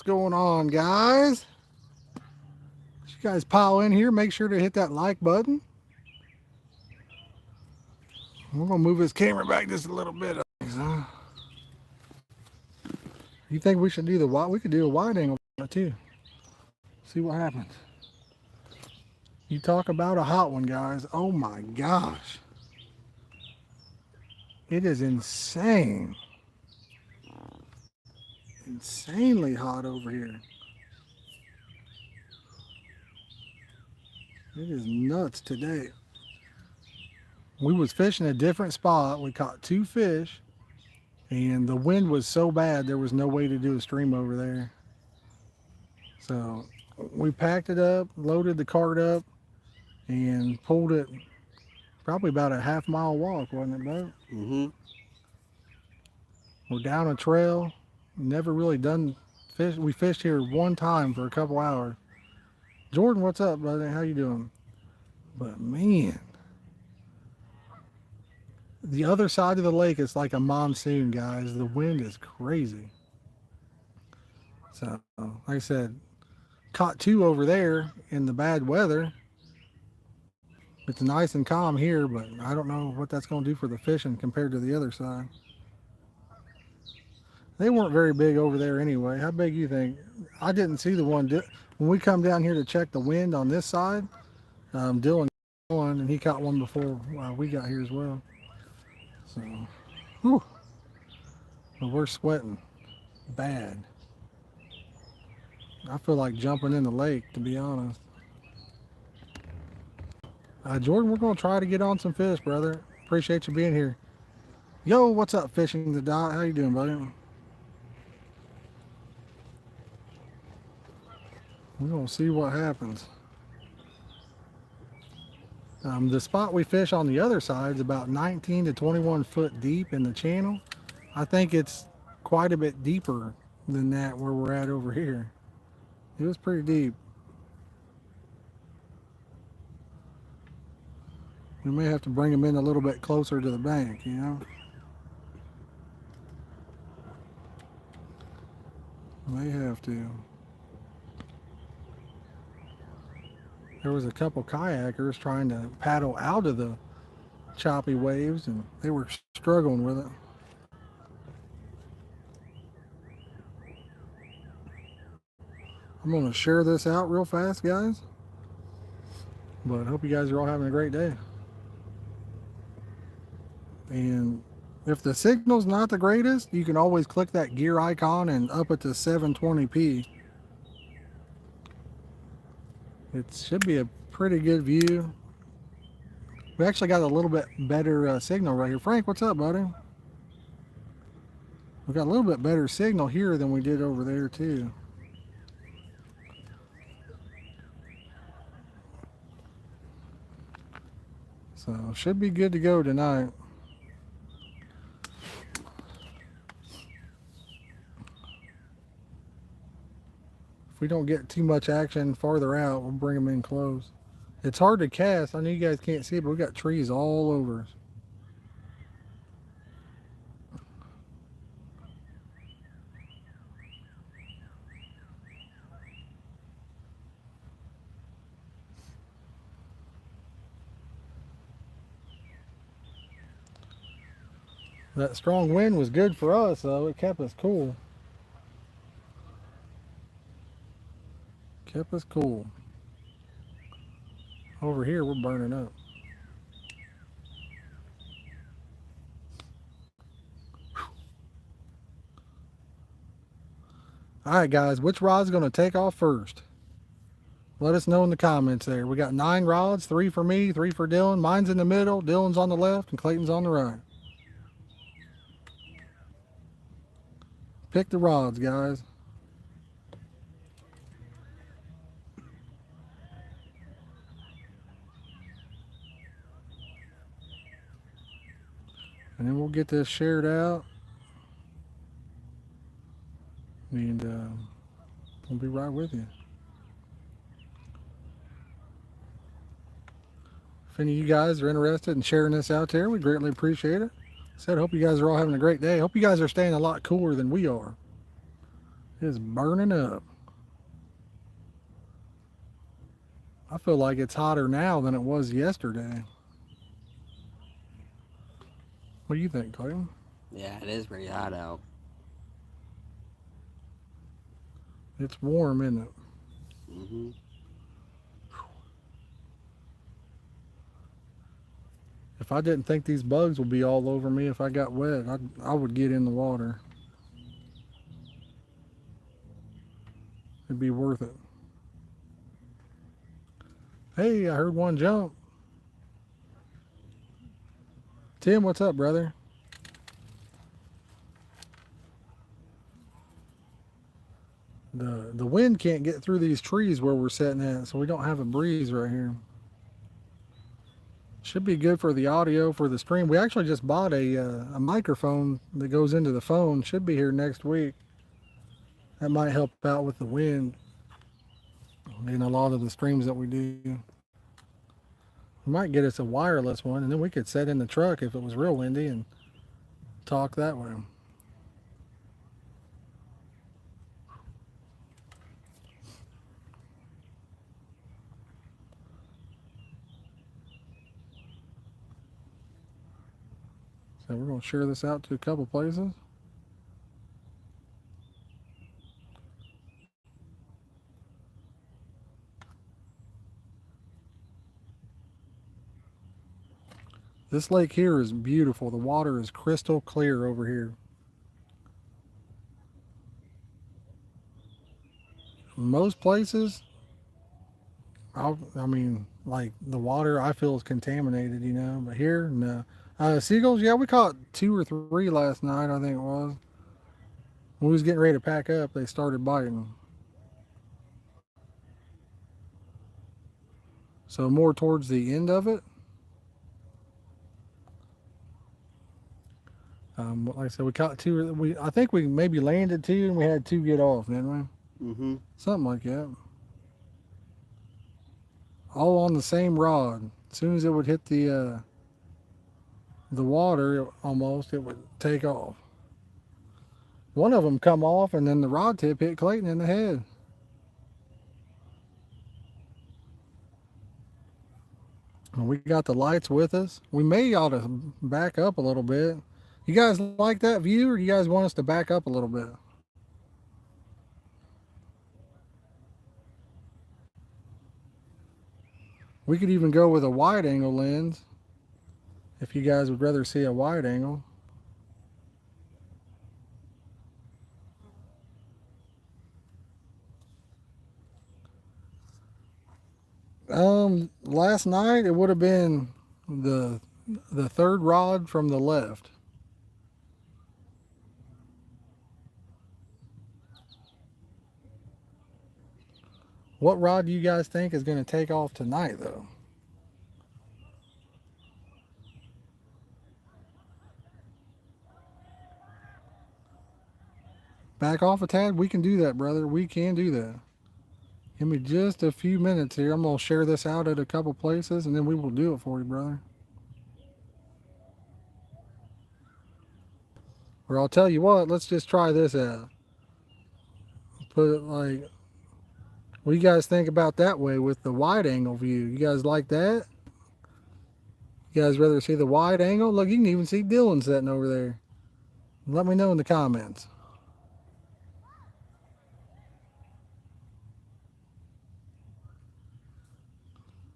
going on, guys? As you guys pile in here, make sure to hit that like button. We're gonna move this camera back just a little bit. You think we should do the wide? We could do a wide angle too. See what happens. You talk about a hot one, guys. Oh my gosh. It is insane. Insanely hot over here. It is nuts today. We was fishing a different spot. We caught 2 fish, and the wind was so bad there was no way to do a stream over there. So we packed it up, loaded the cart up, and pulled it probably about a half-mile walk, wasn't it, Bo? Mm-hmm. We're down a trail. Never really done fish. We fished here one time for a couple hours. Jordan, what's up, buddy? How you doing? But man, the other side of the lake is like a monsoon, guys. The wind is crazy. So, like I said, caught 2 over there in the bad weather. It's nice and calm here, but I don't know what that's going to do for the fishing compared to the other side. They weren't very big over there anyway. How big you think? I didn't see the one. When we come down here to check the wind on this side, Dylan got one, and he caught one before we got here as well. So, whew. But we're sweating bad. I feel like jumping in the lake, to be honest. Jordan, we're going to try to get on some fish, brother. Appreciate you being here. Yo, what's up, Fishing the Dot? How you doing, buddy? We're going to see what happens. The spot we fish on the other side is about 19 to 21 foot deep in the channel. I think it's quite a bit deeper than that where we're at over here. It was pretty deep. We may have to bring them in a little bit closer to the bank, you know? May have to. There was a couple kayakers trying to paddle out of the choppy waves, and they were struggling with it. I'm going to share this out real fast, guys. But I hope you guys are all having a great day. And if the signal's not the greatest, you can always click that gear icon and up it to 720p. It should be a pretty good view. We actually got a little bit better signal right here. Frank, what's up, buddy? We got a little bit better signal here than we did over there, too. So, should be good to go tonight. If we don't get too much action farther out, we'll bring them in close. It's hard to cast. I know you guys can't see it, but we got trees all over us. That strong wind was good for us, though. It kept us cool. Kept us cool. Over here, we're burning up. All right, guys, which rod's going to take off first? Let us know in the comments there. We got 9 rods, 3 for me, 3 for Dylan. Mine's in the middle, Dylan's on the left, and Clayton's on the right. Pick the rods, guys. And then we'll get this shared out. And we'll be right with you. If any of you guys are interested in sharing this out there, we greatly appreciate it. I said, hope you guys are all having a great day. Hope you guys are staying a lot cooler than we are. It's burning up. I feel like it's hotter now than it was yesterday. What do you think, Clayton? Yeah, it is pretty hot out. It's warm, isn't it? Hmm. If I didn't think these bugs would be all over me if I got wet, I would get in the water. It'd be worth it. Hey, I heard one jump. Tim, what's up, brother? The wind can't get through these trees where we're sitting at, so we don't have a breeze right here. Should be good for the audio for the stream. We actually just bought a microphone that goes into the phone. Should be here next week. That might help out with the wind in a lot of the streams that we do. We might get us a wireless one, and then we could set in the truck if it was real windy and talk that way. So we're going to share this out to a couple places. This lake here is beautiful. The water is crystal clear over here. Most places, I mean, like the water I feel is contaminated, you know, but here, no. Seagulls, yeah, we caught two or three last night, I think it was. When we was getting ready to pack up, they started biting. So more towards the end of it. Like I said, we caught two. I think we maybe landed two, and we had two get off, didn't we? Hmm. Something like that. All on the same rod. As soon as it would hit the water, almost it would take off. One of them come off, and then the rod tip hit Clayton in the head. And we got the lights with us. We may ought to back up a little bit. You guys like that view, or do you guys want us to back up a little bit? We could even go with a wide angle lens if you guys would rather see a wide angle. Last night it would have been the the third rod from the left. What rod do you guys think is going to take off tonight, though? Back off a tad? We can do that, brother. We can do that. Give me just a few minutes here. I'm going to share this out at a couple places, and then we will do it for you, brother. Or I'll tell you what, let's just try this out. Put it like, what do you guys think about that way with the wide angle view? You guys like that? You guys rather see the wide angle? Look, you can even see Dylan sitting over there. Let me know in the comments.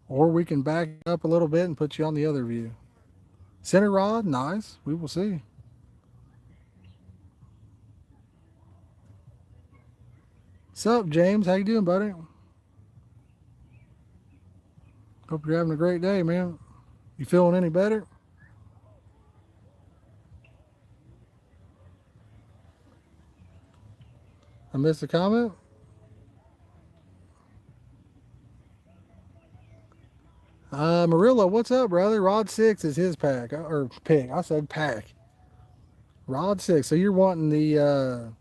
Or we can back up a little bit and put you on the other view. Center rod, nice. We will see. What's up, James? How you doing, buddy? Hope you're having a great day, man. You feeling any better? I missed a comment. Marilla, what's up, brother? Rod 6 is his pack, or pick. I said pack. Rod 6. So you're wanting the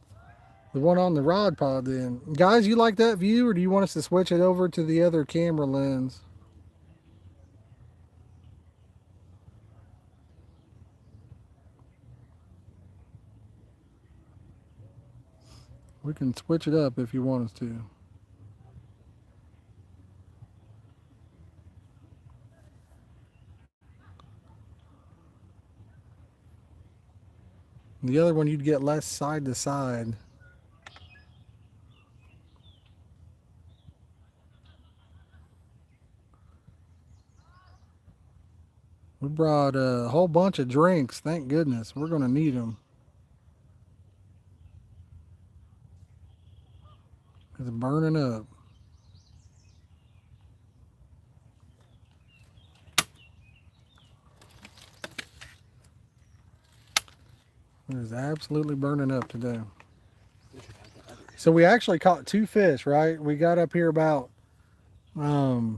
one on the rod pod then. Guys, you like that view, or do you want us to switch it over to the other camera lens? We can switch it up if you want us to. The other one, you'd get less side to side. We brought a whole bunch of drinks. Thank goodness. We're going to need them. It's burning up. It is absolutely burning up today. So we actually caught 2 fish, right? We got up here about, I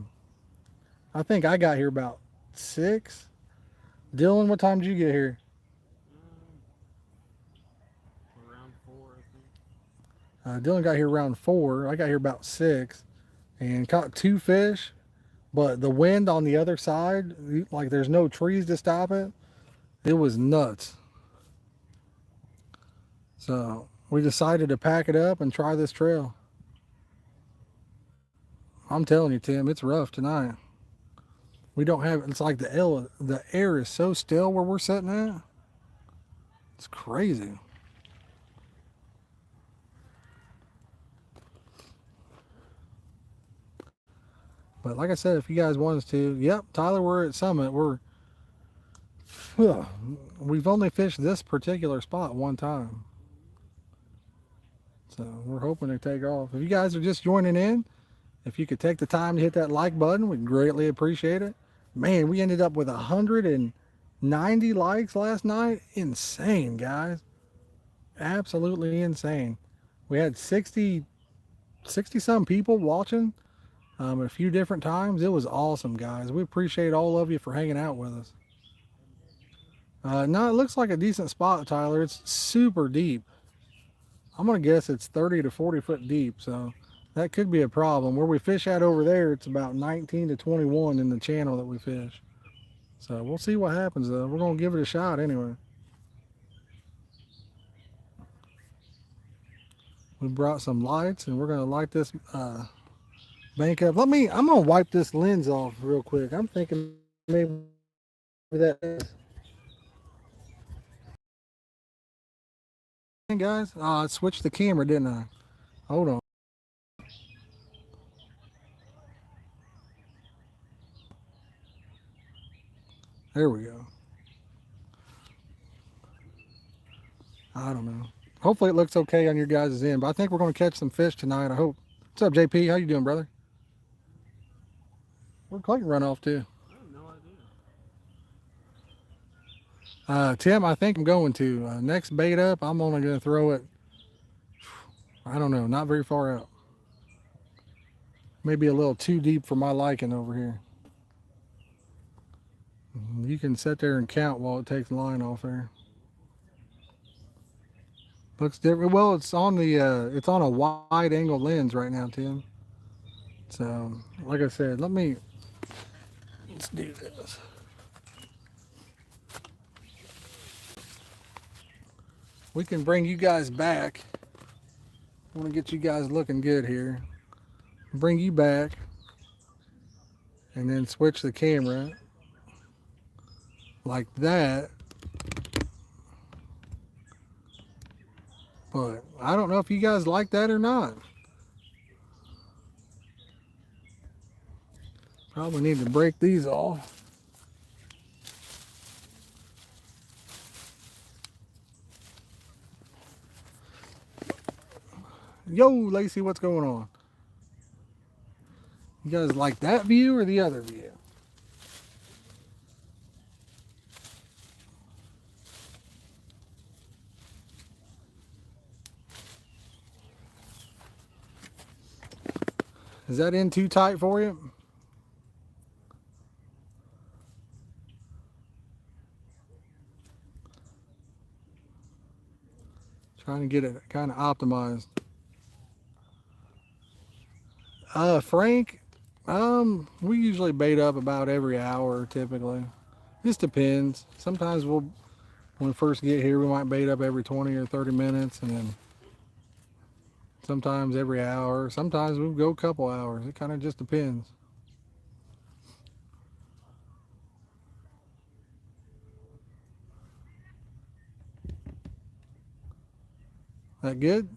think I got here about 6. Dylan, what time did you get here? Around 4, I think. Dylan got here around 4. I got here about 6 and caught 2 fish. But the wind on the other side, like there's no trees to stop it. It was nuts. So we decided to pack it up and try this trail. I'm telling you, Tim, it's rough tonight. We don't have, it's like the air is so still where we're sitting at. It's crazy. But like I said, if you guys want us to, yep, Tyler, we're at Summit. We've only fished this particular spot one time. So we're hoping to take off. If you guys are just joining in, if you could take the time to hit that like button, we'd greatly appreciate it. Man, we ended up with 190 likes last night. Insane, guys. Absolutely insane. We had 60 some people watching a few different times. It was awesome, guys. We appreciate all of you for hanging out with us. No, it looks like a decent spot, Tyler. It's super deep. I'm going to guess it's 30 to 40 foot deep, so that could be a problem. Where we fish at over there, it's about 19 to 21 in the channel that we fish. So we'll see what happens, though. We're going to give it a shot anyway. We brought some lights, and we're going to light this bank up. I'm going to wipe this lens off real quick. I'm thinking maybe that is. Hey guys, I switched the camera, didn't I? Hold on. There we go. I don't know. Hopefully it looks okay on your guys' end, but I think we're going to catch some fish tonight, I hope. What's up, JP? How you doing, brother? Where'd Clayton run off to? I have no idea. Tim, I think I'm going to. Next bait up, I'm only going to throw it, I don't know, not very far out. Maybe a little too deep for my liking over here. You can sit there and count while it takes the line off there. Looks different. Well, it's on a wide angle lens right now, Tim. So, like I said, let's do this. We can bring you guys back. I want to get you guys looking good here. Bring you back, and then switch the camera like that. But I don't know if you guys like that or not. Probably need to break these off. Yo, Lacey, what's going on? You guys like that view or the other view? Is that in too tight for you? Trying to get it kind of optimized. Frank, we usually bait up about every hour typically. Just depends. Sometimes when we first get here, we might bait up every 20 or 30 minutes, and then sometimes every hour. Sometimes we'll go a couple hours. It kind of just depends. That good?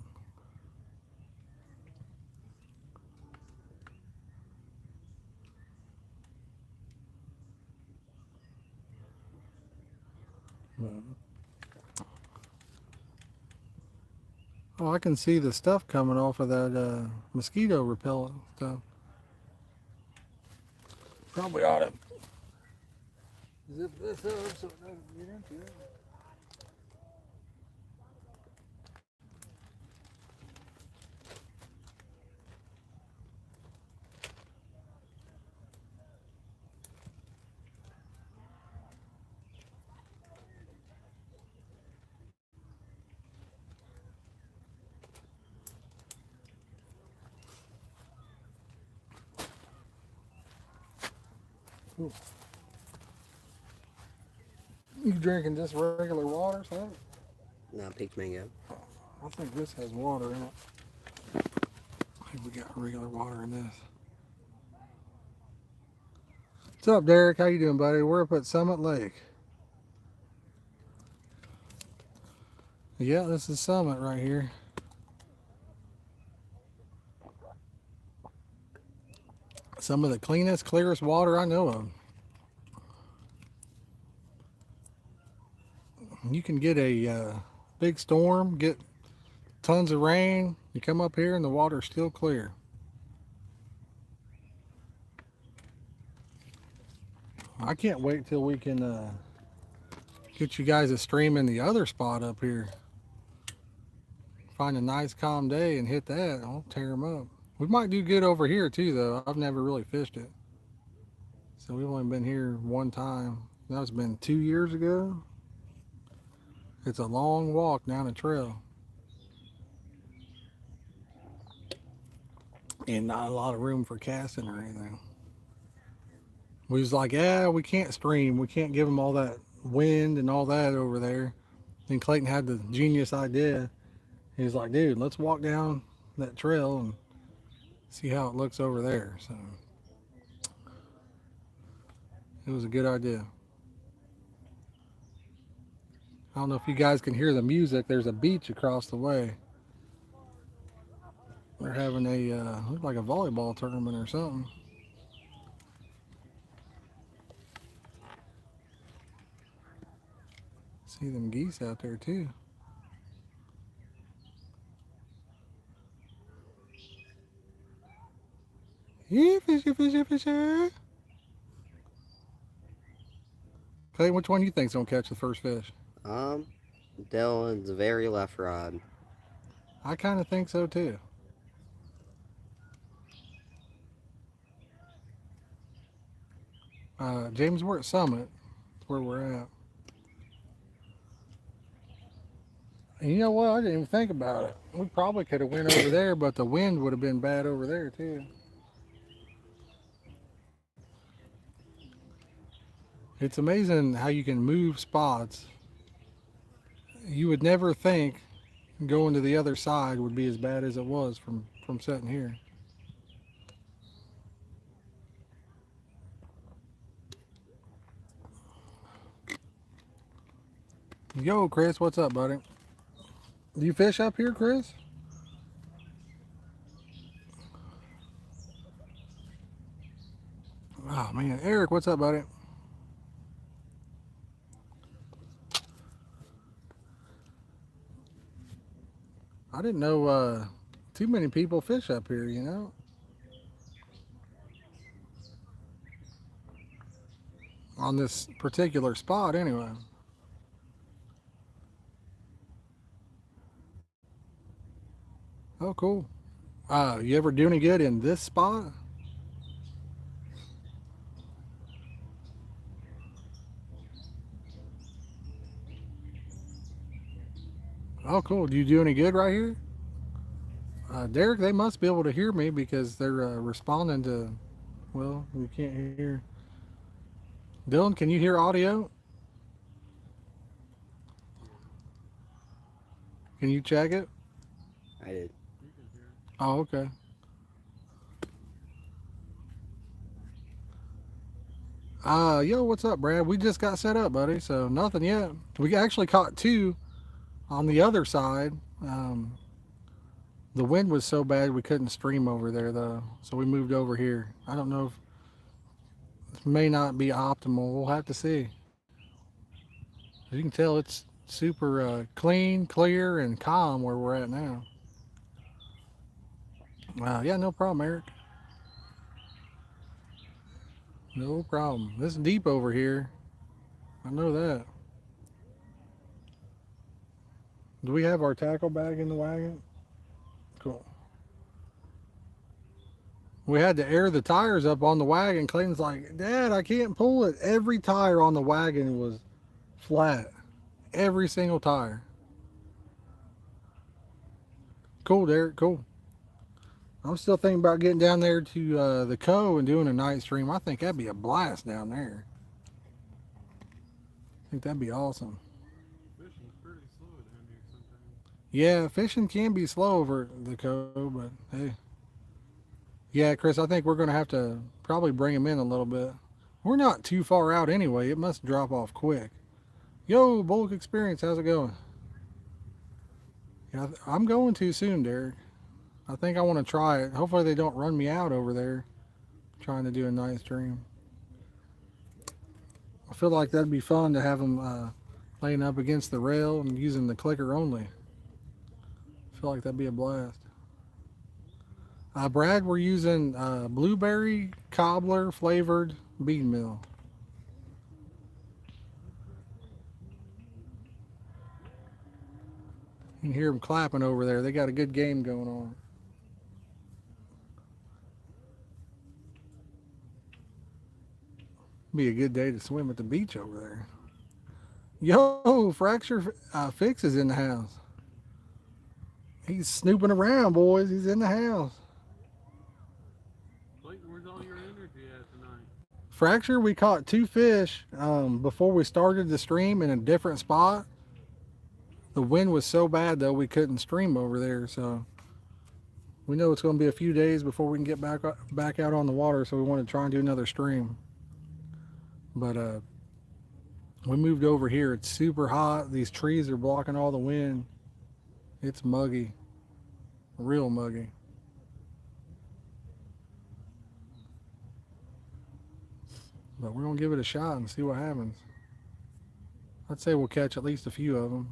Oh, I can see the stuff coming off of that mosquito repellent stuff. Probably ought to zip this up so it doesn't get into it. Ooh. You drinking just regular water, son? No, peach mango. I think this has water in it. I think we got regular water in this. What's up, Derek? How you doing, buddy? We're up at Summit Lake. Yeah, this is Summit right here. Some of the cleanest, clearest water I know of. You can get a big storm, get tons of rain. You come up here and the water's still clear. I can't wait till we can get you guys a stream in the other spot up here. Find a nice calm day and hit that. I'll tear them up. We might do good over here too, though. I've never really fished it. So we've only been here one time. That's been 2 years ago. It's a long walk down a trail. And not a lot of room for casting or anything. We was like, yeah, we can't stream. We can't give them all that wind and all that over there. Then Clayton had the genius idea. He was like, dude, let's walk down that trail and see how it looks over there. So it was a good idea. I don't know if you guys can hear the music. There's a beach across the way. They're having a, look like a volleyball tournament or something. See them geese out there too. Yeah, fishy, fishy, fishy. Clay, which one do you think's gonna catch the first fish? Dylan's very left rod. I kind of think so too. James, we're at Summit. That's where we're at. And you know what? I didn't even think about it. We probably could have went over there, but the wind would have been bad over there too. It's amazing how you can move spots. You would never think going to the other side would be as bad as it was from sitting here. Yo, Chris, what's up, buddy? Do you fish up here, Chris? Oh man, Eric, what's up, buddy? I didn't know too many people fish up here, you know. On this particular spot, anyway. Oh, cool. You ever do any good in this spot? Oh, cool. Do you do any good right here? Derek, they must be able to hear me because they're responding to, well, we can't hear. Dylan, can you hear audio? Can you check it? I did. You can hear. Oh, okay. Yo, what's up, Brad? We just got set up, buddy. So nothing yet. We actually caught two on the other side. Um, the wind was so bad we couldn't stream over there though, so we moved over here. I don't know if it may not be optimal. We'll have to see. As you can tell, it's super clean, clear, and calm where we're at now. Yeah, no problem, Eric. No problem. This is deep over here. I know that. Do we have our tackle bag in the wagon? Cool. We had to air the tires up on the wagon. Clayton's like, Dad, I can't pull it. Every tire on the wagon was flat. Every single tire. Cool, Derek. Cool. I'm still thinking about getting down there to the Cove and doing a night stream. I think that'd be a blast down there. I think that'd be awesome. Fishing's pretty slow down here sometimes. Yeah, fishing can be slow over at the Cove, but hey. Yeah, Chris, I think we're going to have to probably bring him in a little bit. We're not too far out anyway. It must drop off quick. Yo, Bulk Experience, how's it going? Yeah, I'm going to soon, Derek. I think I want to try it. Hopefully they don't run me out over there trying to do a night stream. I feel like that'd be fun to have them laying up against the rail and using the clicker only. I feel like that'd be a blast. Brad, we're using blueberry cobbler flavored bean meal. You can hear them clapping over there. They got a good game going on. Be a good day to swim at the beach over there. Yo, Fracture Fix is in the house. He's snooping around, boys. He's in the house. Clayton, where's all your energy at tonight? Fracture, we caught two fish before we started the stream in a different spot. The wind was so bad, though, we couldn't stream over there. So we know it's going to be a few days before we can get back out on the water. So we want to try and do another stream. But we moved over here. It's super hot. These trees are blocking all the wind. It's muggy. Real muggy. But we're going to give it a shot and see what happens. I'd say we'll catch at least a few of them.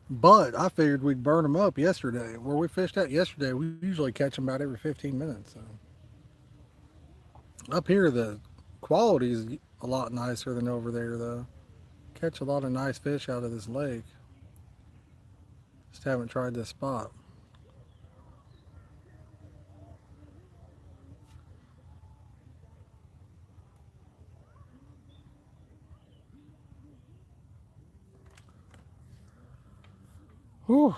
But I figured we'd burn them up yesterday. Where we fished at yesterday, we usually catch them about every 15 minutes. So. Up here, the quality is a lot nicer than over there, though. Catch a lot of nice fish out of this lake. Just haven't tried this spot. Whew.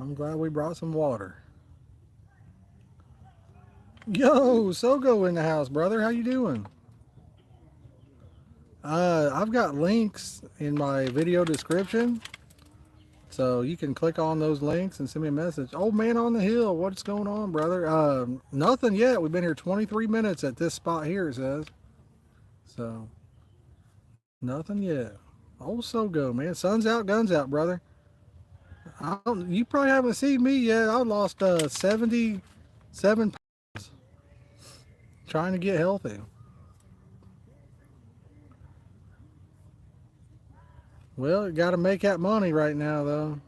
I'm glad we brought some water. Yo, Sogo in the house, brother. How you doing? I've got links in my video description. So you can click on those links and send me a message. Old man on the hill, what's going on, brother? Nothing yet. We've been here 23 minutes at this spot here, it says. So, nothing yet. Old Sogo, man. Sun's out, guns out, brother. You probably haven't seen me yet. I lost 77 pounds trying to get healthy. Well, you got to make that money right now, though.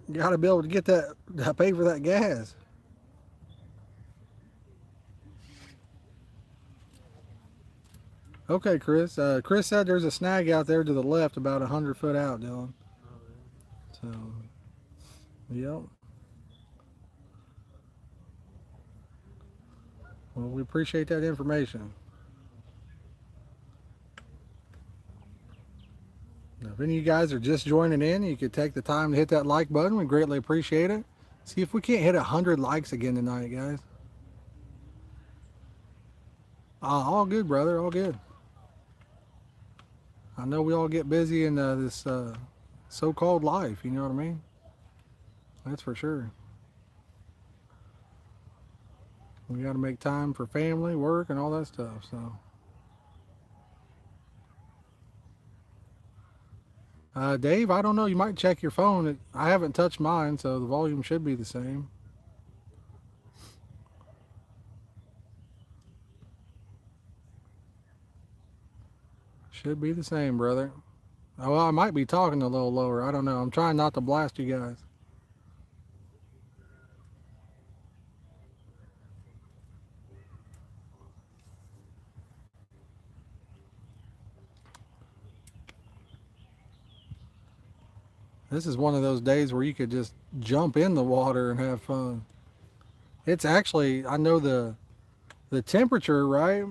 You got to be able to get that, pay for that gas. Okay, Chris. Chris said there's a snag out there to the left, about 100 foot out, Dylan. So, yep. Well, we appreciate that information. Now, if any of you guys are just joining in, you could take the time to hit that like button. We greatly appreciate it. See if we can't hit 100 likes again tonight, guys. All good, brother. All good. I know we all get busy in this so-called life. You know what I mean? That's for sure. We got to make time for family, work, and all that stuff. So, Dave, I don't know. You might check your phone. I haven't touched mine, so the volume should be the same. Should be the same, brother. Oh, well, I might be talking a little lower. I don't know. I'm trying not to blast you guys. This is one of those days where you could just jump in the water and have fun. It's actually, I know the temperature, right?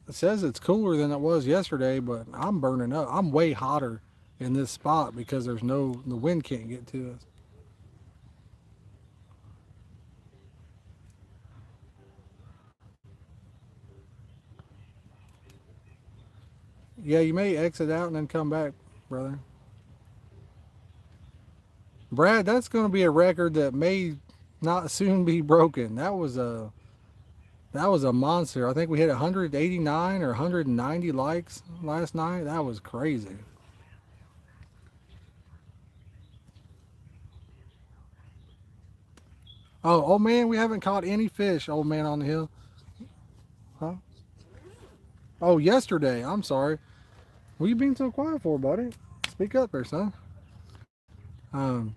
It says it's cooler than it was yesterday, but I'm burning up. I'm way hotter in this spot because the wind can't get to us. Yeah, you may exit out and then come back, brother. Brad, that's going to be a record that may not soon be broken. That was a monster. I think we hit 189 or 190 likes last night. That was crazy. Oh man, we haven't caught any fish, old man on the hill. Huh? Oh, yesterday. I'm sorry. What are you being so quiet for, buddy? Speak up there, son. Um,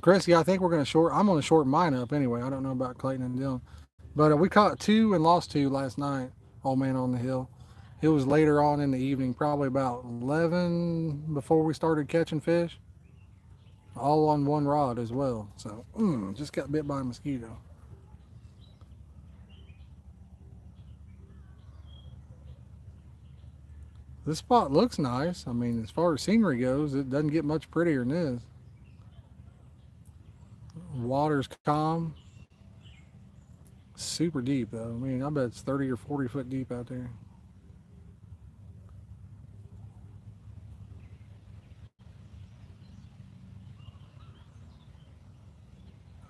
Chris, yeah, I think we're gonna short. I'm gonna shorten mine up anyway. I don't know about Clayton and Dylan, but we caught two and lost two last night. Old man on the hill. It was later on in the evening, probably about 11 before we started catching fish. All on one rod as well. So, just got bit by a mosquito. This spot looks nice. I mean, as far as scenery goes, it doesn't get much prettier than this. Water's calm. Super deep though. I mean, I bet it's 30 or 40 foot deep out there.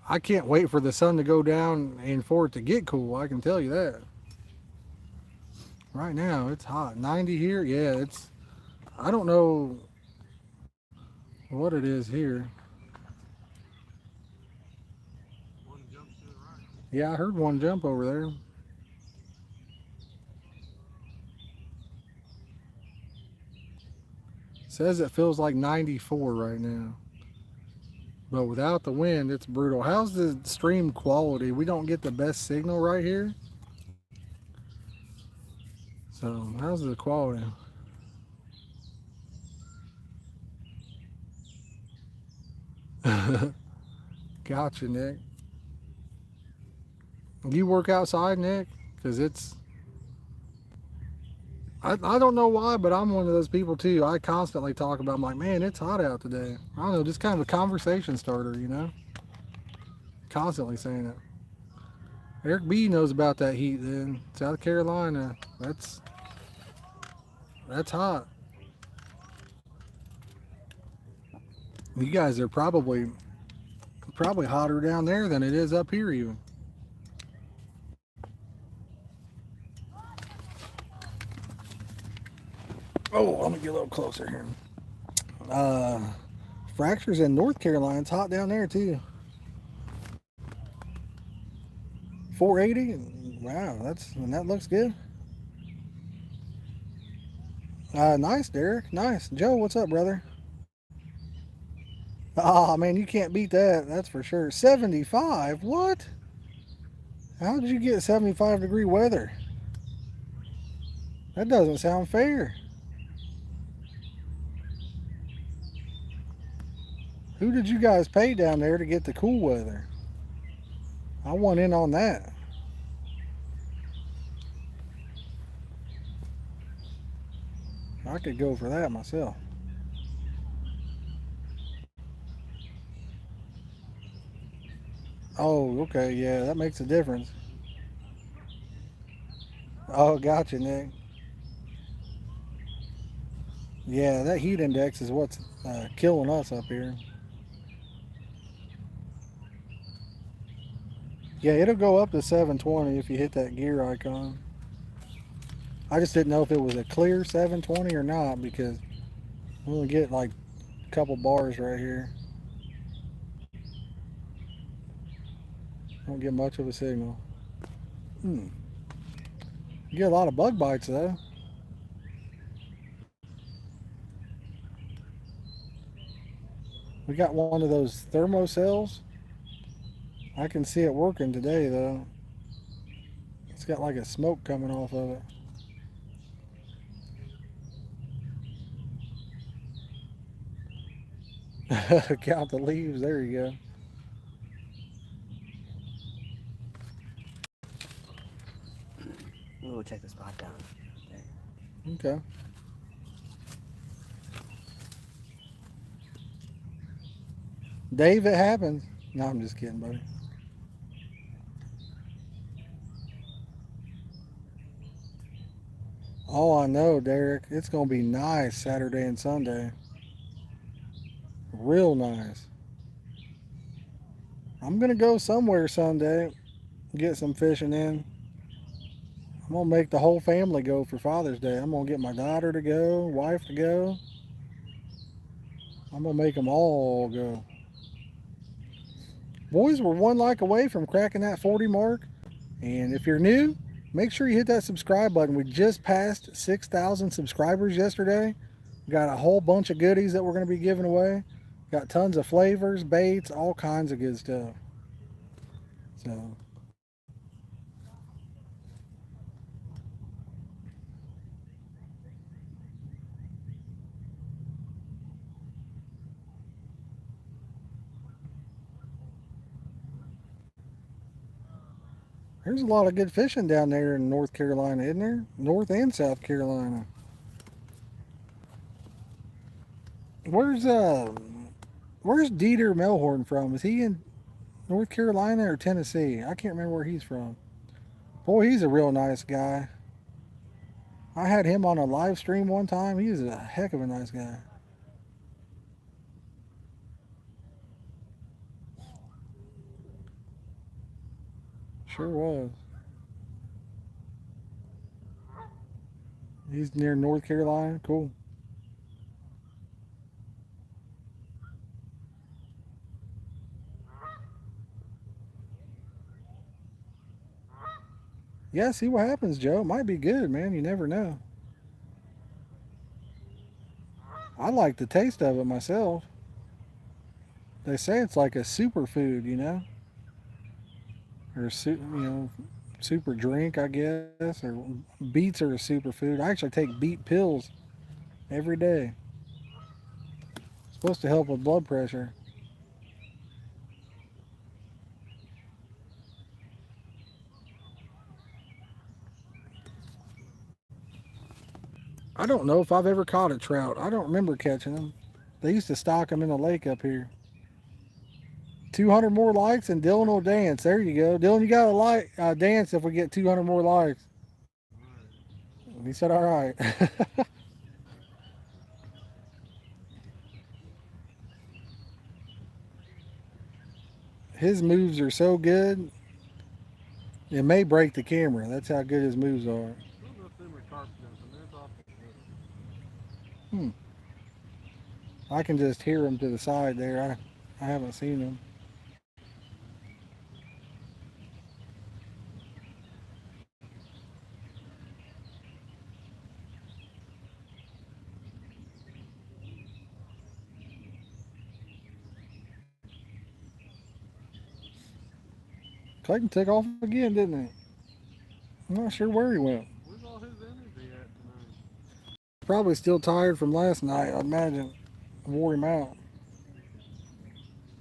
I can't wait for the sun to go down and for it to get cool. I can tell you that. Right now, it's hot. 90 here. Yeah, it's. I don't know what it is here. One jumps to the right. Yeah, I heard one jump over there. Says it feels like 94 right now. But without the wind, it's brutal. How's the stream quality? We don't get the best signal right here. So, how's the quality? Gotcha, Nick. You work outside, Nick? Because I don't know why, but I'm one of those people too. I constantly talk about, I'm like, man, it's hot out today. I don't know, just kind of a conversation starter, you know? Constantly saying it. Eric B knows about that heat then. South Carolina, that's hot. You guys are probably hotter down there than it is up here even. Oh, let me get a little closer here. Fractures in North Carolina. It's hot down there too. 480. Wow, that looks good. Nice, Derek. Nice. Joe, what's up, brother? Oh man, you can't beat that. That's for sure. 75. What? How did you get 75-degree weather? That doesn't sound fair. Who did you guys pay down there to get the cool weather? I want in on that. I could go for that myself. Oh, okay, yeah, that makes a difference. Oh, gotcha, Nick. Yeah, that heat index is what's killing us up here. Yeah, it'll go up to 720 if you hit that gear icon. I just didn't know if it was a clear 720 or not because we only get like a couple bars right here. Don't get much of a signal. Hmm. You get a lot of bug bites though. We got one of those thermo cells. I can see it working today though. It's got like a smoke coming off of it. Count the leaves. There you We'll check the spot down there. go. Okay. Dave, it happens. No, I'm just kidding, buddy. Oh, I know, Derek. It's going to be nice Saturday and Sunday. Real nice. I'm going to go somewhere Sunday, get some fishing in. I'm going to make the whole family go for Father's Day. I'm going to get my daughter to go, wife to go. I'm going to make them all go. Boys, we're one like away from cracking that 40 mark. And if you're new, make sure you hit that subscribe button. We just passed 6,000 subscribers yesterday. We got a whole bunch of goodies that we're going to be giving away. Got tons of flavors, baits, all kinds of good stuff. So, there's a lot of good fishing down there in North Carolina, isn't there? North and South Carolina. Where's where's Dieter Melhorn from? Is he in North Carolina or Tennessee? I can't remember where he's from. Boy, he's a real nice guy. I had him on a live stream one time. He was a heck of a nice guy. Sure was. He's near North Carolina. Cool. Yeah, see what happens, Joe. It might be good, man. You never know. I like the taste of it myself. They say it's like a superfood, or super drink, I guess. Or beets are a superfood. I actually take beet pills every day. It's supposed to help with blood pressure. I don't know if I've ever caught a trout. I don't remember catching them. They used to stock them in the lake up here. 200 more likes and Dylan will dance. There you go. Dylan, you got to dance if we get 200 more likes. He said, all right. His moves are so good, it may break the camera. That's how good his moves are. I don't know if them are carp jumping. They're off the Hmm. I can just hear him to the side there. I haven't seen him. Clayton took off again, didn't he? I'm not sure where he went. Where's all his energy at tonight? Probably still tired from last night, I imagine. Wore him out.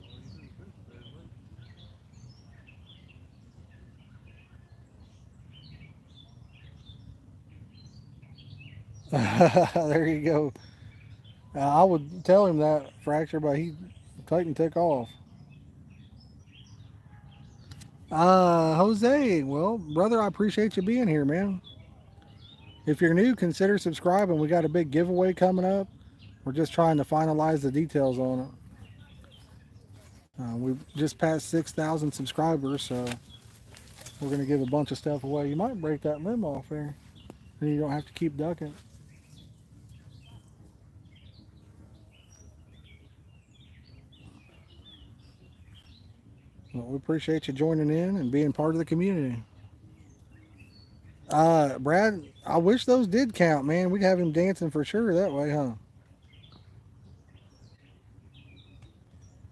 Well, you didn't fish There you go. I would tell him that, Fracture, but Clayton took off. Jose, well, brother, I appreciate you being here, man. If you're new, consider subscribing. We got a big giveaway coming up. We're just trying to finalize the details on it. We've just passed 6,000 subscribers, so we're going to give a bunch of stuff away. You might break that limb off there, then you don't have to keep ducking. Well, we appreciate you joining in and being part of the community. Brad, I wish those did count, man. We'd have him dancing for sure that way, huh?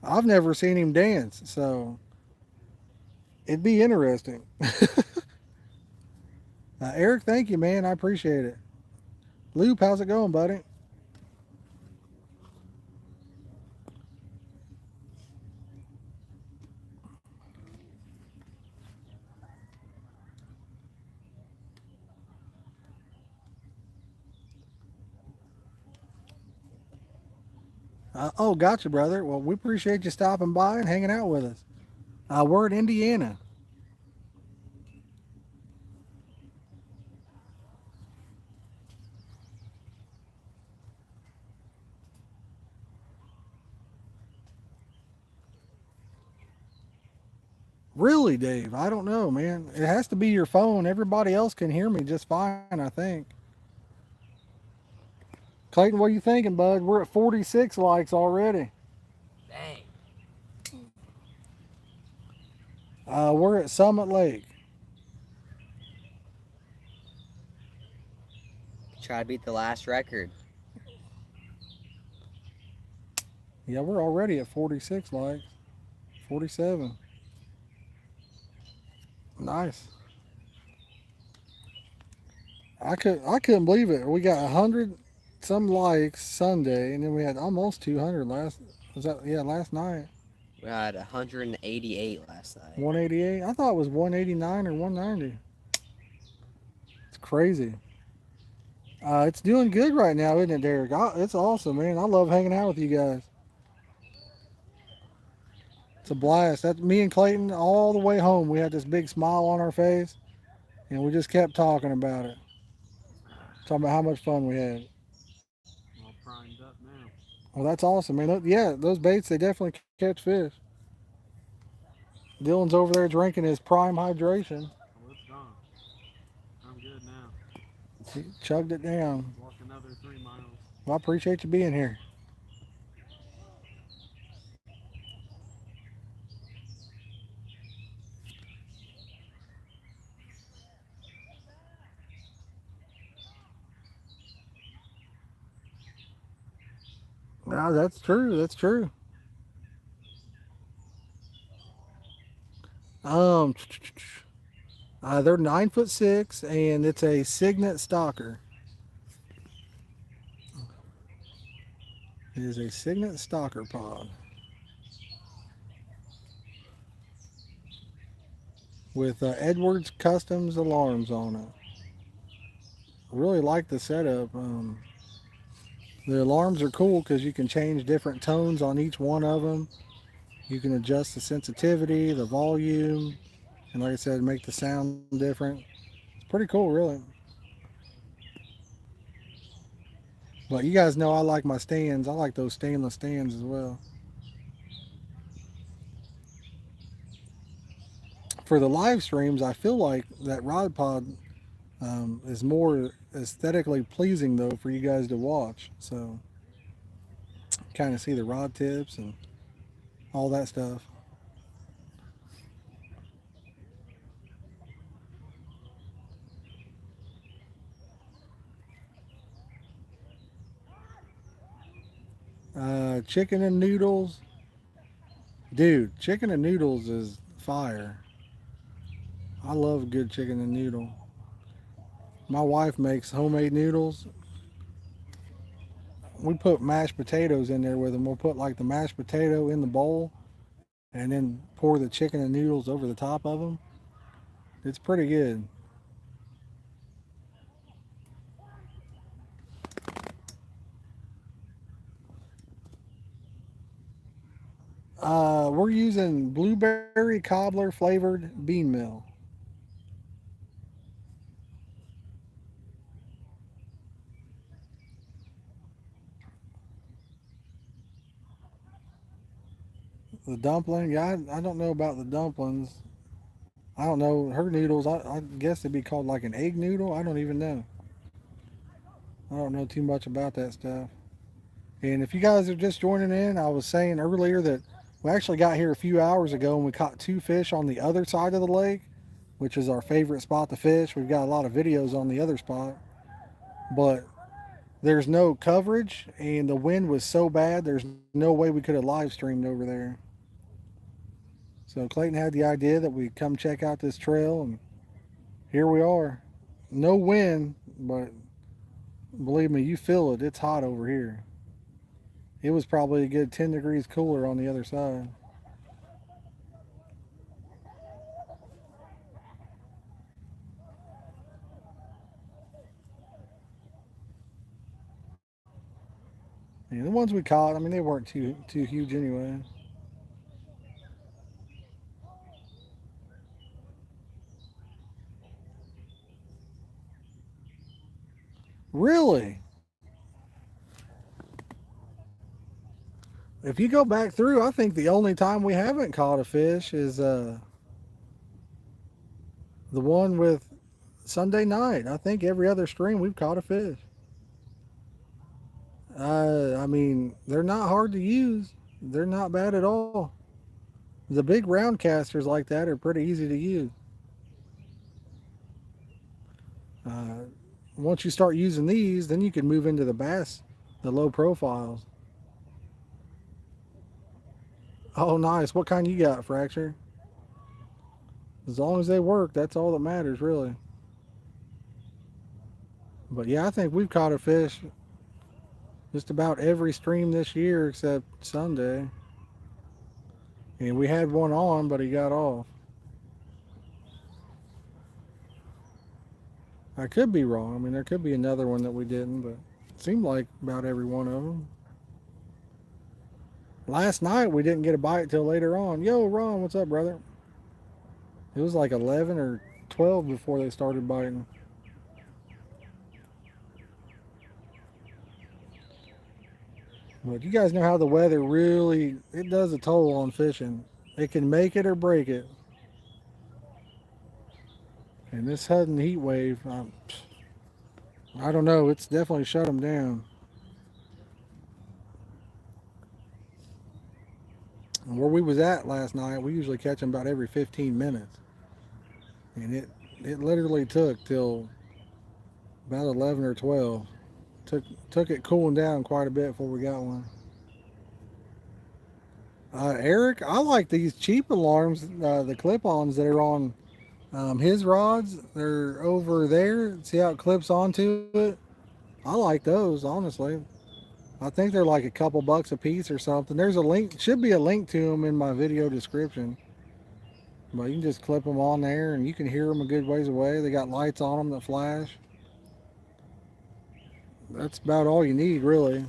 I've never seen him dance, so it'd be interesting. Eric, thank you, man. I appreciate it. Loop, how's it going, buddy? Oh, gotcha, brother. Well, we appreciate you stopping by and hanging out with us. We're in Indiana. Really, Dave? I don't know, man. It has to be your phone. Everybody else can hear me just fine, I think. Clayton, what are you thinking, bud? We're at 46 likes already. Dang. We're at Summit Lake. Try to beat the last record. Yeah, we're already at 46 likes. 47. Nice. I couldn't believe it. We got 100 some likes Sunday, and then we had almost 200 last night. We had 188 last night. 188. I thought it was 189 or 190. It's crazy. It's doing good right now, isn't it, Derek? It's awesome, man. I love hanging out with you guys. It's a blast. That's me and Clayton all the way home. We had this big smile on our face, and we just kept talking about it. Talking about how much fun we had. All primed up now. Well, that's awesome, man. Yeah, those baits, they definitely catch fish. Dylan's over there drinking his prime hydration. Oh, it's gone. I'm good now. He chugged it down. Walk another 3 miles. Well, I appreciate you being here. No, that's true. That's true. Um, they're 9'6", and it's a Signet Stalker. It is a Signet Stalker pod with Edwards Customs alarms on it. Really like the setup. The alarms are cool because you can change different tones on each one of them. You can adjust the sensitivity, the volume, and like I said, make the sound different. It's pretty cool, really. But you guys know I like my stands. I like those stainless stands as well. For the live streams, I feel like that rod pod is more aesthetically pleasing though for you guys to watch. So kind of see the rod tips and all that stuff. Chicken and noodles. Dude, chicken and noodles is fire. I love good chicken and noodle. My wife makes homemade noodles. We put mashed potatoes in there with them. We'll put like the mashed potato in the bowl and then pour the chicken and noodles over the top of them. It's pretty good. We're using blueberry cobbler flavored bean meal. The dumpling, yeah, I don't know about the dumplings. I don't know her noodles. I guess it'd be called like an egg noodle. I don't even know. I don't know too much about that stuff. And if you guys are just joining in, I was saying earlier that we actually got here a few hours ago and we caught two fish on the other side of the lake, which is our favorite spot to fish. We've got a lot of videos on the other spot, but there's no coverage and the wind was so bad there's no way we could have live streamed over there. So Clayton had the idea that we come check out this trail, and here we are. No wind, but believe me, you feel it. It's hot over here. It was probably a good 10 degrees cooler on the other side. Yeah, the ones we caught, I mean, they weren't too huge anyway. Really? If you go back through, I think the only time we haven't caught a fish is the one with Sunday night. I think every other stream we've caught a fish. I mean, they're not hard to use. They're not bad at all. The big round casters like that are pretty easy to use. Uh, Once you start using these, then you can move into the bass, the low profiles. Oh, nice. What kind you got, Fracture? As long as they work, that's all that matters, really. But yeah, I think we've caught a fish just about every stream this year except Sunday. And we had one on, but he got off. I could be wrong. I mean, there could be another one that we didn't, but it seemed like about every one of them. Last night we didn't get a bite till later on. Yo, Ron, what's up, brother? It was like 11 or 12 before they started biting. But you guys know how the weather really, it does a toll on fishing. It can make it or break it. And this sudden heat wave, I don't know, it's definitely shut them down. And where we was at last night, we usually catch them about every 15 minutes. And it literally took till about 11 or 12. Took it cooling down quite a bit before we got one. Eric, I like these cheap alarms, the clip-ons that are on his rods. They're over there. See how it clips onto it? I like those, honestly. I think they're like a couple bucks a piece or something. There's a link, should be a link to them in my video description. But you can just clip them on there and you can hear them a good ways away. They got lights on them that flash. That's about all you need, really.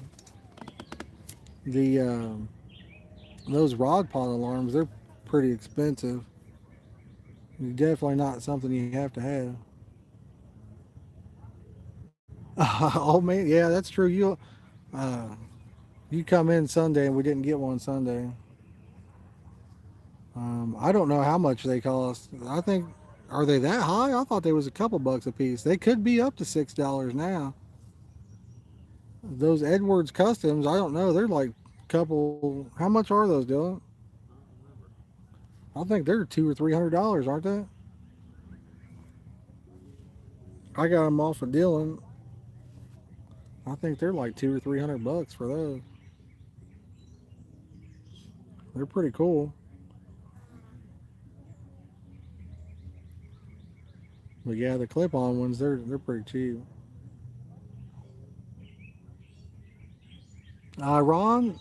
The those rod pod alarms, they're pretty expensive. Definitely not something you have to have. Oh man, yeah, that's true. Uh, you come in Sunday and we didn't get one Sunday. I don't know how much they cost. I think, are they that high? I thought they was a couple bucks a piece. They could be up to $6 now. Those Edwards Customs, I don't know. They're like a couple. How much are those, Dylan? I think they're $200 or $300, aren't they? I got them off of Dylan. I think they're like $200 or $300 for those. They're pretty cool. But yeah, the clip-on ones, they're pretty cheap. Ron,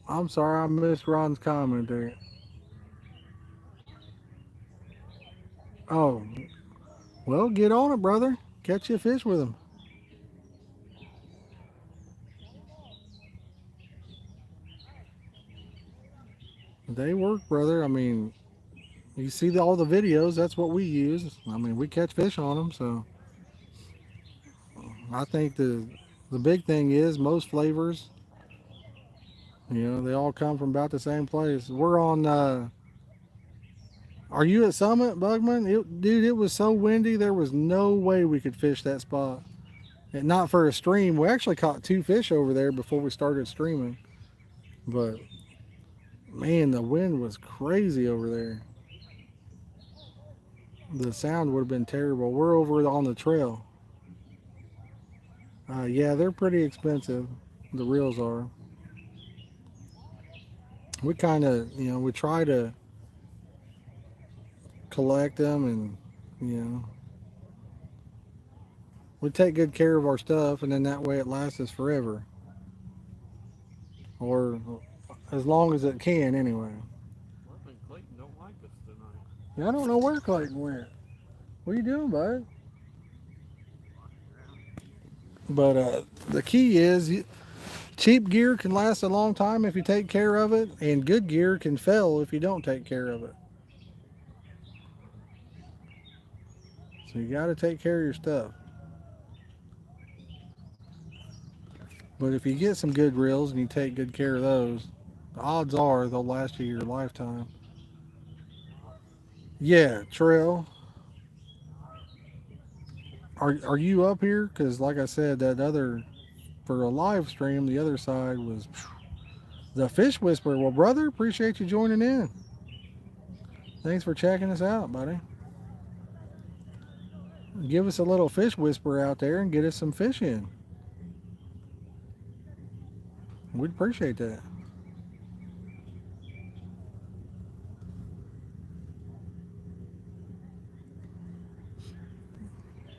I'm sorry I missed Ron's comment there. Oh, well, get on it, brother. Catch you a fish with them. They work, brother. I mean, you see all the videos. That's what we use. I mean, we catch fish on them. So I think the big thing is most flavors You know, they all come from about the same place. We're on. Are you at Summit, Bugman? Dude, it was so windy. There was no way we could fish that spot. And not for a stream. We actually caught 2 fish over there before we started streaming. But man, the wind was crazy over there. The sound would have been terrible. We're over on the trail. Yeah, they're pretty expensive. The reels are. We kind of, you know, we try to collect them, and you know, we take good care of our stuff, and then that way it lasts us forever, or as long as it can anyway. Well, I think Clayton don't like us tonight. Yeah, I don't know where Clayton went. What are you doing, bud? But the key is cheap gear can last a long time if you take care of it, and good gear can fail if you don't take care of it. So you got to take care of your stuff. But if you get some good reels and you take good care of those, the odds are they'll last you your lifetime. Yeah, Trail. Are you up here? Because like I said, that other, for a live stream, the other side was the Fish Whisperer. Well, brother, appreciate you joining in. Thanks for checking us out, buddy. Give us a little Fish Whisperer out there and get us some fish in. We'd appreciate that.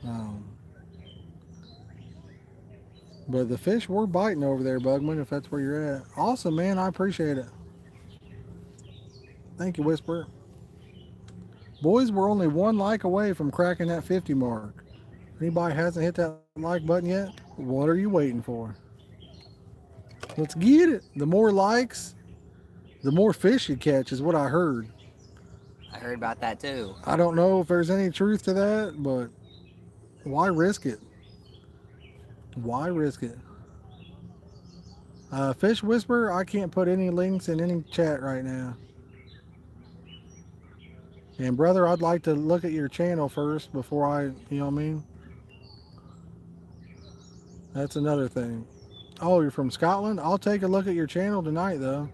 Um, but the fish were biting over there, Bugman, if that's where you're at. Awesome, man. I appreciate it. Thank you, Whisperer. Boys, we're only 1 like away from cracking that 50 mark. Anybody hasn't hit that like button yet? What are you waiting for? Let's get it. The more likes, the more fish you catch, is what I heard. I heard about that too. I don't know if there's any truth to that, but why risk it? Why risk it? Fish Whisperer, I can't put any links in any chat right now. And brother, I'd like to look at your channel first before I, you know what I mean? That's another thing. Oh, you're from Scotland? I'll take a look at your channel tonight, though.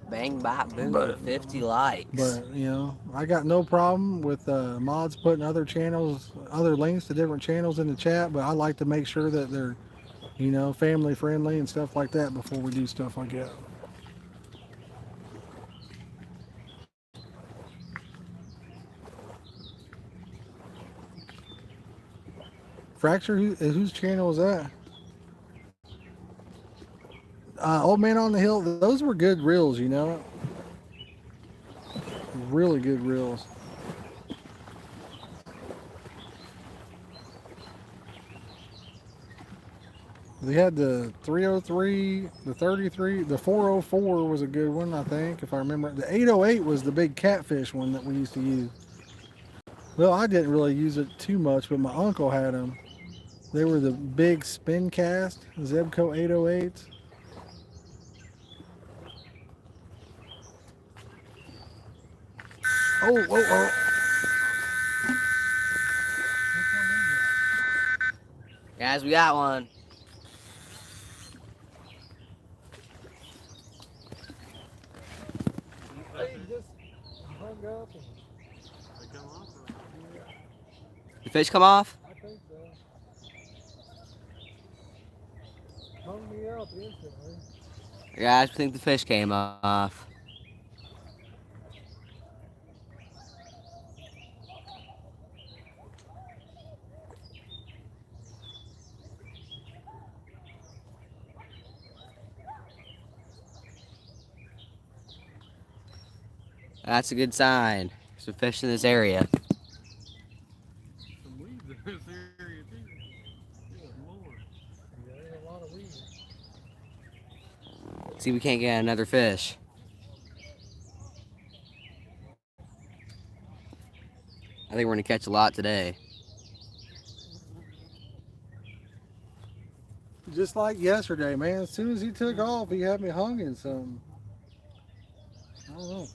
Bang, bop, boom, But- 50 likes. But, you know, I got no problem with mods putting other channels, other links to different channels in the chat, but I like to make sure that they're, you know, family friendly and stuff like that before we do stuff like that. Fracture, whose channel is that? Old Man on the Hill, those were good reels, you know. Really good reels. They had the 303, the 33, the 404 was a good one, I think, if I remember. The 808 was the big catfish one that we used to use. Well, I didn't really use it too much, but my uncle had them. They were the big spin cast, Zebco 808s. Oh. Guys, we got one. Hey, just hung up. They come off. The fish come off? I think so. Hung me up instantly. Guys, we think the fish came off. That's a good sign. Some fish in this area. Some weeds in this area too. Good Lord. Yeah, there's a lot of weeds. See, we can't get another fish. I think we're gonna catch a lot today. just like yesterday, man. As soon as he took off, he had me hung in something. I don't know.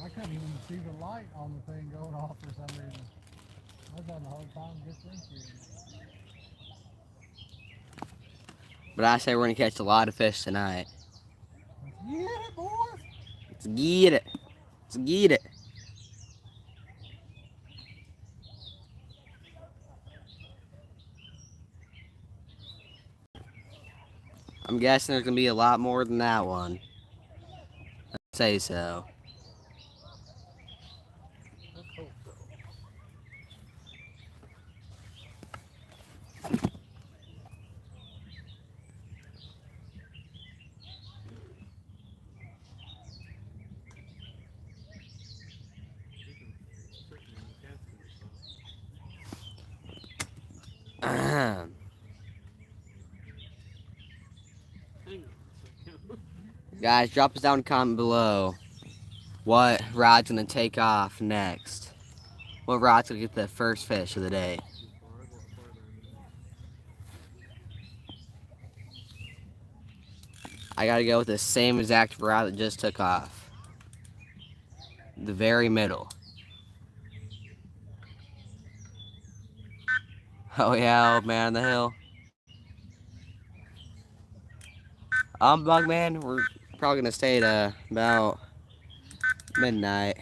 I couldn't even see the light on the thing going off for some reason. I was having a hard time differentiating. But I say we're gonna catch a lot of fish tonight. Let's get it, boys! Let's get it. Let's get it. I'm guessing there's gonna be a lot more than that one. I'd say so. Let's hope so. Guys, drop us down a comment below what rod's gonna take off next. What rod's gonna get the first fish of the day? I gotta go with the same exact rod that just took off. The very middle. Oh yeah, old man on the hill. Bugman, we're probably gonna stay to about midnight.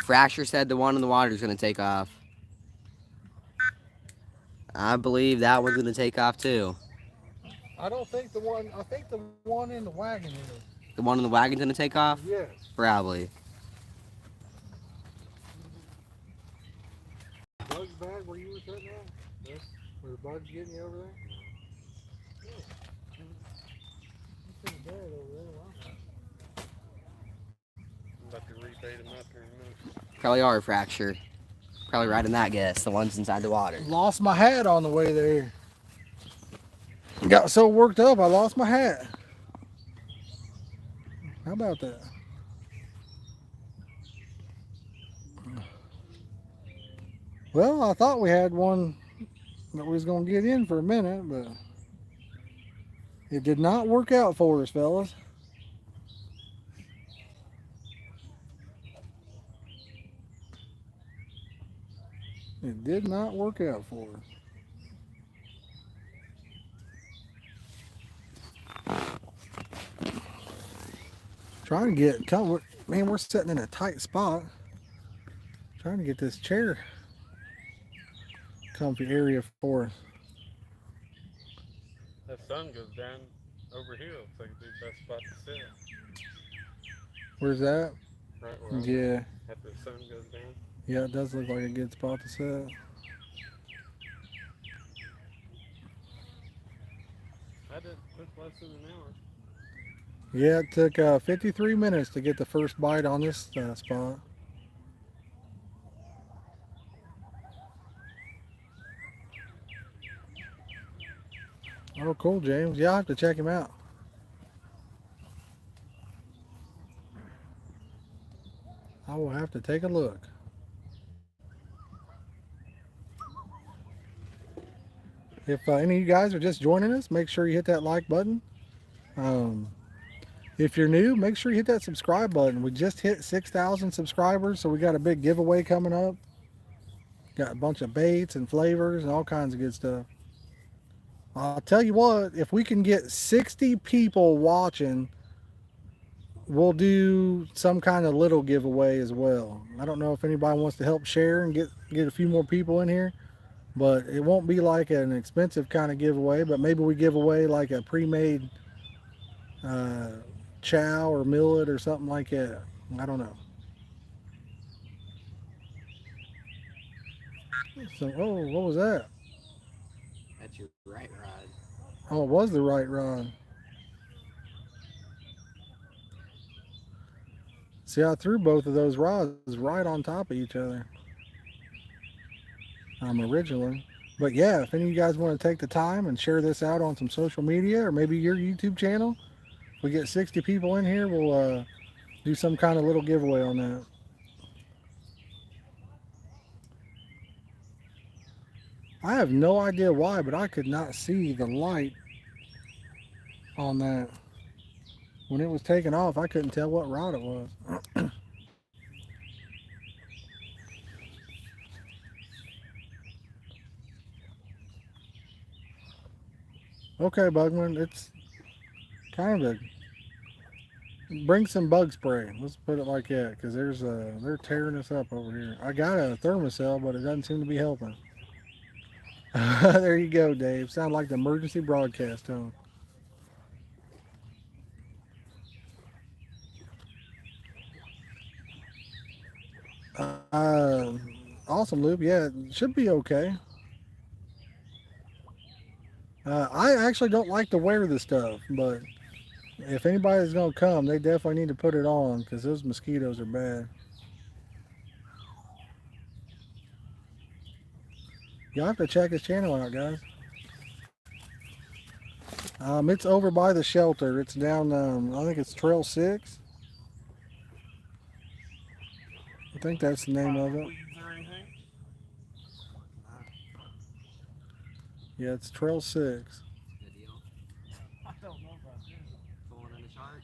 Fracture said the one in the water is gonna take off. I believe that one's gonna take off too. I don't think the one, I think the one in the wagon is. The one in the wagon's gonna take off? Yes. Probably. Bugs bad where you were sitting at? Yes. Were the bugs getting you over there? Yeah. It's pretty bad over there. Wow. I'm about to rebait them up here in a minute. Probably are fracture. Probably right in that guess. The ones inside the water. Lost my hat on the way there. Got so worked up I lost my hat. How about that? Well, I thought we had one that we was going to get in for a minute, but it did not work out for us, fellas. It did not work out for us. Trying to get, man, we're sitting in a tight spot. Trying to get this chair comfy area for us. That sun goes down over here. Looks like it'd be the best spot to sit. Where's that? Right where Yeah. after the sun goes down. Yeah, it does look like a good spot to sit. I did took less than an hour. Yeah, it took 53 minutes to get the first bite on this spot. Oh, cool, James. Yeah, I'll have to check him out. I will have to take a look. If any of you guys are just joining us, make sure you hit that like button. If you're new, make sure you hit that subscribe button. We just hit 6,000 subscribers, so we got a big giveaway coming up. Got a bunch of baits and flavors and all kinds of good stuff. I'll tell you what, if we can get 60 people watching, we'll do some kind of little giveaway as well. I don't know if anybody wants to help share and get a few more people in here, but it won't be like an expensive kind of giveaway, but maybe we give away like a pre-made chow or millet or something like that. I don't know. So, oh, what was that? That's your right rod. Oh, it was the right rod. See, I threw both of those rods right on top of each other. Originally. But yeah, if any of you guys want to take the time and share this out on some social media or maybe your YouTube channel, if we get 60 people in here, we'll Do some kind of little giveaway on that. I have no idea why, but I could not see the light on that. When it was taken off, I couldn't tell what rod it was. Okay, Bugman, it's kind of bring some bug spray. Let's put it like that, because they're tearing us up over here. I got a thermocell, but it doesn't seem to be helping. There you go, Dave. Sound like the emergency broadcast tone. Uh, awesome, Loop. Yeah, it should be okay. I actually don't like to wear this stuff, but if anybody's gonna come, they definitely need to put it on because those mosquitoes are bad. Y'all have to check his channel out, guys. It's over by the shelter. It's down. I think it's Trail 6. I think that's the name of it. Weeds or anything? Yeah, it's Trail 6. Good deal. I don't know about this. Pulling in the shark.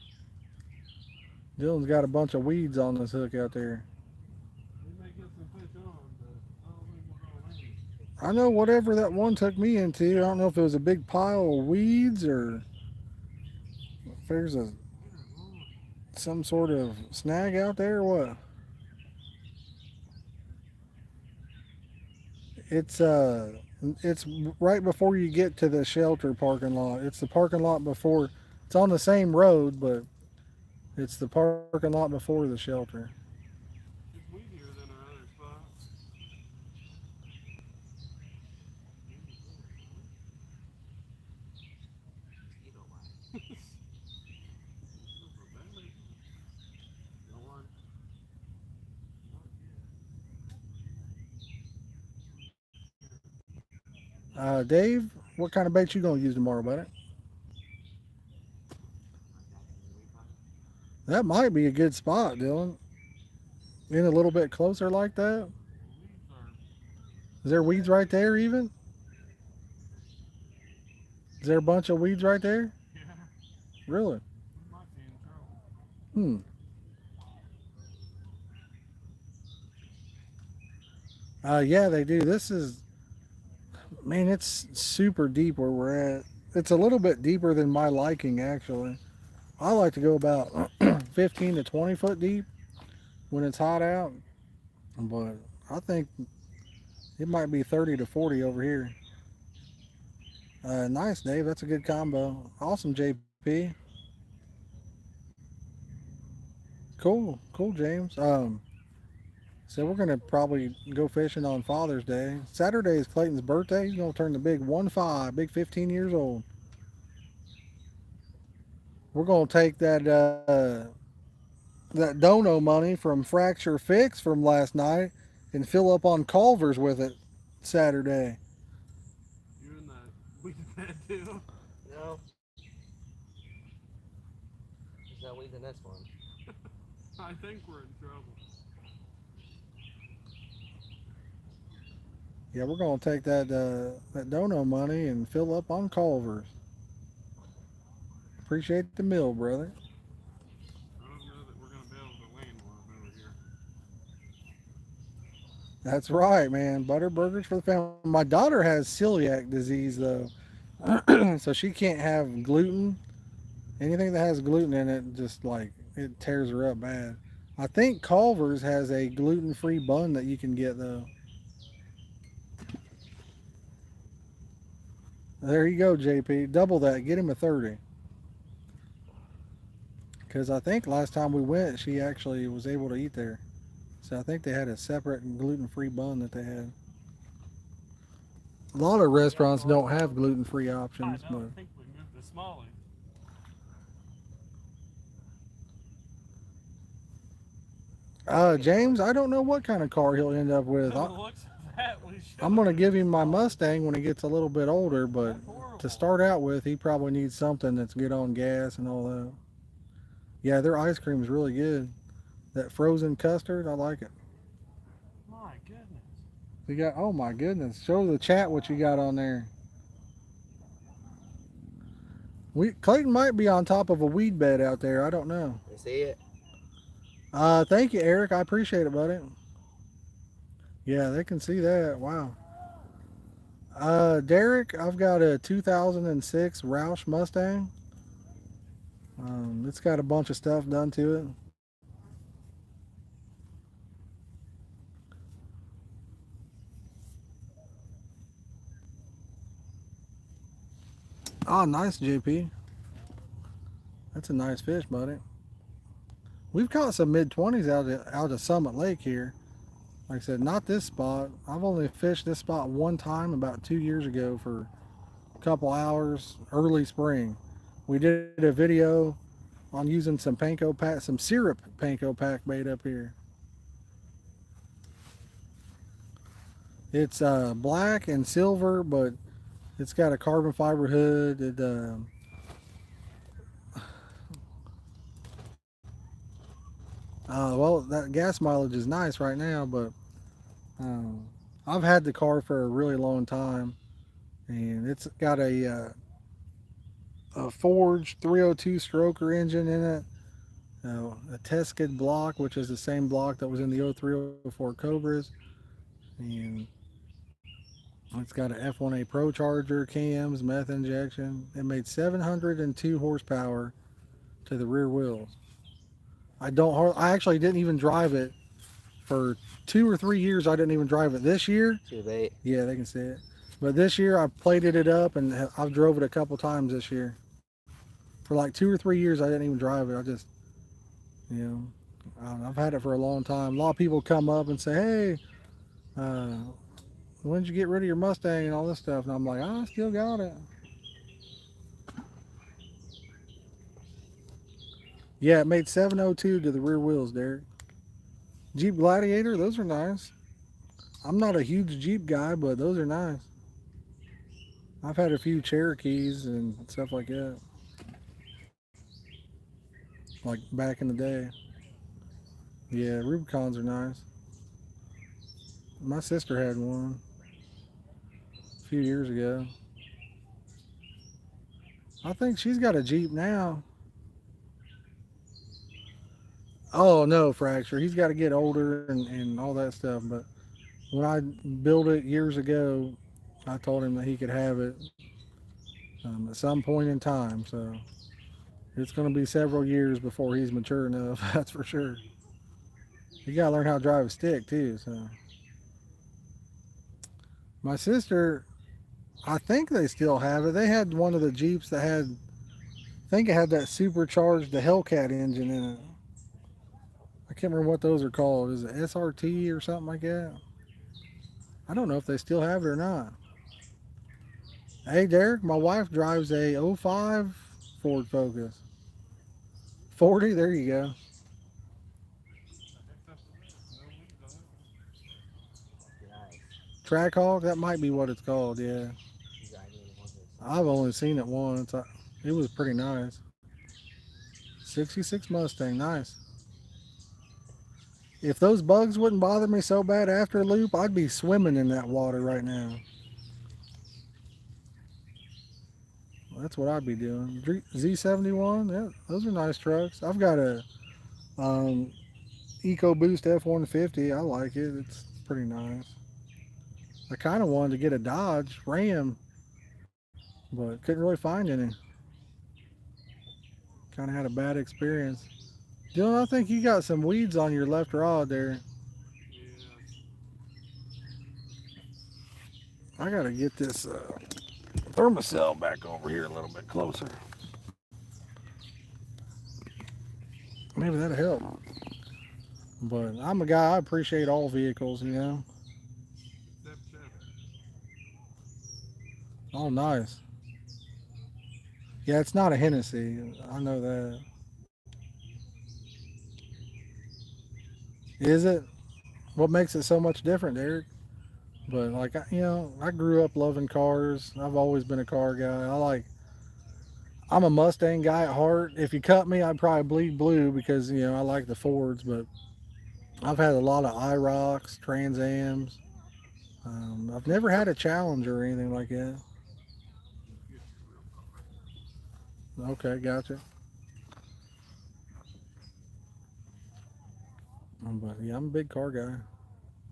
Dylan's got a bunch of weeds on this hook out there. We may get some fish on, but I don't think we're gonna land. I know whatever that one took me into. I don't know if it was a big pile of weeds or if there's some sort of snag out there or what. It's right before you get to the shelter parking lot. It's the parking lot before. It's on the same road, but it's the parking lot before the shelter. It's weedier than our other spots. Mosquito bite. Super badly. No one. Dave, what kind of bait you gonna use tomorrow, buddy? That might be a good spot, Dylan. In a little bit closer like that. Weeds are. Is there weeds right there even? Is there a bunch of weeds right there? Yeah. Really? We might be in trouble. Hmm. Yeah, they do. This is, man, it's super deep where we're at. It's a little bit deeper than my liking, actually. I like to go about 15 to 20 foot deep when it's hot out, but I think it might be 30 to 40 over here. Nice, Dave. That's a good combo. Awesome, JP. Cool, cool, James. So we're gonna probably go fishing on Father's Day. Saturday is Clayton's birthday. He's gonna turn the big 1-5, big 15 years old. We're gonna take that dono money from Fracture Fix from last night and fill up on Culver's with it Saturday. You in that weed bed too? No. There's no weeds in this one. I think we're in trouble. Yeah, we're gonna take that dono money and fill up on Culver's. Appreciate the meal, brother. I don't know that we're gonna be able to land one over here. That's right, man. Butter burgers for the family. My daughter has celiac disease though, so she can't have gluten. Anything that has gluten in it, just like it tears her up bad. I think Culver's has a gluten-free bun that you can get though. There you go, JP. Double that. Get him a 30. Because I think last time we went, she actually was able to eat there. So I think they had a separate gluten-free bun that they had. A lot of restaurants don't have gluten-free options, I know. but I think we moved to Smalley. James, I don't know what kind of car he'll end up with. From the looks of that, we should. I'm gonna give him my Mustang when he gets a little bit older, but to start out with, he probably needs something that's good on gas and all that. Yeah, their ice cream is really good. That frozen custard, I like it. My goodness. You got, oh my goodness. Show the chat what you got on there. Clayton might be on top of a weed bed out there. I don't know. You see it? Thank you, Eric. I appreciate it, buddy. Yeah, they can see that. Wow. Derek, I've got a 2006 Roush Mustang. It's got a bunch of stuff done to it. Oh, nice, JP. That's a nice fish, buddy. We've caught some mid-20s out of Summit Lake here. Like I said, not this spot. I've only fished this spot one time about 2 years ago for a couple hours early spring. We did a video on using some panko pack, some syrup panko pack bait up here. It's black and silver, but it's got a carbon fiber hood. Well, that gas mileage is nice right now, but um, I've had the car for a really long time, and it's got a forged 302 stroker engine in it, a tested block, which is the same block that was in the 0304 Cobras, and it's got an F1A Pro Charger, cams, meth injection. It made 702 horsepower to the rear wheels. I actually didn't even drive it for 2 or 3 years. I didn't even drive it. This year, See the bait? yeah, they can see it. But this year I plated it up and I've drove it a couple times this year. For like 2 or 3 years I didn't even drive it. I just, you know, I don't know, I've had it for a long time. A lot of people come up and say, hey, when did you get rid of your Mustang and all this stuff? And I'm like, I still got it. Yeah, it made 702 to the rear wheels, Derek. Jeep Gladiator, those are nice. I'm not a huge Jeep guy, but those are nice. I've had a few Cherokees and stuff like that. Like back in the day. Yeah, Rubicons are nice. My sister had one a few years ago. I think she's got a Jeep now. Oh no, Fracture. He's got to get older and all that stuff. But when I built it years ago, I told him that he could have it at some point in time. So it's going to be several years before he's mature enough. That's for sure. You got to learn how to drive a stick too. So my sister, I think they still have it. They had one of the Jeeps that had, I think it had that supercharged the Hellcat engine in it. I can't remember what those are called. Is it SRT or something like that? I don't know if they still have it or not. Hey Derek, my wife drives a '05 Ford Focus. 40, there you go. Trackhawk, that might be what it's called, yeah. I've only seen it once. It was pretty nice. 66 Mustang, nice. If those bugs wouldn't bother me so bad after a loop, I'd be swimming in that water right now. That's what I'd be doing. Z71, yeah, those are nice trucks. I've got a EcoBoost F-150. I like it. It's pretty nice. I kind of wanted to get a Dodge Ram, but couldn't really find any. Kind of had a bad experience. Dylan, I think you got some weeds on your left rod there. I gotta get this thermocell back over here a little bit closer. Maybe that'll help. But I'm a guy, I appreciate all vehicles, you know. Oh, nice. Yeah, it's not a Hennessy. I know that. Is it? What makes it so much different, Eric? But like, you know, I grew up loving cars. I've always been a car guy. I'm a Mustang guy at heart. If you cut me, I'd probably bleed blue because I like the Fords. But I've had a lot of IROCs, Trans Ams. I've never had a Challenger or anything like that. Okay, gotcha. But yeah, I'm a big car guy.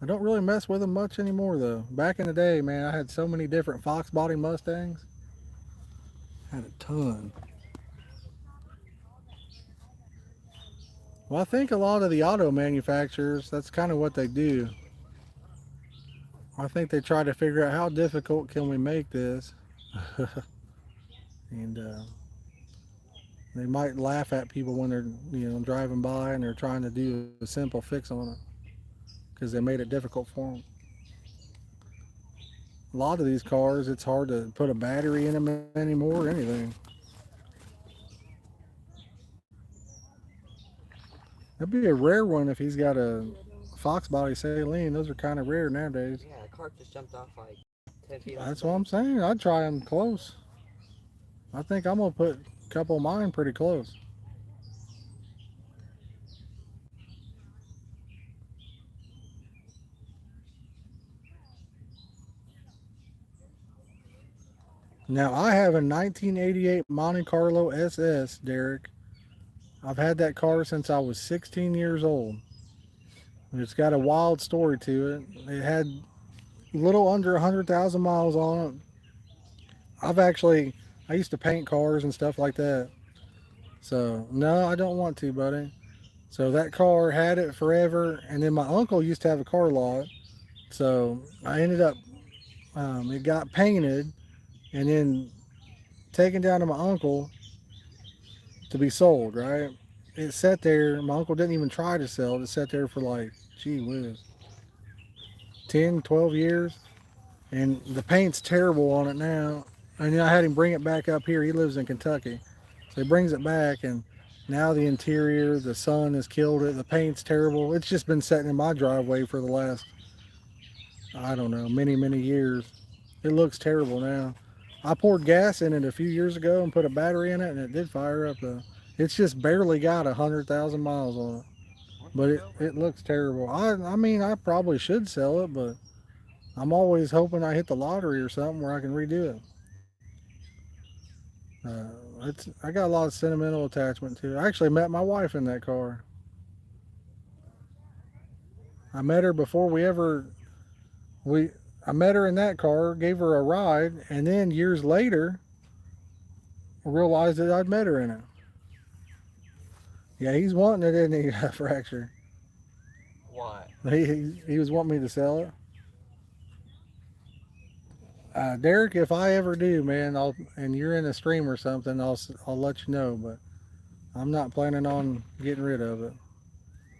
I don't really mess with them much anymore though. Back in the day, man, I had so many different Fox body Mustangs. Had a ton. Well, I think a lot of the auto manufacturers, that's kind of what they do. I think they try to figure out how difficult can we make this, and they might laugh at people when they're driving by and they're trying to do a simple fix on it because they made it difficult for them. A lot of these cars, it's hard to put a battery in them anymore or anything. That'd be a rare one if he's got a Fox body saline. Those are kind of rare nowadays. Yeah, the carp just jumped off like 10 feet off That's the what I'm bank. saying. I'd try them close. I think I'm gonna put a couple of mine pretty close. Now I have a 1988 Monte Carlo SS, Derek. I've had that car since I was 16 years old. It's got a wild story to it. It had a little under 100,000 miles on it. I used to paint cars and stuff like that. So, no, I don't want to, buddy. So that car had it forever. And then my uncle used to have a car lot. So I ended up, it got painted and then taken down to my uncle to be sold, right? It sat there. My uncle didn't even try to sell it. It sat there for like, gee whiz, 10, 12 years. And the paint's terrible on it now. And then I had him bring it back up here. He lives in Kentucky. So he brings it back, and now the interior, the sun has killed it. The paint's terrible. It's just been sitting in my driveway for the last, I don't know, many, many years. It looks terrible now. I poured gas in it a few years ago and put a battery in it, and it did fire up though. It's just barely got 100,000 miles on it, but it looks terrible. I mean, I probably should sell it, but I'm always hoping I hit the lottery or something where I can redo it. I got a lot of sentimental attachment to it. I actually met my wife in that car. I met her before we I met her in that car, gave her a ride, and then years later realized that I'd met her in it. Yeah, he's wanting it, isn't he? Fracture. What? He was wanting me to sell it. Derek, if I ever do, man, and you're in a stream or something, I'll let you know. But I'm not planning on getting rid of it.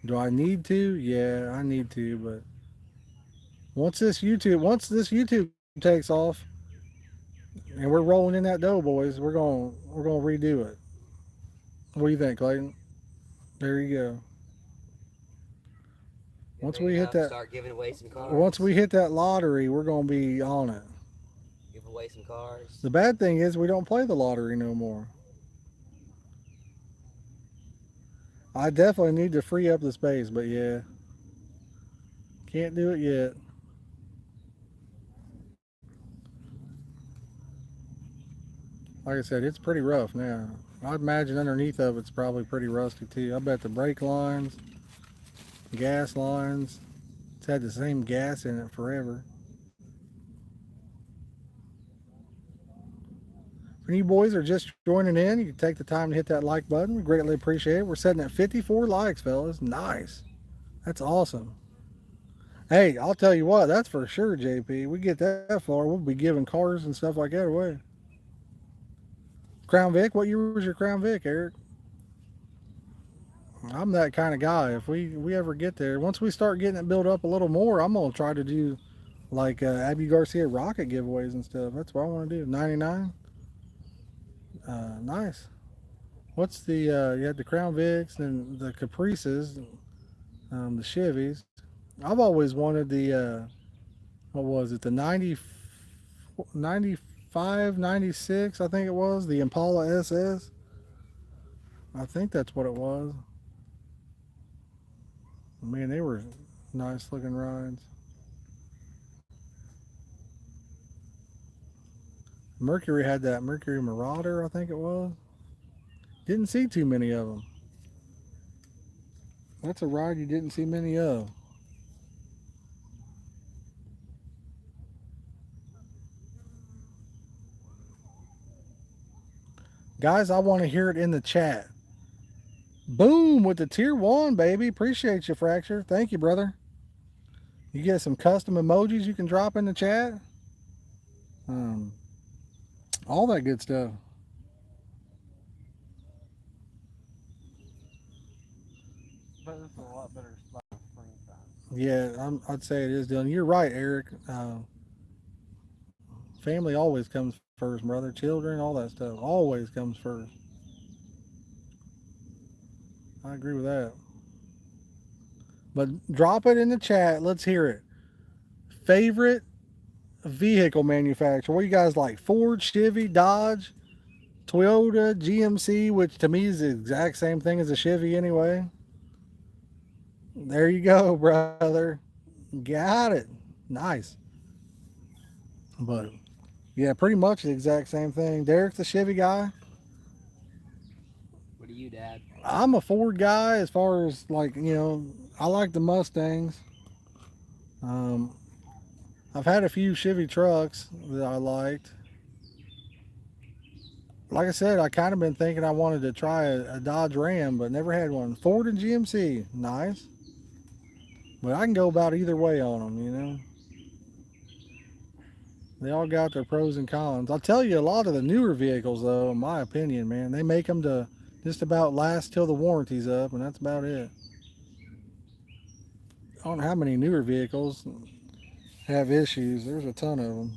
Do I need to? Yeah, I need to. But once this YouTube takes off, and we're rolling in that dough, boys, we're gonna redo it. What do you think, Clayton? There you go. Get Once big we hit enough, that, start giving away some once cars. we hit that lottery, we're gonna be on it. Give away some cars. The bad thing is we don't play the lottery no more. I definitely need to free up the space, but yeah, can't do it yet. Like I said, it's pretty rough now. I'd imagine underneath of it's probably pretty rusty too. I bet the brake lines, gas lines, it's had the same gas in it forever. If you boys are just joining in, you can take the time to hit that like button. We greatly appreciate it. We're sitting at 54 likes, fellas. Nice. That's awesome. Hey, I'll tell you what, that's for sure, JP. We get that far, we'll be giving cars and stuff like that away. Crown Vic, what year was your Crown Vic, Eric? I'm that kind of guy. If we ever get there, once we start getting it built up a little more, I'm gonna try to do like Abby Garcia rocket giveaways and stuff. That's what I want to do. 99. Nice. What's the you had the Crown Vics and the Caprices, the Chevys. I've always wanted the what was it, the 90 95 596, I think it was, the Impala SS. I think that's what it was. Man, they were nice looking rides. Mercury had that Mercury Marauder, I think it was. Didn't see too many of them. That's a ride you didn't see many of. Guys, I want to hear it in the chat. Boom with the tier 1, baby. Appreciate you, Fracture. Thank you, brother. You get some custom emojis you can drop in the chat. All that good stuff. But it's a lot better spot in springtime. Yeah, I'd say it is, Dylan. You're right, Eric. Family always comes first, brother. Children, all that stuff always comes first. I agree with that. But drop it in the chat. Let's hear it. Favorite vehicle manufacturer? What you guys like? Ford, Chevy, Dodge, Toyota, GMC, which to me is the exact same thing as a Chevy anyway. There you go, brother. Got it. Nice. But yeah, pretty much the exact same thing. Derek's the Chevy guy. What are you, Dad? I'm a Ford guy as far as like, I like the Mustangs. I've had a few Chevy trucks that I liked. Like I said, I kind of been thinking I wanted to try a Dodge Ram, but never had one. Ford and GMC, nice. But I can go about either way on them, They all got their pros and cons. I'll tell you, a lot of the newer vehicles, though, in my opinion, man, they make them to just about last till the warranty's up, and that's about it. I don't know how many newer vehicles have issues. There's a ton of them.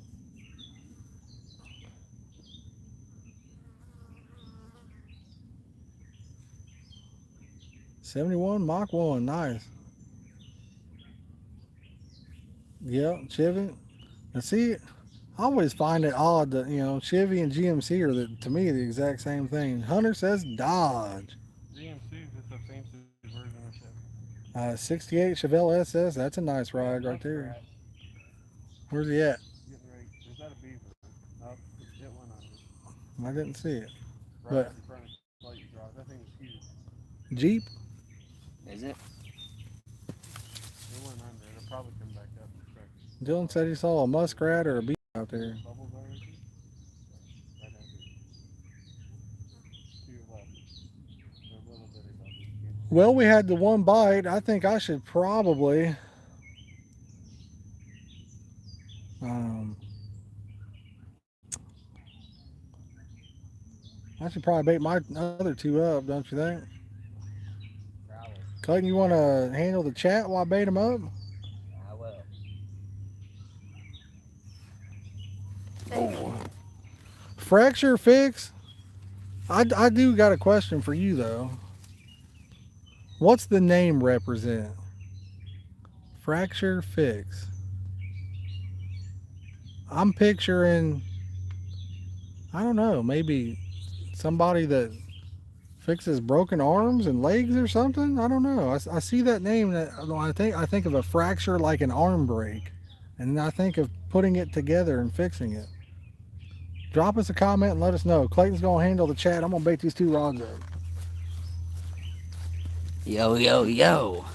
'71 Mach 1, nice. Yep, Chevy. And see, I always find it odd that, Chevy and GMC are, to me, the exact same thing. Hunter says Dodge. GMC is just a fancy version of Chevy. 68 Chevelle SS, that's a nice ride right there. Where's he at? Getting ready. Is that a beaver? Oh, it went under. I didn't see it. Right But- in front of Clayton Drive. That thing was huge. Jeep? Is it? It went under. It'll probably come back up in a second. Dylan said he saw a muskrat or a beaver out there. Bubbles over here. Right down here. To your left. They're little bitty bubbles. Well, we had the one bite. I think I should probably bait my other two up, don't you think? Probably. Clayton, you want to handle the chat while I bait them up? I will. Oh. Fracture fix? I do got a question for you, though. What's the name represent? Fracture fix. I'm picturing, I don't know, maybe somebody that fixes broken arms and legs or something. I don't know. I see that name. That I think of a fracture like an arm break, and I think of putting it together and fixing it. Drop us a comment and let us know. Clayton's gonna handle the chat. I'm gonna bait these two rods up. Yo, yo, yo.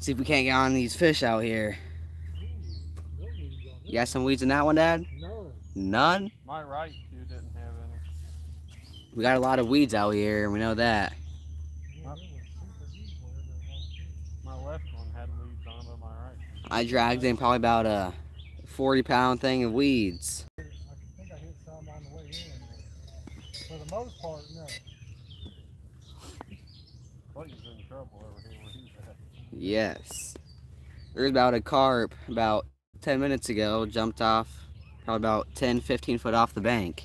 See if we can't get on these fish out here. You got some weeds in that one, Dad? No. None? My right two didn't have any. We got a lot of weeds out here, we know that. My left one had leaves on, but my right. I dragged in probably about a 40-pound thing of weeds. I think I hit some on the way in. For the most part, no. Clayton's in trouble over here where he's at. Yes. There's about a carp about 10 minutes ago, jumped off probably about 10, 15 foot off the bank.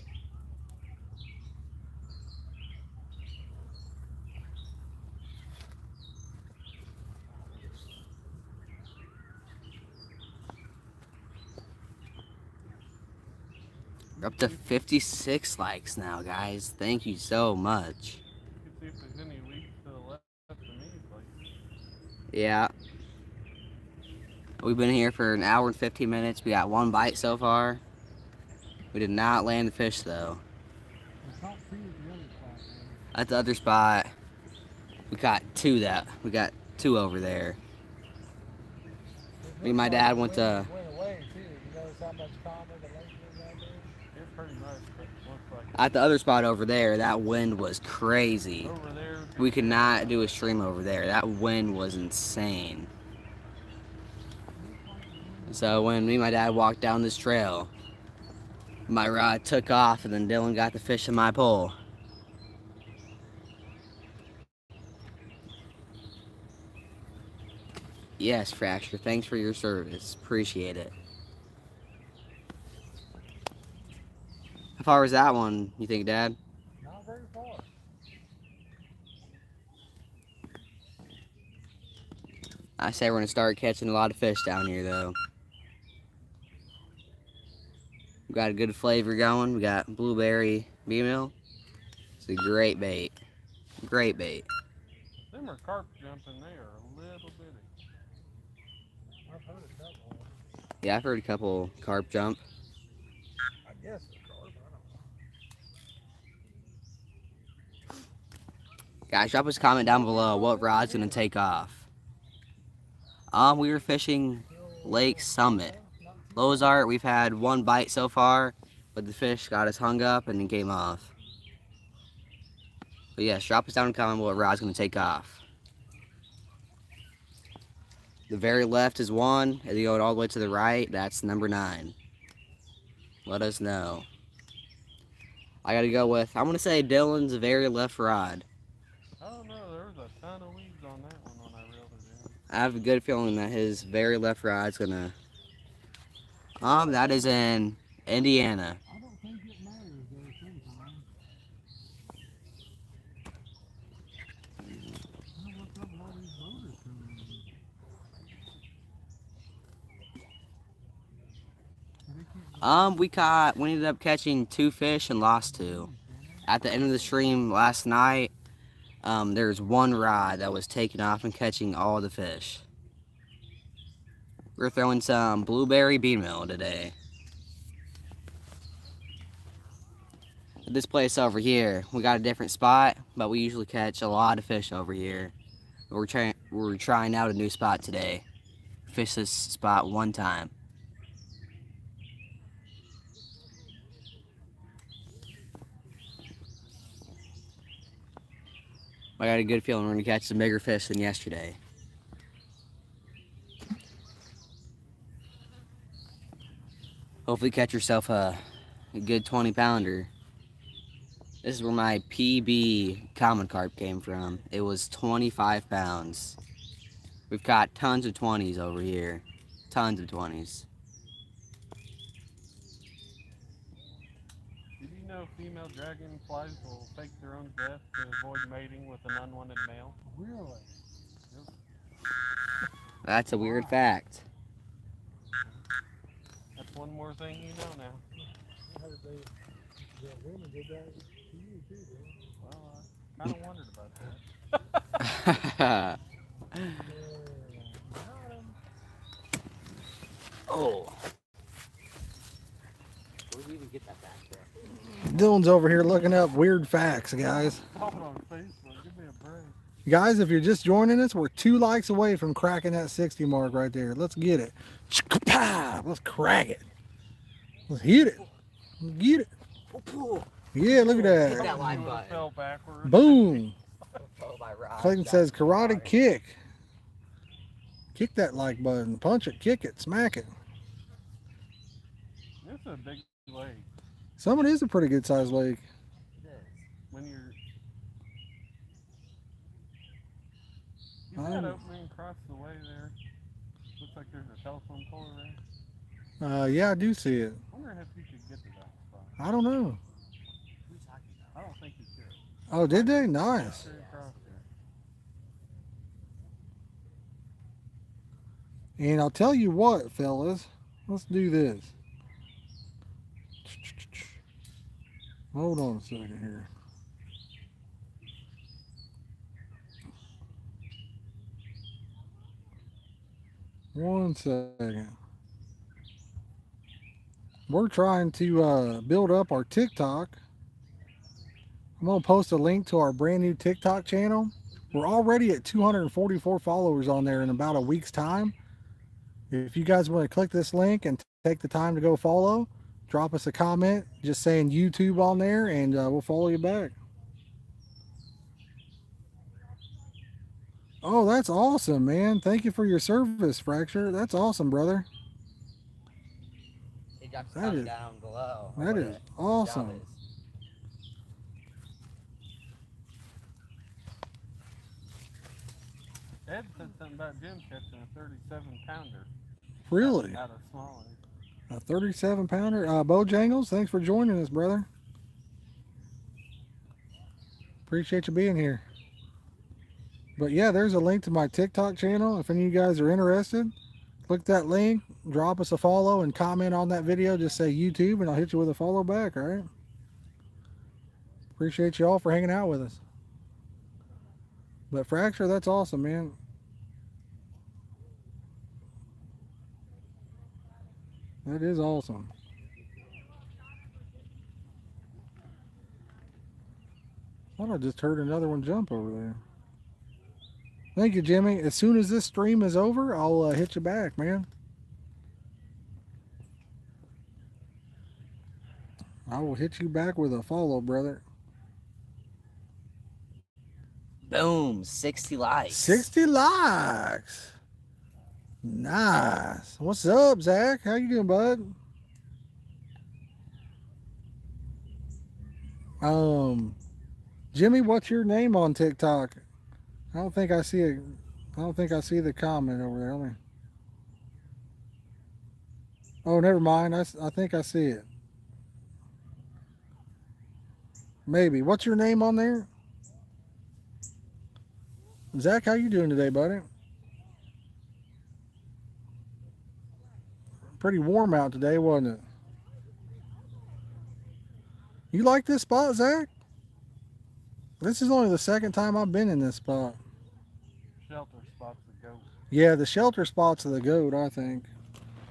We're up to 56 likes now, guys. Thank you so much. You can see if there's any weeds to the left of these. Like, Yeah. We've been here for an hour and 15 minutes. We got 1 bite so far. We did not land the fish though. We caught 2 at the other spot, man. At the other spot, we got 2 over there. Me and my dad went to. Went away too. You notice how much calmer the lake is out there? it's pretty much, but looks like At the other spot over there, that wind was crazy. over there. We could not do a stream over there. That wind was insane. So when me and my dad walked down this trail, my rod took off and then Dylan got the fish in my pole. Yes, Fracture, thanks for your service. Appreciate it. How far was that one, you think, Dad? Not very far. I say we're gonna start catching a lot of fish down here, though. We got a good flavor going. We got blueberry B-meal. It's a great bait. Great bait. Them are carp jumping. They are a little bitty. I've heard a couple. Yeah, I've heard a couple carp jump. I guess it's carp. I don't know. Guys, drop us a comment down below what rod's gonna take off. We were fishing Lake Summit. Lozart, we've had 1 bite so far, but the fish got us hung up and it came off. But yes, drop us down a comment what rod's gonna take off. The very left is 1, and you go all the way to the right, that's number 9. Let us know. I gotta go with, I'm gonna say Dylan's very left rod. I don't know. There was a ton of weeds on that one when I reeled it in. I have a good feeling that his very left rod's gonna. That is in Indiana. I don't think it matters though sometimes. What's up with all these voters coming in? We ended up catching 2 fish and lost 2. At the end of the stream last night, there's 1 rod that was taking off and catching all the fish. We're throwing some blueberry beanmeal today. This place over here, we got a different spot, but we usually catch a lot of fish over here. We're trying out a new spot today. Fish this spot 1 time. I got a good feeling we're gonna catch some bigger fish than yesterday. Hopefully catch yourself a good 20-pounder. This is where my PB common carp came from. It was 25 pounds. We've got tons of 20s over here. Tons of 20s. Did you know female dragonflies will fake their own death to avoid mating with an unwanted male? Really? That's a weird fact. That's one more thing you know now. I heard that women did that to you too, didn't Well, I kind of wondered about that. they? Got 'em. Oh. Where did you even get that back there? Dylan's over here looking up weird facts, guys. Talking on Facebook, give me a break. Guys, if you're just joining us, we're 2 likes away from cracking that 60 mark right there. Let's get it. Let's crack it. Let's hit it. Let's get it. Yeah, look at Hit that. that like You button. fell backwards. Boom. Oh, my rod. Clayton says karate kick. Kick that like button. Punch it, kick it, smack it. This is a big lake. Summit is a pretty good sized lake. When you're... You see that opening across the way there? Looks like there's a telephone pole there. Yeah, I do see it. I wonder if you could get to that spot. I don't know. I don't think you could. Oh, did they? Nice. Straight across there. And I'll tell you what, fellas. Let's do this. Hold on a second here. One second. We're trying to build up our TikTok. I'm going to post a link to our brand new TikTok channel. We're already at 244 followers on there in about a week's time. If you guys want to click this link and take the time to go follow, drop us a comment just saying YouTube on there, and we'll follow you back. Oh, that's awesome, man. Thank you for your service, Fracture. That's awesome, brother. Hey, drop a That comment is- down below. that is awesome. Ed said something about Jim catching a 37-pounder. Really? Out of smaller. A 37 pounder. Bojangles, thanks for joining us, brother. Appreciate you being here. But yeah, there's a link to my TikTok channel. If any of you guys are interested, click that link, drop us a follow, and comment on that video. Just say YouTube, and I'll hit you with a follow back, all right? Appreciate you all for hanging out with us. But Fracture, that's awesome, man. That is awesome. Thought I just heard another one jump over there. Thank you, Jimmy. As soon as this stream is over, I'll hit you back, man. I will hit you back with a follow, brother. Boom, 60 likes. 60 likes. Nice. What's up, Zach? How you doing, bud? Jimmy, what's your name on TikTok? I don't think I see the comment over there. Let me. Oh, never mind. I think I see it. Maybe. What's your name on there? Zach, how you doing today, buddy? Pretty warm out today, wasn't it? You like this spot, Zach? This is only the second time I've been in this spot. Shelter spot's the goat. Yeah, the shelter spot's the goat, I think.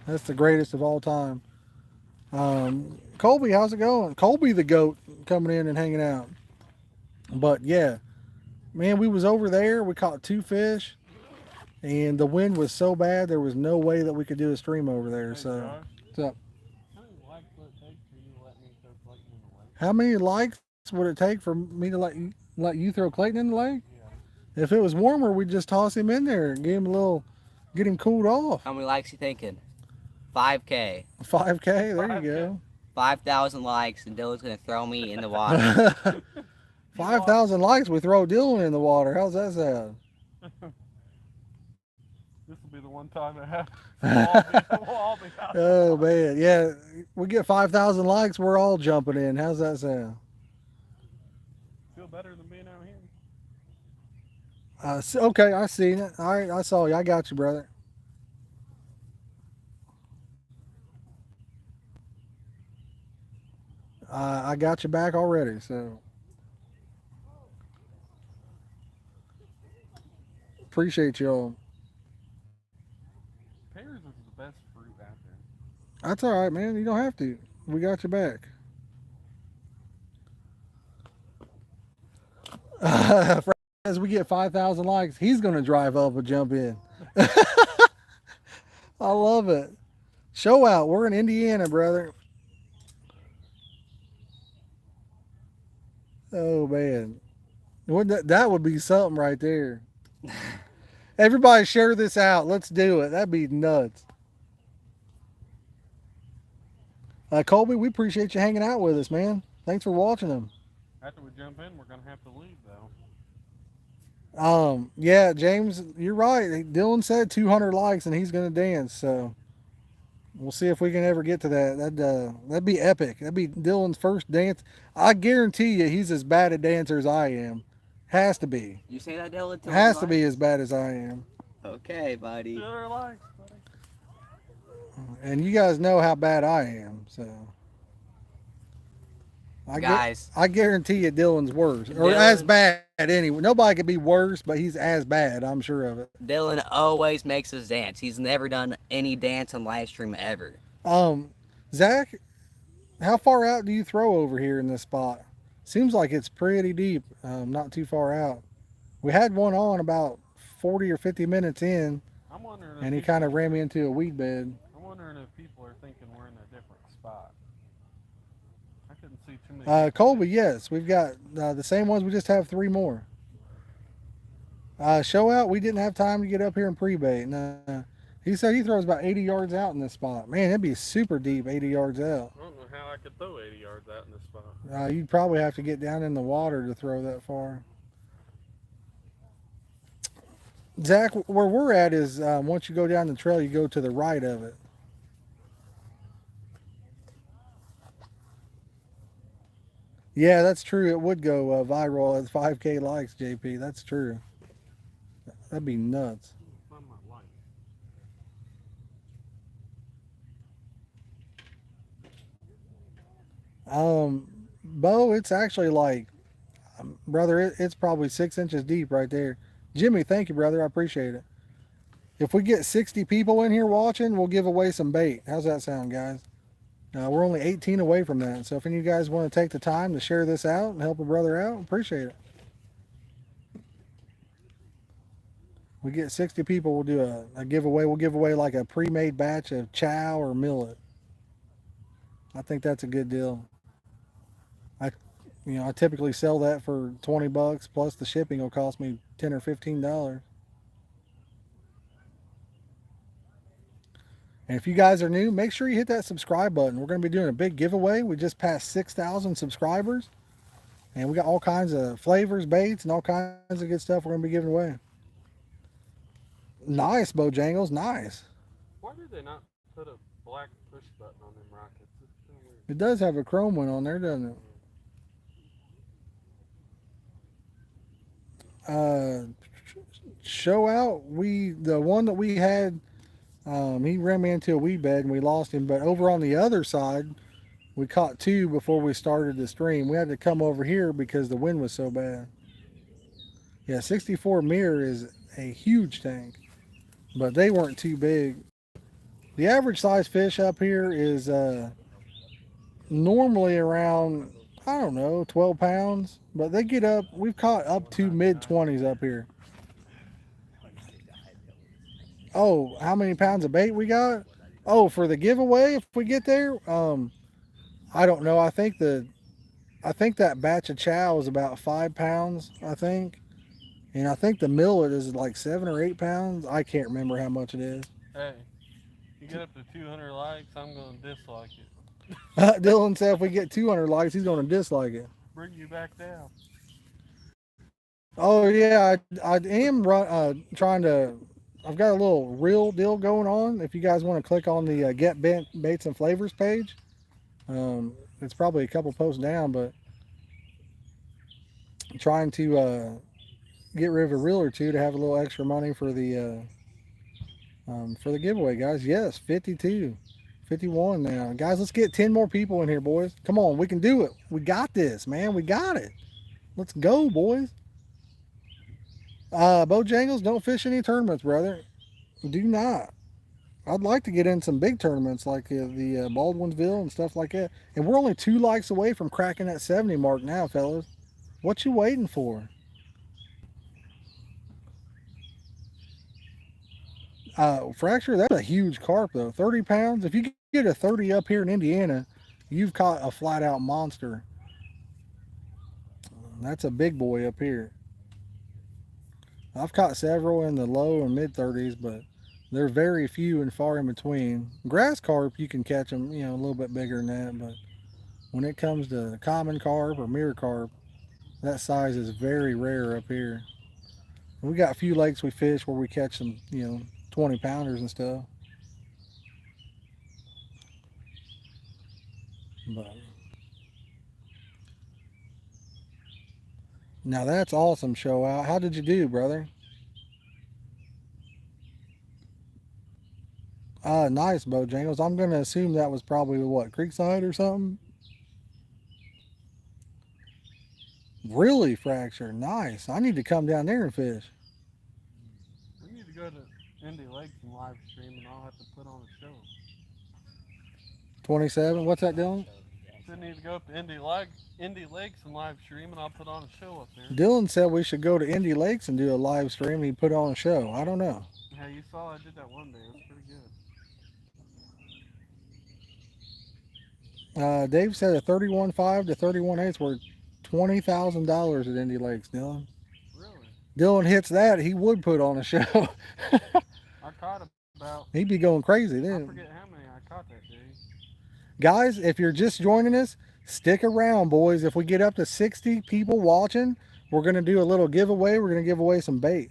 That's the greatest of all time. Colby, how's it going? Colby the goat coming in and hanging out. But yeah, man, we was over there. We caught 2 fish, and the wind was so bad there was no way that we could do a stream over there. Hey, So, Josh, what's up? how many likes would it take for you to let me throw Clayton in the lake? How many likes would it take for me to let you throw Clayton in the lake? Yeah. If it was warmer, we'd just toss him in there and get him cooled off. How many likes you thinking? 5K. 5K, there 5K. you go. 5,000 likes, and Dylan's gonna throw me in the water. 5,000 likes, we throw Dylan in the water. How's that sound? This will be the one time it happens. We'll all be out. Oh man, yeah, we get 5,000 likes, we're all jumping in. How's that sound? Feel better than being out here. Okay, I seen it. All right, I saw you. I got you, brother. I got you back already. So appreciate y'all. Pears is the best fruit out there. That's all right, man. You don't have to. We got you back. As we get 5,000 likes, he's gonna drive up and jump in. I love it. Show out. We're in Indiana, brother. Oh man, that would be something right there. Everybody share this out. Let's do it. That'd be nuts. Colby, we appreciate you hanging out with us, man. Thanks for watching them. After we jump in, we're gonna have to leave though. Yeah, James, you're right. Dylan said 200 likes and he's gonna dance. So we'll see if we can ever get to that. That'd be epic. That'd be Dylan's first dance. I guarantee you, he's as bad a dancer as I am. Has to be. You say that, Dylan? Has to be as bad as I am. Okay, buddy. 200 likes, buddy. And you guys know how bad I am. So Guys, I guarantee you Dylan's worse. Or as Dylan- bad anyway. Nobody could be worse, but he's as bad, I'm sure of it. Dylan always makes us dance. He's never done any dance on live stream ever. Zach, how far out do you throw over here in this spot? Seems like it's pretty deep, not too far out. We had one on about 40 or 50 minutes in, I'm wondering. and he kind of ran me into a weed bed. I'm wondering if people are thinking we're in a different spot. I couldn't see too many. Colby, yes, we've got the same ones. We just have 3 more. Show out, we didn't have time to get up here and pre-bait. No. He said he throws about 80 yards out in this spot. Man, it'd be super deep 80 yards out. I don't know how I could throw 80 yards out in this spot. You'd probably have to get down in the water to throw that far. Zach, where we're at is once you go down the trail, you go to the right of it. Yeah, that's true. It would go viral at 5K likes, JP. That's true. That'd be nuts. Find my light. Bo, it's actually like, brother, it's probably 6 inches deep right there. Jimmy, thank you, brother. I appreciate it. If we get 60 people in here watching, we'll give away some bait. How's that sound, guys? We're only 18 away from that. So if any of you guys want to take the time to share this out and help a brother out, appreciate it. We get 60 people, we'll do a giveaway. We'll give away like a pre-made batch of chow or millet. I think that's a good deal. I typically sell that for 20 bucks plus the shipping will cost me $10 or $15. And if you guys are new, make sure you hit that subscribe button. We're going to be doing a big giveaway. We just passed 6,000 subscribers. And we got all kinds of flavors, baits, and all kinds of good stuff we're going to be giving away. Nice, Bojangles, nice. Why did they not put a black push button on them rockets? It's kinda weird. It does have a chrome one on there, doesn't it? Show out, the one that we had, he ran me into a weed bed and we lost him, but over on the other side we caught 2 before we started the stream. We had to come over here because the wind was so bad. Yeah, 64 mirror is a huge tank, but they weren't too big. The average size fish up here is normally around, I don't know, 12 pounds, but they get up, we've caught up to mid-20s up here. Oh, how many pounds of bait we got? Oh, for the giveaway, if we get there, I don't know. I think that batch of chow is about 5 pounds, I think. And I think the millet is like 7 or 8 pounds. I can't remember how much it is. Hey, you get up to 200 likes, I'm going to dislike it. Dylan said if we get 200 likes, he's going to dislike it. Bring you back down. Oh, yeah, I am trying to... I've got a little reel deal going on. If you guys want to click on the Get Baits and Flavors page, it's probably a couple posts down, but I'm trying to get rid of a reel or 2 to have a little extra money for the giveaway, guys. Yes, 52, 51 now. Guys, let's get 10 more people in here, boys. Come on, we can do it. We got this, man. We got it. Let's go, boys. Bojangles, don't fish any tournaments, brother. Do not. I'd like to get in some big tournaments like the Baldwinsville and stuff like that. And we're only 2 likes away from cracking that 70 mark now, fellas. What you waiting for? Fracture, that's a huge carp, though. 30 pounds. If you get a 30 up here in Indiana, you've caught a flat-out monster. That's a big boy up here. I've caught several in the low and mid 30s, but they're very few and far in between. Grass carp, you can catch them, a little bit bigger than that, but when it comes to common carp or mirror carp, that size is very rare up here. We got a few lakes we fish where we catch some, 20 pounders and stuff. But now that's awesome, show out. How did you do, brother? Nice, Bojangles. I'm going to assume that was probably what, Creekside or something? Really fractured. Nice. I need to come down there and fish. We need to go to Indy Lakes and live stream, and I'll have to put on a show. 27. What's that, Dylan? So we need to go up to Indy Lakes and live stream, and I'll put on a show up there. Dylan said we should go to Indy Lakes and do a live stream. He put on a show. I don't know. Yeah, you saw I did that one day. It was pretty good. Dave said a 31.5 to 31.8 were $20,000 at Indy Lakes, Dylan. Really? Dylan hits that, he would put on a show. I caught about, He'd be going crazy I then. forget how many I caught that day. Guys, if you're just joining us, stick around, boys. If we get up to 60 people watching, we're going to do a little giveaway. We're going to give away some bait.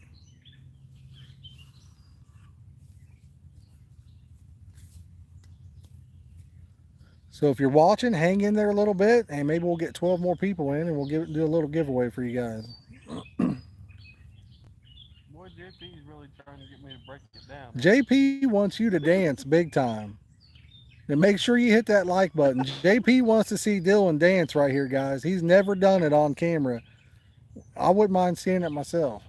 So if you're watching, hang in there a little bit, and maybe we'll get 12 more people in, and we'll do a little giveaway for you guys. Boy, JP's really trying to get me to break it down. JP wants you to dance big time. And make sure you hit that like button. JP wants to see Dylan dance right here, guys. He's never done it on camera. I wouldn't mind seeing it myself.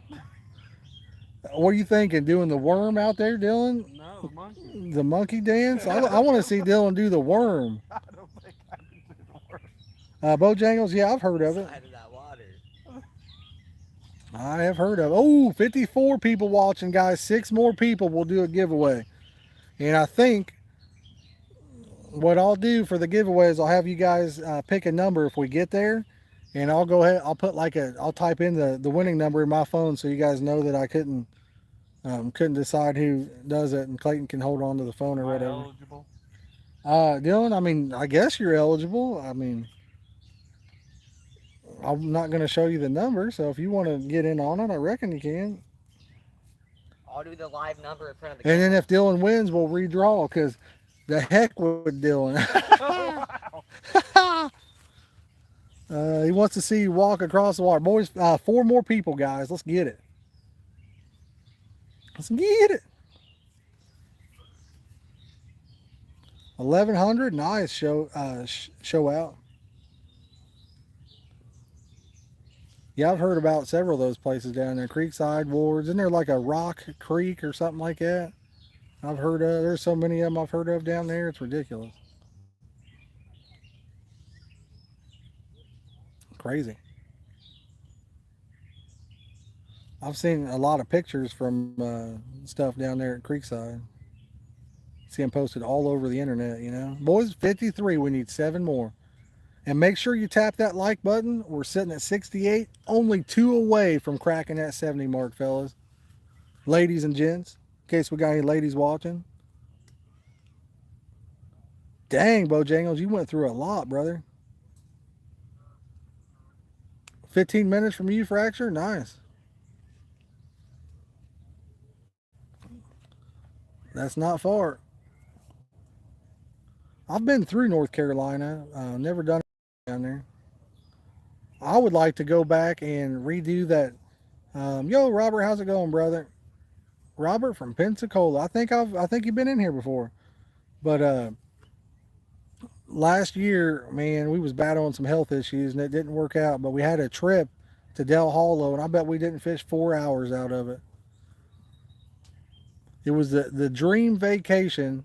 What are you thinking? Doing the worm out there, Dylan? No, the monkey. The monkey dance? I want to see Dylan do the worm. I don't think I can do the work. Bojangles, yeah, I've heard of it. Side of that water. I have heard of it. Oh, 54 people watching, guys. 6 more people will do a giveaway. And I think what I'll do for the giveaway is I'll have you guys pick a number if we get there. And I'll go ahead, I'll put I'll type in the winning number in my phone so you guys know that I couldn't decide who does it, and Clayton can hold on to the phone or Am I whatever. eligible? Dylan, I mean, I guess you're eligible. I mean, I'm not going to show you the number, so if you want to get in on it, I reckon you can. I'll do the live number in front of the And then if Dylan wins, we'll redraw, because the heck with Dylan. He wants to see you walk across the water. Boys, 4 more people, guys. Let's get it. Let's get it. 1,100. Nice show out. Yeah, I've heard about several of those places down there. Creekside Wards. Isn't there like a Rock Creek or something like that? I've heard of. There's so many of them I've heard of down there. It's ridiculous. Crazy. I've seen a lot of pictures from stuff down there at Creekside. See them posted all over the internet, you know. Boys, 53. We need 7 more. And make sure you tap that like button. We're sitting at 68. Only 2 away from cracking that 70 mark, fellas. Ladies and gents. In case we got any ladies watching. Dang, Bojangles, you went through a lot, brother. 15 minutes from you, Fracture? Nice. That's not far. I've been through North Carolina. Never done it down there. I would like to go back and redo that. Yo, Robert, how's it going, brother? Robert from Pensacola. I think you've been in here before. But last year, man, we was battling some health issues and it didn't work out. But we had a trip to Del Hollow, and I bet we didn't fish 4 hours out of it. It was the dream vacation,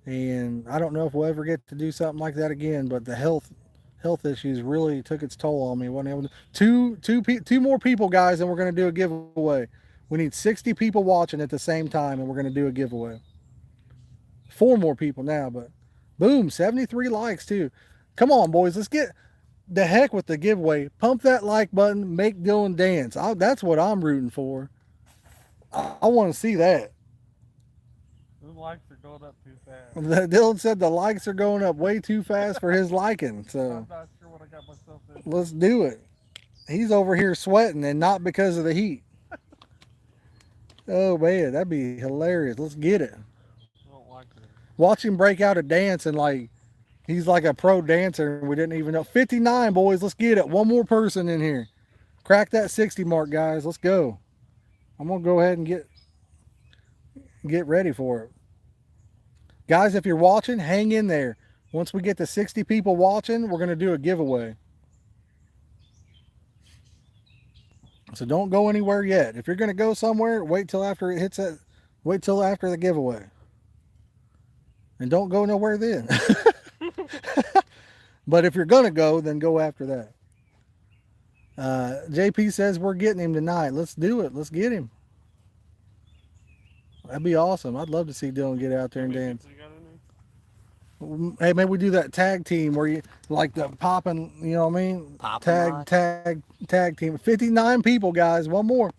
and I don't know if we'll ever get to do something like that again. But the health issues really took its toll on me. Wasn't able to, two more people, guys, and we're going to do a giveaway. We need 60 people watching at the same time, and we're going to do a giveaway. 4 more people now, but boom, 73 likes too. Come on, boys, let's get the heck with the giveaway. Pump that like button, make Dylan dance. That's what I'm rooting for. I want to see that. The likes are going up too fast. Dylan said the likes are going up way too fast for his liking, so I'm not sure what I got myself in. let's do it. He's over here sweating, and not because of the heat. Oh man, that'd be hilarious. Let's get it. I don't like it. Watch him break out a dance, and like he's like a pro dancer, and we didn't even know. 59, boys, let's get it. 1 more person in here. Crack that 60 mark, guys. Let's go. I'm gonna go ahead and get ready for it. Guys, if you're watching, hang in there. Once we get to 60 people watching, we're going to do a giveaway. So don't go anywhere yet. If you're going to go somewhere, wait till after it hits that. Wait till after the giveaway. And don't go nowhere then. But if you're going to go, then go after that. JP says we're getting him tonight. Let's do it. Let's get him. That'd be awesome. I'd love to see Dylan get out there and dance. Hey, maybe we do that tag team where you like the popping, you know what I mean? Tag team. 59 people, guys. One more.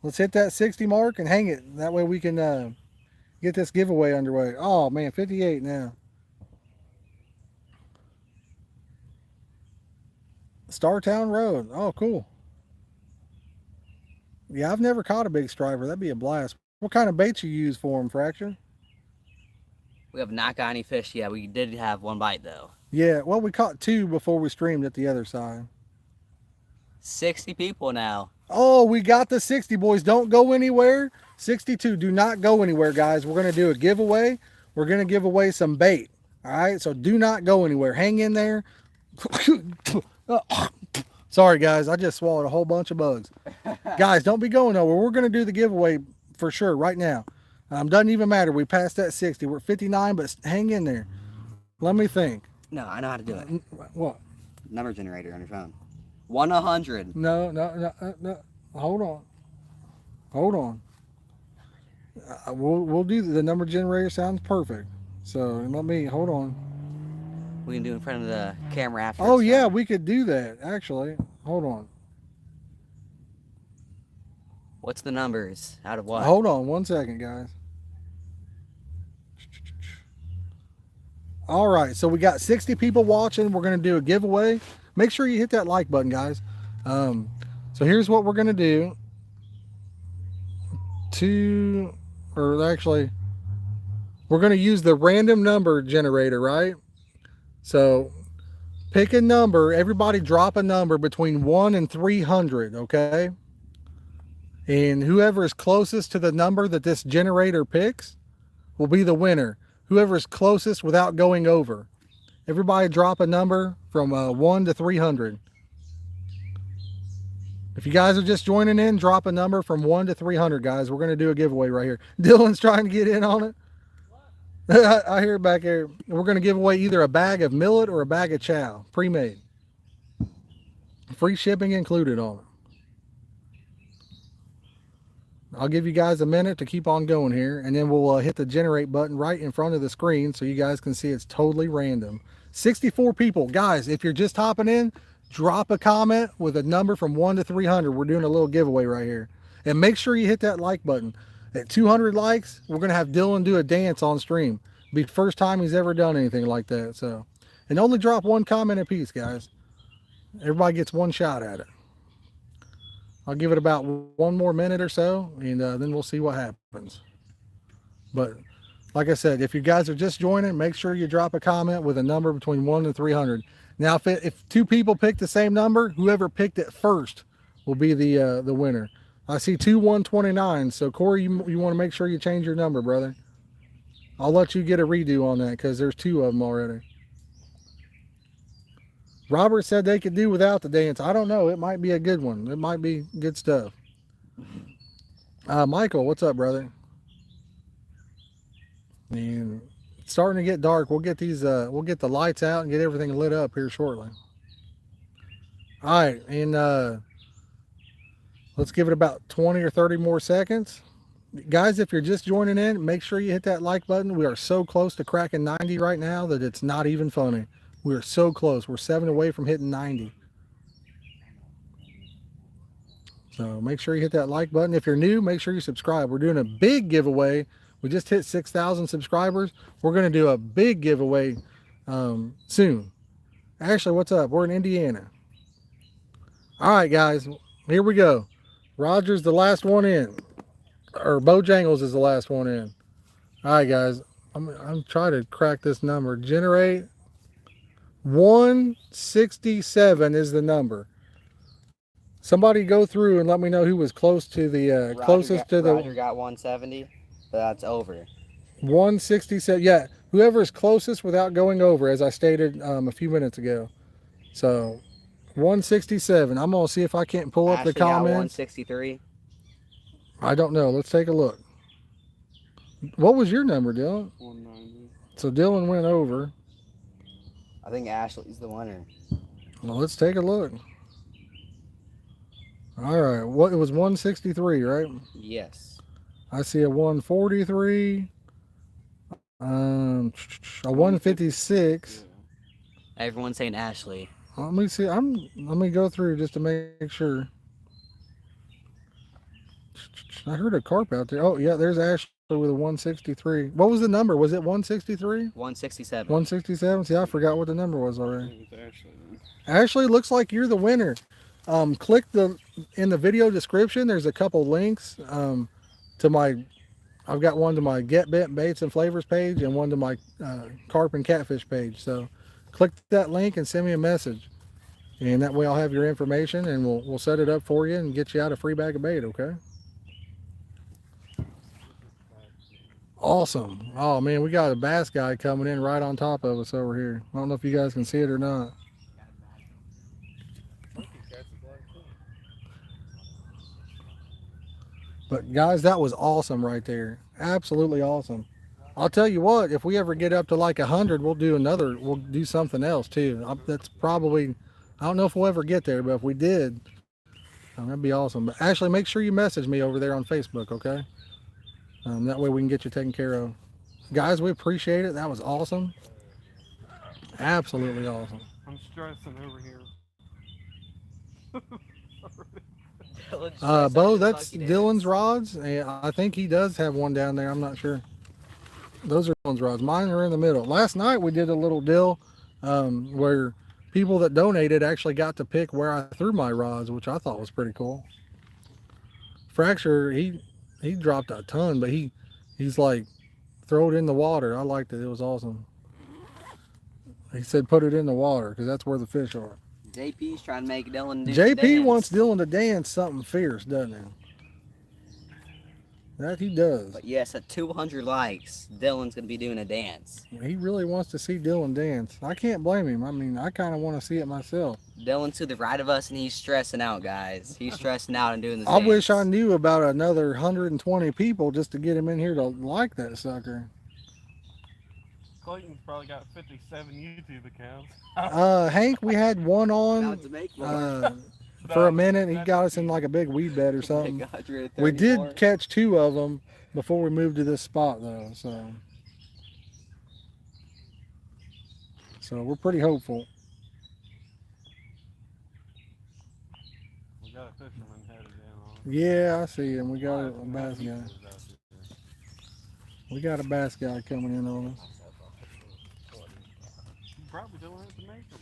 Let's hit that 60 mark and hang it. That way we can get this giveaway underway. Oh man, 58 now. Startown Road. Oh, cool. Yeah, I've never caught a big striper. That'd be a blast. What kind of bait you use for them, Fracture? We have not got any fish yet. We did have one bite though. Yeah, well, we caught 2 before we streamed at the other side. 60 people now. Oh, we got the 60, boys. Don't go anywhere. 62, do not go anywhere, guys. We're going to do a giveaway. We're going to give away some bait. All right, so do not go anywhere. Hang in there. Sorry, guys. I just swallowed a whole bunch of bugs. Guys, don't be going nowhere. We're going to do the giveaway for sure right now. Doesn't even matter. We passed that 60. We're at 59, but hang in there. Let me think. No, I know how to do it. What? Number generator on your phone. 100. No. Hold on. We'll do the number generator. Sounds perfect. So let me hold on. We can do it in front of the camera after. Oh yeah, we could do that actually. Hold on. What's the numbers? Out of what? Hold on 1 second, guys. All right, so we got 60 people watching. We're going to do a giveaway. Make sure you hit that like button, guys. So here's what we're going to do. We're going to use the random number generator, right? So pick a number. Everybody drop a number between 1 and 300, okay? And whoever is closest to the number that this generator picks will be the winner. Whoever is closest without going over. Everybody drop a number from 1 to 300. If you guys are just joining in, drop a number from 1 to 300, guys. We're going to do a giveaway right here. Dylan's trying to get in on it. I hear it back here. We're going to give away either a bag of millet or a bag of chow, pre-made. Free shipping included on it. I'll give you guys a minute to keep on going here, and then we'll hit the generate button right in front of the screen so you guys can see it's totally random. 64 people. Guys, if you're just hopping in, drop a comment with a number from 1 to 300. We're doing a little giveaway right here. And make sure you hit that like button. At 200 likes, we're going to have Dylan do a dance on stream. Be the first time he's ever done anything like that. So, and only drop 1 comment apiece, guys. Everybody gets 1 shot at it. I'll give it about 1 more minute or so, and then we'll see what happens. But like I said, if you guys are just joining, make sure you drop a comment with a number between 1 and 300. Now, if 2 people pick the same number, whoever picked it first will be the winner. I see 2 129. So Corey, you want to make sure you change your number, brother. I'll let you get a redo on that because there's 2 of them already. Robert said they could do without the dance. I don't know. It might be a good one. It might be good stuff. Michael, what's up, brother? And it's starting to get dark. We'll get these. We'll get the lights out and get everything lit up here shortly. All right, and let's give it about 20 or 30 more seconds. Guys, if you're just joining in, make sure you hit that like button. We are so close to cracking 90 right now that it's not even funny. We are so close. We're 7 away from hitting 90. So make sure you hit that like button. If you're new, make sure you subscribe. We're doing a big giveaway. We just hit 6,000 subscribers. We're going to do a big giveaway soon. Ashley, what's up? We're in Indiana. All right, guys. Here we go. Roger's the last one in. Or Bojangles is the last one in. All right, guys. I'm trying to crack this number. Generate. 167 is the number. Somebody go through and let me know who was close to the closest to the. Roger got 170, but that's over. 167. Yeah, whoever is closest without going over, as I stated a few minutes ago. So 167. I'm gonna see if I can't pull up Ashley the got comments. 163. I don't know. Let's take a look. What was your number, Dylan? 190. So Dylan went over. I think Ashley's the winner. Well, let's take a look. All right. What it was 163, right? Yes. I see a 143. A 156. Yeah. Everyone's saying Ashley. Let me see. Let me go through just to make sure. I heard a carp out there. Oh yeah, there's Ashley with a 163. What was the number? Was it 163? 167. 167. See, I forgot what the number was already. It was Ashley then. Ashley, looks like you're the winner. Click in the video description. There's a couple links to my. I've got one to my Get Bent Baits and Flavors page and one to my carp and catfish page. So click that link and send me a message, and that way I'll have your information and we'll set it up for you and get you out a free bag of bait. Okay. Awesome. Oh man, we got a bass guy coming in right on top of us over here. I don't know if you guys can see it or not. But guys, that was awesome right there. Absolutely awesome. I'll tell you what, if we ever get up to like 100, we'll do something else too. That's probably, I don't know if we'll ever get there, but if we did, that'd be awesome. But Ashley, make sure you message me over there on Facebook, okay? That way we can get you taken care of. Guys, we appreciate it. That was awesome. Absolutely awesome. I'm stressing over here. Bo, that's Dylan's rods. And I think he does have one down there. I'm not sure. Those are Dylan's rods. Mine are in the middle. Last night we did a little deal where people that donated actually got to pick where I threw my rods, which I thought was pretty cool. Fracture, he dropped a ton, but he's like, throw it in the water. I liked it. It was awesome. He said put it in the water because that's where the fish are. JP's trying to make Dylan do JP dance. wants Dylan to dance something fierce, doesn't he? That he does. But yes, at 200 likes, Dylan's going to be doing a dance. He really wants to see Dylan dance. I can't blame him. I mean, I kind of want to see it myself. Dylan's to the right of us, and he's stressing out, guys. He's stressing out and doing this I dance. wish I knew about another 120 people just to get him in here to like that sucker. Clayton's probably got 57 YouTube accounts. Hank, we had one on About to make more. for a minute. He got us in like a big weed bed or something. God, you're at We 34. did catch 2 of them before we moved to this spot though, so we're pretty hopeful. We got a fisherman headed in on. Yeah, I see him. We got a bass guy. We got a bass guy coming in on us. You probably don't have to make them.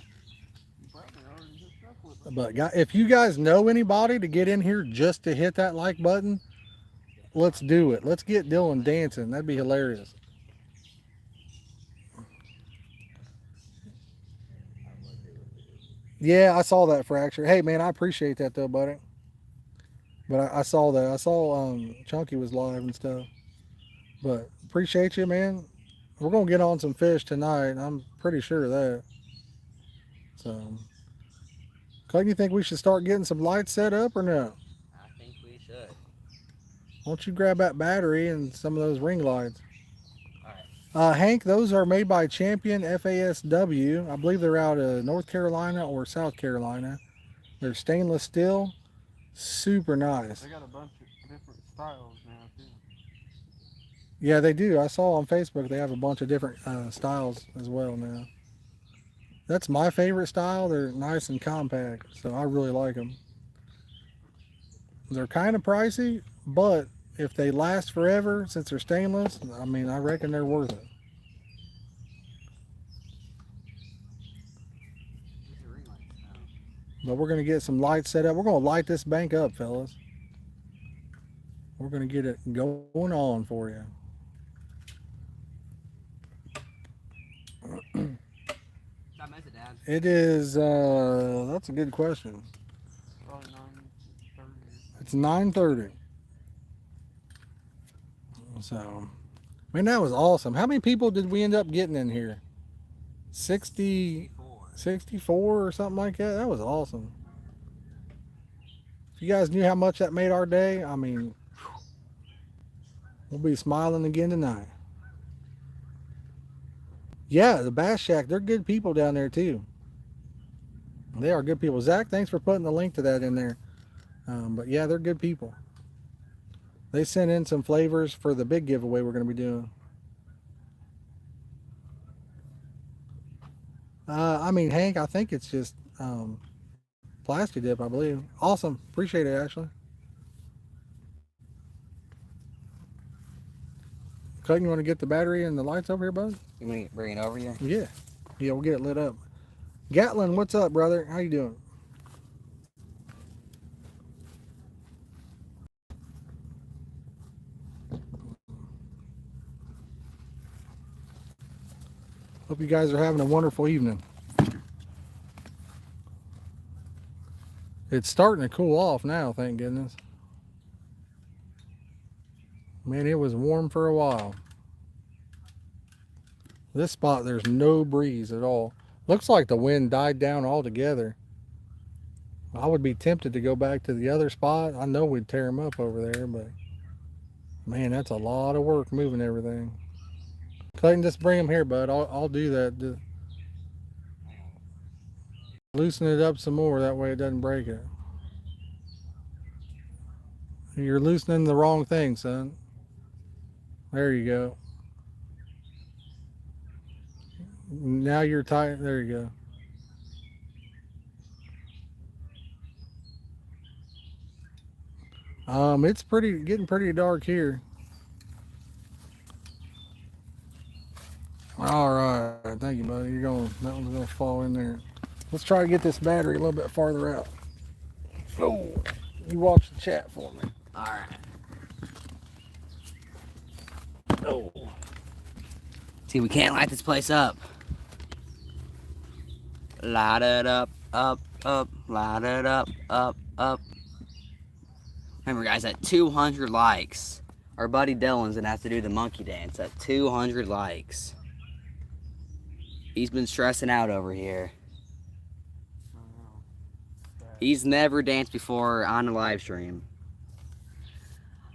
You probably already hooked up with them. But if you guys know anybody to get in here just to hit that like button, let's do it. Let's get Dylan dancing. That'd be hilarious. Yeah, I saw that fracture. Hey man, I appreciate that though, buddy. But I saw that. I saw Chunky was live and stuff. But appreciate you, man. We're gonna get on some fish tonight. I'm pretty sure of that. So, Clayton, you think we should start getting some lights set up or no? I think we should. Why don't you grab that battery and some of those ring lights? Alright. Hank, those are made by Champion FASW. I believe they're out of North Carolina or South Carolina. They're stainless steel. Super nice. They got a bunch of different styles now too. Yeah, they do. I saw on Facebook they have a bunch of different styles as well now. That's my favorite style. They're nice and compact, so I really like them. They're kind of pricey, but if they last forever, since they're stainless, I mean, I reckon they're worth it. But we're going to get some lights set up. We're going to light this bank up, fellas. We're going to get it going on for you. It is, that's a good question. Probably 9:30. It's 9:30. So, man, that was awesome. How many people did we end up getting in here? 60, 64 or something like that. That was awesome. If you guys knew how much that made our day, I mean, we'll be smiling again tonight. Yeah, the Bass Shack, they're good people down there too. They are good people. Zach, thanks for putting the link to that in there. But yeah, they're good people. They sent in some flavors for the big giveaway we're going to be doing. I mean, Hank, I think it's just plastic dip, I believe. Awesome. Appreciate it, Ashley. Clayton, you want to get the battery and the lights over here, bud? You want to bring it over here? Yeah. Yeah, we'll get it lit up. Gatlin, what's up, brother? How you doing? Hope you guys are having a wonderful evening. It's starting to cool off now, thank goodness. Man, it was warm for a while. This spot, there's no breeze at all. Looks like the wind died down altogether. I would be tempted to go back to the other spot. I know we'd tear them up over there, but man, that's a lot of work moving everything. Clayton, just bring them here, bud. I'll do that. Just loosen it up some more, that way it doesn't break it. You're loosening the wrong thing, son. There you go. Now you're tight. There you go. It's getting pretty dark here. All right, thank you, buddy. That one's gonna fall in there. Let's try to get this battery a little bit farther out. Oh, you watch the chat for me. All right. Oh. See, we can't light this place up. Light it up, up, up. Light it up, up, up. Remember, guys, at 200 likes, our buddy Dylan's gonna have to do the monkey dance at 200 likes. He's been stressing out over here. He's never danced before on a live stream.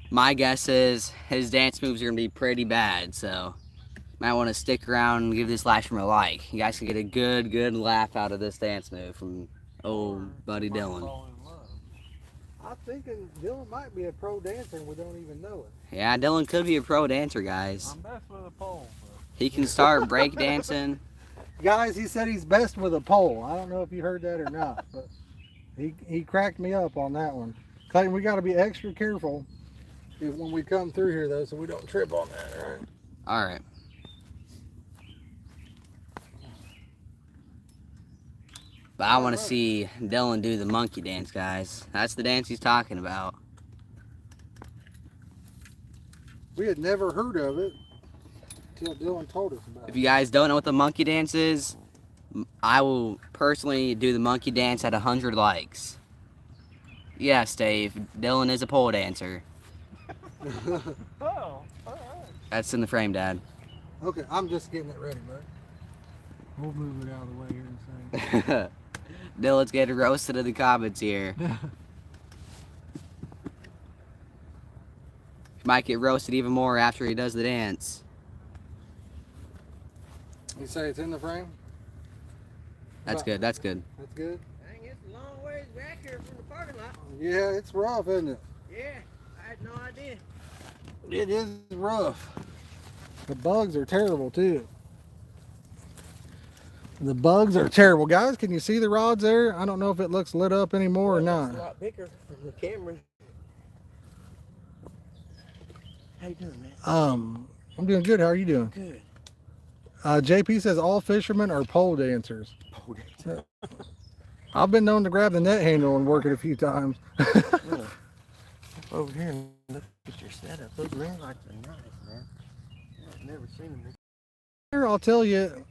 My guess is his dance moves are gonna be pretty bad, so might want to stick around and give this live stream a like. You guys can get a good laugh out of this dance move from old buddy Dylan. I'm thinking Dylan might be a pro dancer and we don't even know it. Yeah, Dylan could be a pro dancer, guys. I'm best with a pole. He can start break dancing. Guys, he said he's best with a pole. I don't know if you heard that or not, but he cracked me up on that one. Clayton, we got to be extra careful when we come through here, though, so we don't trip on that, all right? All right. But I want to see Dylan do the monkey dance, guys. That's the dance he's talking about. We had never heard of it until Dylan told us about it. If you guys don't know what the monkey dance is, I will personally do the monkey dance at 100 likes. Yes, Dave. Dylan is a pole dancer. Oh, all right. That's in the frame, Dad. Okay, I'm just getting it ready, bud. We'll move it out of the way here in a second. Dylan's getting roasted in the comments here. Might get roasted even more after he does the dance. You say it's in the frame? That's good, that's good. That's good? Dang, it's a long ways back here from the parking lot. Yeah, it's rough, isn't it? Yeah, I had no idea. It is rough. The bugs are terrible, too. The bugs are terrible. Guys, can you see the rods there? I don't know if it looks lit up anymore or not. It's a lot bigger from the camera. How you doing, man? I'm doing good. How are you doing? Good. JP says all fishermen are pole dancers. Pole dancer. I've been known to grab the net handle and work it a few times. Look, over here and look at your setup. Those ring lights are nice, man. I've never seen them. Here, I'll tell you,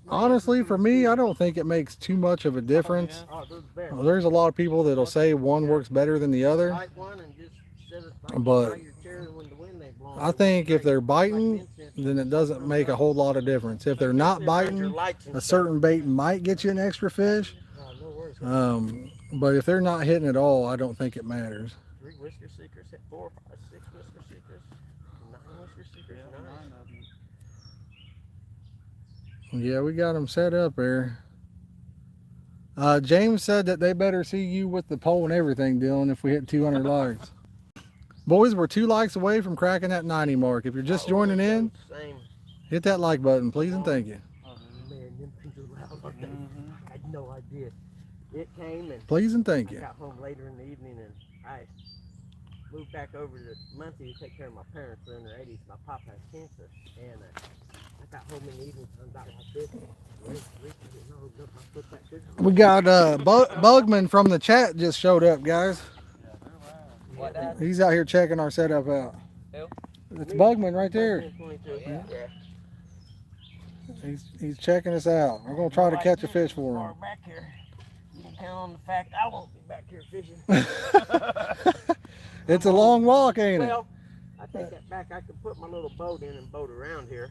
honestly, for me, I don't think it makes too much of a difference. Oh, those bear. There's a lot of people that'll say one works better than the other. Light one and just set it But- by your chair when the wind ain't blowing. I think if they're biting, then it doesn't make a whole lot of difference. If they're not biting, a certain bait might get you an extra fish. No worries. But if they're not hitting at all, I don't think it matters. 3 whisker seekers, hit 4, 5, 6 whisker seekers, 9 whisker seekers, Yeah, 9. 9 of them. Yeah, we got them set up there. James said that they better see you with the pole and everything, Dylan, if we hit 200 likes. Boys, we're 2 likes away from cracking that 90 mark. If you're just joining in, Same. hit that like button, please and thank you. Oh, Man, them things are loud. Aren't they? Mhm. I had no idea. It came and Please and I thank you. got home later in the evening and I moved back over to Muncie to take care of my parents. They're in their 80s. My pop has cancer. And I got home in the evening and about like this. We got Bugman from the chat just showed up, guys. Yeah, they're loud. What, Dad? He's out here checking our setup out. Who? It's Bugman right there. Yeah. He's checking us out. We're gonna try to catch a fish for him. Back here. You can count on the fact I won't be back here fishing. It's a long walk, ain't it? Well, I take that back. I could put my little boat in and boat around here.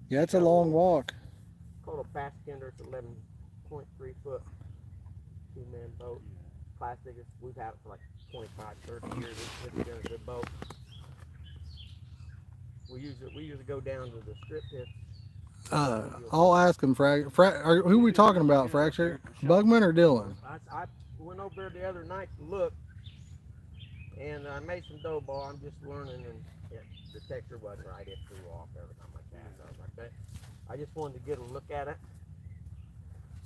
Yeah, it's a long walk. Called a bass kinder. It's 11.3 foot, 2-man boat. Classic. We've had it for like 25, 30 years. It's a good boat. We usually go down to the strip pit. I'll ask him. Who are we talking about? Fracture? Bugman or Dylan? I went over there the other night to look, and I made some dough ball. I'm just learning, and the texture wasn't right. It threw off everything like that. So I was like, I just wanted to get a look at it.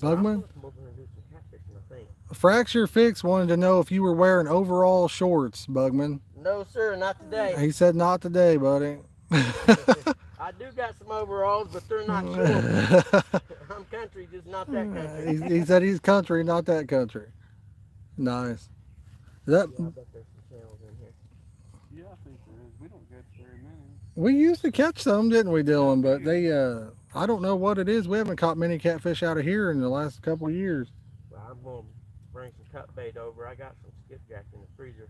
Bugman? I'm over and do some catfishing, I think. Fracture Fix wanted to know if you were wearing overall shorts, Bugman. No, sir, not today. He said not today, buddy. I do got some overalls, but they're not short. I'm country, just not that country. He said he's country, not that country. Nice. Yeah, I bet there's some shells in here. Yeah, I think there is. We don't get very many. We used to catch some, didn't we, Dylan? But they, I don't know what it is. We haven't caught many catfish out of here in the last couple of years. Well, I'm going to bring some cut bait over. I got some skipjack in the freezer.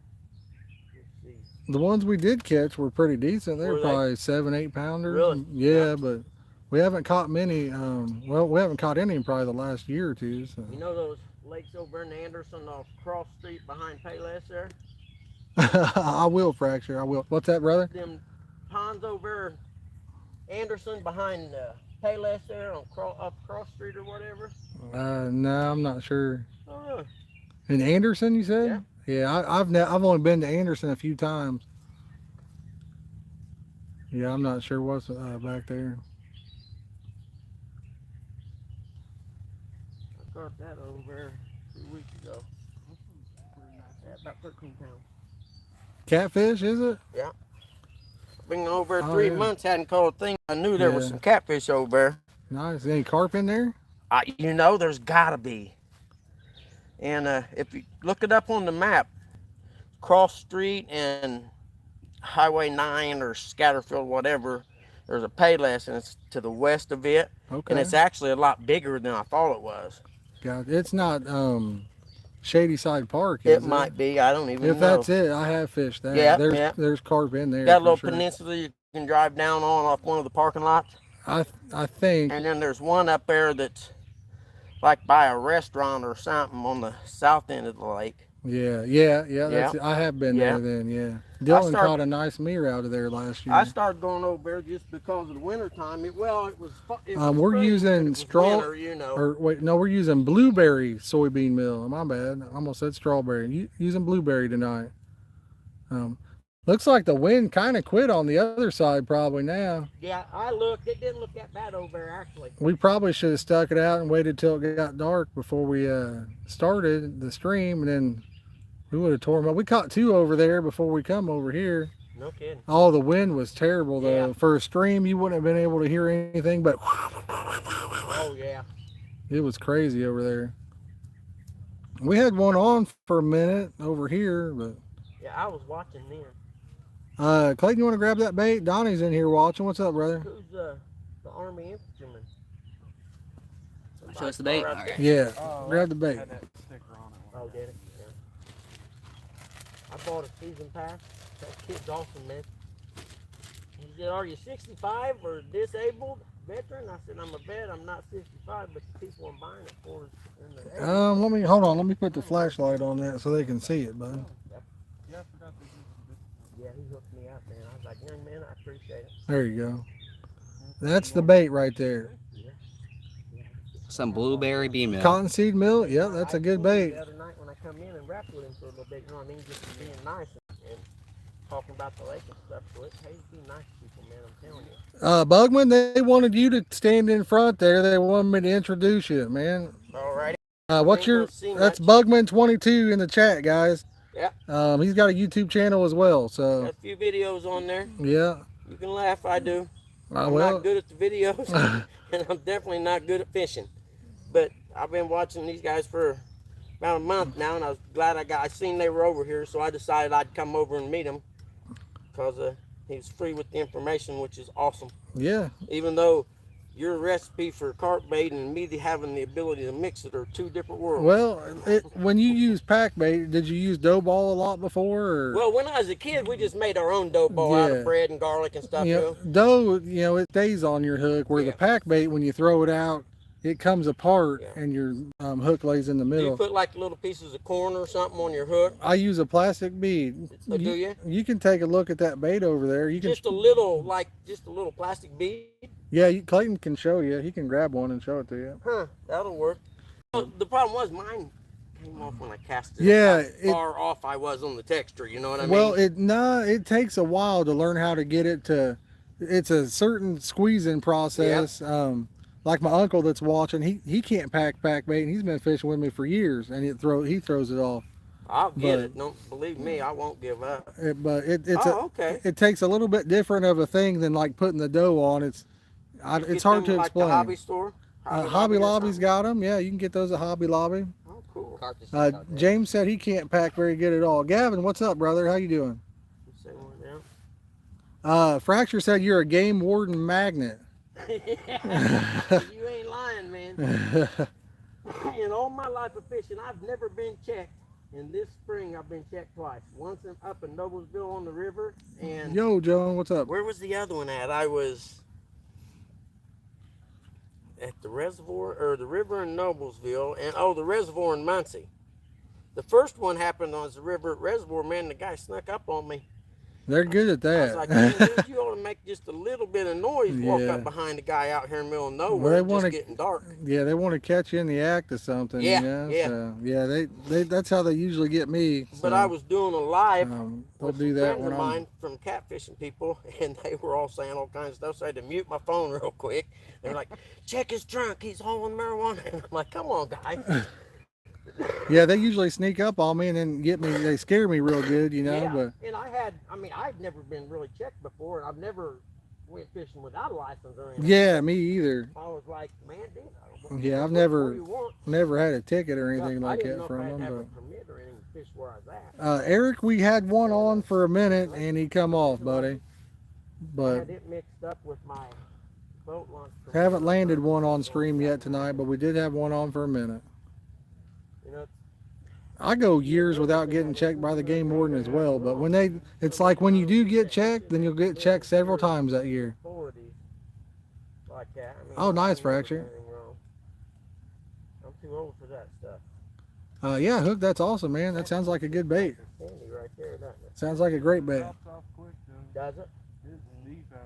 Let's see. The ones we did catch were pretty decent. They were Were they? probably 7-8 pounders. Really? Yeah, but we haven't caught many. Well, we haven't caught any in probably the last year or two. So. You know those lakes over in Anderson off Cross Street behind Payless there? I will, Fracture. I will. What's that, brother? Them ponds over Anderson behind Payless there on up Cross Street or whatever? No, I'm not sure. Oh, really? In Anderson, you said? Yeah. Yeah, I've only been to Anderson a few times. Yeah, I'm not sure what's back there. I caught that over 2 weeks ago. Yeah, about 13 pounds. Catfish, is it? Been over Oh, 3 yeah. months, hadn't caught a thing. I knew there was Yeah. some catfish over there. Nice. Any carp in there? You know, there's gotta be. And if you look it up on the map, Cross Street and Highway 9 or Scatterfield, whatever, there's a Payless and it's to the west of it. Okay. And it's actually a lot bigger than I thought it was. God, it's not Shady Side Park, is It might be, I don't even If know. that's it, I have fished that. Yeah, there's yeah. there's carp in there. Got a for little sure. peninsula you can drive down on off one of the parking lots. I think. And then there's one up there that's like by a restaurant or something on the south end of the lake. Yeah. That's I have been Yeah. there then. Yeah. Dylan started- caught a nice mirror out of there last year. I started going over there just because of the winter time. It was We're spring, using but it was straw- winter, you know. Or wait, no, we're using blueberry soybean meal. My bad. I almost said strawberry. Using blueberry tonight. Looks like the wind kind of quit on the other side probably now. Yeah, I looked. It didn't look that bad over there actually. We probably should have stuck it out and waited till it got dark before we started the stream, and then we would have tore them up. We caught 2 over there before we come over here. No kidding. Oh, the wind was terrible though. Yeah. For a stream, you wouldn't have been able to hear anything, but Oh yeah. it was crazy over there. We had one on for a minute over here, but Yeah, I was watching then. Clayton, you want to grab that bait? Donnie's in here watching. What's up, brother? Who's the Army infantryman? Show us the bait. Right All there. right. Yeah, Oh, grab the bait. had that sticker on it. Oh, did it? Yeah. I bought a season pass. That kid's awesome, man. He said, "Are you 65 or disabled veteran?" I said, "I'm a vet. I'm not 65, but the people I'm buying it for is in their 80s." Let me hold on. Let me put the flashlight on that so they can see it, bud. Yeah, I forgot to do this. Yeah, he hooked me up, man. I was like, "Young man, I appreciate it." There you go. That's the bait right there. Some blueberry bee meal. Cottonseed milk. Yeah, that's a good bait. The other night when I come in and rap with him for a little bit, you know what I mean, just being nice and talking about the lake and stuff. So it pays to be nice to people, man. I'm telling you. Bugman, they wanted you to stand in front there. They wanted me to introduce you, man. All righty. What's your? That's Bugman22 in the chat, guys. Yeah. He's got a YouTube channel as well. So got a few videos on there. Yeah. You can laugh. I do. I'm well, not good at the videos, and I'm definitely not good at fishing. But I've been watching these guys for about a month now, and I was glad I seen they were over here, so I decided I'd come over and meet them because he's free with the information, which is awesome. Yeah. Even though your recipe for carp bait and me having the ability to mix it are two different worlds. Well, when you use pack bait, did you use dough ball a lot before? Or? Well, when I was a kid, we just made our own dough ball out of bread and garlic and stuff. Dough, it stays on your hook, where the pack bait, when you throw it out, it comes apart and your hook lays in the middle. Do you put like little pieces of corn or something on your hook? I use a plastic bead. Do you? You can take a look at that bait over there. You can just a little plastic bead. Yeah, Clayton can show you. He can grab one and show it to you. Huh? That'll work. Well, the problem was mine came off when I cast it. Yeah, how far off I was on the texture. You know what I mean? Well, it takes a while to learn how to get it to. It's a certain squeezing process. Yep. Like my uncle that's watching, he can't pack bait, and he's been fishing with me for years, and he throws it off. I'll get it. Don't believe me, I won't give up. It takes a little bit different of a thing than like putting the dough on. It's hard to explain. The hobby store. Hobby Lobby's got them. Yeah, you can get those at Hobby Lobby. Oh, cool. James said he can't pack very good at all. Gavin, what's up, brother? How you doing? Fracture said you're a game warden magnet. You ain't lying, man. In all my life of fishing, I've never been checked. And this spring, I've been checked twice. Once up in Noblesville on the river, and Yo, Joan, what's up? Where was the other one at? I was at the reservoir or the river in Noblesville, and the reservoir in Muncie. The first one happened on the river reservoir. Man, the guy snuck up on me. They're good at that. I was like, man, dude, you ought to make just a little bit of noise. Walk up behind the guy out here in the middle of nowhere. Well, just getting dark. Yeah, they want to catch you in the act of something. Yeah, you know? yeah. So, yeah, they that's how they usually get me. So, but I was doing a live they'll do that friends when of mine from catfishing people, and they were all saying all kinds of stuff. So I had to mute my phone real quick. They're like, check his trunk. He's hauling marijuana. And I'm like, come on, guys. Yeah, they usually sneak up on me and then get me. They scare me real good, you know. Yeah. But and I've never been really checked before, and I've never went fishing without a license or anything. Yeah, me either. I was like, man, dude. Yeah, I've never had a ticket or anything like that from them. I didn't know if I had to have a permit or anything to fish where I was at. Eric, we had one on for a minute and he come off, buddy. But I had it mixed up with my boat launch. Haven't landed one on stream yet tonight, but we did have one on for a minute. You know, I go years without getting checked by the game warden as well, but it's like when you do get checked, then you'll get checked several times that year. Like that. Oh, nice, Fracture. I'm too old for that stuff. Yeah, Hook, that's awesome, man. That sounds like a good bait. Right there, doesn't it? Sounds like a great bait. Does it?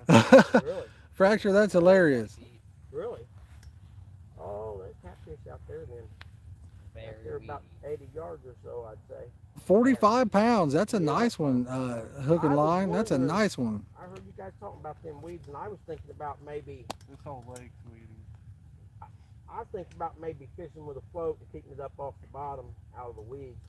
Really? Fracture, that's hilarious. Really? Oh, there's catfish out there then. They're about 80 yards or so, I'd say. 45 pounds. That's a nice one. Hook and line. That's a nice one. I heard you guys talking about them weeds, and I was thinking about maybe. This whole lake's weedy. I was thinking about maybe fishing with a float and keeping it up off the bottom out of the weeds.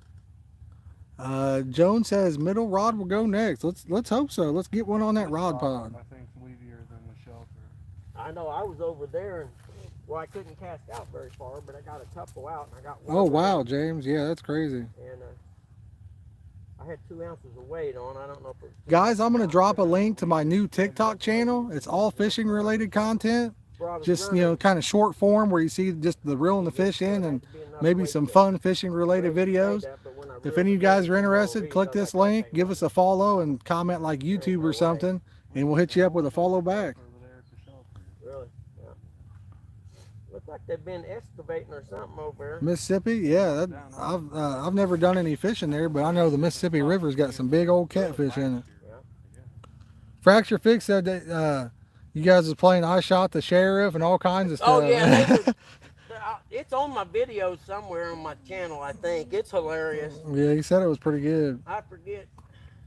Joan says middle rod will go next. Let's hope so. Let's get one on that rod pod. I think it's weedier than the shelter. I know. I was over there and. Well, I couldn't cast out very far, but I got a couple out, and I got one. Oh, wow, James. Yeah, that's crazy. And I had 2 ounces of weight on. I don't know if it was... Guys, I'm going to drop a link to my new TikTok channel. It's all fishing related content. Just, kind of short form where you see just the reeling the fish in and maybe some fun fishing related videos. If any of you guys are interested, click this link, give us a follow and comment like YouTube or something. and we'll hit you up with a follow back. Over there at the shelter. Really? Yeah. Looks like they've been excavating or something over there. Mississippi, yeah. I've never done any fishing there, but I know the Mississippi River's got some big old catfish in it. Yeah. Fracture Fix said that you guys was playing I Shot the Sheriff and all kinds of stuff. Oh yeah, it's on my video somewhere on my channel. I think it's hilarious. Yeah, he said it was pretty good. I forget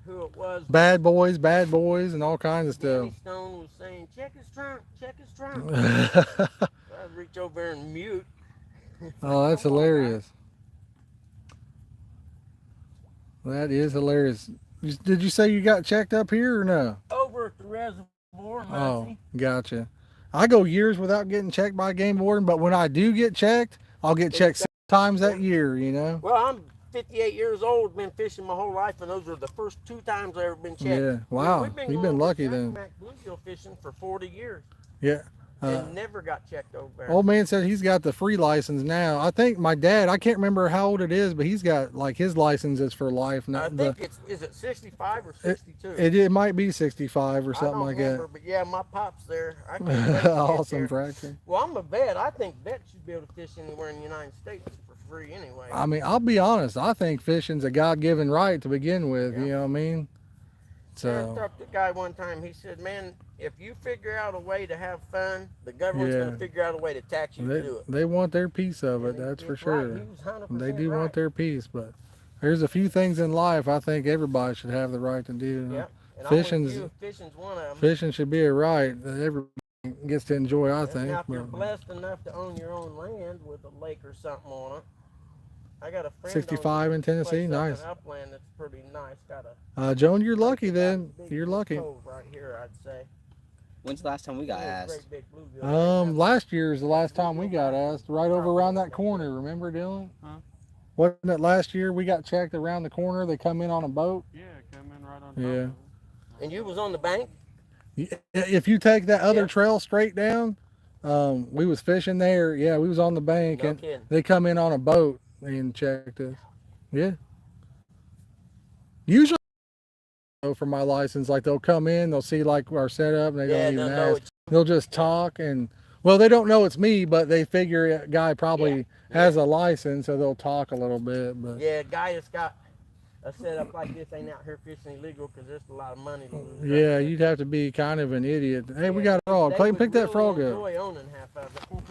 who it was. Bad boys, and all kinds of Danny stuff. Stone was saying, "Check his trunk, check his trunk." I'd reach over there and mute. Oh, that's hilarious. That is hilarious. Did you say you got checked up here or no? Over at the reservoir. Oh, Muncie. gotcha. I go years without getting checked by a game warden, but when I do get checked, I'll get checked 6 times that year, you know? Well, I'm 58 years old, been fishing my whole life, and those are the first 2 times I've ever been checked. Yeah, wow. We've You've going been with lucky then. Sacramento bluegill fishing for 40 years Yeah. and never got checked over there. Old man said he's got the free license now. I think my dad, I can't remember how old it is, but he's got like his license is for life. I Not think is it 65 or 62? it might be 65 or something I don't like remember, but yeah, my pop's there. I can't wait to that. get Awesome, there. Fracture. Well, I'm a vet. I think vets should be able to fish anywhere in the United States for free anyway. I mean, I'll be honest. I think fishing's a God-given right to begin with. Yeah. You know what I mean? I So talked to a guy one time. He said, "Man, if you figure out a way to have fun, the government's Yeah. going to figure out a way to tax you to do it." they want their piece of it. And That's for it's right. sure. He was 100% They do right. want their piece, but there's a few things in life I think everybody should have the right to do. Yep. And Fishing's- I'm with you. Fishing's one of them. Fishing should be a right that everybody gets to enjoy, I think. Now, if you're but- blessed enough to own your own land with a lake or something on it, I got a friend 65 in Tennessee, nice. Upland that's pretty nice. Got a Joan, you're lucky then. big You're lucky. cove right here, I'd say. When's the last time we got Really asked? great big bluegill. Last year is the last time we got asked, right over around that corner. Remember, Dylan? Huh? Wasn't it last year we got checked around the corner? They come in on a boat. Yeah, come in right on top Yeah. of it. And you was on the bank? If you take that other Yeah. trail straight down, we was fishing there. Yeah, we was on the bank, No and kidding. they come in on a boat and checked us. Yeah. Usually, for my license, like they'll come in, they'll see like our setup, and they Yeah, don't they'll even know ask. They'll just talk, and well, they don't know it's me, but they figure a guy probably has a license, so they'll talk a little bit. But Yeah, a guy that's got a setup like this ain't out here fishing illegal because there's a lot of money to lose. right yeah, there. you'd have to be kind of an idiot. Hey, we Yeah, got a frog. They Clayton, would pick that really frog up. enjoy owning half of it.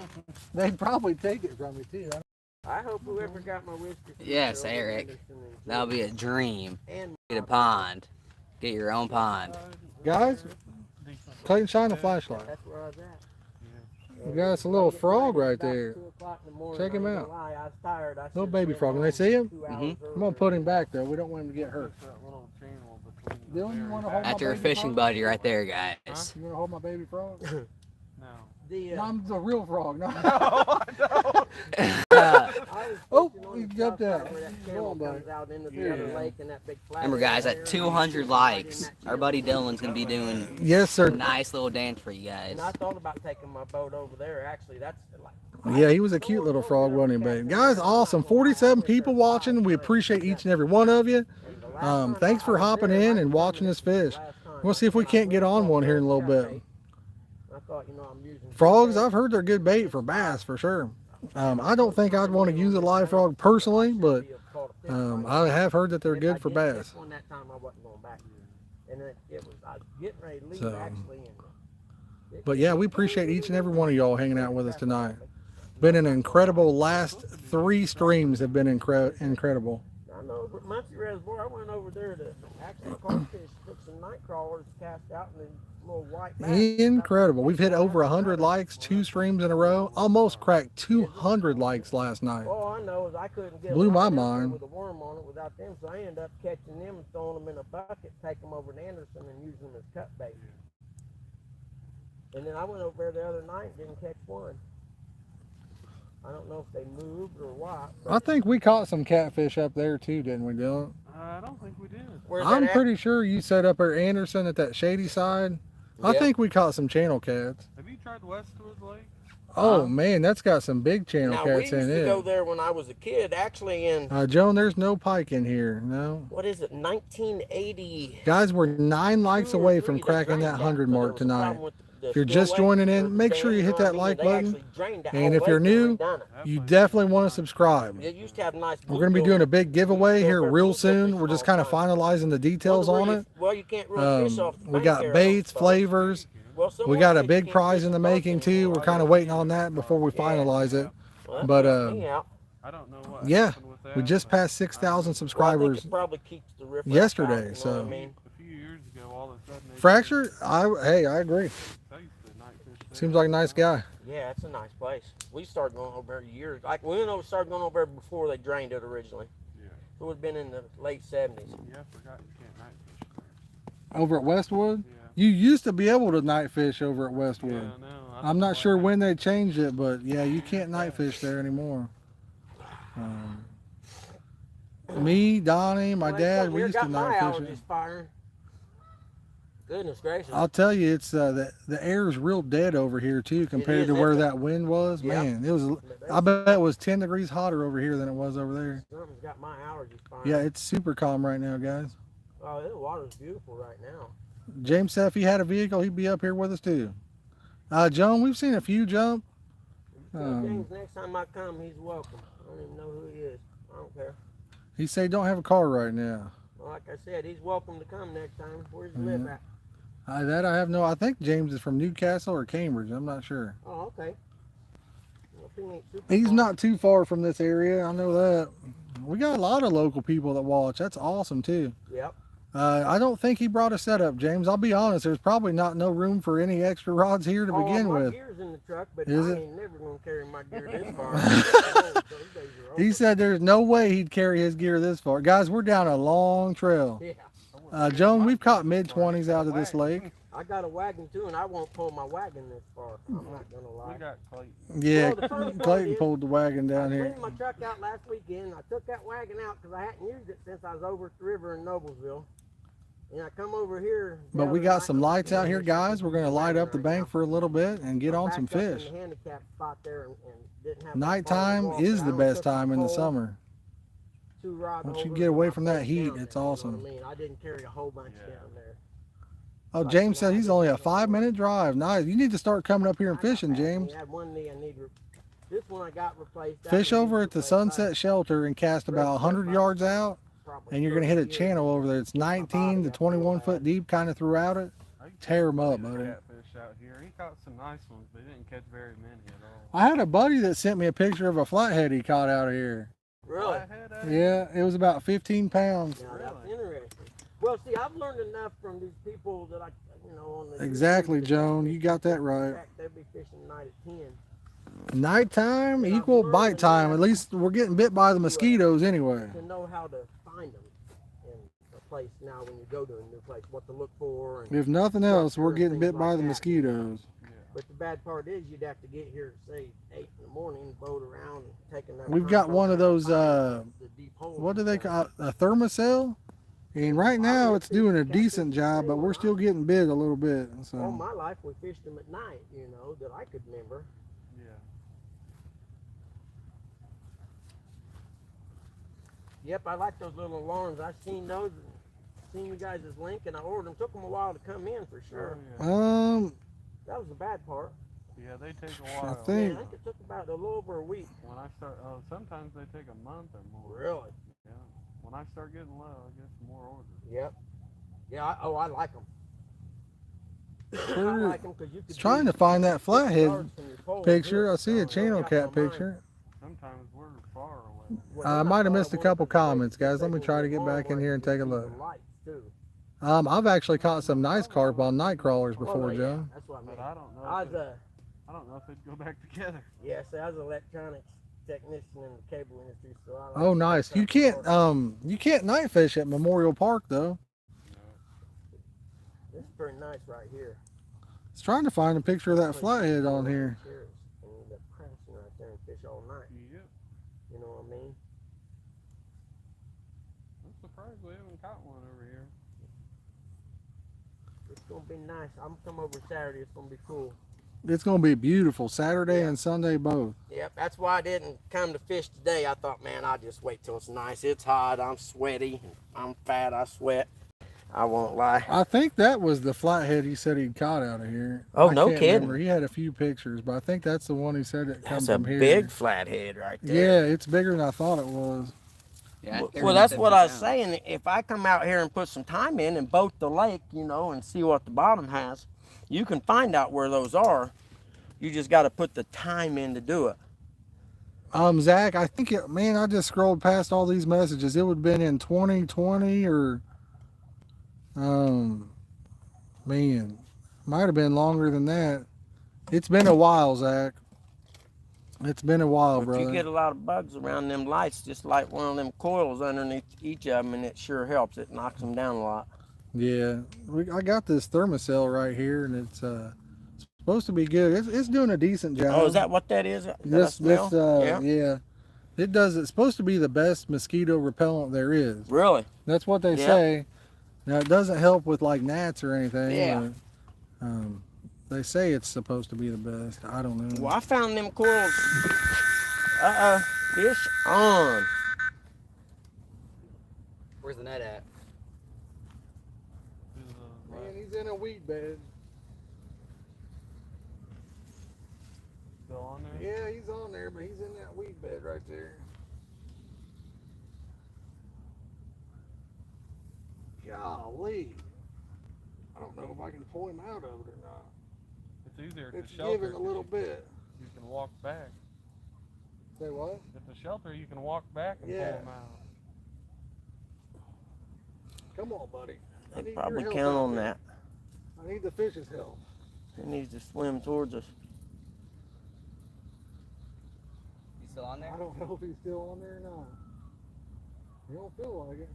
They'd probably take it from me too. I hope whoever got my whiskey. Yes, Eric. That'll be a dream. And Get a pond. Get your own pond. Guys, Decent. Clayton, shine a flashlight. that's where I was at. We got us a little frog right About there. 2 o'clock in the morning, Check him I ain't out. gonna lie, I was tired. I Little should've baby been frog. When they home see him, 2 hours Mhm. I'm gonna put him back though. We don't want him to get hurt. Just that little channel between the Dylan, you very wanna back- hold That's your baby fishing frog? buddy right there, guys. You wanna hold my baby frog? No. The, No, I'm the real frog. No. Uh, I was Oh, fishing on he the jumped south out. side where that Go channel on, buddy. comes out into the Yeah. other lake and that big flat remember, area guys, there. at 200 likes, our buddy Dylan's gonna be doing Yes, a sir. nice little dance for you guys. And I thought about taking my boat over there. Actually, that's like. Yeah, he was a cute little frog, wasn't he, babe? Guys, awesome. 47 people watching. We appreciate each and every one of you. And the last time Thanks I for was hopping there, in I and was watching doing us it fish. last time. We'll see if we can't get on one here in a little bit. I thought, I'm using Frogs, I've heard they're good bait for bass for sure. I don't think I'd want to use a live frog personally, but I have heard that they're If good I for didn't bass. catch one that time, I wasn't going back. And it was, I was getting ready to leave So, actually. And But yeah, we appreciate each and every one of y'all hanging out with us tonight. Been an incredible last 3 streams have been incredible. I know, but Muncie Reservoir, I went over there to actually carp fish, took some night crawlers, cast out, and then little white bass. Incredible. We've hit over 100 likes 2 streams in a row. Almost cracked 200 likes last night. All I know is I couldn't get Blew a my line out there mind. with a worm on it without them, so I ended up catching them and throwing them in a bucket, take them over to Anderson and use them as cut bait. And then I went over there the other night and didn't catch one. I don't know if they moved or what. I think we caught some catfish up there too, didn't we, Dylan? I don't think we did. Where's I'm that at? pretty sure you set up at Anderson at that shady side. I Yeah. think we caught some channel cats. Have you tried Westwood Lake? Oh Huh? man, that's got some big channel Now we cats used in to go it. there when I was a kid. Actually, in Joan, there's no pike in here. No. what is it, 1980? Guys, we're 9 likes 2 or away 3, from they cracking that drained that 100 because there mark was a tonight. problem with the If you're just spillway joining or in, the make sure dam, you you know hit what I that mean? like They button. actually drained that And whole if you're lake and new, redone it. you definitely want to subscribe. It used to have nice. We're going to be doing a big giveaway here real soon. We're just kind of fine. finalizing the details on it. Well, you can't really fish off the We bank got there, baits, I don't suppose. flavors. Well, We someone got a said you big can't prize fish in the boats making too. anymore. We're kind of waiting on that before we finalize it. Well, that But helps me out. I don't know what yeah, happened with that. we just but passed 6,000 Well, I think subscribers it probably keeps the riff yesterday. out, you know So what I mean? A few years ago, all of a sudden, they Fracture, hey, I agree. changed the night fish there. Seems like a nice guy. Yeah, it's a nice place. We started going over there years. Like we started going over there before they drained it originally. Yeah. It would have been in the late 70s. Yeah, I forgot you can't night fish Over at Westwood, there. you used to be able to night fish over at Yeah. Westwood. Yeah, I know. I'm not sure when they changed it, but yeah, you can't night fish there anymore. Me, Donnie, my Well, dad, something we here used to got my night fish allergies it. firing. Goodness gracious. I'll tell you, it's the air is real dead over here too compared is, to where isn't it? that wind was. Yep. Man, it was. I bet it was 10 degrees hotter over here than it was over there. Something's got my allergies firing. Yeah, it's super calm right now, guys. Oh, the water's beautiful right now. James said if he had a vehicle, he'd be up here with us too. Joan, we've seen a few jump. You tell James next time I come, he's welcome. I don't even know who he is. I don't care. He said he don't have a car right now. Well, like I said, he's welcome to come next time. Where's he live at? That I have no. I think James is from Newcastle or Cambridge. I'm not sure. Oh, okay. Well, if he ain't super He's far. not too far from this area. I know that. We got a lot of local people that watch. That's awesome too. Yep. I don't think he brought a setup, James. I'll be honest. There's probably no room for any extra rods here to begin my with. gear's in the truck, but Is I it? ain't never gonna carry my gear this far. Those days are He over. said there's no way he'd carry his gear this far. Guys, we're down a long trail. Yeah. Joan, we've caught mid-20s out of this lake. I got a wagon too, and I won't pull my wagon this far. I'm not gonna lie. We got Clayton. Yeah, Well, the funny part Clayton is, pulled the wagon down I here. cleaned my truck out last weekend. I took that wagon out because I hadn't used it since I was over at the river in Noblesville. And I come over here. the But we other got night, some lights out here, guys. We're going to light up the right bank now. for a little bit and get I on some backed up in fish. the handicap spot there and didn't have that Nighttime far to is walk, the but I best took my time in the pole, summer. 2 rod Once you holders, get away and from I that placed heat, down it's there, you know awesome. what I mean? I didn't carry a whole bunch Yeah. down there. Oh, James said he's only a 5-minute drive. Nice. You need to start coming up here and I got fishing, that. James. I had one knee I need. This one I got replaced. That Fish one over needs at the replaced. I Sunset Shelter and cast about 100 yards out, probably and you're going to hit a 30 years channel over there. It's 19 to 21 foot deep kind of throughout it. I Tear 'em up, caught buddy. catfish out here. He caught some nice ones, but he didn't catch very many at all. I had a buddy that sent me a picture of a flathead he caught out of here. Really? Flathead out Yeah, it was about 15 pounds. Now that's interesting. Well, see, I've learned enough from these people that on the Exactly, YouTube that Joan. You got that right. They'll be fishing night at 10. Nighttime equal bite time. At least we're getting bit by the mosquitoes anyway. To know how to find them in a place now when you go to a new place, what to look for. And, If nothing else, we're getting bit things by like the that. mosquitoes. Yeah. but the bad part is you'd have to get here at say 8 in the morning, boat around, and take another. We've got one of those, the deep holes What do and they stuff. call it? A thermocell? And right now it's doing a decent job, but we're still getting bit a little bit. All So my life we fished them at night, that I could remember. Yeah. Yep, I like those little alarms. I've seen those, seen you guys' link, and I ordered them. Took them a while to come in for sure. Oh, yeah. That was the bad part. Yeah, they take a while. think- Man, I think it took about a little over a week. When I start, sometimes they take a month or more. Really? Yeah. When I start getting low, I get some more orders. Yep. Yeah. I like them. I We're like them because you could. trying to find that flathead picture. I see a channel cat picture. Sometimes we're far away. I might have missed a couple comments, guys. Let me try to get back in here and take a look. I've actually caught some nice carp on night crawlers before, Joe. That's what I mean. But I don't know. I If was I don't know if they'd go back together. yeah, see, I was an electronics technician in the cable industry, so I like Oh, nice. You can't night fish at Memorial Park though. This is pretty nice right here. It's trying to find a picture of that flathead on here. And you end up crashing right there and fish all night. Yep. You know what I mean? I'm surprised we haven't caught one over here. It's gonna be nice. I'm gonna come over Saturday. It's gonna be cool. It's gonna be beautiful Saturday Yeah. and Sunday both. Yep, that's why I didn't come to fish today. I thought, man, I'll just wait till it's nice. It's hot, I'm sweaty, I'm fat, I sweat. I won't lie. I think that was the flathead he said he'd caught out of here. Oh, I no can't kidding. remember. He had a few pictures, but I think that's the one he said that comes That's a from here. big flathead right there. Yeah, it's bigger than I thought it was. Yeah, Well, that's what I was saying. If I come out here and put some time in and boat the lake, you know, and see what the bottom has, you can find out where those are. You just got to put the time in to do it. Zach, I think man, I just scrolled past all these messages. It would have been in 2020 or man, might have been longer than that. It's been a while, Zach. It's been a while, If brother. you get a lot of bugs around them lights, just light one of them coils underneath each of them, and it sure helps. It knocks them down a lot. Yeah, I got this thermocell right here, and it's supposed to be good. It's doing a decent job. Oh, is that what that is? This Yeah. yeah, it does. It's supposed to be the best mosquito repellent there is. Really? That's what they Yeah. say. Now it doesn't help with like gnats or anything. Yeah. But, they say it's supposed to be the best. I don't know. Well, I found them coils. Fish on. Where's the net at? Man, he's in a weed bed. Still on there? Yeah, he's on there, but he's in that weed bed right there. Golly. I don't know if I can pull him out of it or not. It's easier It's to shelter. giving a little bit. You can walk back. Say what? At the shelter, you can walk back and Yeah. pull them out. Come on, buddy. I They need probably your help count out on there. that. I need the fish's help. He needs to swim towards us. You still on there? I don't know if he's still on there or not. He don't feel like it.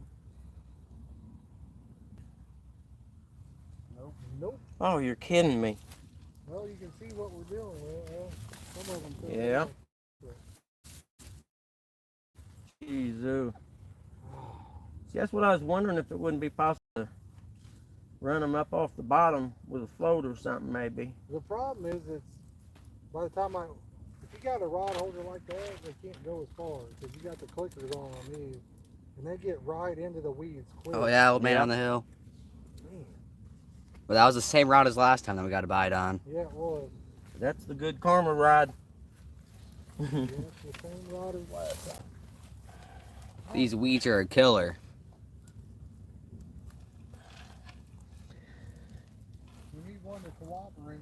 Nope. Nope. Oh, you're kidding me. Well, you can see what we're dealing with. Well, some of them. feel Yeah. like- Jeez, see, that's what I was wondering, if it wouldn't be possible to run them up off the bottom with a float or something, maybe. The problem is, it's by the time if you got a rod holder like that, they can't go as far because you got the clickers on these, and they get right into the weeds quick. Oh yeah, old man Yeah. on the hill. Man. Well, that was the same route as last time that we got a bite on. Yeah, it was. That's the good karma rod. Yeah, it's the same rod as last time. These weeds are a killer. You need one to cooperate.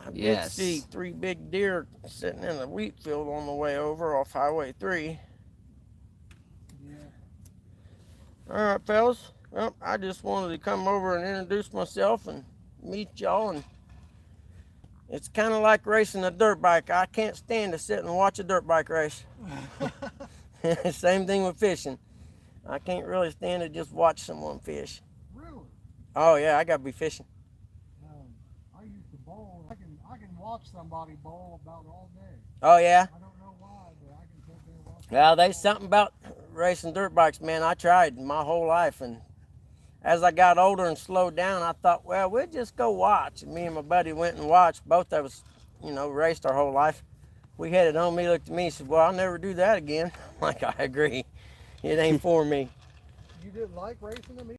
I did Yes. see 3 big deer sitting in a wheat field on the way over off Highway 3. Yeah. All right, fellas. Well, I just wanted to come over and introduce myself and meet y'all. And it's kind of like racing a dirt bike. I can't stand to sit and watch a dirt bike race. Same thing with fishing. I can't really stand to just watch someone fish. Really? Oh yeah, I gotta be fishing. I used to bowl. I can watch somebody bowl about all day. Oh yeah. I don't know why, but I can sit there and watch. Well, there's something about racing dirt bikes, man. I tried my whole life, and as I got older and slowed down, I thought, well, we'll just go watch. And me and my buddy went and watched. Both of us, raced our whole life. We headed home. He looked at me and said, well, I'll never do that again. I'm like, I agree. It ain't for me. You didn't like racing them?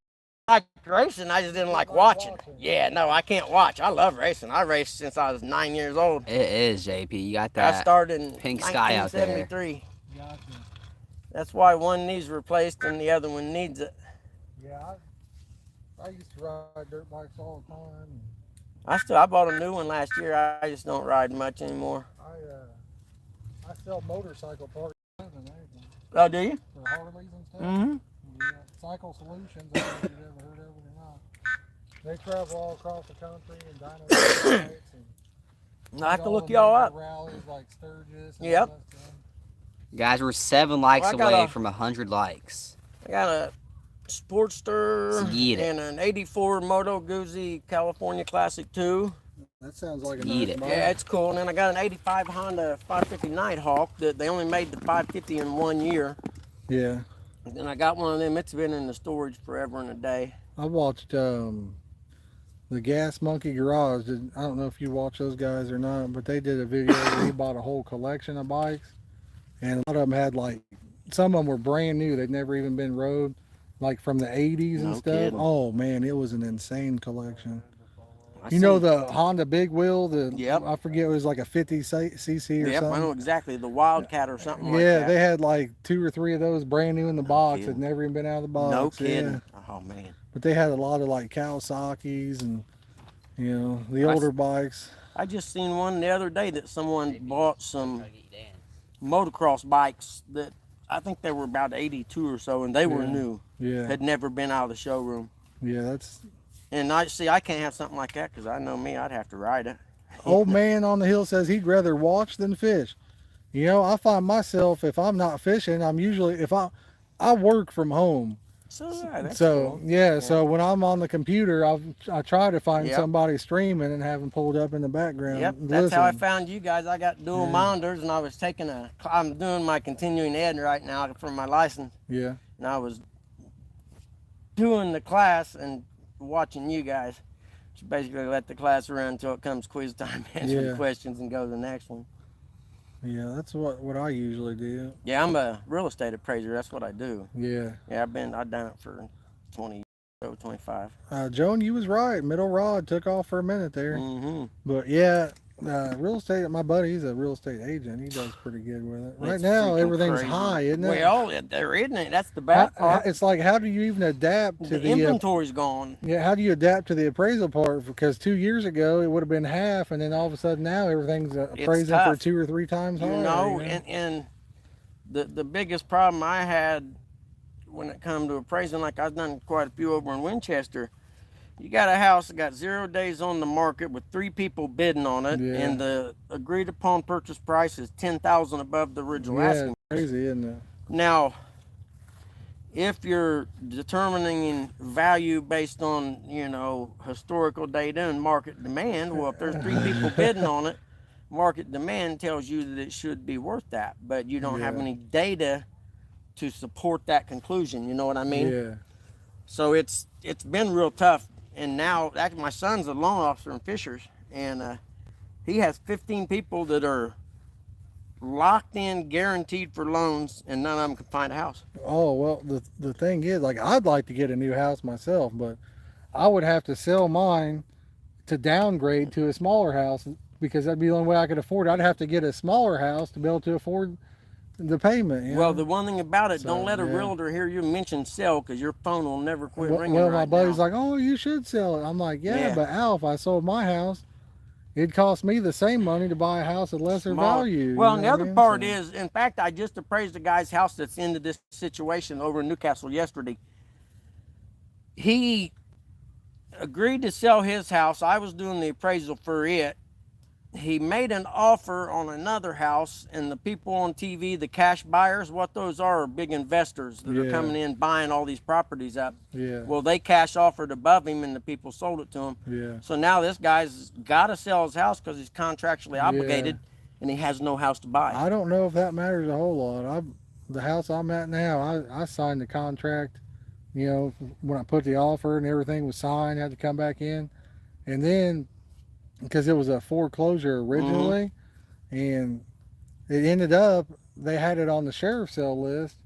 I like racing, I just didn't like watching. Yeah, no, I can't watch. I love racing. I raced since I was 9 years old. It is, JP. You got I that. started in pink sky out there. 1973. Gotcha. That's why one needs replaced and the other one needs it. Yeah, I used to ride dirt bikes all the time. I bought a new one last year. I just don't ride much anymore. I sell motorcycle parts and everything Oh, do you? for Harleys and stuff. Mm-hmm. Yeah, Cycle Solutions. I don't know if you've ever heard of it or not. They travel all across the country and dyno bikes and I have to all look the y'all major up. Rallies like Sturgis. And Yep. all that stuff. Guys, we're 7 likes Well, I got away a- from 100 likes. I got a Sportster Yeet it. and an 84 Moto Guzzi California Classic 2. That sounds like a Eat nice it. bike. Yeah, it's cool. And then I got an 85 Honda 550 Nighthawk that they only made the 550 in 1 year. Yeah. And then I got one of them. It's been in the storage forever and a day. I watched the the Gas Monkey Garage. I don't know if you watch those guys or not, but they did a video where he bought a whole collection of bikes, and a lot of them had like, some of them were brand new. They'd never even been rode, like from the 80s and No stuff. kidding. Oh man, it was an insane collection. I You know seen- the Honda Big Wheel, Yep. I forget, it was like a 50cc or Yep, I something. know exactly. The Wildcat or something like Yeah, that. they had like 2 or 3 of those brand new in the box. Had kidding. never even been out of the box. No yeah. kidding. Oh, man. But they had a lot of like Kawasaki's and, you know, the I older s- bikes. I just seen one the other day that someone bought some motocross bikes that I think they were about 82 or so, and they were Yeah. new. Yeah, Had never been out of the showroom. yeah, that's And I can't have something like that because I know me, I'd have to ride it. old man on the hill says he'd rather watch than fish. You know, I find myself, if I'm not fishing, I'm usually, if I work from home. So, yeah, that's So cool. yeah, so when I'm on the computer, I try to find Yep. somebody streaming and have them pulled up in the background. Yep, that's how I listening. found you guys. I got dual Yeah. monitors, and I was I'm doing my continuing ed right now for my license, Yeah, and I was doing the class and watching you guys. Just basically let the class run until it comes quiz time, answer Yeah. the questions, and go to the next one. yeah, that's what I usually do. Yeah, I'm a real estate appraiser. That's what I do. Yeah, Yeah, I've done it for 20, over 25. Joan, you was right. Middle rod took off for a minute there, Mm-hmm. but yeah, real estate. My buddy, he's a real estate agent. He does pretty good with it. Right It's now, freaking everything's crazy. high, isn't it? Well, there isn't it. That's the bad part. It's like, how do you even adapt to The the inventory's gone. yeah, how do you adapt to the appraisal part? Because 2 years ago it would have been half, and then all of a sudden now everything's appraising for tough. 2 or 3 times higher. You know, you know? and the biggest problem I had when it come to appraising, like I've done quite a few over in Winchester, you got a house that got 0 days on the market with 3 people bidding on it, Yeah. and the agreed upon purchase price is $10,000 above the original Yeah, asking. it's crazy, isn't it? Now, if you're determining value based on, you know, historical data and market demand, well, if there's 3 people bidding on it, market demand tells you that it should be worth that, but you don't have Yeah. any data to support that conclusion. You know what I mean? Yeah, So it's been real tough. And now, actually, my son's a loan officer in Fishers, and he has 15 people that are locked in, guaranteed for loans, and none of them can find a house. oh well, the thing is, like, I'd like to get a new house myself, but I would have to sell mine to downgrade to a smaller house, because that'd be the only way I could afford it. I'd have to get a smaller house to be able to afford the payment. You Well, know? the one thing about it, So, don't let a yeah. realtor hear you mention sell, because your phone will never quit ringing Well, right my buddy's now. like, "Oh, you should sell it." I'm like, "Yeah, Yeah. but Al, if I sold my house, it'd cost me the same money to buy a house at lesser Small. value." Well, you and know the what I other mean? part So- is, in fact, I just appraised a guy's house that's into this situation over in Newcastle yesterday. He agreed to sell his house. I was doing the appraisal for it. He made an offer on another house, and the people on TV, the cash buyers, what those are big investors that are Yeah. coming in buying all these properties up. yeah, Well, they cash offered above him, and the people sold it to him. yeah. So now this guy's got to sell his house because he's contractually Yeah. obligated, and he has no house to buy. I don't know if that matters a whole lot. The house I'm at now, I signed the contract. You know, when I put the offer and everything was signed, had to come back in, and then because it was a foreclosure originally, and it ended up they had it on the sheriff's sale list.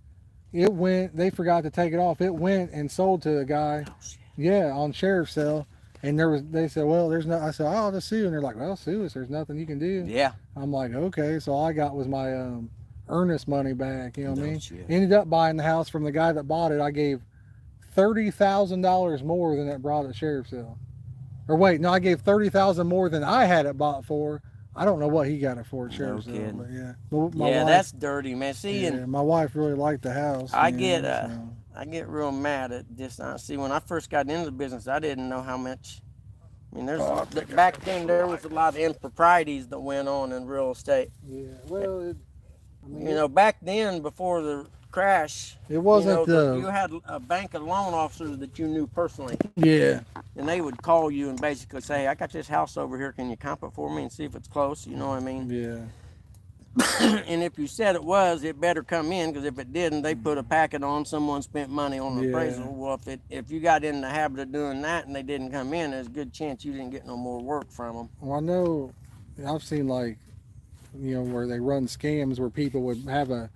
It went. They forgot to take it off. It went and sold to a guy. Oh, shit. Yeah, on sheriff's sale. And they said, well, there's no, I said, oh, I'll just sue. And they're like, well, sue us. There's nothing you can do. Yeah. I'm like, okay. So all I got was my earnest money back. You know what I No mean? shit. Ended up buying the house from the guy that bought it. I gave $30,000 more than it brought at sheriff's sale. Or wait, no, I gave $30,000 more than I had it bought for. I don't know what he got it for at sheriff's sale, kidding. but yeah. But my Yeah, wife, that's dirty, man. See, yeah, and my wife really liked the house. I you get know, so. I get real mad at this. See, when I first got into the business, I didn't know how much. I mean, back then there was a lot of improprieties that went on in real estate. Yeah, well, I mean, You know, back then before the crash, it wasn't you had a bank of loan officers that you knew personally, yeah. and they would call you and basically say, "I got this house over here. Can you comp it for me and see if it's close?" You know what I mean? Yeah. And if you said it was, it better come in, because if it didn't, they put a packet on. Someone spent money on the Yeah. appraisal. Well, if you got in the habit of doing that and they didn't come in, there's a good chance you didn't get no more work from them. Well, I know I've seen like, where they run scams where people would have a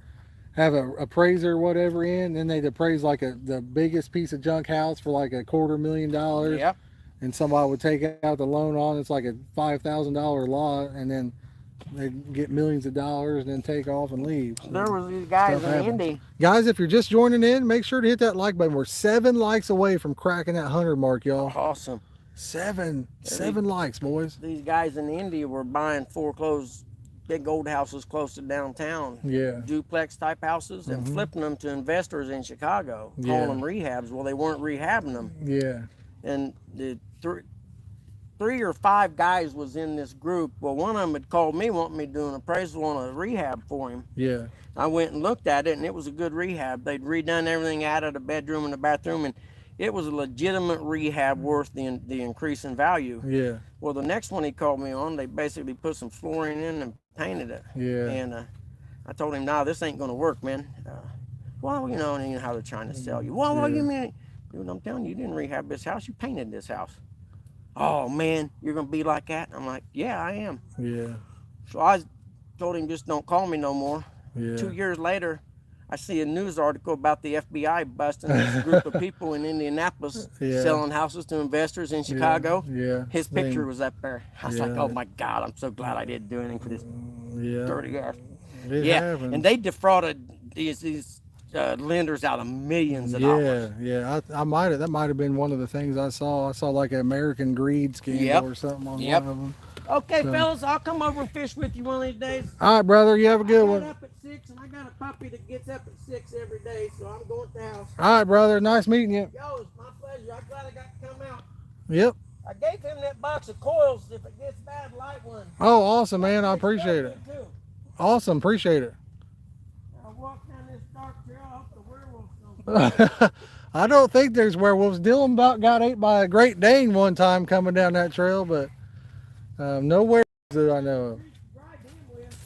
appraiser or whatever in, and they'd appraise like the biggest piece of junk house for like $250,000. Yep. And somebody would take out the loan on it's like a $5,000 lot, and then they get millions of dollars and then take off and leave. So There was these guys stuff in happens. Indy. Guys, if you're just joining in, make sure to hit that like button. We're 7 likes away from cracking that 100 mark, y'all. Awesome. Seven likes, boys. These guys in Indy were buying foreclosed big old houses close to downtown, Yeah. duplex type houses, and flipping them to investors in Chicago, calling them rehabs. Well, they weren't rehabbing them. Yeah. And the three or five guys was in this group. Well, one of them had called me wanting me to do an appraisal on a rehab for him. Yeah. I went and looked at it, and it was a good rehab. They'd redone everything, added a bedroom and a bathroom, and it was a legitimate rehab worth the increase in value. Yeah. Well, the next one he called me on, they basically put some flooring in and painted it. Yeah. And I told him, nah, this ain't going to work, man. Well, you know how they're trying to sell you. Well, what do you mean? Dude, I'm telling you, you didn't rehab this house. You painted this house. Oh, man, you're going to be like that? I'm like, yeah, I am. Yeah. So I told him, just don't call me no more. Yeah. 2 years later, I see a news article about the FBI busting this group of people in Indianapolis selling houses to investors in Chicago. Yeah. His picture was up there. I was like, oh my God, I'm so glad I didn't do anything for this dirty ass. It happens. And they defrauded these lenders out of millions of dollars. Yeah. That might have been one of the things I saw. I saw like an American greed scandal or something on one of them. Okay, fellas, I'll come over and fish with you one of these days. All right, brother. You have a good I one. get up at 6, and I got a puppy that gets up at 6 every day, so I'm going to the house. All right, brother. Nice meeting you. Yo, it's my pleasure. I'm glad I got to come out. Yep. I gave him that box of coils. If it gets bad, light one. Oh, awesome, man. I appreciate it. Too. Awesome. Appreciate it. I walk down this dark trail. I hope the werewolves don't. I don't think there's werewolves. Dylan about got ate by a Great Dane one time coming down that trail, but no werewolves that I know of.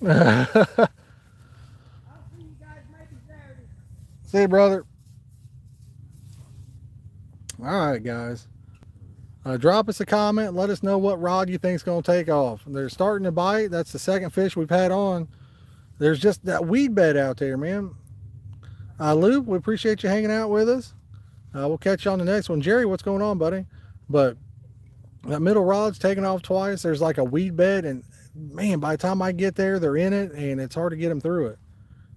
I'll see you guys maybe Saturday. See you, brother. All right, guys. Drop us a comment. Let us know what rod you think's going to take off. They're starting to bite. That's the second fish we've had on. There's just that weed bed out there, man. Lou, we appreciate you hanging out with us. We'll catch you on the next one. Jerry, what's going on, buddy? But that middle rod's taken off twice. There's like a weed bed, and man, by the time I get there, they're in it, and it's hard to get them through it.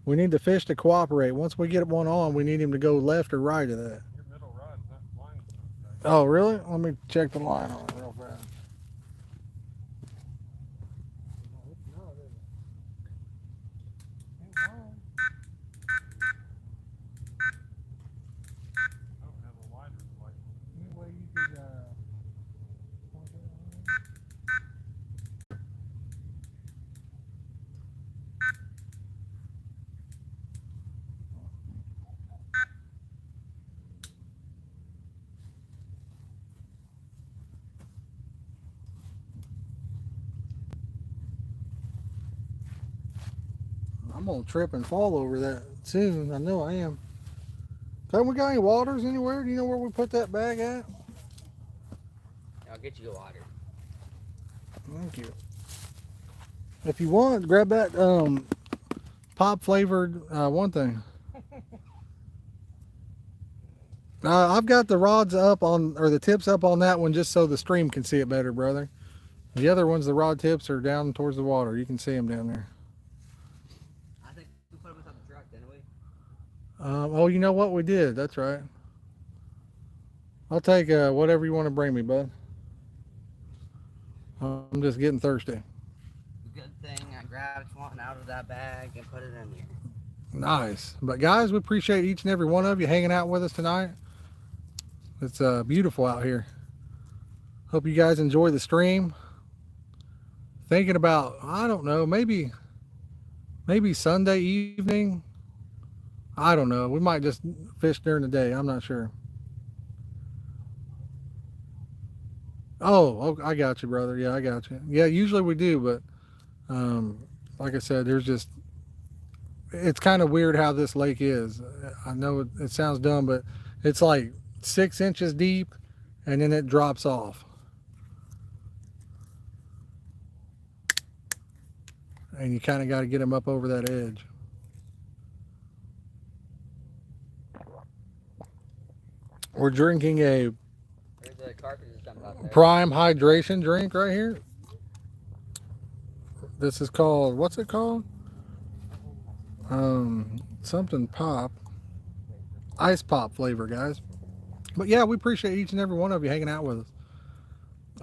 We need the fish to cooperate. Once we get one on, we need him to go left or right of that. Your middle rod's not flying enough. Oh, really? Let me check the line on it real fast. I don't have a wider light. Any way you could, point that out? I'm gonna trip and fall over that soon. I know I am. Haven't we got any waters anywhere? Do you know where we put that bag at? I'll get you water. Thank you. If you want, grab that pop flavored one thing. I've got the rods up on, or the tips up on that one just so the stream can see it better, brother. The other ones, the rod tips are down towards the water. You can see them down there. I think we put them on the truck, didn't we? Oh, you know what? We did. That's right. I'll take whatever you want to bring me, bud. I'm just getting thirsty. Good thing I grabbed one out of that bag and put it in here. Nice. But guys, we appreciate each and every one of you hanging out with us tonight. It's beautiful out here. Hope you guys enjoy the stream. Thinking about, I don't know, maybe Sunday evening. I don't know. We might just fish during the day. I'm not sure. Oh, I got you, brother. Yeah, I got you. Yeah, usually we do, but like I said, there's just, it's kind of weird how this lake is. I know it sounds dumb, but it's like 6 inches deep and then it drops off. And you kind of got to get them up over that edge. We're drinking a prime hydration drink right here. This is called, what's it called? Something pop. Ice pop flavor, guys. But yeah, we appreciate each and every one of you hanging out with us.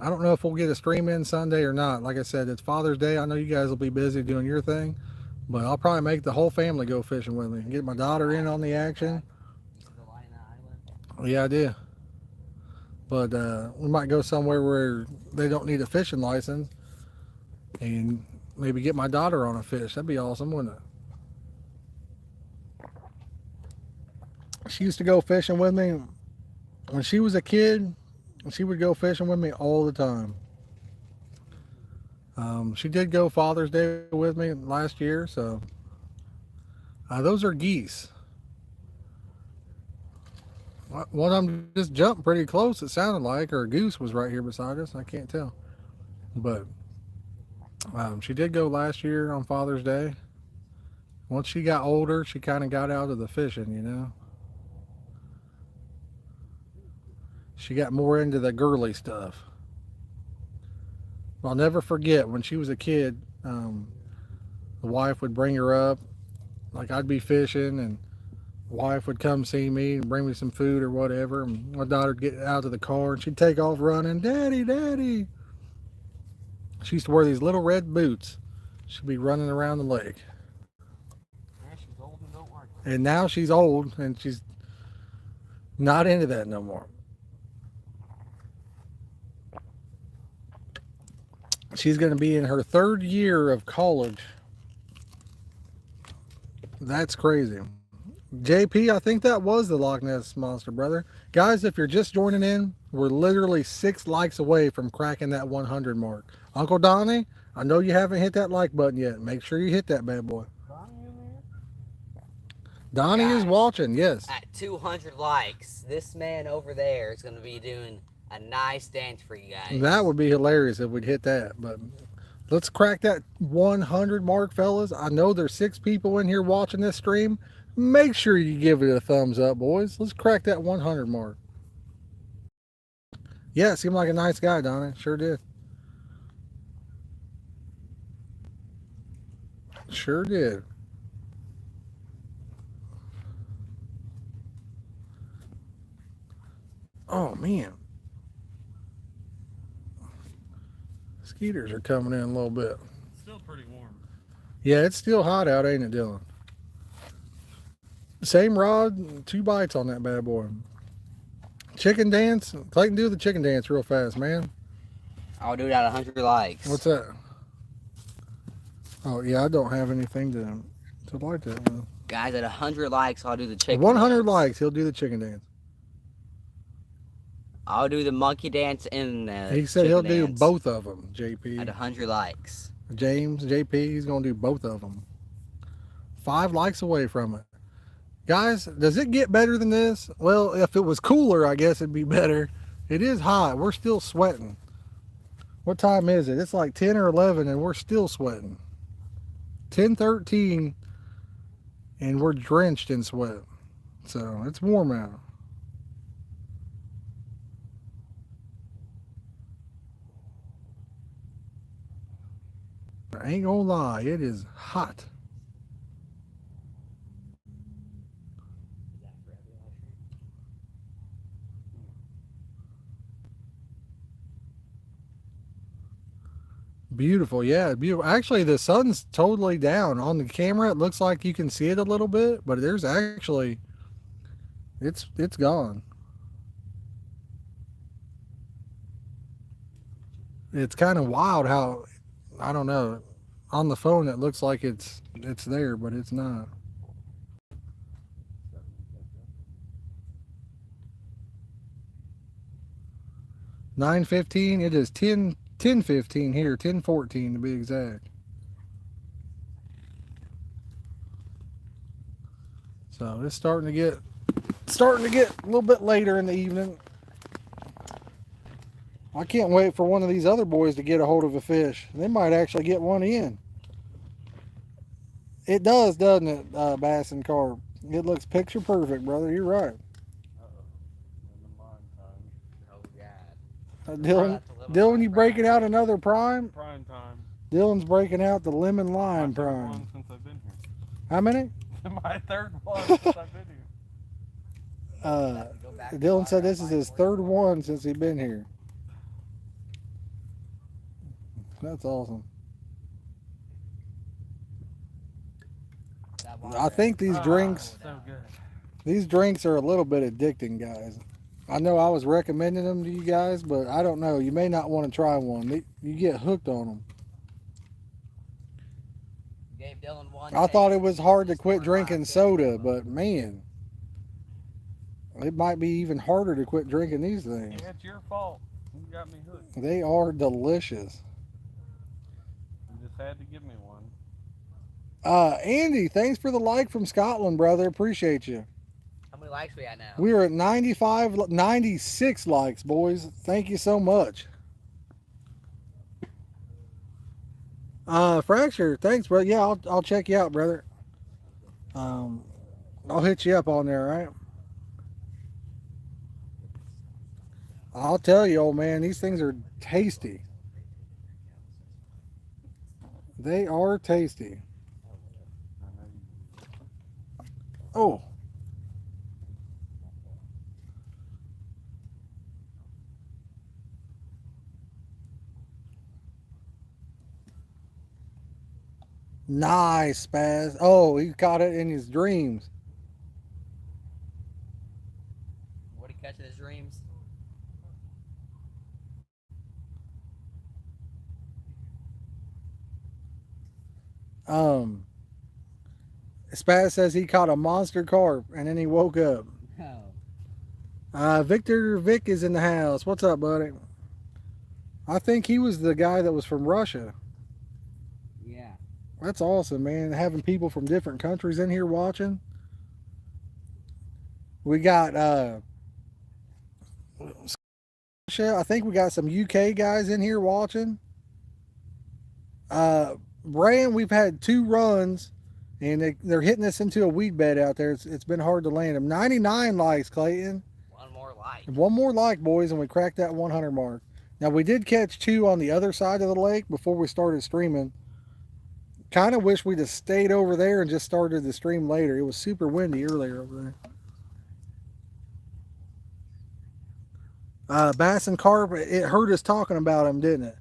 I don't know if we'll get a stream in Sunday or not. Like I said, it's Father's Day. I know you guys will be busy doing your thing, but I'll probably make the whole family go fishing with me. Get my daughter in on the action. Yeah, I do. But we might go somewhere where they don't need a fishing license and maybe get my daughter on a fish. That'd be awesome, wouldn't it? She used to go fishing with me when she was a kid. She would go fishing with me all the time. She did go Father's Day with me last year, so those are geese. One of them just jumped pretty close, it sounded like, or a goose was right here beside us. I can't tell. But she did go last year on Father's Day. Once she got older, she kind of got out of the fishing, you know. She got more into the girly stuff. I'll never forget when she was a kid, the wife would bring her up. Like I'd be fishing and the wife would come see me and bring me some food or whatever. And my daughter would get out of the car and she'd take off running, "Daddy, Daddy." She used to wear these little red boots. She'd be running around the lake. She's old and don't like it. And now she's old and she's not into that no more. She's going to be in her 3rd year of college. That's crazy. JP, I think that was the Loch Ness Monster, brother. Guys, if you're just joining in, we're literally 6 likes away from cracking that 100 mark. Uncle Donnie, I know you haven't hit that like button yet. Make sure you hit that bad boy. Donnie is watching, yes. At 200 likes, this man over there is going to be doing a nice dance for you guys. That would be hilarious if we'd hit that. But let's crack that 100 mark, fellas. I know there's 6 people in here watching this stream. Make sure you give it a thumbs up, boys. Let's crack that 100 mark. Yeah, seemed like a nice guy, Donnie. Sure did. Sure did. Oh, man. Mosquitoes are coming in a little bit. It's still pretty warm. Yeah, it's still hot out, ain't it, Dylan? Same rod, 2 bites on that bad boy. Chicken dance. Clayton, do the chicken dance real fast, man. I'll do it at 100 likes. What's that? Oh, yeah, I don't have anything to like that with. Guys, at 100 likes, I'll do the chicken 100 dance. likes, he'll do the chicken dance. I'll do the monkey dance and the He said he'll do dance both of them, JP. at 100 likes. James, JP, he's going to do both of them. 5 likes away from it. Guys, does it get better than this? Well, if it was cooler, I guess it'd be better. It is hot. We're still sweating. What time is it? It's like 10 or 11 and we're still sweating. 10:13 and we're drenched in sweat. So it's warm out. I ain't gonna lie, it is hot. Beautiful, yeah, beautiful. Actually, the sun's totally down. On the camera, it looks like you can see it a little bit, but there's actually, it's gone. It's kind of wild how, I don't know, on the phone it looks like it's there, but it's not. $9:15. It is 10:15 here, 10:14 to be exact. So it's starting to get a little bit later in the evening. I can't wait for one of these other boys to get a hold of a fish. They might actually get one in. It does, doesn't it, bass and carp? It looks picture perfect, brother. You're right. Lemon lime time. Oh God. Dylan, you breaking out another prime? Prime time. Dylan's breaking out the lemon lime My third prime. one since I've been here. How many? My third one since I've been here. Dylan said this is his third one since he's been here. That's awesome. I think these drinks, So good. these drinks are a little bit addicting, guys. I know I was recommending them to you guys, but I don't know. You may not want to try one. You get hooked on them. Gave Dylan one. I thought it was hard to quit drinking soda, but man, it might be even harder to quit drinking these things. Yeah, it's your fault. You got me hooked. They are delicious. You just had to give me one. Andy, thanks for the like from Scotland, brother. Appreciate you. How many likes we at now? We are at 96 likes, boys. Thank you so much. Fracture, thanks, bro. Yeah, I'll check you out, brother. I'll hit you up on there, all right? I'll tell you, old man, these things are tasty. They are tasty. Oh. Nice, Spaz. Oh, he caught it in his dreams. What did he catch in his dreams? Spaz says he caught a monster carp and then he woke up. Oh. Victor Vic is in the house. What's up, buddy? I think he was the guy that was from Russia. Yeah. That's awesome, man. Having people from different countries in here watching. We got I think we got some UK guys in here watching. Brian, we've had 2 runs and they're hitting us into a weed bed out there. It's been hard to land them. 99 likes, Clayton. One more like. One more like, boys, and we cracked that 100 mark. Now, we did catch 2 on the other side of the lake before we started streaming. Kind of wish we'd have stayed over there and just started the stream later. It was super windy earlier over there. Bass and carp, it hurt us talking about them, didn't it?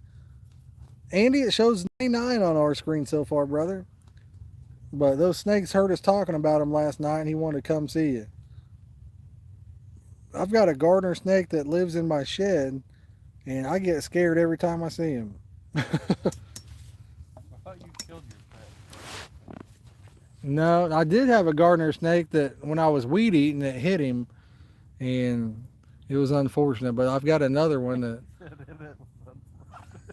Andy, it shows 99 on our screen so far, brother. But those snakes hurt us talking about them last night, and he wanted to come see you. I've got a gardener snake that lives in my shed, and I get scared every time I see him. I thought you killed your pet. No, I did have a gardener snake that when I was weed eating, it hit him, and it was unfortunate. But I've got another one that,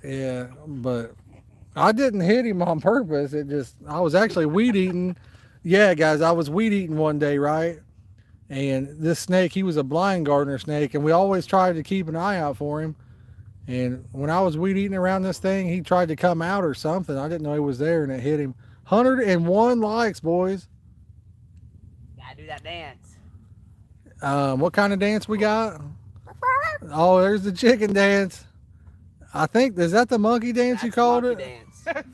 yeah, but I didn't hit him on purpose. I was actually weed eating. Yeah, guys, I was weed eating one day, right? And this snake, he was a blind gardener snake, and we always tried to keep an eye out for him. And when I was weed eating around this thing, he tried to come out or something. I didn't know he was there, and it hit him. 101 likes, boys. Gotta do that dance. What kind of dance we got? Oh, there's the chicken dance. I think, is that the monkey dance you called it? Dance.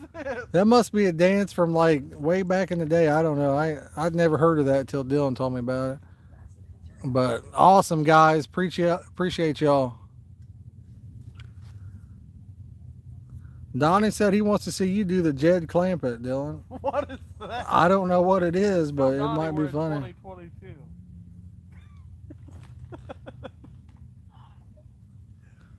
That must be a dance from like way back in the day. I don't know. I'd never heard of that till Dylan told me about it. But awesome, guys. Appreciate y'all. Donnie said he wants to see you do the Jed Clampett, Dylan. What is that? I don't know what it is, but it Donnie, might we're be in funny. 2022.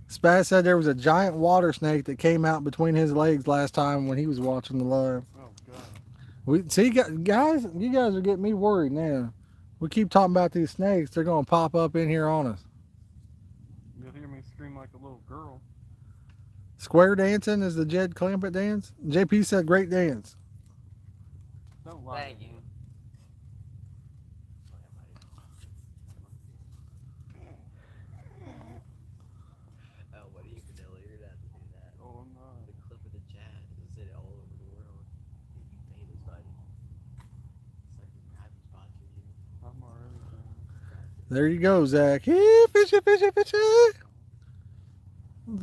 Spaz said there was a giant water snake that came out between his legs last time when he was watching the live. Oh god. We see, guys, you guys are getting me worried now. We keep talking about these snakes; they're gonna pop up in here on us. You'll hear me scream like a little girl. Square dancing is the Jed Clampett dance. JP said great dance. Don't lie. Thank you. There you go, Zach. Hey, fishy, fishy, fishy.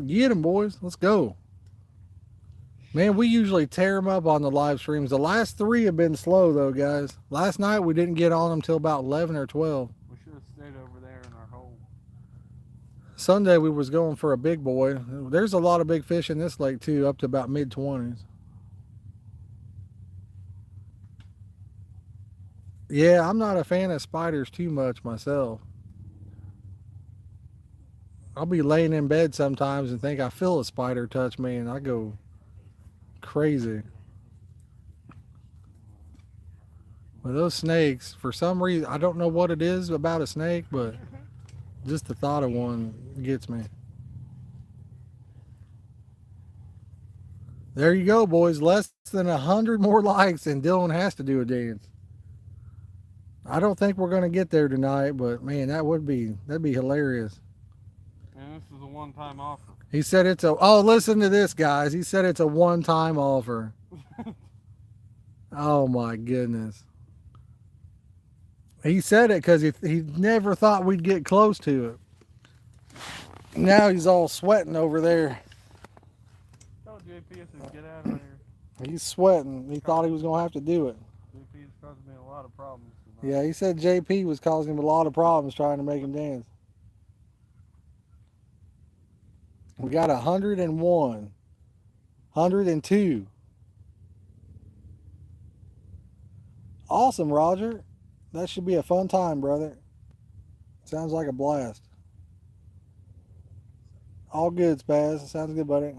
Get him, boys. Let's go. Man, we usually tear them up on the live streams. The last 3 have been slow, though, guys. Last night, we didn't get on them till about 11 or 12. We should have stayed over there in our hole. Sunday, we was going for a big boy. There's a lot of big fish in this lake, too, up to about mid-20s. Yeah, I'm not a fan of spiders too much myself. I'll be laying in bed sometimes and think I feel a spider touch me, and I go crazy. Well, those snakes, for some reason, I don't know what it is about a snake, but just the thought of one gets me. There you go, boys. Less than 100 more likes, and Dylan has to do a dance. I don't think we're gonna get there tonight, but man, that'd be hilarious. And this is a one-time offer. He said it's a. Oh, listen to this, guys. He said it's a one-time offer. Oh my goodness. He said it because he never thought we'd get close to it. Now he's all sweating over there. Tell JP to get out of there. He's sweating. He thought he was gonna have to do it. JP is causing me a lot of problems tonight. Yeah, he said JP was causing him a lot of problems trying to make him dance. We got 101, 102. Awesome, Roger. That should be a fun time, brother. Sounds like a blast. All good, Spaz. Sounds good, buddy.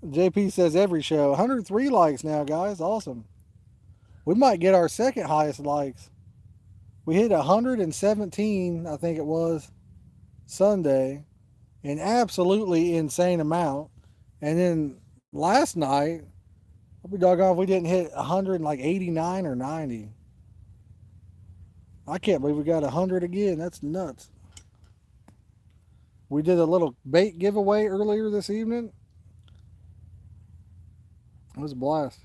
JP says every show. 103 likes now, guys. Awesome. We might get our second highest likes. We hit 117, I think it was, Sunday. An absolutely insane amount. And then last night, I'll be doggone if we didn't hit 189 or 90. I can't believe we got 100 again. That's nuts. We did a little bait giveaway earlier this evening. It was a blast.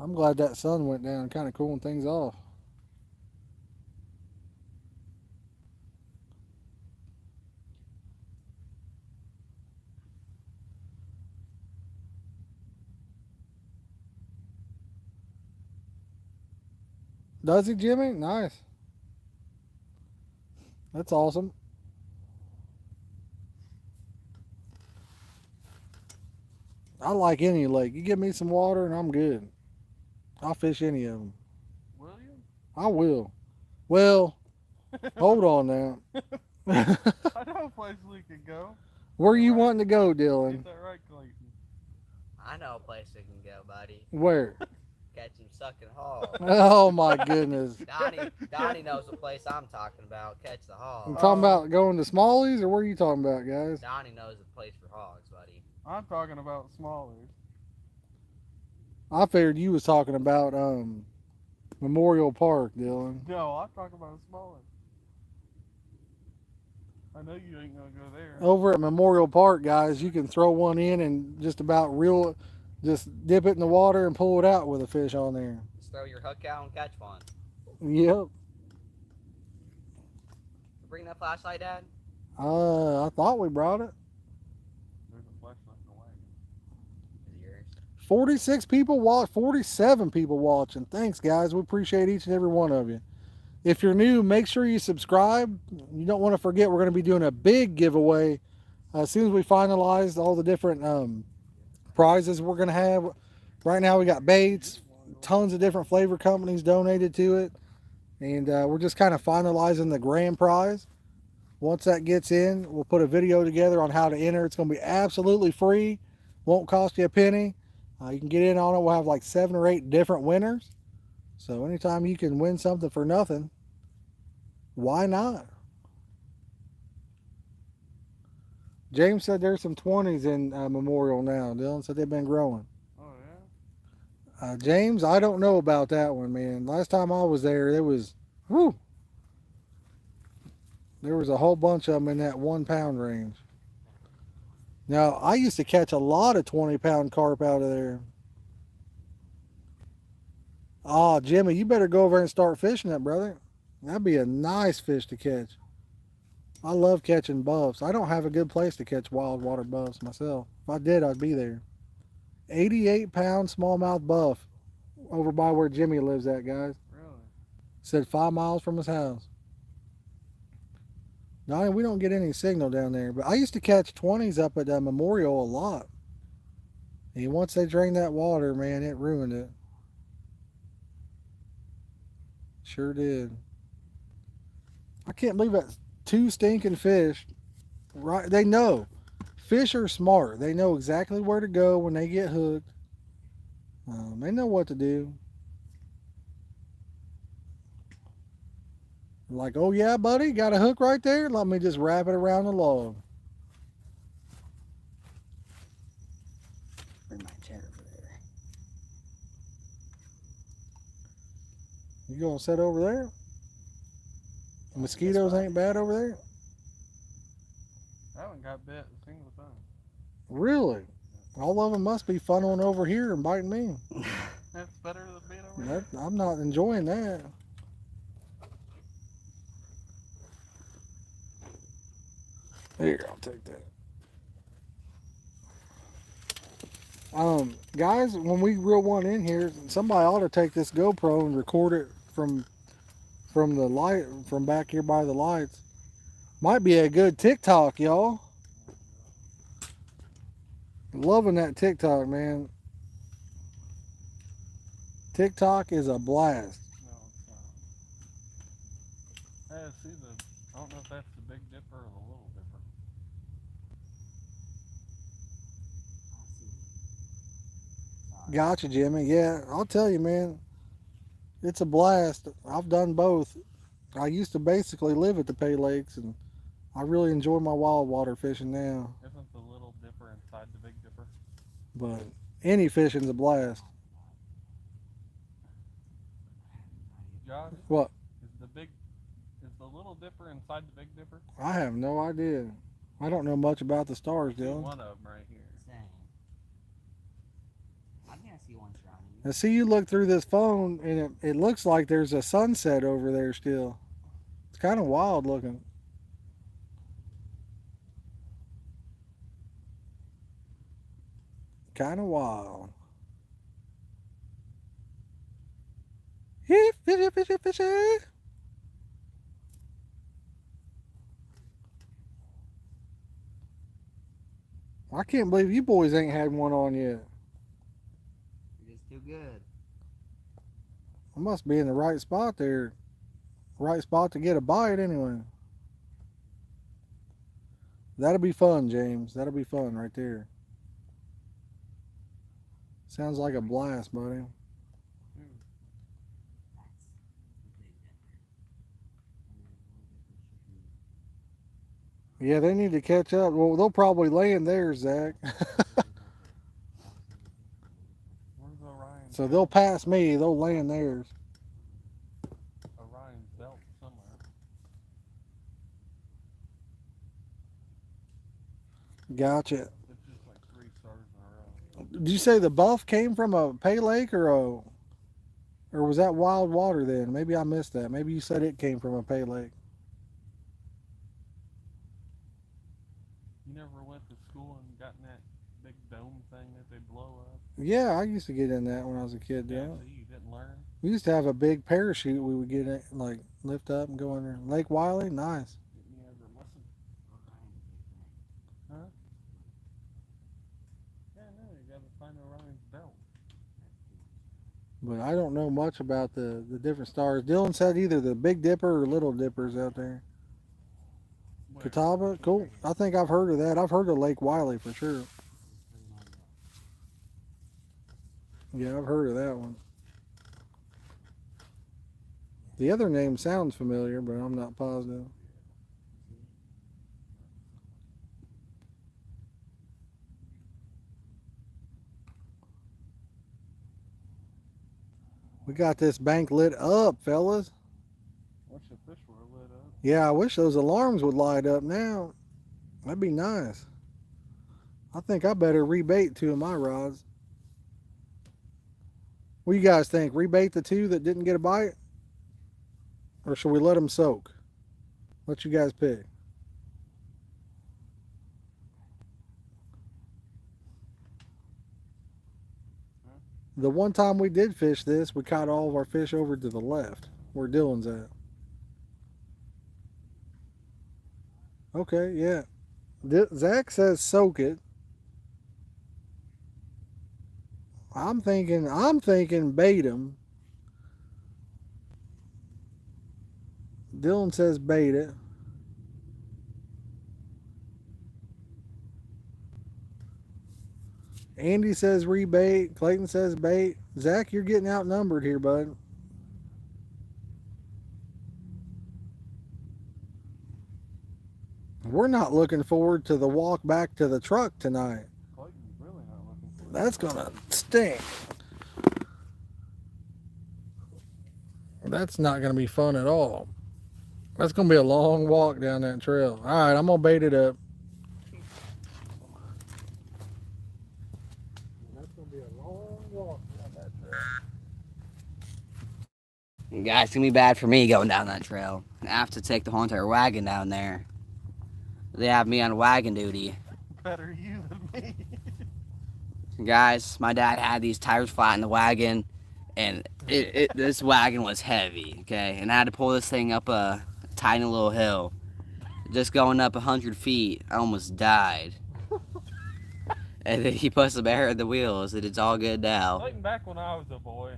I'm glad that sun went down, kind of cooling things off. Does he, Jimmy? Nice. That's awesome. I like any lake. You give me some water and I'm good. I'll fish any of them. Will you? I will. Well, hold on now. I know a place we could go. Where you wanting to go, Dylan? Get that right, Clayton. I know a place we can go, buddy. Where? Catch him sucking hog. Oh my goodness. Donnie knows the place I'm talking about. Catch the You hog. talking about going to Smalley's or where are you talking about, guys? Donnie knows the place for hogs, buddy. I'm talking about smaller. I figured you was talking about Memorial Park, Dylan. No, I'm talking about smaller. I know you ain't gonna go there. Over at Memorial Park, guys, you can throw one in and just about just dip it in the water and pull it out with a fish on there. Just throw your hook out and catch one. Yep. Bring that flashlight, Dad? I thought we brought it. There's a flashlight in the wagon. Is it yours? 46 people watch, 47 people watching. Thanks, guys. We appreciate each and every one of you. If you're new, make sure you subscribe. You don't want to forget we're going to be doing a big giveaway as soon as we finalize all the different prizes we're going to have. Right now we got baits, tons of different flavor companies donated to it, and we're just kind of finalizing the grand prize. Once that gets in, we'll put a video together on how to enter. It's going to be absolutely free, won't cost you a penny. You can get in on it. We'll have like 7 or 8 different winners. So anytime you can win something for nothing, why not? James said there's some 20s in Memorial now. Dylan said they've been growing. Oh yeah. James, I don't know about that one, man. Last time I was there, it was, whew. There was a whole bunch of them in that 1 pound range. Now, I used to catch a lot of 20-pound carp out of there. Oh, Jimmy, you better go over and start fishing that, brother. That'd be a nice fish to catch. I love catching buffs. I don't have a good place to catch wild water buffs myself. If I did, I'd be there. 88-pound smallmouth buff over by where Jimmy lives at, guys. Really? Said 5 miles from his house. No, we don't get any signal down there. But I used to catch 20s up at the Memorial a lot. And once they drained that water, man, it ruined it. Sure did. I can't believe that 2 stinking fish. Right? They know. Fish are smart. They know exactly where to go when they get hooked. They know what to do. Like, oh yeah, buddy, got a hook right there? Let me just wrap it around the log. Bring my chair over there. You gonna sit over there? Mosquitoes ain't bad over there? I haven't got bit a single time. Really? All of them must be funneling over here and biting me. That's better than being over here. I'm not enjoying that. Here, I'll take that. Guys, when we reel one in here, somebody ought to take this GoPro and record it from the light, from back here by the lights. Might be a good TikTok, y'all. Loving that TikTok, man. TikTok is a blast. No, it's not. I see I don't know if that's the Big Dipper or the Little Dipper. Gotcha, Jimmy. Yeah, I'll tell you, man. It's a blast. I've done both. I used to basically live at the Pay Lakes, and I really enjoy my wild water fishing now. Isn't the Little Dipper inside the Big Dipper? But any fishing's a blast. Josh? What? Is the Little Dipper inside the Big Dipper? I have no idea. I don't know much about the stars, I see Dylan. one of them right here. Same. I think I see one surrounding you. I see you look through this phone, and it looks like there's a sunset over there still. It's kind of wild looking. Kind of wild. Fishy, fishy, fishy. I can't believe you boys ain't had one on yet. You're just too good. I must be in the right spot there. Right spot to get a bite anyway. That'll be fun, James. That'll be fun right there. Sounds like a blast, buddy. Yeah, they need to catch up. Well, they'll probably land theirs, Zach. Where's Orion? So they'll pass me. They'll land theirs. Orion's belt somewhere. Gotcha. It's just like 3 stars in a row. Did you say the buff came from a Pay Lake or was that wild water then? Maybe I missed that. Maybe you said it came from a Pay Lake. You never went to school and got in that big dome thing that they blow up? Yeah, I used to get in that when I was a kid. Yeah. So you didn't learn? We used to have a big parachute we would get in, like lift up and go in there. Lake Wiley, nice. Didn't you ever listen? Huh? Yeah, no, you gotta find Orion's belt. But I don't know much about the different stars. Dylan said either the Big Dipper or Little Dippers out there. Where? Catawba, cool. I think I've heard of that. I've heard of Lake Wiley for sure. Yeah, I've heard of that one. The other name sounds familiar, but I'm not positive. We got this bank lit up, fellas. Wish the fish were lit up. Yeah, I wish those alarms would light up now. That'd be nice. I think I better rebait 2 of my rods. What do you guys think? Rebait the 2 that didn't get a bite? Or should we let them soak? Let you guys pick. The one time we did fish this, we caught all of our fish over to the left, where Dylan's at. Okay, yeah. Zach says soak it. I'm thinking bait him. Dylan says bait it. Andy says rebait. Clayton says bait. Zach, you're getting outnumbered here, bud. We're not looking forward to the walk back to the truck tonight. Clayton's really not looking for it. That's gonna stink. That's not gonna be fun at all. That's gonna be a long walk down that trail. All right, I'm gonna bait it up. That's gonna be a long walk down that trail. Guys, it's gonna be bad for me going down that trail. I have to take the whole entire wagon down there. They have me on wagon duty. Better you than me. Guys, my dad had these tires flat in the wagon, and this wagon was heavy, okay? And I had to pull this thing up a tiny little hill. Just going up 100 feet, I almost died. And then he put some air in the wheels, and it's all good now. Clayton, back when I was a boy,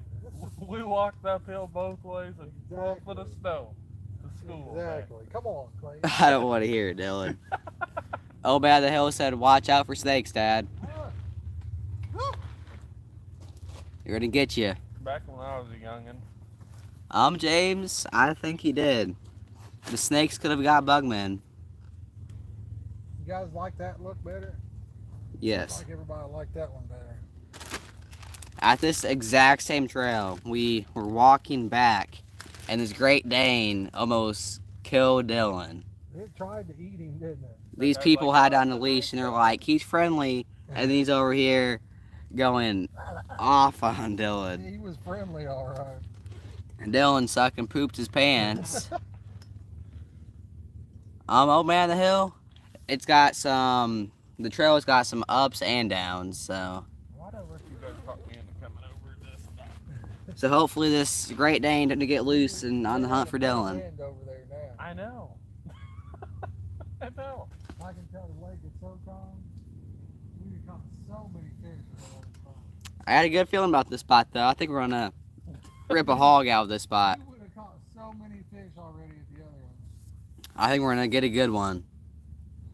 we walked uphill both ways and 4 foot of snow to school. Exactly. Come on, Clayton. I don't want to hear it, Dylan. Old man of the hill said, "Watch out for snakes, Dad. They're gonna get you." Back when I was a youngin'. James, I think he did. The snakes could have got Bugman. You guys like that look better? Yes. Like everybody liked that one better. At this exact same trail, we were walking back, and this Great Dane almost killed Dylan. It tried to eat him, didn't it? These people had on a leash, and they're like, "He's friendly," and he's over here going off on Dylan. He was friendly, all right. And Dylan sucking pooped his pants. Old man of the hill, it's got some. The trail's got some ups and downs, so. Whatever. You guys caught me into coming over this and that. So hopefully this Great Dane doesn't get loose and on the hunt for Dylan. Over there now. I know. I know. I can tell the lake is so calm. We caught so many fish in one spot. I had a good feeling about this spot, though. I think we're gonna rip a hog out of this spot. We would have caught so many fish already at the other one. I think we're gonna get a good one.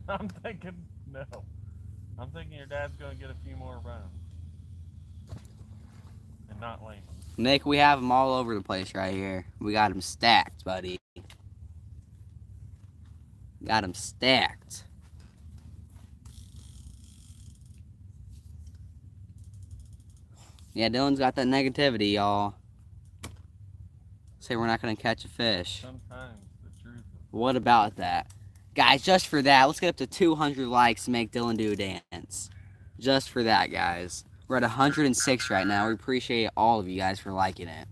I'm thinking no. I'm thinking your dad's gonna get a few more runs. And not lame. Nick, we have them all over the place right here. We got them stacked, buddy. Got them stacked. Yeah, Dylan's got that negativity, y'all. Say we're not gonna catch a fish. Sometimes the truth is What about that? Guys, just for that, let's get up to 200 likes to make Dylan do a dance. Just for that, guys. We're at 106 right now. We appreciate all of you guys for liking it.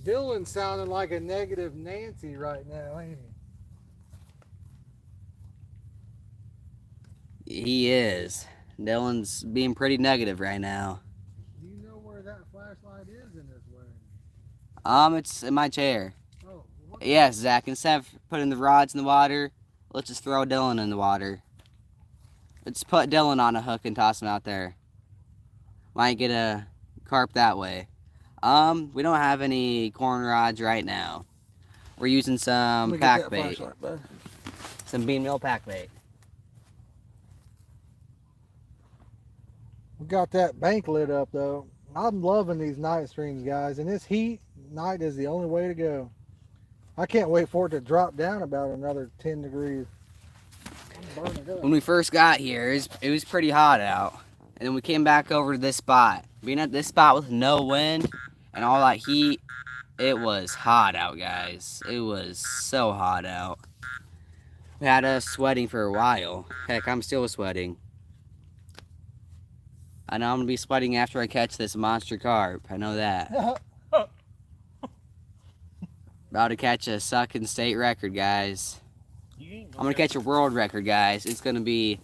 Dylan's sounding like a negative Nancy right now, ain't he? He is. Dylan's being pretty negative right now. Do you know where that flashlight is in this wagon? It's in my chair. Oh, what? Yes, Zach, instead of putting the rods in the water, let's just throw Dylan in the water. Let's put Dylan on a hook and toss him out there. Might get a carp that way. We don't have any corn rods right now. We're using some pack bait. Some bean meal pack bait. We got that bank lit up though. I'm loving these night streams, guys. In this heat, night is the only way to go. I can't wait for it to drop down about another 10 degrees. I'm burning up. When we first got here, it was pretty hot out. And then we came back over to this spot. Being at this spot with no wind and all that heat, it was hot out, guys. It was so hot out. Had us sweating for a while. Heck, I'm still sweating. I know I'm gonna be sweating after I catch this monster carp. I know that. About to catch a sucking state record, guys. You ain't I'm gonna catch a world record, guys. It's gonna be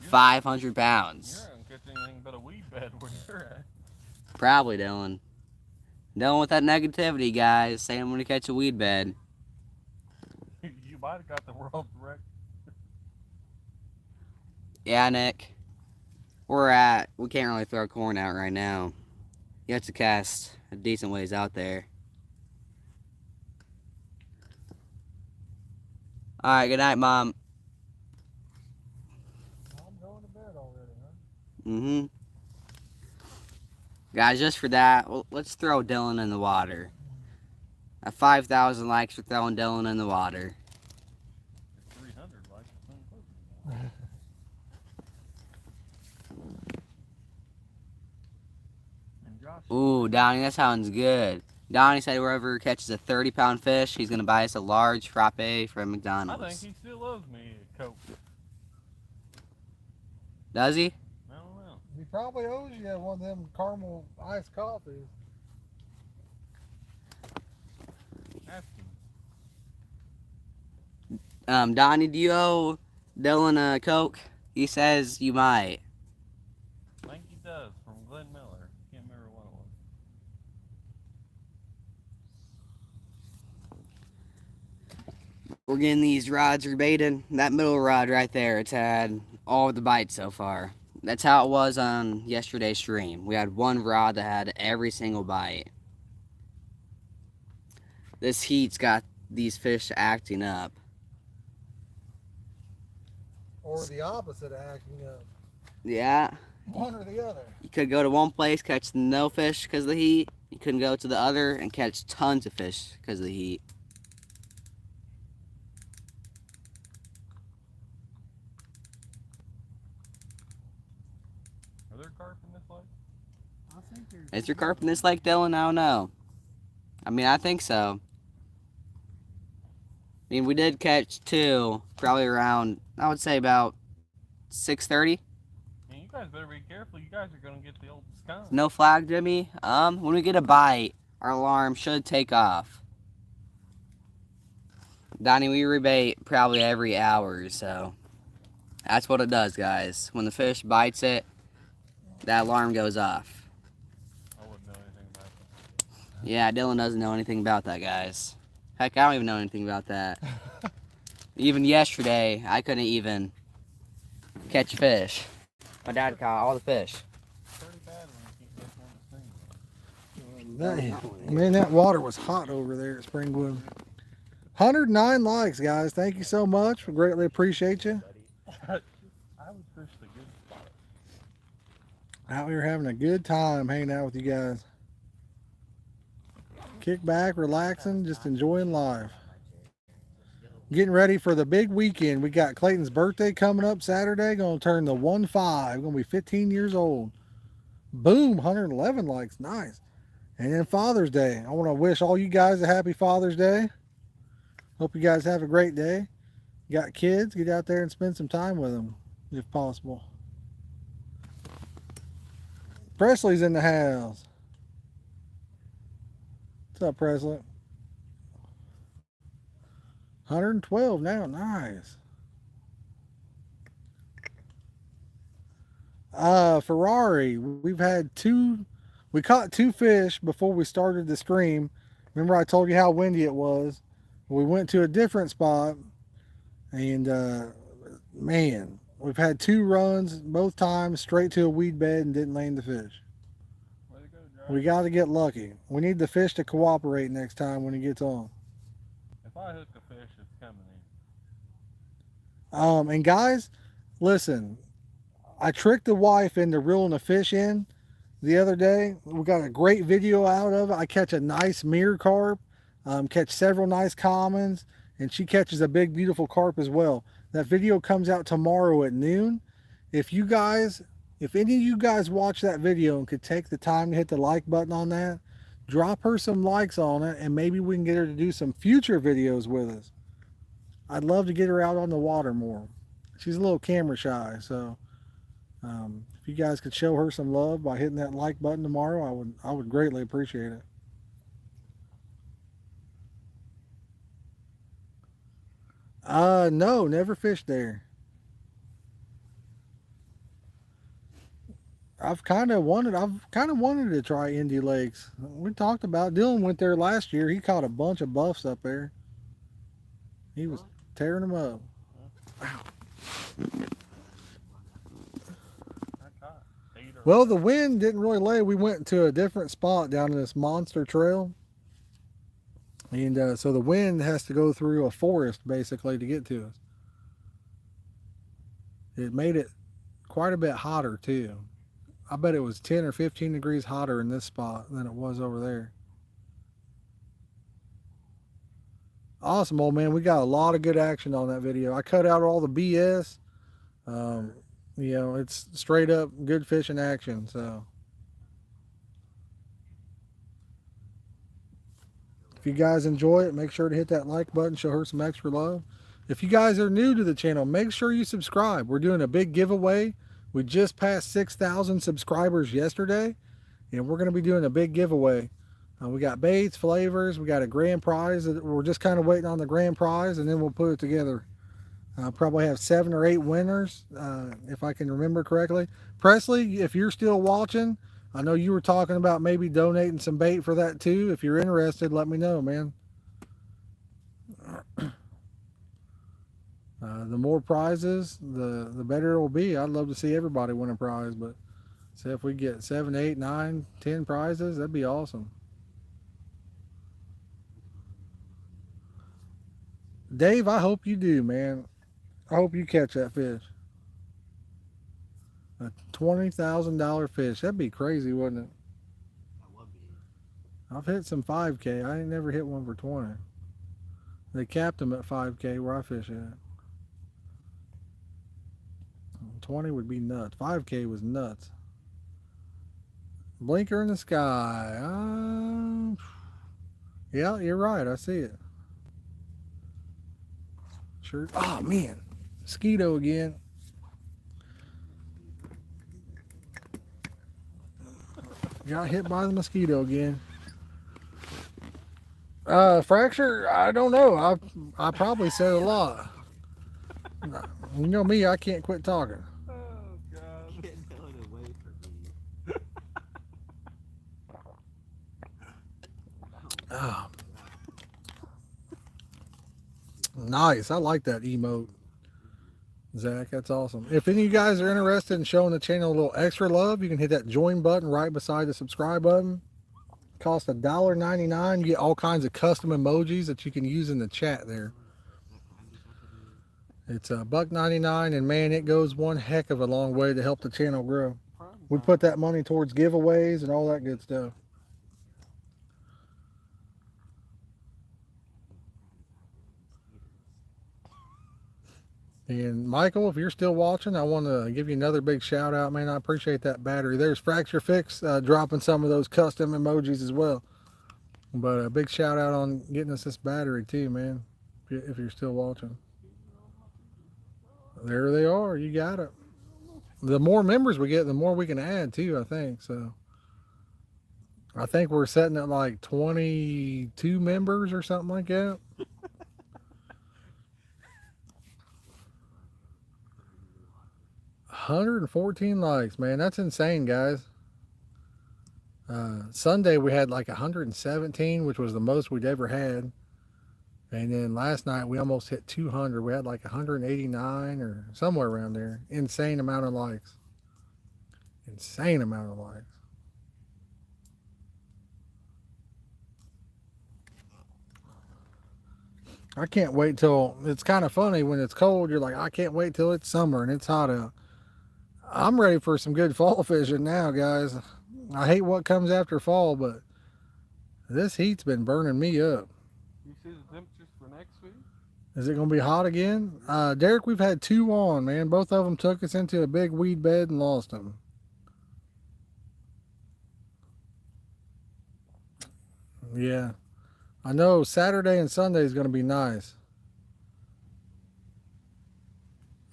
500 pounds. You're not gonna catch anything but a weed bed where you're at. Probably, Dylan. Dylan with that negativity, guys. Saying I'm gonna catch a weed bed. You might have got the world record. Yeah, Nick. We can't really throw corn out right now. You have to cast a decent ways out there. Alright, good night, Mom. I'm going to bed already, huh? Mm-hmm. Guys, just for that, let's throw Dylan in the water. At 5,000 likes for throwing Dylan in the water. 300 likes. And Josh. Ooh, Donnie, that sounds good. Donnie said whoever catches a 30-pound fish, he's going to buy us a large frappe from I McDonald's. think he still owes me a Coke. Does he? I don't know. He probably owes you one of them caramel iced coffees. Ask him. Donnie, do you owe Dylan a Coke? He says you might. I think he does, from Glenn Miller. Can't remember what it was. We're getting these rods rebaited. That middle rod right there, it's had all the bites so far. That's how it was on yesterday's stream. We had one rod that had every single bite. This heat's got these fish acting up. Or the opposite of acting up. Yeah, One or the other. you could go to one place, catch no fish because of the heat. You couldn't go to the other and catch tons of fish because of the heat. Are there carp in this lake? I think there's. Is there carp in this lake, Dylan? I don't know. I mean, I think so. I mean, we did catch two, probably around, I would say about 6:30. Man, you guys better be careful. You guys are gonna get the old skunk. No flag, Jimmy. When we get a bite, our alarm should take off. Donnie, we rebait probably every hour or so. That's what it does, guys. When the fish bites it, that alarm goes off. I wouldn't know anything about that. Yeah, Dylan doesn't know anything about that, guys. Heck, I don't even know anything about that. Even yesterday, I couldn't even catch fish. My dad caught all the fish. Pretty bad when you keep missing the thing. Man, that water was hot over there at Springwood. 109 likes, guys. Thank you so much. We greatly appreciate you. I would fish the good spot. Out here having a good time hanging out with you guys. Kick back, relaxing, just enjoying life. Getting ready for the big weekend. We got Clayton's birthday coming up Saturday. Going to turn the 1-5. Going to be 15 years old. Boom, 111 likes. Nice. And then Father's Day. I want to wish all you guys a happy Father's Day. Hope you guys have a great day. You got kids? Get out there and spend some time with them, if possible. Presley's in the house. What's up, Presley? 112 now. Nice. Ferrari. We caught two fish before we started the stream. Remember I told you how windy it was? We went to a different spot, and man, we've had two runs, both times straight to a weed bed and didn't land the fish. Way to go, Josh. We got to get lucky. We need the fish to cooperate next time when he gets on. If I hook a fish, it's coming in. And guys, listen, I tricked the wife into reeling a fish in the other day. We got a great video out of it. I catch a nice mirror carp, catch several nice commons, and she catches a big, beautiful carp as well. That video comes out tomorrow at noon. If any of you guys watch that video and could take the time to hit the like button on that, drop her some likes on it, and maybe we can get her to do some future videos with us. I'd love to get her out on the water more. She's a little camera shy, so if you guys could show her some love by hitting that like button tomorrow, I would greatly appreciate it. No, never fished there. I've kind of wanted to try Indy Lakes. We talked about Dylan went there last year. He caught a bunch of buffs up there. He was tearing them up. I caught 8 or Well, the wind didn't really lay. We went to a different spot down in this monster trail. And so the wind has to go through a forest basically to get to us. It made it quite a bit hotter too. I bet it was 10 or 15 degrees hotter in this spot than it was over there. Awesome, old man. We got a lot of good action on that video. I cut out all the BS. Um, it's straight up good fishing action. So if you guys enjoy it, make sure to hit that like button, show her some extra love. If you guys are new to the channel, make sure you subscribe. We're doing a big giveaway. We just passed 6,000 subscribers yesterday, and we're going to be doing a big giveaway. We got baits, flavors, we got a grand prize. We're just kind of waiting on the grand prize, and then we'll put it together. I'll probably have 7 or 8 winners, if I can remember correctly. Presley, if you're still watching, I know you were talking about maybe donating some bait for that too. If you're interested, let me know, man. The more prizes, the better it will be. I'd love to see everybody win a prize, but say if we get 7, 8, 9, 10 prizes, that'd be awesome. Dave, I hope you do, man. I hope you catch that fish. A $20,000 fish. That'd be crazy, wouldn't it? That would be. I've hit some 5K. I ain't never hit one for 20. They capped them at 5K where I fish at. 20 would be nuts. 5K was nuts. Blinker in the sky. Yeah, you're right. I see it. Sure. Oh, man. Mosquito again. Got hit by the mosquito again. Fracture? I don't know. I probably said a lot. You know me, I can't quit talking. Oh, God. Get Dylan away from me. Oh. Nice. I like that emote, Zach. That's awesome. If any of you guys are interested in showing the channel a little extra love, you can hit that join button right beside the subscribe button. Costs $1.99. You get all kinds of custom emojis that you can use in the chat there. It's $1.99, and man, it goes one heck of a long way to help the channel grow. We put that money towards giveaways and all that good stuff. And Michael, if you're still watching, I want to give you another big shout out, man. I appreciate that battery. There's Fracture Fix dropping some of those custom emojis as well. But a big shout out on getting us this battery too, man. If you're still watching. There they are. You got it. The more members we get, the more we can add too, I think. So I think we're setting at like 22 members or something like that. 114 likes, man. That's insane, guys. Sunday we had like 117, which was the most we'd ever had. And then last night we almost hit 200. We had like 189 or somewhere around there. Insane amount of likes. Insane amount of likes. I can't wait till, it's kind of funny when it's cold. You're like, I can't wait till it's summer and it's hot out. I'm ready for some good fall fishing now, guys. I hate what comes after fall, but this heat's been burning me up. You see the temperatures for next week? Is it going to be hot again? Derek, we've had 2 on, man. Both of them took us into a big weed bed and lost them. Yeah. I know Saturday and Sunday is going to be nice.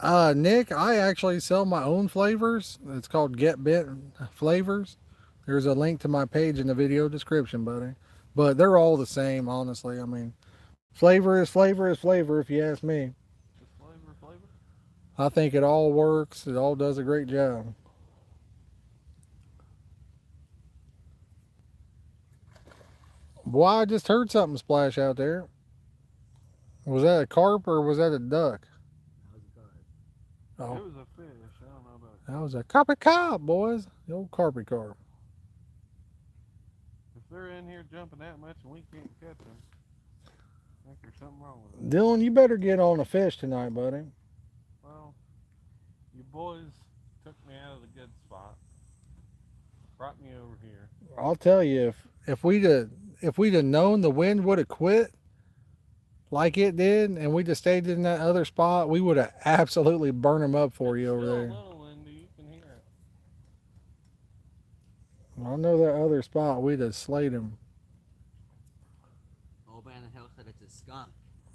Nick, I actually sell my own flavors. It's called Get Bent Flavors. There's a link to my page in the video description, buddy. But they're all the same, honestly. I mean, flavor is flavor is flavor, if you ask me. Just flavor. I think it all works. It all does a great job. Boy, I just heard something splash out there. Was that a carp or was that a duck? Oh, It was a fish. I don't know about that was a carpet carp, boys. The old carpet carp. if they're in here jumping that much and we can't catch them. I think there's something wrong with it. Dylan, you better get on a fish tonight, buddy. Well, you boys took me out of the good spot. Brought me over here. I'll tell you, if we'd have known the wind would have quit like it did, and we'd have stayed in that other spot, we would have absolutely burned them up for you over Still there. a little windy, you can hear it. I know that other spot, we'd have slayed him. Old man on the hill said it's a skunk.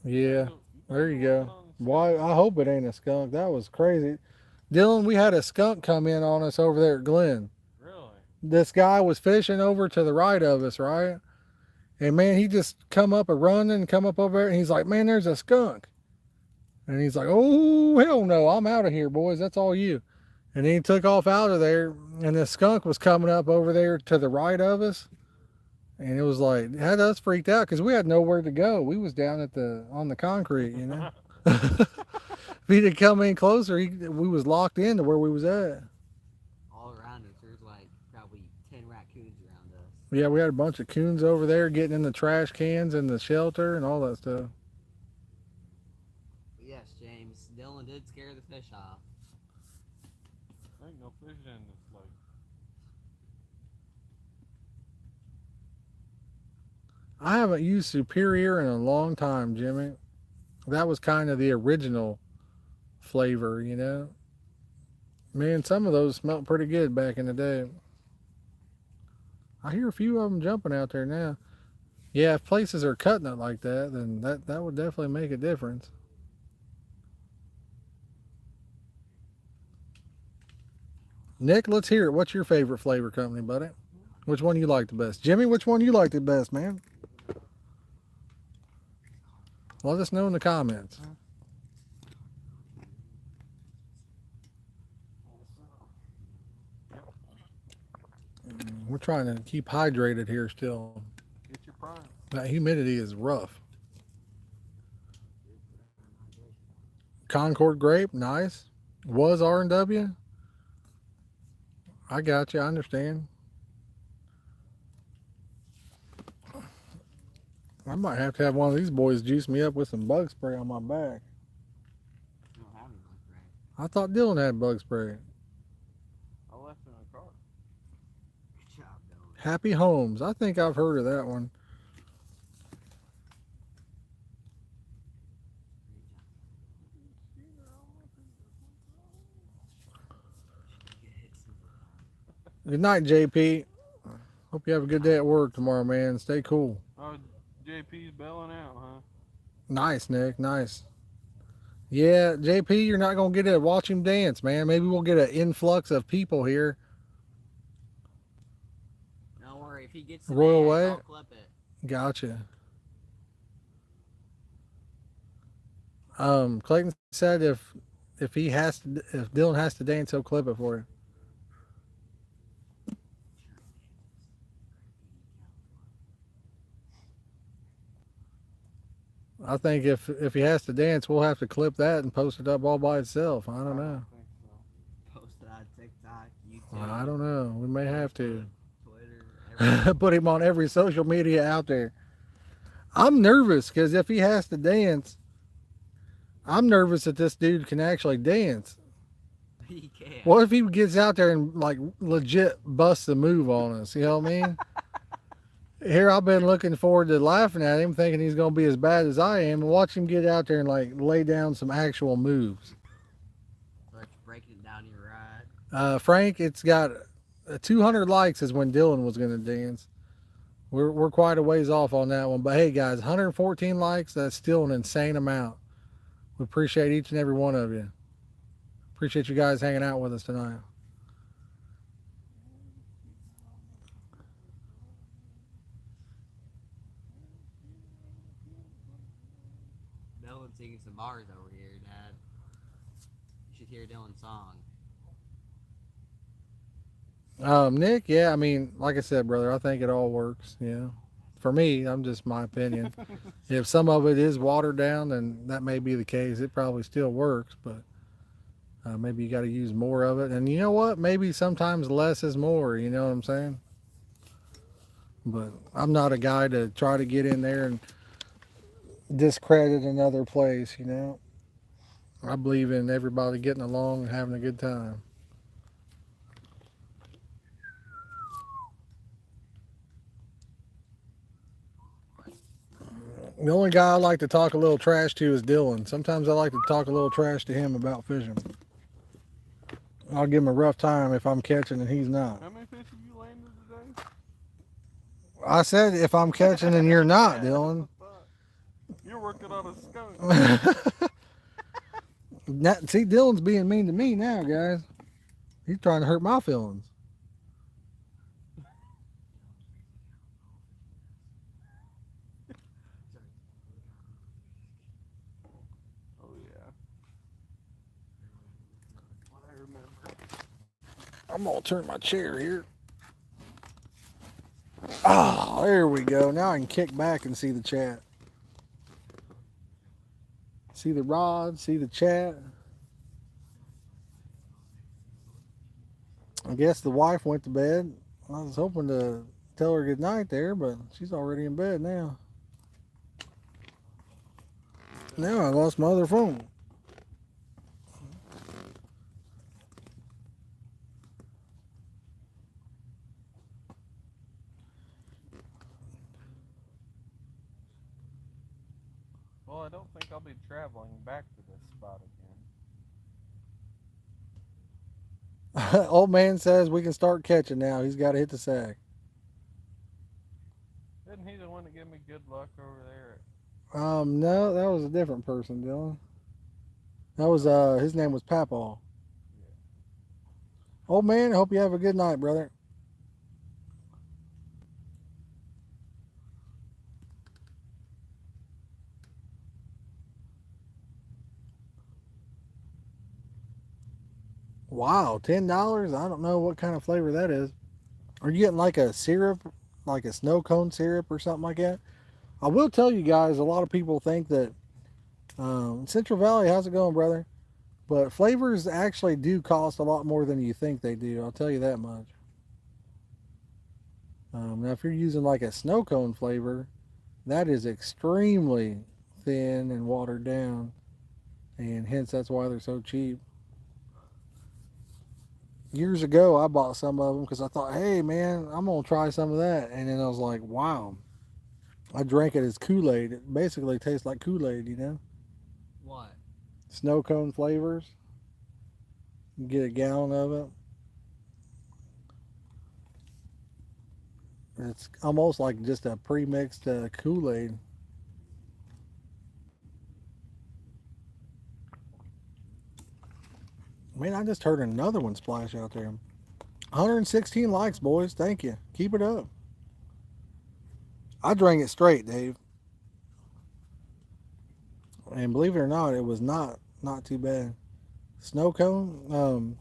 Yeah, So, there you got one go. on the Why? I hope it ain't a skunk. That was crazy. Dylan, we had a skunk come in on us over there at Glen. Really? This guy was fishing over to the right of us, right? And man, he just come up a running, come up over there, and he's like, "Man, there's a skunk." And he's like, "Oh hell no, I'm out of here, boys. That's all you." And then he took off out of there, and the skunk was coming up over there to the right of us, and it was like had us freaked out because we had nowhere to go. We was down at on the concrete, you know. If he'd have come in closer, we was locked into where we was at. All around us, there's like probably 10 raccoons around us. Yeah, we had a bunch of coons over there getting in the trash cans and the shelter and all that stuff. But yes, James, Dylan did scare the fish off. Ain't no fish in this lake. I haven't used Superior in a long time, Jimmy. That was kind of the original flavor, you know. Man, some of those smelled pretty good back in the day. I hear a few of them jumping out there now. Yeah, if places are cutting it like that, then that would definitely make a difference. Nick, let's hear it. What's your favorite flavor company, buddy? Which one you like the best? Jimmy, which one you like the best, man? Let us know in the comments. We're trying to keep hydrated here still. Get your prime. That humidity is rough. Concord grape, nice. Was R&W? I got you. I understand. I might have to have one of these boys juice me up with some bug spray on my back. You don't have any bug spray. I thought Dylan had bug spray. I left in a car. Good job, Dylan. Happy Homes. I think I've heard of that one. Good night, JP. Hope you have a good day at work tomorrow, man. Stay cool. Oh, JP's bailing out, huh? Nice, Nick. Nice. Yeah, JP, you're not going to get to watch him dance, man. Maybe we'll get an influx of people here. Don't worry, if he gets the Royal dance, Way? I'll clip it. Gotcha. Clayton said if Dylan has to dance, he'll clip it for you. I think if he has to dance, we'll have to clip that and post it up all by itself. I don't know. think so. Post it on TikTok, YouTube, I don't know. We may have to. Twitter, everything. Put him on every social media out there. I'm nervous because if he has to dance, I'm nervous that this dude can actually dance. He can. What if he gets out there and like legit busts a move on us? You know what I mean? Here I've been looking forward to laughing at him, thinking he's going to be as bad as I am, and watch him get out there and like lay down some actual moves. Start breaking it down your ride. Frank, it's got 200 likes is when Dylan was going to dance. We're quite a ways off on that one, but hey guys, 114 likes, that's still an insane amount. We appreciate each and every one of you. Appreciate you guys hanging out with us tonight. Dylan's singing some bars over here, Dad. You should hear Dylan's song. Nick, yeah, I mean, like I said, brother, I think it all works. For me, I'm just my opinion. If some of it is watered down, then that may be the case. It probably still works, but maybe you got to use more of it. And you know what? Maybe sometimes less is more. You know what I'm saying? But I'm not a guy to try to get in there and discredit another place. I believe in everybody getting along and having a good time. The only guy I like to talk a little trash to is Dylan. Sometimes I like to talk a little trash to him about fishing. I'll give him a rough time if I'm catching and he's not. How many fish have you landed today? I said if I'm catching and you're not, Dylan. You're working on a skunk. See, Dylan's being mean to me now, guys. He's trying to hurt my feelings. Oh yeah. I remember. I'm gonna turn my chair here. Oh, there we go. Now I can kick back and see the chat. See the rod, see the chat. I guess the wife went to bed. I was hoping to tell her good night there, but she's already in bed now. Now I lost my other phone. Well, I don't think I'll be traveling back to this spot again. Old man says we can start catching now. He's got to hit the sack. Isn't he the one that gave me good luck over there? No, that was a different person, Dylan. That was his name was Papaw. Yeah. Old man, I hope you have a good night, brother. Wow, $10? I don't know what kind of flavor that is. Are you getting like a syrup, like a snow cone syrup or something like that? I will tell you guys, a lot of people think that Central Valley, how's it going, brother? But flavors actually do cost a lot more than you think they do. I'll tell you that much. Now, if you're using like a snow cone flavor, that is extremely thin and watered down, and hence that's why they're so cheap. Years ago, I bought some of them because I thought, hey man, I'm gonna try some of that, and then I was like, wow. I drank it as Kool-Aid. It basically tastes like Kool-Aid, What? Snow cone flavors. You get a gallon of it. It's almost like just a pre-mixed Kool-Aid. Man, I just heard another one splash out there. 116 likes, boys. Thank you. Keep it up. I drank it straight, Dave. And believe it or not, it was not too bad. Snow cone.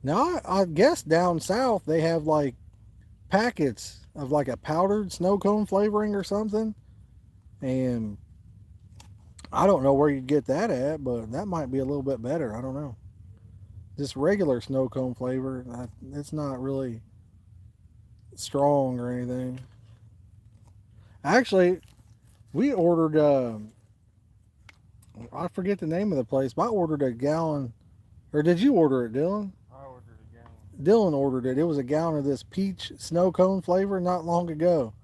Now I guess down south they have like packets of like a powdered snow cone flavoring or something. And I don't know where you'd get that at, but that might be a little bit better. I don't know. Just regular snow cone flavor, it's not really strong or anything. Actually, we ordered, I forget the name of the place, but I ordered a gallon, or did you order it, Dylan? I ordered a gallon. Dylan ordered it. It was a gallon of this peach snow cone flavor not long ago.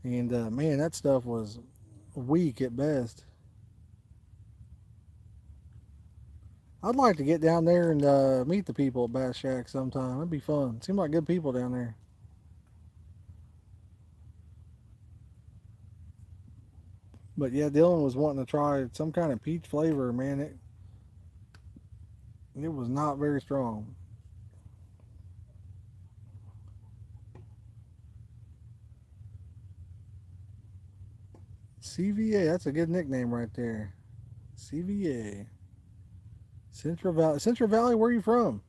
And man, that stuff was weak at best. I'd like to get down there and meet the people at Bass Shack sometime. It'd be fun. Seem like good people down there. But yeah, Dylan was wanting to try some kind of peach flavor, man. It was not very strong. CVA, that's a good nickname right there. CVA. Central Valley. Central Valley, where are you from?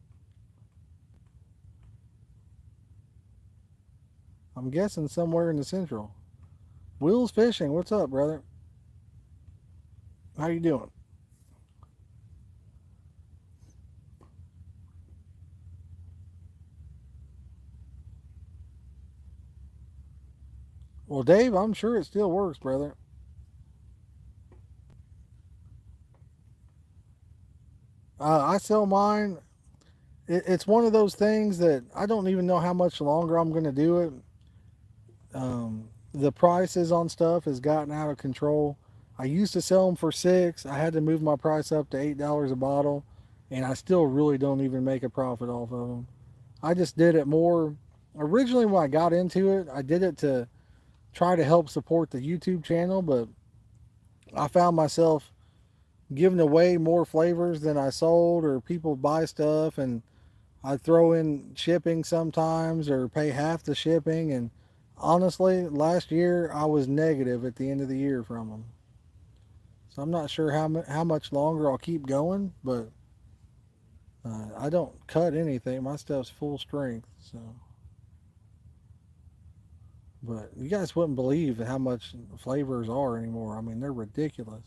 I'm guessing somewhere in the central. Will's Fishing, what's up, brother? How you doing? Well, Dave, I'm sure it still works, brother. I sell mine. It's one of those things that I don't even know how much longer I'm going to do it. The prices on stuff has gotten out of control. I used to sell them for $6. I had to move my price up to $8 a bottle, and I still really don't even make a profit off of them. I just did it more. Originally, when I got into it, I did it to try to help support the YouTube channel, but I found myself giving away more flavors than I sold, or people buy stuff and I throw in shipping sometimes or pay half the shipping. And honestly, last year I was negative at the end of the year from them. So I'm not sure how much longer I'll keep going, but I don't cut anything. My stuff's full strength. So, but you guys wouldn't believe how much flavors are anymore. I mean, they're ridiculous.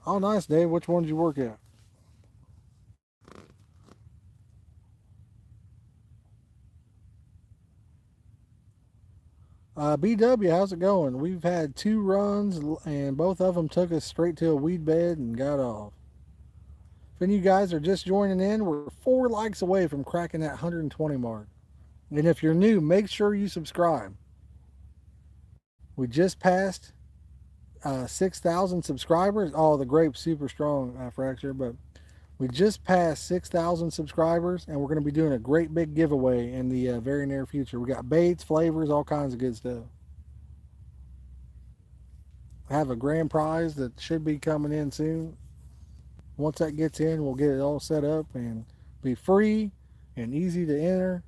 Oh, nice, Dave. Which one did you work at? BW, how's it going? We've had 2 runs, and both of them took us straight to a weed bed and got off. If any of you guys are just joining in, we're 4 likes away from cracking that 120 mark. And if you're new, make sure you subscribe. We just passed 6,000 subscribers. Oh, the grape's super strong, Fracture, but we just passed 6,000 subscribers, and we're going to be doing a great big giveaway in the very near future. We got baits, flavors, all kinds of good stuff. I have a grand prize that should be coming in soon. Once that gets in, we'll get it all set up and be free and easy to enter.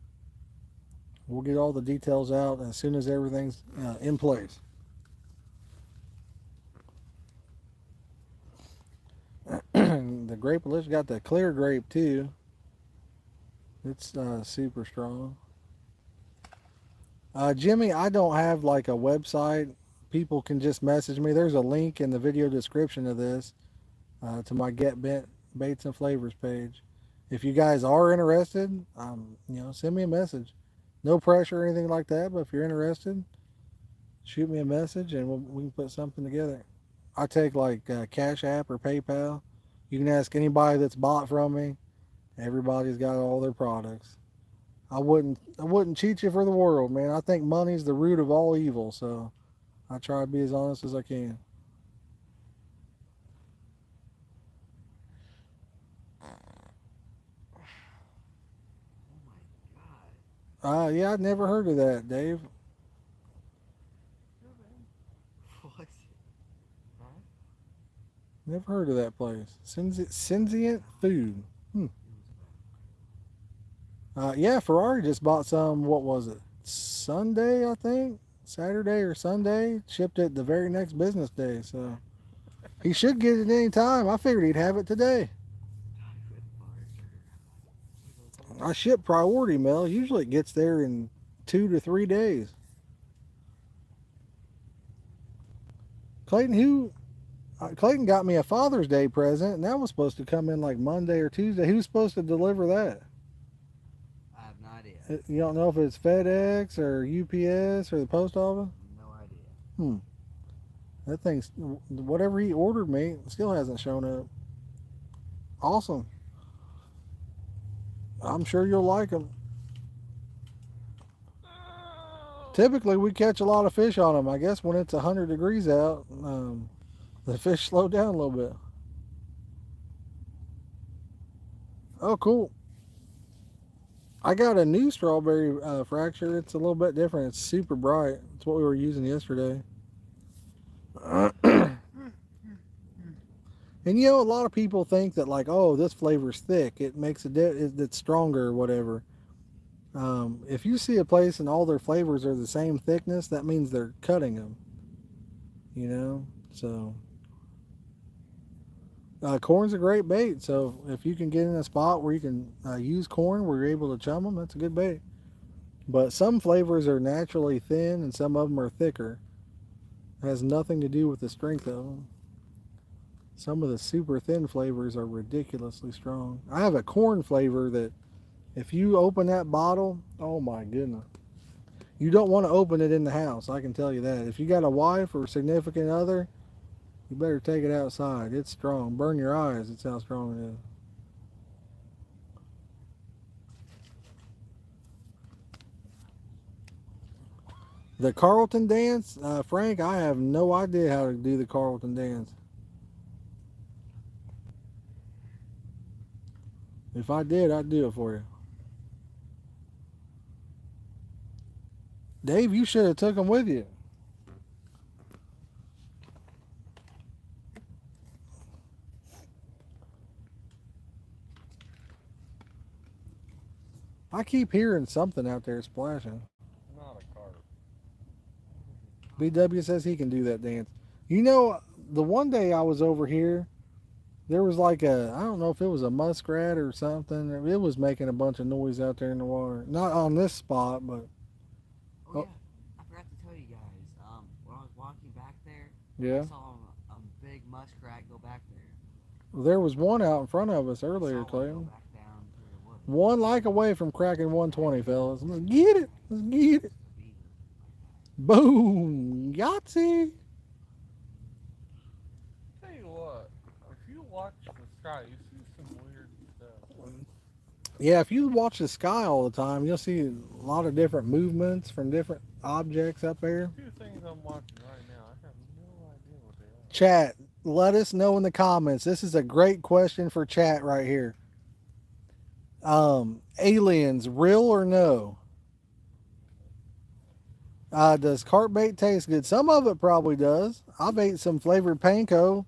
We'll get all the details out as soon as everything's in place. The grape delicious got the clear grape too. It's super strong. Jimmy, I don't have like a website. People can just message me. There's a link in the video description of this to my Get Bent Baits and Flavors page. If you guys are interested, send me a message. No pressure or anything like that, but if you're interested, shoot me a message and we can put something together. I take like Cash App or PayPal. You can ask anybody that's bought from me. Everybody's got all their products. I wouldn't cheat you for the world, man. I think money's the root of all evil, so I try to be as honest as I can. Yeah, I'd never heard of that, Dave. What? Huh? Never heard of that place. Sentient Food. Yeah, Ferrari just bought some, what was it? Sunday, I think? Saturday or Sunday. Shipped it the very next business day, so he should get it any time. I figured he'd have it today. I ship priority mail. Usually it gets there in 2 to 3 days. Clayton got me a Father's Day present, and that was supposed to come in like Monday or Tuesday. Who's supposed to deliver that? I have no idea. You don't know if it's FedEx or UPS or the post office? No idea. That thing's, whatever he ordered me, still hasn't shown up. Awesome. I'm sure you'll like them. Typically, we catch a lot of fish on them. I guess when it's 100 degrees out, the fish slow down a little bit. Oh, cool. I got a new strawberry fracture. It's a little bit different. It's super bright. It's what we were using yesterday. And you know, a lot of people think that like, oh, this flavor's thick. It makes it's stronger or whatever. If you see a place and all their flavors are the same thickness, that means they're cutting them. You know, so corn's a great bait. So if you can get in a spot where you can use corn, where you're able to chum them, that's a good bait. But some flavors are naturally thin, and some of them are thicker. It has nothing to do with the strength of them. Some of the super thin flavors are ridiculously strong. I have a corn flavor that if you open that bottle, oh my goodness. You don't want to open it in the house, I can tell you that. If you got a wife or significant other, you better take it outside. It's strong. Burn your eyes, it's how strong it is. The Carlton dance, Frank, I have no idea how to do the Carlton dance. If I did, I'd do it for you. Dave, you should have took them with you. I keep hearing something out there splashing. Not a carp. BW says he can do that dance. You know, the one day I was over here, there was like I don't know if it was a muskrat or something. It was making a bunch of noise out there in the water. Not on this spot, but. Oh, yeah, I forgot to tell you guys. When I was walking back there, Yeah. I saw a big muskrat go back there. Well, there was one out in front of us earlier, I saw one go Clayton. back down to the woods. One like away from cracking 120, fellas. Let's get it. Let's get it. Boom. Yahtzee. Tell you what, if you watch the sky, you see some weird stuff. Yeah, if you watch the sky all the time, you'll see a lot of different movements from different objects up there. A few things I'm watching right now, I have no idea what they are. Chat, let us know in the comments. This is a great question for chat right here. Aliens, real or no? Does carp bait taste good? Some of it probably does. I've ate some flavored panko.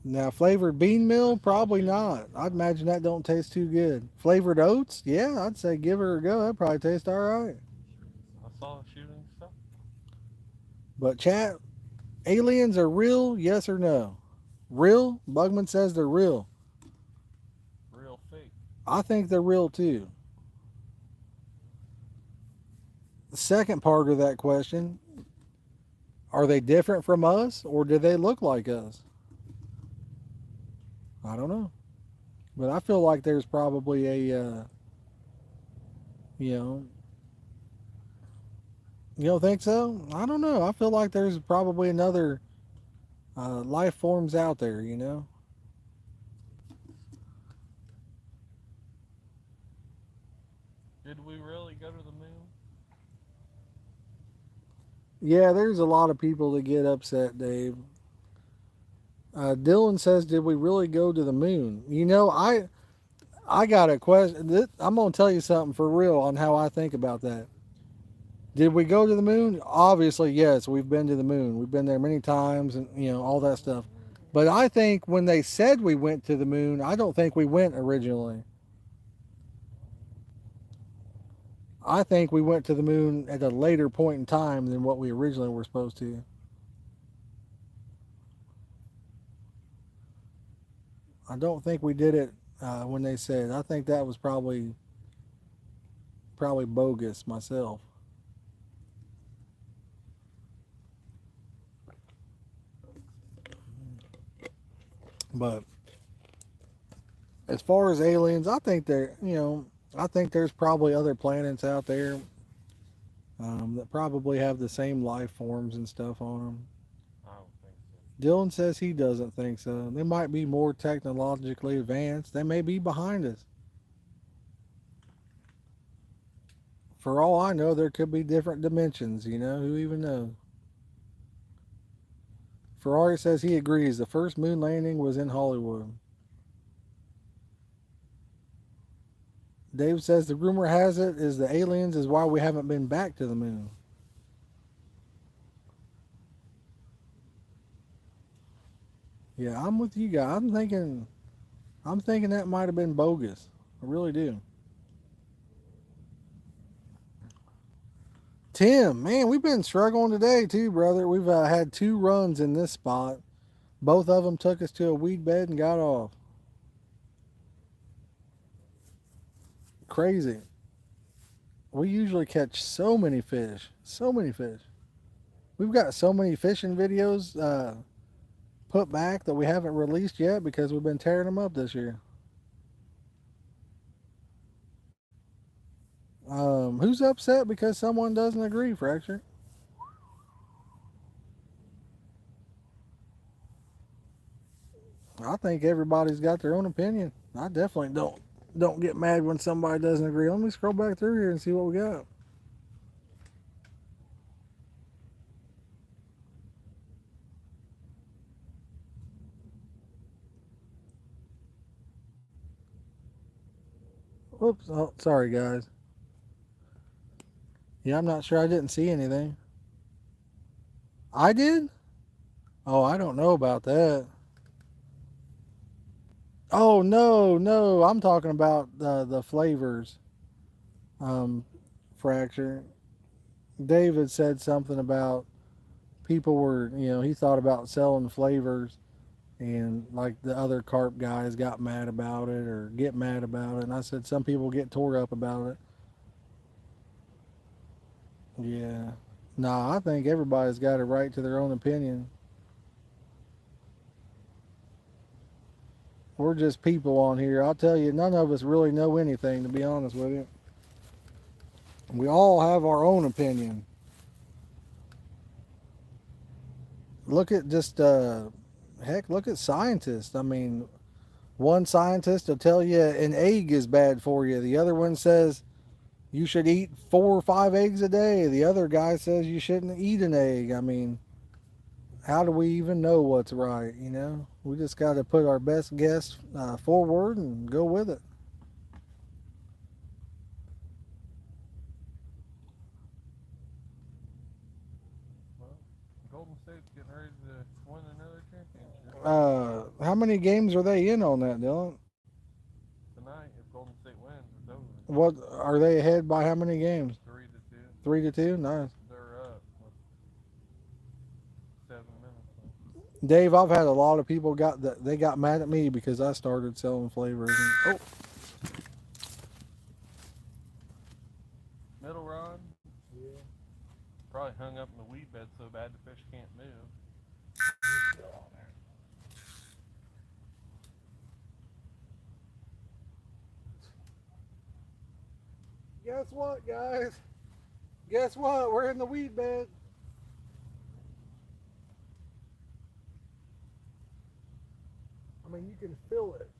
Now flavored bean meal, probably not. I'd imagine that don't taste too good. Flavored oats, yeah, I'd say give her a go. That probably tastes all right. I saw shooting stuff. But chat, aliens are real, yes or no? Real? Bugman says they're real. Real fake. I think they're real too. The second part of that question, are they different from us or do they look like us? I don't know. But I feel like there's probably a, you don't think so? I don't know. I feel like there's probably another life forms out there, you know? Did we really go to the moon? Yeah, there's a lot of people that get upset, Dave. Dylan says, did we really go to the moon? You know, I got a question. I'm going to tell you something for real on how I think about that. Did we go to the moon? Obviously, yes, we've been to the moon. We've been there many times and, all that stuff. But I think when they said we went to the moon, I don't think we went originally. I think we went to the moon at a later point in time than what we originally were supposed to. I don't think we did it when they said. I think that was probably bogus myself. But as far as aliens, I think I think there's probably other planets out there that probably have the same life forms and stuff on them. I don't think so. Dylan says he doesn't think so. They might be more technologically advanced. They may be behind us. For all I know, there could be different dimensions, who even knows? Ferrari says he agrees. The first moon landing was in Hollywood. Dave says the rumor has it is the aliens is why we haven't been back to the moon. Yeah, I'm with you guys. I'm thinking that might have been bogus. I really do. Tim, man, we've been struggling today too, brother. We've had 2 runs in this spot. Both of them took us to a weed bed and got off. Crazy. We usually catch so many fish. So many fish. We've got so many fishing videos put back that we haven't released yet because we've been tearing them up this year. Who's upset because someone doesn't agree, Fracture? I think everybody's got their own opinion. I definitely don't get mad when somebody doesn't agree. Let me scroll back through here and see what we got. Oops, oh, sorry guys. Yeah, I'm not sure. I didn't see anything. I did? Oh, I don't know about that. Oh no, no, I'm talking about the flavors. Um, Fracture. David said something about people were, he thought about selling flavors, and like the other carp guys got mad about it or get mad about it. And I said some people get tore up about it. Yeah. Nah, I think everybody's got a right to their own opinion. We're just people on here. I'll tell you, none of us really know anything, to be honest with you. We all have our own opinion. Look at just, heck, look at scientists. I mean, one scientist will tell you an egg is bad for you. The other one says you should eat 4 or 5 eggs a day. The other guy says you shouldn't eat an egg. I mean, how do we even know what's right? We just got to put our best guess forward and go with it. Well, Golden State's getting ready to win another championship How many games are they in on that, Dylan? tonight. If Golden State wins, it's over. What are they ahead by? How many games? 3-2. 3-2. Nice. They're up with 7 minutes left. Dave, I've had a lot of people they got mad at me because I started selling flavors. And, Middle rod. Yeah. Probably hung up in the weed bed so bad the fish can't move. guess what, guys? Guess what? We're in the weed bed. I mean, you can feel it.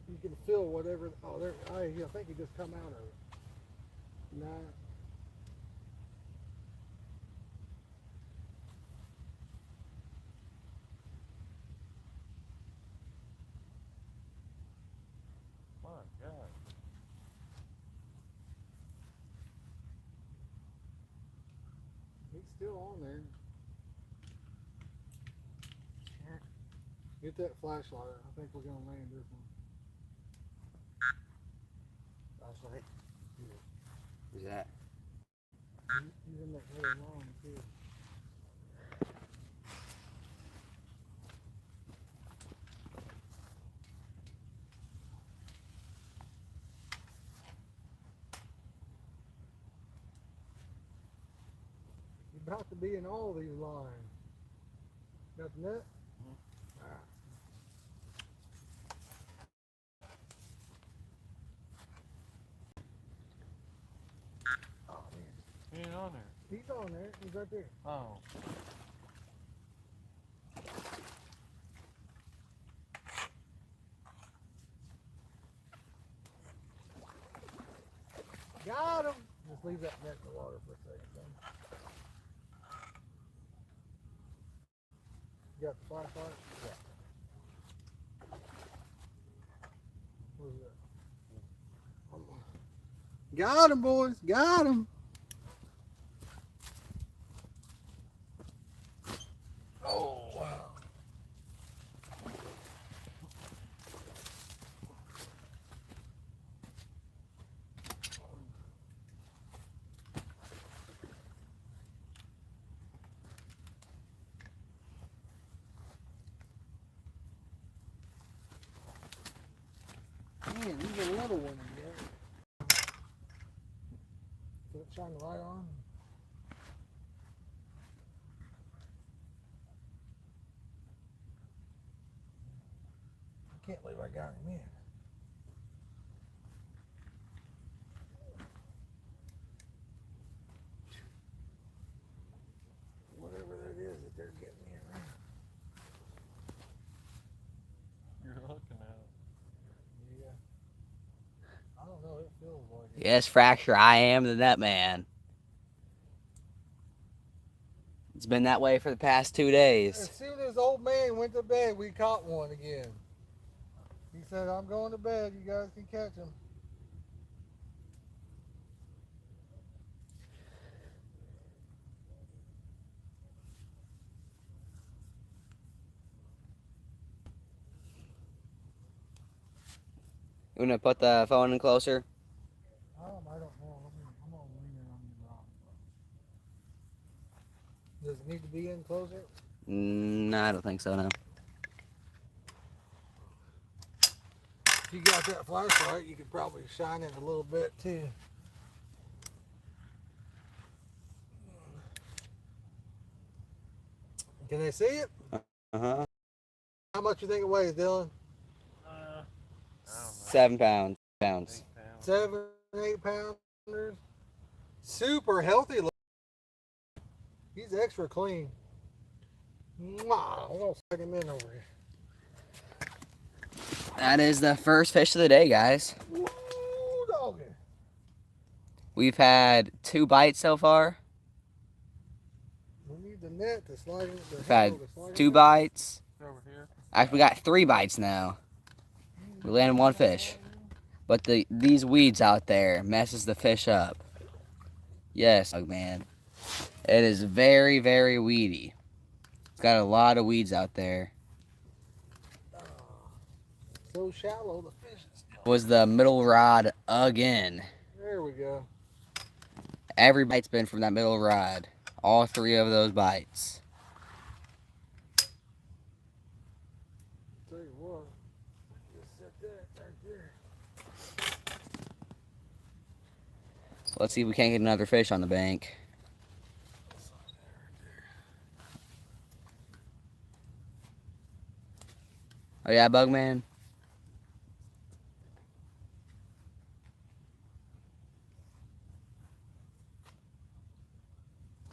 You can feel whatever. Oh, there. I think he just come out of it. Nah. My God. He's still on there. Get that flashlight. I think we're gonna land this one. Flashlight. Who's that? He's in that little long too. You're about to be in all these lines. Got the net? Oh man. He ain't on there. He's on there. He's right there. Oh. Got him. Just leave that net in the water for a second. Son. You got the flashlight? Yeah. What is that? Got him, boys. Got him. Man, he's a little one again. Did it shine the light on? I can't believe I got him in. Whatever that is that they're getting in right. You're looking at it. Yeah. I don't know, it feels like it. Yes, Fracture, I am the net man. It's been that way for the past 2 days. As soon as old man went to bed, we caught one again. He said, I'm going to bed, you guys can catch him. You want to put the phone in closer? I don't know. I'm gonna lean it on the rock. Does it need to be in closer? No, I don't think so, no. If you got that flashlight, you could probably shine it a little bit too. Can they see it? Uh-huh. How much you think it weighs, Dylan? I don't know. 7 pounds. 8 pounds. 7, 8 pounders. Super healthy. He's extra clean. Wow, I'm gonna stick him in over here. That is the first fish of the day, guys. Ooh, doggy. We've had 2 bites so far. We need the net to slide in. We've had 2 bites. Over here. Actually, we got 3 bites now. We landed 1 fish. But these weeds out there messes the fish up. Yes, man. It is very, very weedy. It's got a lot of weeds out there. So shallow, the fish is still. Was the middle rod again. There we go. Every bite's been from that middle rod. All 3 of those bites. Tell you what, just set that right there. Let's see if we can't get another fish on the bank. Oh yeah, Bugman?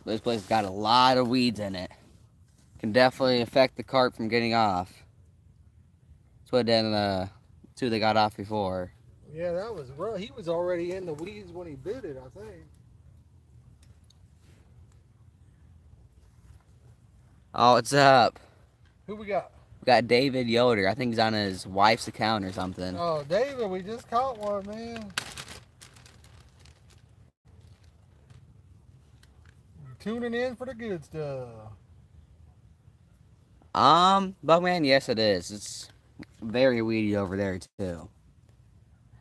This place got a lot of weeds in it. Can definitely affect the carp from getting off. That's what did the 2 that got off before. Yeah, that was rough. He was already in the weeds when he bit it, I think. Oh, it's up. Who we got? We got David Yoder. I think he's on his wife's account or something. Oh, David, we just caught one, man. Tuning in for the good stuff. Bugman, yes it is. It's very weedy over there too.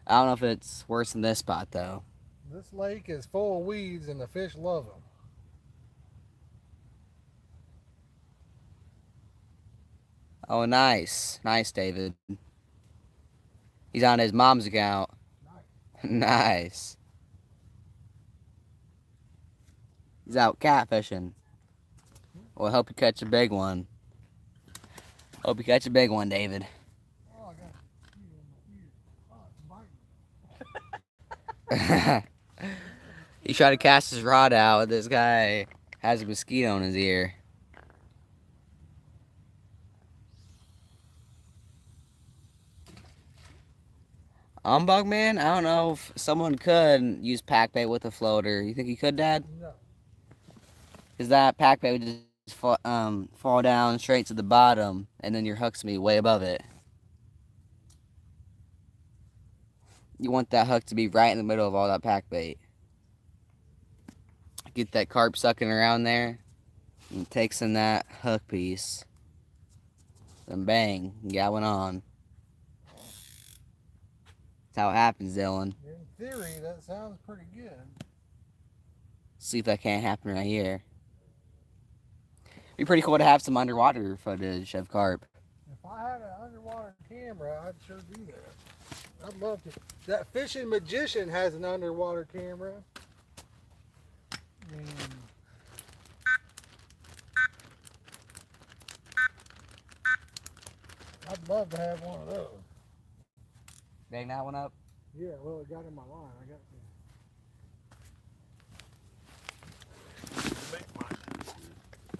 I don't know if it's worse than this spot though. This lake is full of weeds and the fish love them. Oh, nice. Nice, David. He's on his mom's account. Nice. He's out catfishing. Well, I hope you catch a big one. Hope you catch a big one, David. Oh, I got a mosquito in my ear. Oh, it's biting. He tried to cast his rod out. This guy has a mosquito in his ear. Bugman, I don't know if someone could use pack bait with a floater. You think you could, Dad? No. Because that pack bait would just fall down straight to the bottom, and then your hook's gonna be way above it. You want that hook to be right in the middle of all that pack bait. Get that carp sucking around there, and takes in that hook piece. Then bang, you got one on. That's how it happens, Dylan. In theory, that sounds pretty good. See if that can't happen right here. Be pretty cool to have some underwater footage of carp. If I had an underwater camera, I'd sure do that. I'd love to. That fishing magician has an underwater camera. And I'd love to have one of those. Bang that one up. Yeah, well, it got in my line. I got to. Make mine.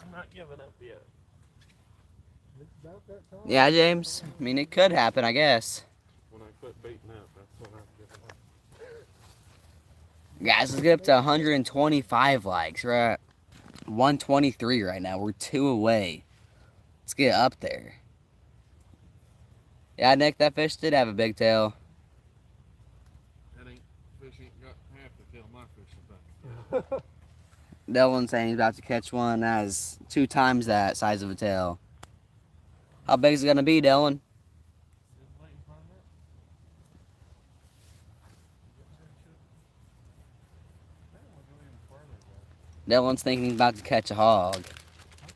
I'm not giving up yet. It's about that time. Yeah, James. I mean, it could happen, I guess. When I quit baiting up, that's when I'm giving up. Guys, let's get up to 125 likes. We're at 123 right now. We're 2 away. Let's get up there. Yeah, Nick, that fish did have a big tail. That fish ain't got half the tail my fish is back. Dylan's saying he's about to catch one that has 2 times that size of a tail. How big is it going to be, Dylan? Dylan's thinking he's about to catch a hog. I'll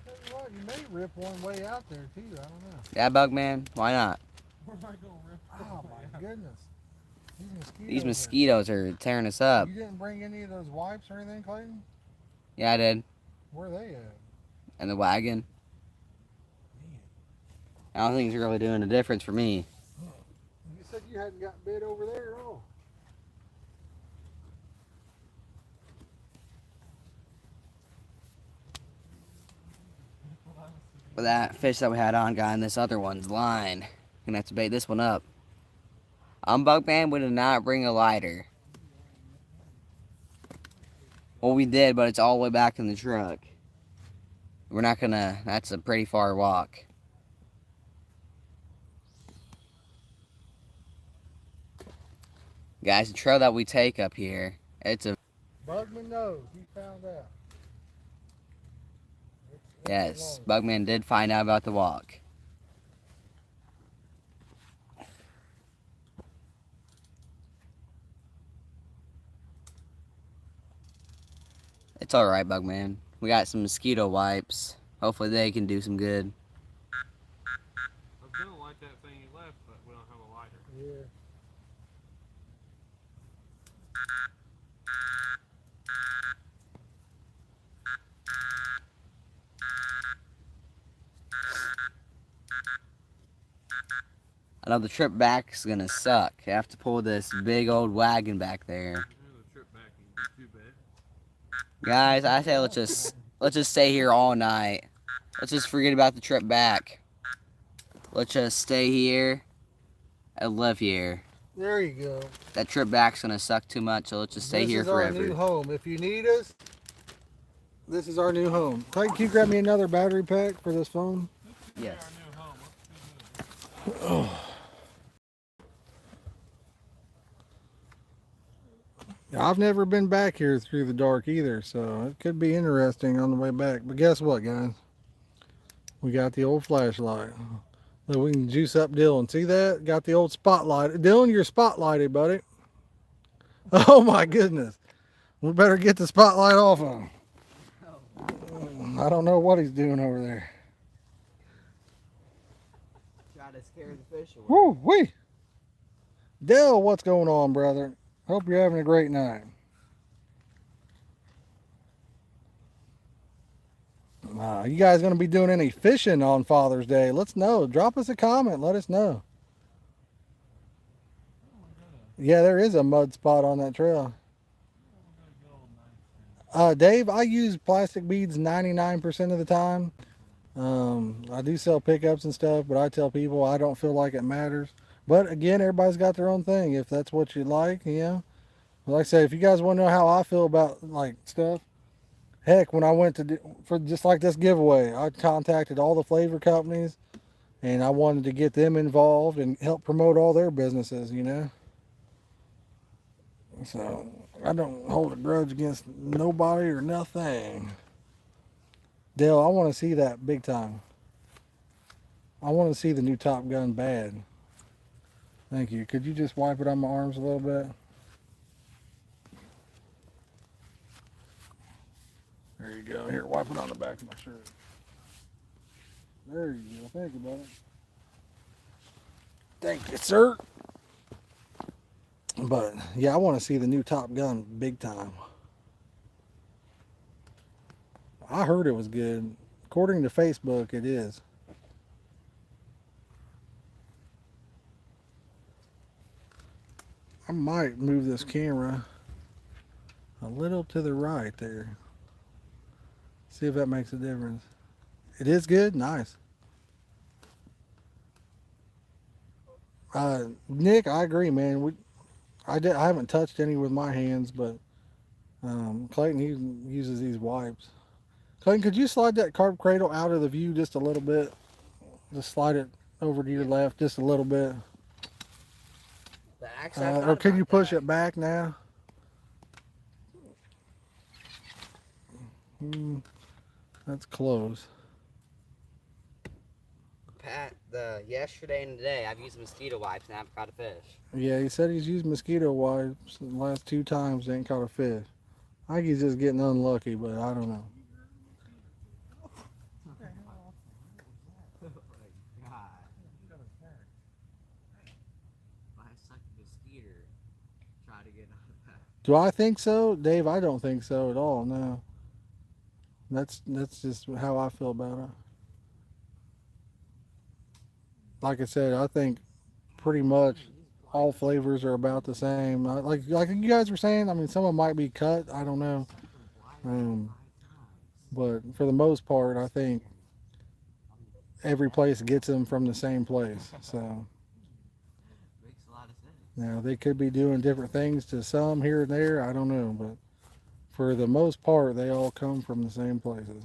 tell you what, you may rip one way out there too. I don't know. Yeah, Bugman, why not? Where am I going to rip? Oh my goodness. These mosquitoes are tearing us up. You didn't bring any of those wipes or anything, Clayton? Yeah, I did. Where are they at? And the wagon. I don't think it's really doing a difference for me. You said you hadn't got bit over there at all. But that fish that we had on got in this other one's line. Gonna have to bait this one up. Bugman, we did not bring a lighter. Well, we did, but it's all the way back in the truck. We're not gonna, that's a pretty far walk. Guys, the trail that we take up here, it's a... Bugman knows. He found out. Yes, Bugman did find out about the walk. It's alright, Bugman. We got some mosquito wipes. Hopefully they can do some good. I was going to light that thing you left, but we don't have a lighter. Yeah. I know the trip back is gonna suck. I have to pull this big old wagon back there. Yeah, the trip back ain't too bad. Guys, I say let's just stay here all night. Let's just forget about the trip back. Let's just stay here and live here. There you go. That trip back's gonna suck too much, so let's just stay here forever. This is our new home. If you need us, this is our new home. Clayton, can you grab me another battery pack for this phone? Yes. Our new home. Let's do this. I've never been back here through the dark either, so it could be interesting on the way back. But guess what, guys? We got the old flashlight. Look, we can juice up Dylan. See that? Got the old spotlight. Dylan, you're spotlighted, buddy. Oh my goodness. We better get the spotlight off him. I don't know what he's doing over there. Try to scare the fish away. Woo wee. Dale, what's going on, brother? Hope you're having a great night. You guys going to be doing any fishing on Father's Day? Let's know. Drop us a comment. Let us know. Yeah, there is a mud spot on that trail. Dave, I use plastic beads 99% of the time. I do sell pickups and stuff, but I tell people I don't feel like it matters. But again, everybody's got their own thing. If that's what you like, you know. Like I say, if you guys want to know how I feel about like stuff, heck, when I went to for just like this giveaway, I contacted all the flavor companies, and I wanted to get them involved and help promote all their businesses, you know. So I don't hold a grudge against nobody or nothing. Dale, I want to see that big time. I want to see the new Top Gun bad. Thank you. Could you just wipe it on my arms a little bit? There you go. Here, wipe it on the back of my shirt. There you go. Thank you, buddy. Thank you, sir. But yeah, I want to see the new Top Gun big time. I heard it was good. According to Facebook, it is. I might move this camera a little to the right there. See if that makes a difference. It is good? Nice. Nick, I agree, man. I haven't touched any with my hands, but Clayton, he uses these wipes. Clayton, could you slide that carp cradle out of the view just a little bit? Just slide it over to your left just a little bit. Or can you push it back now? That's close. Pat, yesterday and today, I've used mosquito wipes and I haven't caught a fish. Yeah, he said he's used mosquito wipes the last 2 times, ain't caught a fish. I think he's just getting unlucky, but I don't know. Do I think so? Dave, I don't think so at all, no. That's just how I feel about it. Like I said, I think pretty much all flavors are about the same. Like you guys were saying, I mean, some of them might be cut, I don't know. But for the most part, I think every place gets them from the same place. So Makes a lot of sense. now they could be doing different things to some here and there, I don't know, but for the most part, they all come from the same places.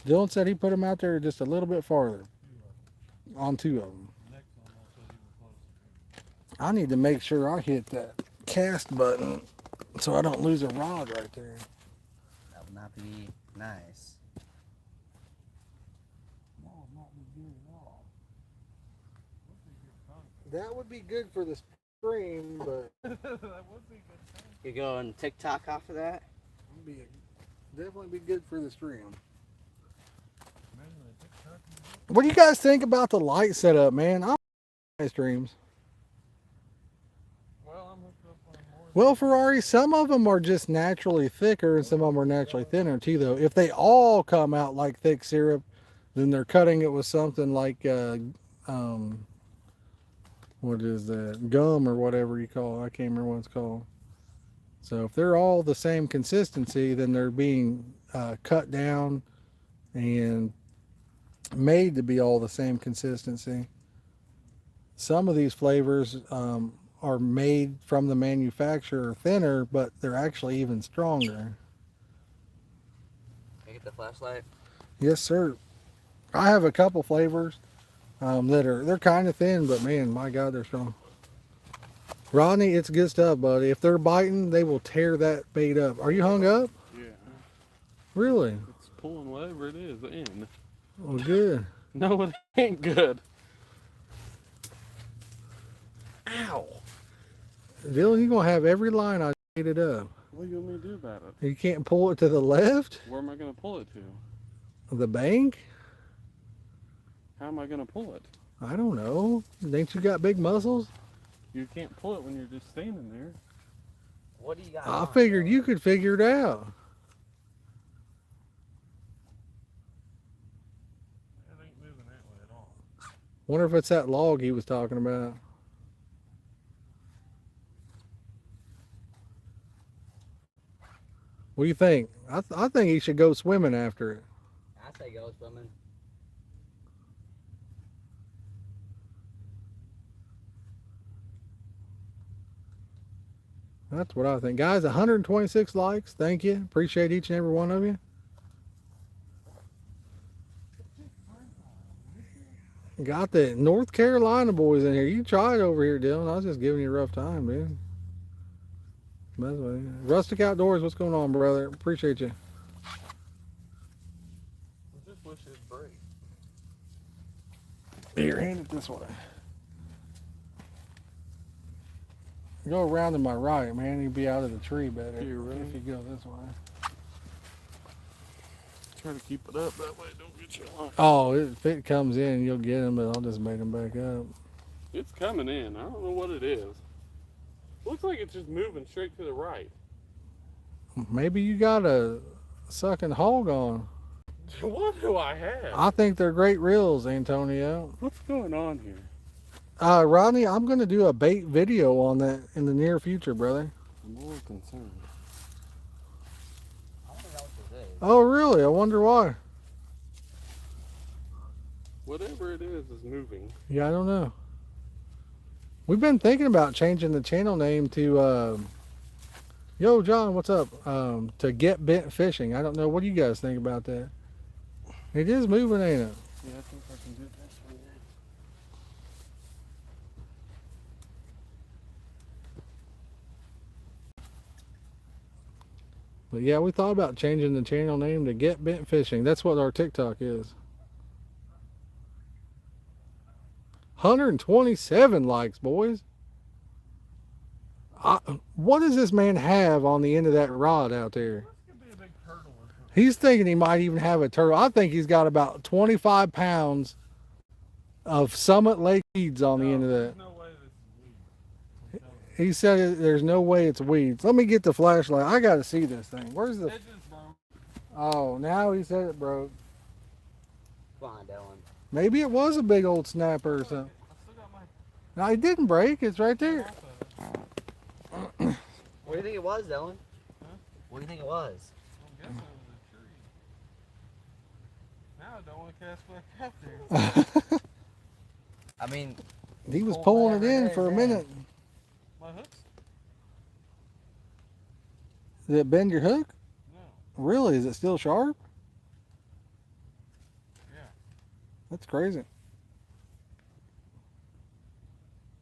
Dylan said he put them out there just a little bit farther on 2 of them. I need to make sure I hit that cast button so I don't lose a rod right there. That would not be nice. That would not be good at all. That would be good for the stream, but You go on TikTok off of that? definitely be good for the stream. What do you guys think about the light setup, man? I'm streams. Well, Ferrari, some of them are just naturally thicker and some of them are naturally thinner too, though. If they all come out like thick syrup, then they're cutting it with something like, what is that? Gum or whatever you call it. I can't remember what it's called. So if they're all the same consistency, then they're being cut down and made to be all the same consistency. Some of these flavors are made from the manufacturer thinner, but they're actually even stronger. Can I get the flashlight? Yes, sir. I have a couple flavors they're kind of thin, but man, my God, they're strong. Rodney, it's good stuff, buddy. If they're biting, they will tear that bait up. Are you hung up? Yeah. Really? It's pulling whatever it is in. Well, good. No, it ain't good. Ow. Dylan, you're going to have every line I it up. What do you want me to do about it? You can't pull it to the left? Where am I going to pull it to? The bank? How am I going to pull it? I don't know. Ain't you got big muscles? You can't pull it when you're just standing there. What do you got? I figured you could figure it out. It ain't moving that way at all. Wonder if it's that log he was talking about. What do you think? I think he should go swimming after it. I say go swimming. That's what I think. Guys, 126 likes. Thank you. Appreciate each and every one of you. Got the North Carolina boys in here. You tried over here, Dylan. I was just giving you a rough time, dude. Rustic Outdoors, what's going on, brother? Appreciate you. I just wish it'd break. Here, hand it this way. Go around to my right, man. You'll be out of the tree better Here, really? if you go this way. try to keep it up that way. Don't get you lost. Oh, if it comes in, you'll get them, but I'll just make them back up. It's coming in. I don't know what it is. Looks like it's just moving straight to the right. Maybe you got a sucking hog on. What do I have? I think they're great reels, Antonio. What's going on here? Rodney, I'm going to do a bait video on that in the near future, brother. I'm a little concerned. I don't know what this is. Oh, really? I wonder why. Whatever it is moving. Yeah, I don't know. We've been thinking about changing the channel name to, Yo, John, what's up? To Get Bent Fishing. I don't know. What do you guys think about that? It is moving, ain't it? Yeah, I think I can do this one. But yeah, we thought about changing the channel name to Get Bent Fishing. That's what our TikTok is. 127 likes, boys. What does this man have on the end of that rod out there? This could be a big turtle or something. He's thinking he might even have a turtle. I think he's got about 25 pounds of Summit Lake weeds on the end of that. There's no way this is weed. He said there's no way it's weeds. Let me get the flashlight. I got to see this thing. Where's the... It just broke. Oh, now he said it broke. Come on, Dylan. Maybe it was a big old snapper or something. I still got my No, it didn't break. It's right there. half of it. What do you think it was, Dylan? Huh? What do you think it was? I'm guessing it was a tree. Now I don't want to cast back out there. I mean, He was Pull pulling it whatever in it for a is minute. My hook's Did it bend your hook? no. Really? Is it still sharp? Yeah. That's crazy.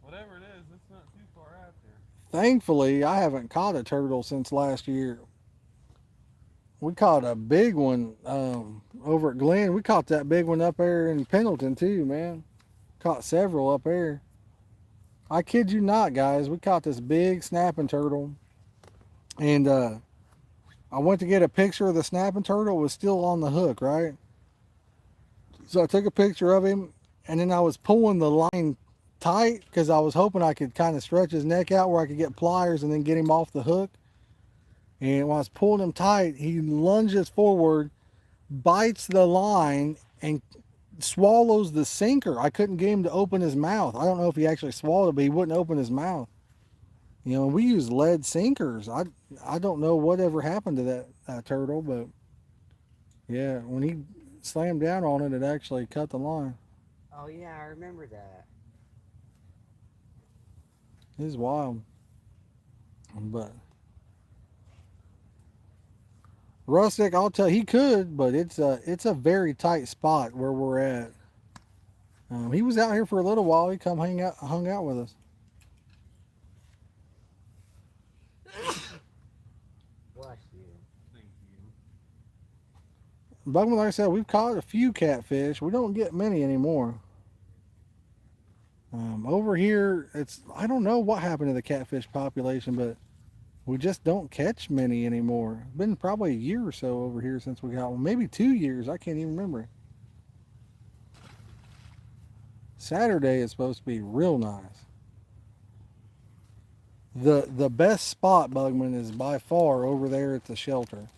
Whatever it is, it's not too far out there. Thankfully, I haven't caught a turtle since last year. We caught a big one over at Glen. We caught that big one up there in Pendleton too, man. Caught several up there. I kid you not, guys. We caught this big snapping turtle. And I went to get a picture of the snapping turtle. It was still on the hook, right? So I took a picture of him, and then I was pulling the line tight because I was hoping I could kind of stretch his neck out where I could get pliers and then get him off the hook. And when I was pulling him tight, he lunges forward, bites the line, and swallows the sinker. I couldn't get him to open his mouth. I don't know if he actually swallowed it, but he wouldn't open his mouth. You know, we use lead sinkers. I don't know whatever happened to that turtle, but yeah, when he slammed down on it, it actually cut the line. oh yeah, I remember that. It was wild. But Rustic, I'll tell he could, but it's a very tight spot where we're at. He was out here for a little while. He come hung out with us. Bless you. Thank you. Bugman, like I said, we've caught a few catfish. We don't get many anymore. Over here, I don't know what happened to the catfish population, but we just don't catch many anymore. It's been probably a year or so over here since we got one. Maybe 2 years. I can't even remember. Saturday is supposed to be real nice. The best spot, Bugman, is by far over there at the shelter.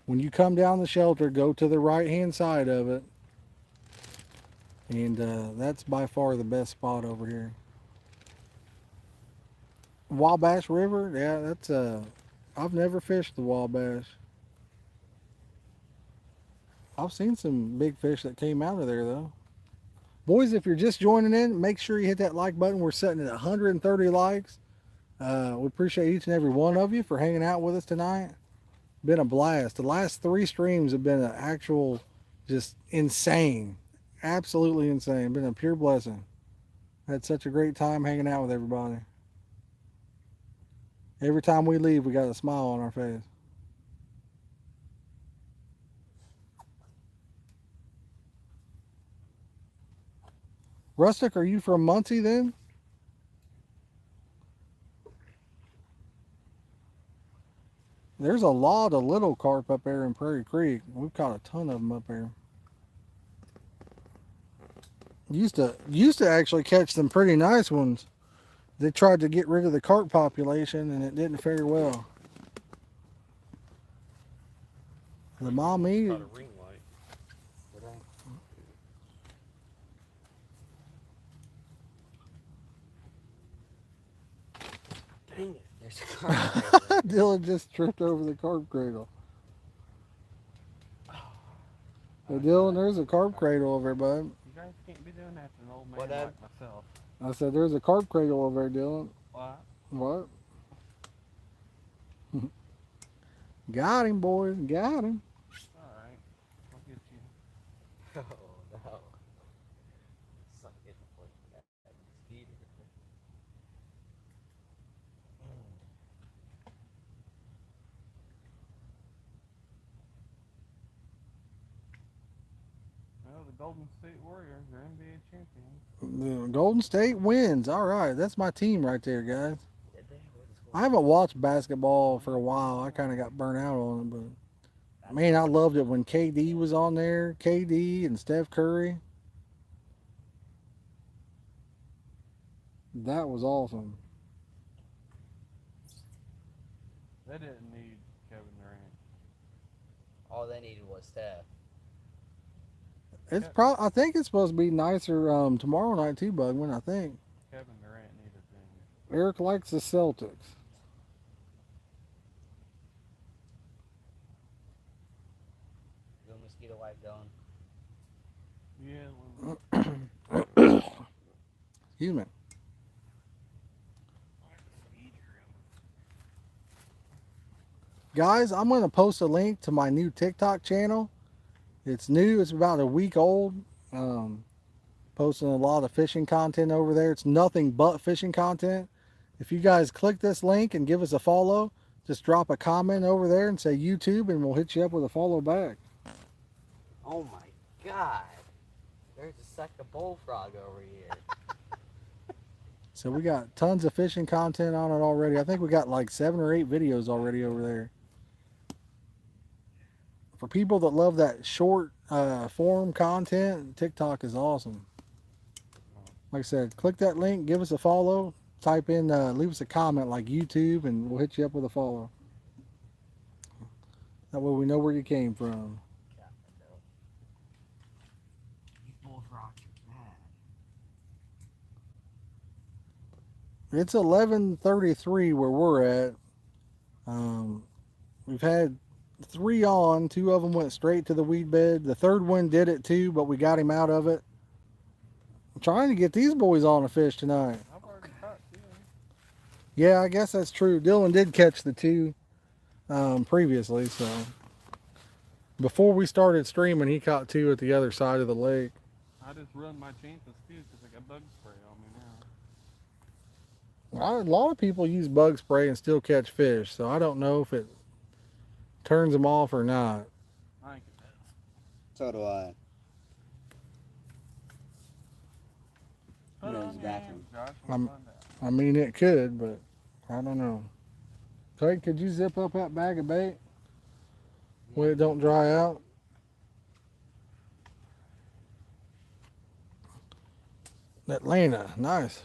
When you come down the shelter, go to the right-hand side of it. And that's by far the best spot over here. Wabash River, yeah, that's I've never fished the Wabash. I've seen some big fish that came out of there though. Boys, if you're just joining in, make sure you hit that like button. We're sitting at 130 likes. We appreciate each and every one of you for hanging out with us tonight. Been a blast. The last 3 streams have been an actual just insane. Absolutely insane. Been a pure blessing. Had such a great time hanging out with everybody. Every time we leave, we got a smile on our face. Rustic, are you from Muncie then? There's a lot of little carp up there in Prairie Creek. We've caught a ton of them up there. Used to actually catch some pretty nice ones. They tried to get rid of the carp population and it didn't fare well. The mommy, Caught a ring light. Dang it. There's a carp. Dylan just tripped over the carp cradle. Hey Dylan, there's a carp cradle over there, bud. You guys can't be doing that to an old man What, like myself. I said there's a carp cradle over there, Dylan. What? What? Got him, boys. Got him. Alright. I'll get you. Oh no. Suck it for that speeder. Well, the Golden State Warriors are NBA champions. The Golden State wins. All right, that's my team right there, guys. Did they? What is I haven't watched basketball for a while. I kind of got burnt out on it, but man, I loved it when KD was on there. KD and Steph Curry. That was awesome. They didn't need Kevin Durant. All they needed was Steph. It's I think it's supposed to be nicer tomorrow night too, Bugman. I think Kevin Durant needed things. Eric likes the Celtics. Little mosquito wipe going. Yeah, Excuse me. Guys, I'm going to post a link to my new TikTok channel. It's new. It's about a week old. Posting a lot of fishing content over there. It's nothing but fishing content. If you guys click this link and give us a follow, just drop a comment over there and say YouTube and we'll hit you up with a follow back. Oh my god. There's a sack of bullfrog over here. So we got tons of fishing content on it already. I think we got like 7 or 8 videos already over there. For people that love that short form content, TikTok is awesome. Like I said, click that link, give us a follow, type in, leave us a comment like YouTube, and we'll hit you up with a follow. That way we know where you came from. These bullfrogs are bad. It's 11:33 where we're at. We've had 3 on. 2 of them went straight to the weed bed. The third one did it too, but we got him out of it. I'm trying to get these boys on a fish tonight. I've already caught 2. Yeah, I guess that's true. Dylan did catch the 2 previously, so before we started streaming, he caught 2 at the other side of the lake. I just run my chances too because I got bug spray on me now. A lot of people use bug spray and still catch fish, so I don't know if it turns them off or not. I think it does. So do I. Put Go it to on the your bathroom. hands, Josh. I'm- We'll find out. I mean, it could, but I don't know. Craig, could you zip up that bag of bait where it don't dry out? Atlanta, nice.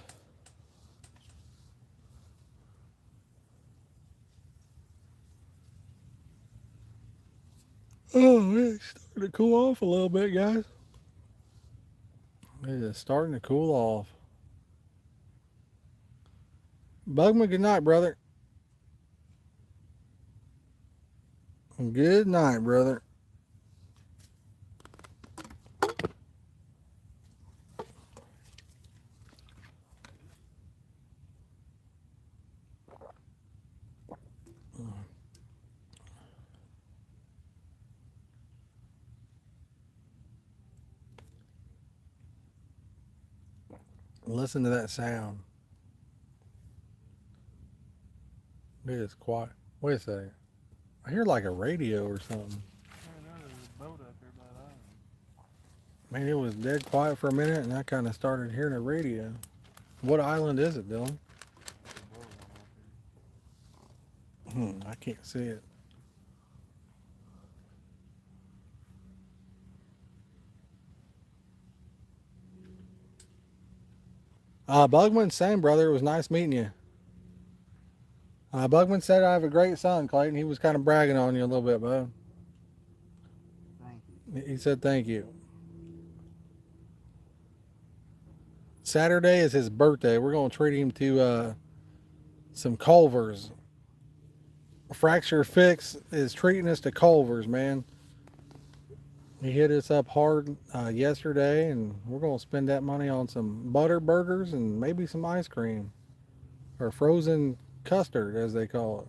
Oh, it's starting to cool off a little bit, guys. It is starting to cool off. Bugman, good night, brother. Good night, brother. Listen to that sound. It is quiet. Wait a second. I hear like a radio or something. I know there's a boat up here by the island. Man, it was dead quiet for a minute and I kind of started hearing a radio. What island is it, Dylan? There's a boat on up here. I can't see it. Bugman, same brother. It was nice meeting you. Bugman said I have a great son, Clayton. He was kind of bragging on you a little bit, bud. Thank you. He said thank you. Saturday is his birthday. We're going to treat him to some Culvers. Fracture Fix is treating us to Culvers, man. He hit us up hard yesterday, and we're going to spend that money on some butter burgers and maybe some ice cream. Or frozen custard, as they call it.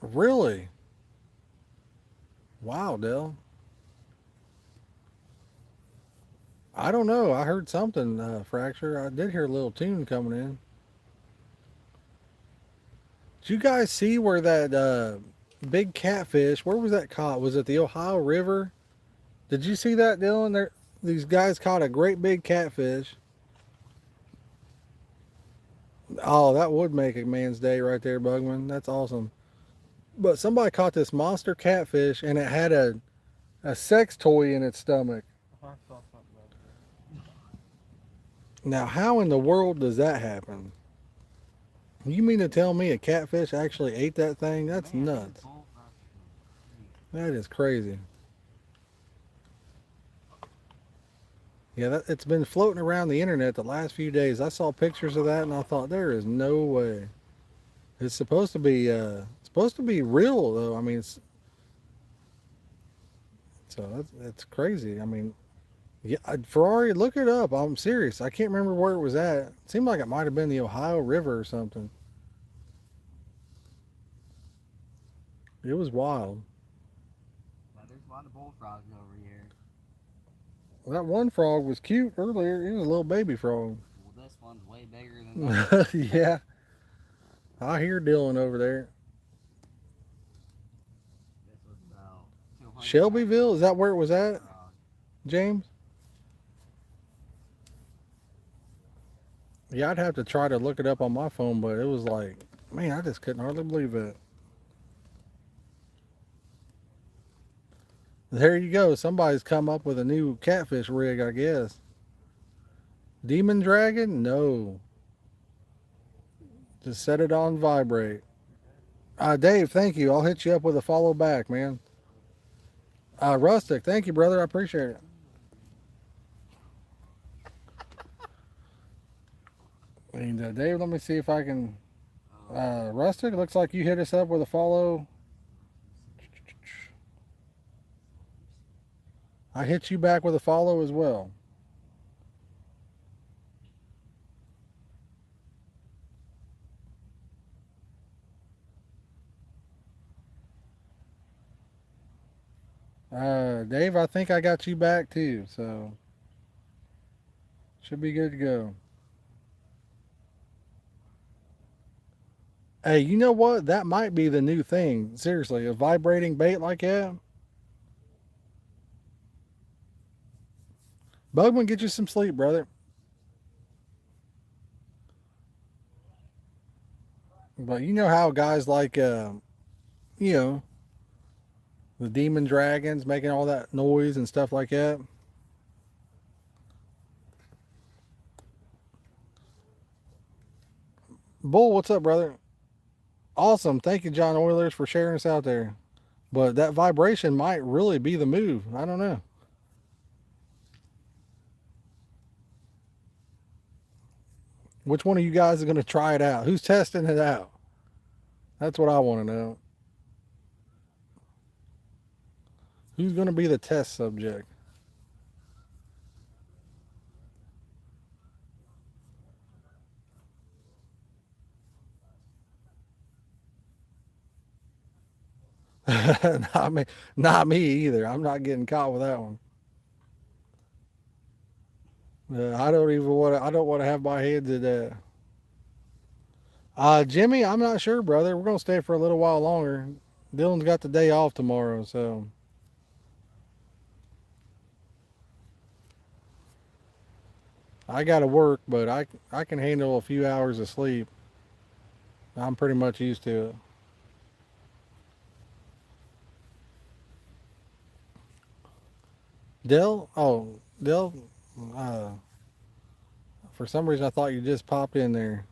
Really? Wow, Dell. I don't know. I heard something, Fracture. I did hear a little tune coming in. Did you guys see where that big catfish, where was that caught? Was it the Ohio River? Did you see that, Dylan? These guys caught a great big catfish. Oh, that would make a man's day right there, Bugman. That's awesome. But somebody caught this monster catfish, and it had a sex toy in its stomach. I saw something about that. Now, how in the world does that happen? You mean to tell me a catfish actually ate that thing? That's nuts. That is crazy. Yeah, it's been floating around the internet the last few days. I saw pictures of that, and I thought, there is no way. It's supposed to be real, though. I mean, that's crazy. I mean, yeah, Ferrari, look it up. I'm serious. I can't remember where it was at. It seemed like it might have been the Ohio River or something. It was wild. But there's a lot of bullfrogs over here. That one frog was cute earlier. It was a little baby frog. Well, this one's way bigger than that. Yeah. I hear Dylan over there. This was about 200 Shelbyville, is that where it was at, frog. James? Yeah, I'd have to try to look it up on my phone, but it was like, man, I just couldn't hardly believe it. There you go. Somebody's come up with a new catfish rig, I guess. Demon Dragon? No. Just set it on vibrate. Dave, thank you. I'll hit you up with a follow back, man. Rustic, thank you, brother. I appreciate it. And Dave, let me see if I can. Rustic, looks like you hit us up with a follow. I hit you back with a follow as well. Dave, I think I got you back too, so should be good to go. Hey, you know what? That might be the new thing. Seriously, a vibrating bait like that. Bugman, get you some sleep, brother. But you know how guys like, you know, the demon dragons making all that noise and stuff like that. Bull, what's up, brother? Awesome. Thank you, John Oilers, for sharing us out there. But that vibration might really be the move. I don't know. Which one of you guys is going to try it out? Who's testing it out? That's what I want to know. Who's going to be the test subject? Not me either. I'm not getting caught with that one. I don't want to have my hands in that. Jimmy, I'm not sure, brother. We're gonna stay for a little while longer. Dylan's got the day off tomorrow, so I got to work, but I can handle a few hours of sleep. I'm pretty much used to it. Dell, oh, Dell, uh, for some reason I thought you just popped in there.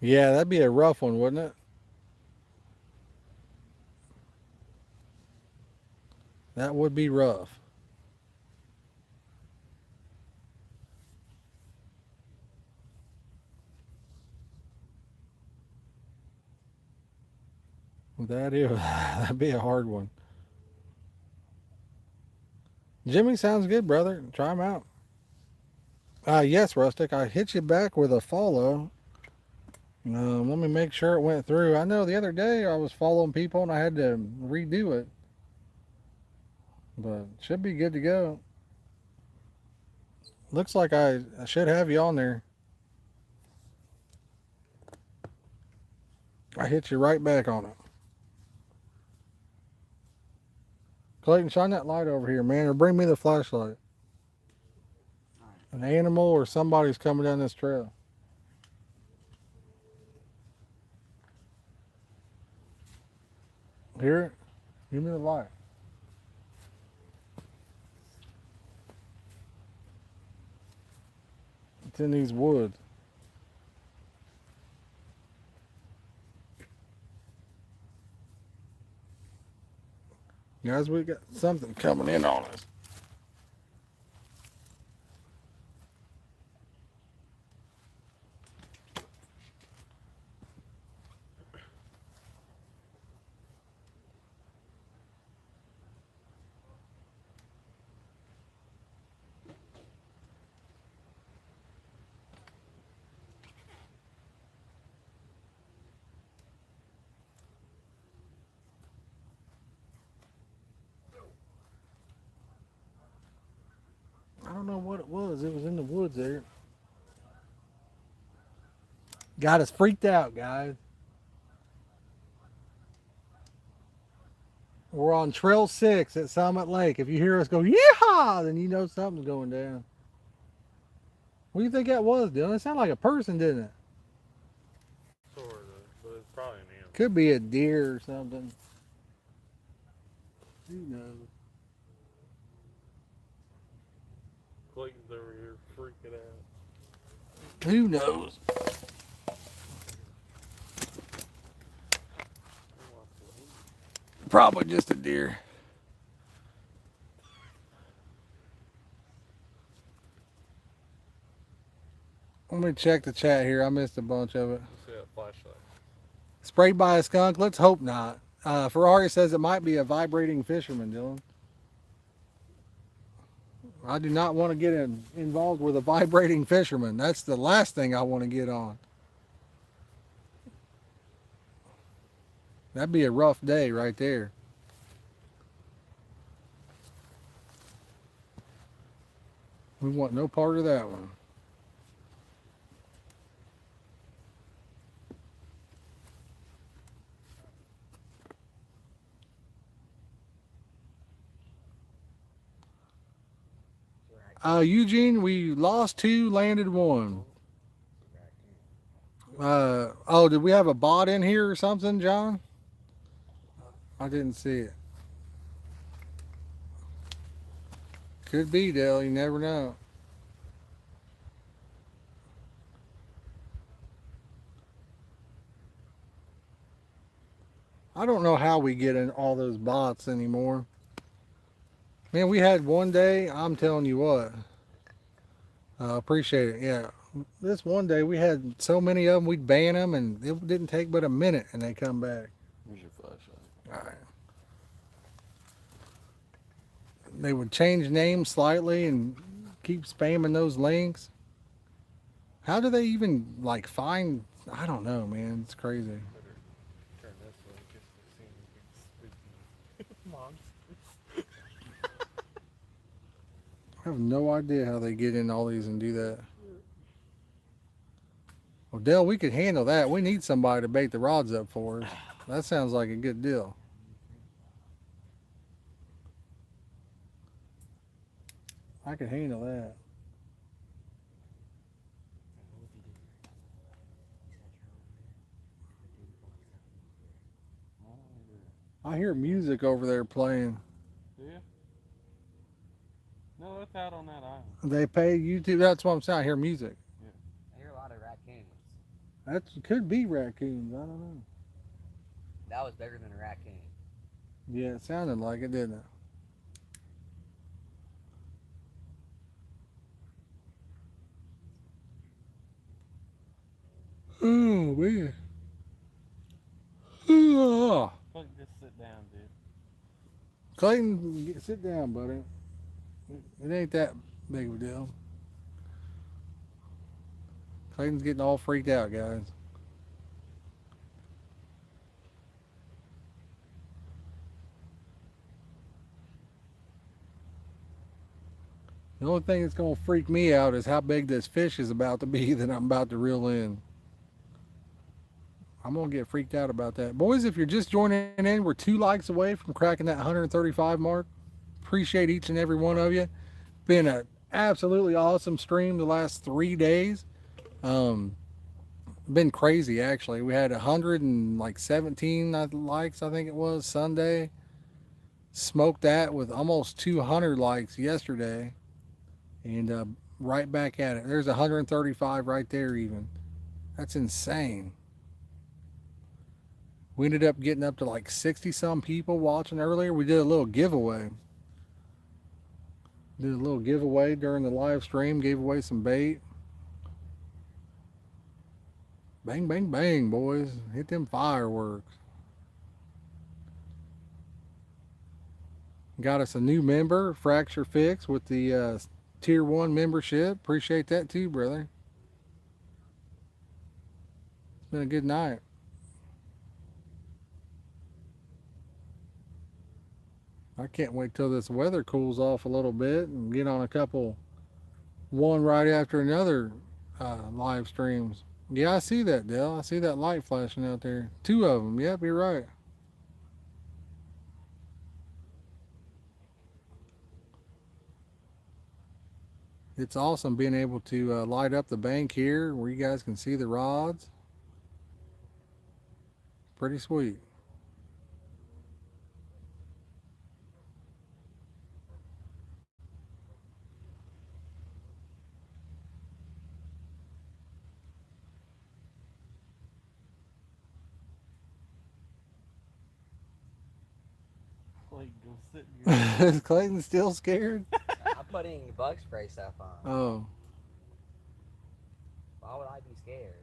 Yeah, that'd be a rough one, wouldn't it? That would be rough. That is, that'd be a hard one. Jimmy sounds good, brother. Try him out. Yes, Rustic. I hit you back with a follow. Let me make sure it went through. I know the other day I was following people and I had to redo it, but should be good to go. Looks like I should have you on there. I hit you right back on it. Clayton, shine that light over here, man, or bring me the flashlight. An animal or somebody's coming down this trail. Hear it? Give me the light. It's in these woods. Guys, we got something coming in on us. I don't know what it was. It was in the woods there. Got us freaked out, guys. We're on Trail 6 at Summit Lake. If you hear us go, yeehaw, then you know something's going down. What do you think that was, Dylan? It sounded like a person, didn't it? Sort of, but it's probably an animal. Could be a deer or something. Who knows? Clayton's over here freaking out. Who knows? Probably just a deer. Let me check the chat here. I missed a bunch of it. See that flashlight. Sprayed by a skunk? Let's hope not. Ferrari says it might be a vibrating fisherman, Dylan. I do not want to get involved with a vibrating fisherman. That's the last thing I want to get on. That'd be a rough day right there. We want no part of that one. Eugene, we lost 2, landed 1. Oh, did we have a bot in here or something, John? I didn't see it. Could be, Dale. You never know. I don't know how we get in all those bots anymore. Man, we had one day, I'm telling you what. Appreciate it. Yeah. This one day we had so many of them, we'd ban them, and it didn't take but a minute and they come back. Here's your flashlight. All right. They would change names slightly and keep spamming those links. How do they even like find? I don't know, man. It's crazy. Turn this way just to see anything spooky. Monsters. I have no idea how they get in all these and do that. Well, Dale, we could handle that. We need somebody to bait the rods up for us. That sounds like a good deal. I can handle that. I hear music over there playing. Do you? No, it's out on that island. They pay YouTube. That's what I'm saying. I hear music. I hear a lot of raccoons. That could be raccoons. I don't know. That was bigger than a raccoon. Yeah, it sounded like it, didn't it? Oh, man. Oh. Look, just sit down, dude. Clayton, sit down, buddy. It ain't that big of a deal. Clayton's getting all freaked out, guys. The only thing that's going to freak me out is how big this fish is about to be that I'm about to reel in. I'm going to get freaked out about that. Boys, if you're just joining in, we're 2 likes away from cracking that 135 mark. Appreciate each and every one of you. Been an absolutely awesome stream the last 3 days. Been crazy, actually. We had 117 likes, I think it was, Sunday. Smoked that with almost 200 likes yesterday. And right back at it. There's 135 right there even. That's insane. We ended up getting up to like 60 some people watching earlier. We did a little giveaway. Did a little giveaway during the live stream. Gave away some bait. Bang, bang, bang, boys. Hit them fireworks. Got us a new member, Fracture Fix, with the Tier 1 membership. Appreciate that too, brother. It's been a good night. I can't wait till this weather cools off a little bit and get on a couple, one right after another live streams. Yeah, I see that, Dale. I see that light flashing out there. 2 of them. Yep, you're right. It's awesome being able to light up the bank here where you guys can see the rods. Pretty sweet. Clayton, go sit in your Is Clayton still scared? I'm putting bug spray stuff on. Oh. Why would I be scared?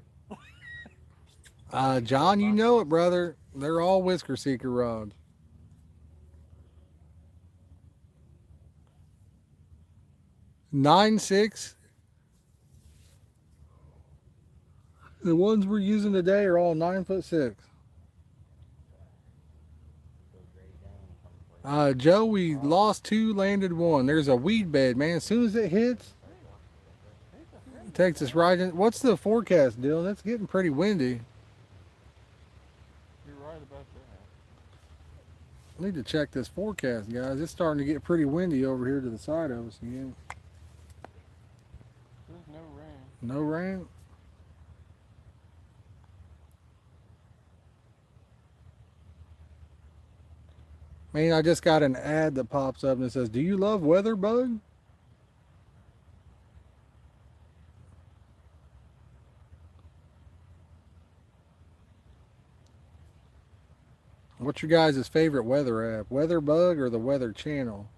John, you know it, brother. They're all whisker seeker rods. Nine six. The ones we're using today are all 9'6". Joe, we lost 2, landed 1. There's a weed bed, man. As soon as it hits, it takes us right in. What's the forecast, Dylan? It's getting pretty windy. You're right about that. I need to check this forecast, guys. It's starting to get pretty windy over here to the side of us again. There's no rain. No rain? Man, I just got an ad that pops up and it says, "Do you love weather, bug?" What's your guys' favorite weather app? Weather Bug or the Weather Channel?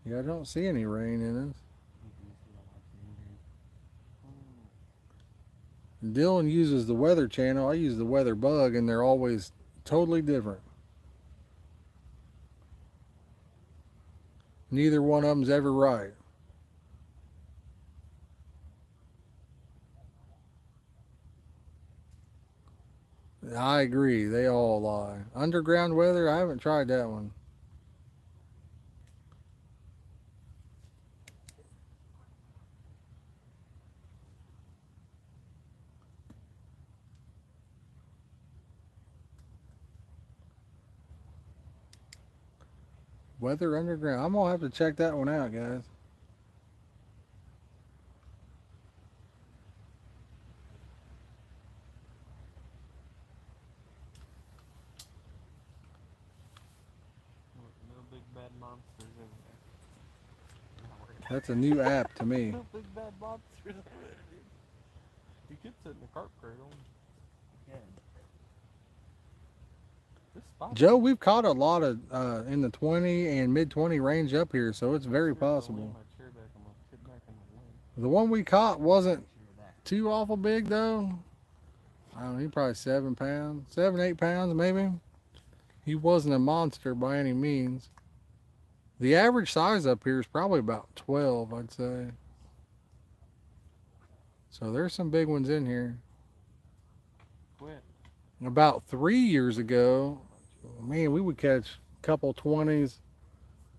Yeah, I don't see any rain in it. Dylan uses the Weather Channel. I use the Weather Bug, and they're always totally different. Neither one of them's ever right. I agree. They all lie. Underground weather, I haven't tried that one. Weather Underground. I'm gonna have to check that one out, guys. No big bad monsters in there. Not worried. That's a new app to me. No big bad monsters in there, dude. You could sit in the carp cradle. Yeah. This spot. Joe, we've caught a lot of in the 20 and mid 20 range up here, so it's very possible. The one we caught wasn't too awful big though. I don't know, he probably 7 pounds, 7, 8 pounds maybe. He wasn't a monster by any means. The average size up here is probably about 12, I'd say. So there's some big ones in here. Quit. About 3 years ago, man, we would catch a couple 20s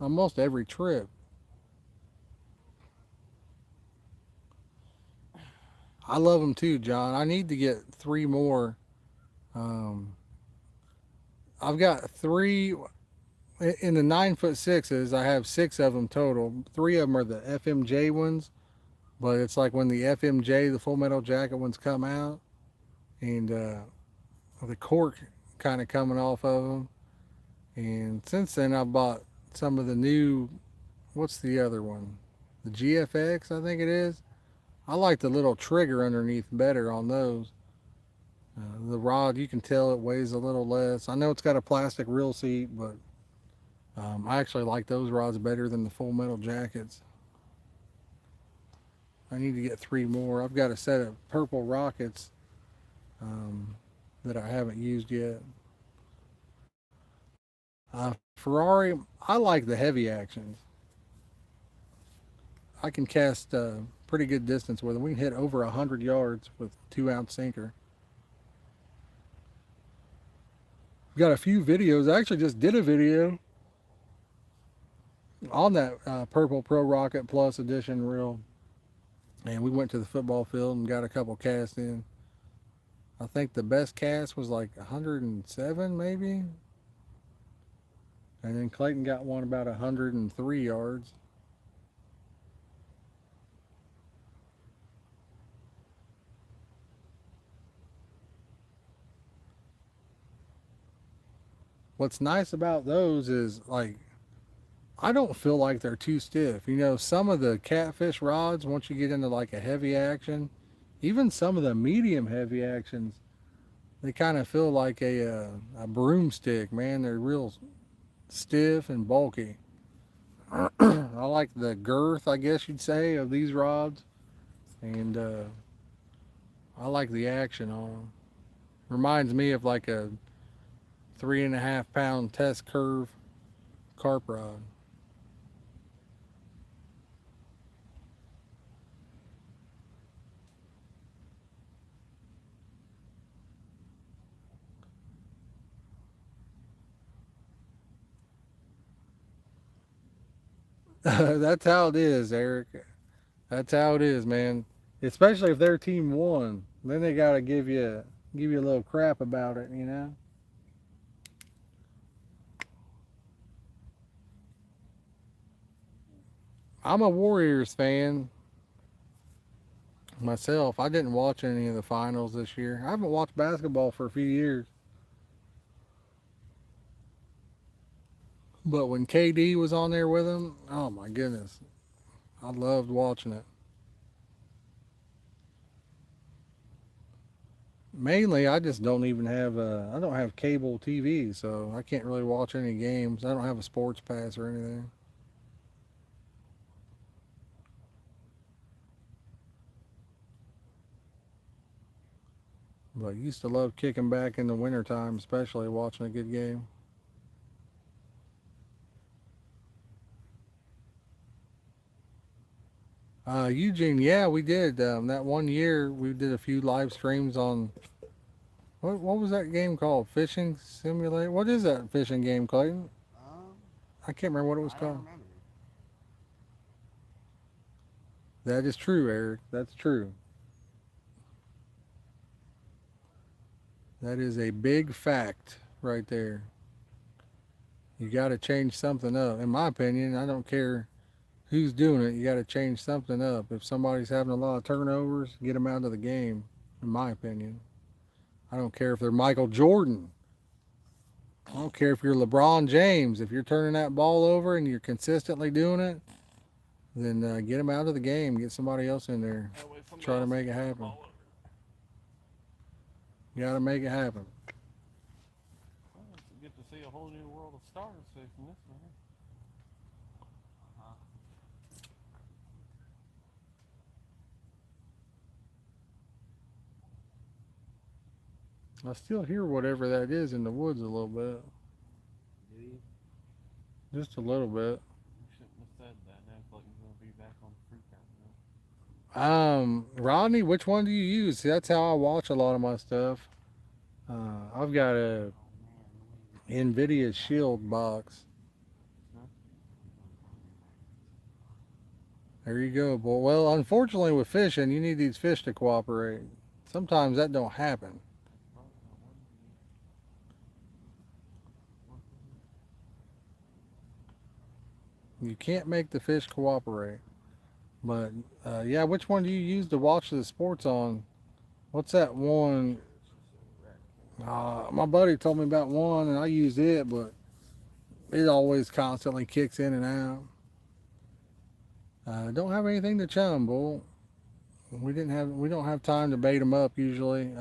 almost every trip. I love them too, John. I need to get 3 more. I've got 3 in the 9'6". I have 6 of them total. 3 of them are the FMJ ones, but it's like when the FMJ, the Full Metal Jacket ones come out, and the cork kind of coming off of them. And since then, I've bought some of the new, what's the other one? The GFX, I think it is. I like the little trigger underneath better on those. The rod, you can tell it weighs a little less. I know it's got a plastic reel seat, but I actually like those rods better than the Full Metal Jackets. I need to get 3 more. I've got a set of purple rockets that I haven't used yet. Ferrari, I like the heavy actions. I can cast pretty good distance with them. We can hit over 100 yards with 2-ounce sinker. We've got a few videos. I actually just did a video on that Purple Pro Rocket Plus Edition reel. And we went to the football field and got a couple casts in. I think the best cast was like 107 maybe. And then Clayton got one about 103 yards. What's nice about those is, like, I don't feel like they're too stiff. You know, some of the catfish rods, once you get into like a heavy action, even some of the medium heavy actions, they kind of feel like a broomstick, man. They're real stiff and bulky. I like the girth, I guess you'd say, of these rods. And I like the action on them. Reminds me of like a 3.5 pound test curve carp rod. That's how it is, Eric. That's how it is, man. Especially if their team won, then they gotta give you a little crap about it, you know. I'm a Warriors fan myself. I didn't watch any of the finals this year. I haven't watched basketball for a few years. But when KD was on there with them, oh my goodness, I loved watching it. Mainly, I just don't even have I don't have cable TV, so I can't really watch any games. I don't have a sports pass or anything. But I used to love kicking back in the wintertime, especially watching a good game. Eugene, yeah, we did. That one year, we did a few live streams on, what was that game called? Fishing Simulator? What is that fishing game, Clayton? I can't remember what it was called. That is true, Eric. That's true. That is a big fact right there. You got to change something up. In my opinion, I don't care who's doing it. You got to change something up. If somebody's having a lot of turnovers, get them out of the game. In my opinion, I don't care if they're Michael Jordan. I don't care if you're LeBron James. If you're turning that ball over and you're consistently doing it, then get them out of the game. Get somebody else in there. That way somebody Try to else make can it turn the happen. ball over. You got to make it happen. Well, you get to see a whole new world of stars fishing this man. I still hear whatever that is in the woods a little bit. Do you? Just a little bit. You shouldn't have said that. Now it's like you're gonna be back on the fruit count now. Rodney, which one do you use? See, that's how I watch a lot of my stuff. I've got a NVIDIA Shield box. There you go, boy. Well, unfortunately with fishing, you need these fish to cooperate. Sometimes that don't happen. You can't make the fish cooperate. But yeah, which one do you use to watch the sports on? What's that one? My buddy told me about one, and I use it, but it always constantly kicks in and out. Don't have anything to chum, bull. We don't have time to bait them up usually.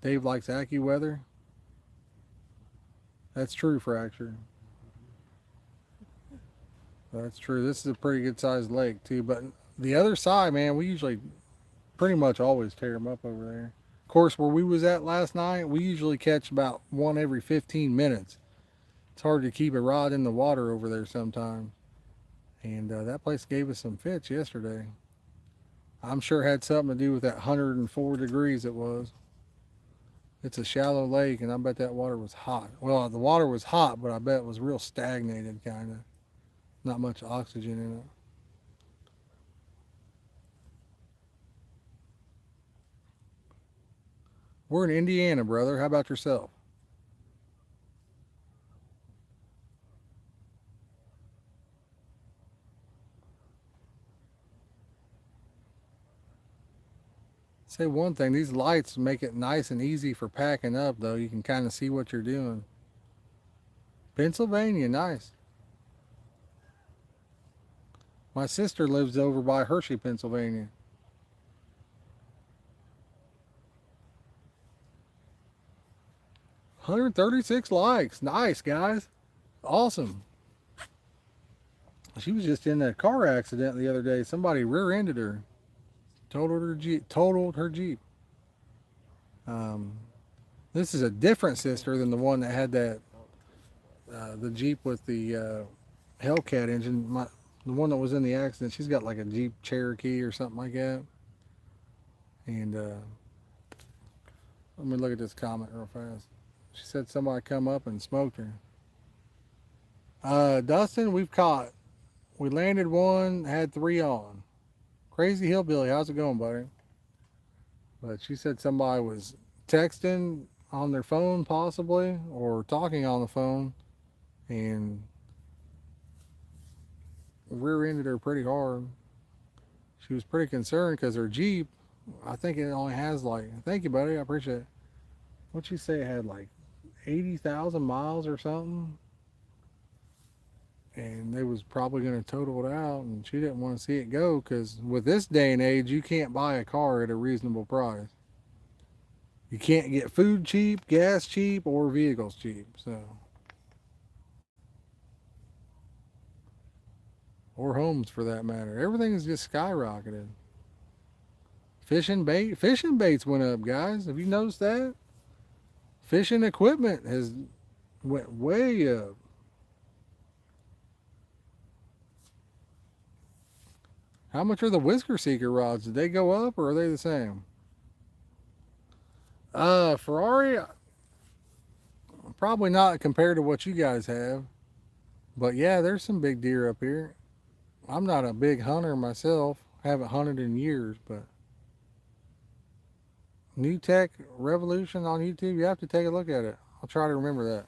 Dave likes AccuWeather. That's true, Fracture. That's true. This is a pretty good sized lake too. But the other side, man, we usually pretty much always tear them up over there. Of course, where we was at last night, we usually catch about one every 15 minutes. It's hard to keep a rod in the water over there sometimes. And that place gave us some fish yesterday. I'm sure it had something to do with that 104 degrees it was. It's a shallow lake, and I bet that water was hot. Well, the water was hot, but I bet it was real stagnated, kind of. Not much oxygen in it. We're in Indiana, brother. How about yourself? Say one thing, these lights make it nice and easy for packing up, though. You can kind of see what you're doing. Pennsylvania, nice. My sister lives over by Hershey, Pennsylvania. $136 likes. Nice, guys. Awesome. She was just in a car accident the other day. Somebody rear-ended her. Totaled her Jeep. This is a different sister than the one that had that the Jeep with the Hellcat engine. The one that was in the accident, she's got like a Jeep Cherokee or something like that. And let me look at this comment real fast. She said somebody come up and smoked her. Dustin, we landed one, had 3 on. Crazy Hillbilly, how's it going, buddy? But she said somebody was texting on their phone possibly, or talking on the phone, and rear-ended her pretty hard. She was pretty concerned because her Jeep, I think it only has like, thank you, buddy, I appreciate it. What'd she say it had, like 80,000 miles or something? And they was probably going to total it out, and she didn't want to see it go, because with this day and age, you can't buy a car at a reasonable price. You can't get food cheap, gas cheap, or vehicles cheap, so. Or homes for that matter. Everything is just skyrocketed. Fishing baits went up, guys. Have you noticed that? Fishing equipment has went way up. How much are the Whisker Seeker rods? Did they go up, or are they the same? Ferrari, probably not compared to what you guys have. But yeah, there's some big deer up here. I'm not a big hunter myself. Haven't hunted in years, but New Tech Revolution on YouTube, you have to take a look at it. I'll try to remember that.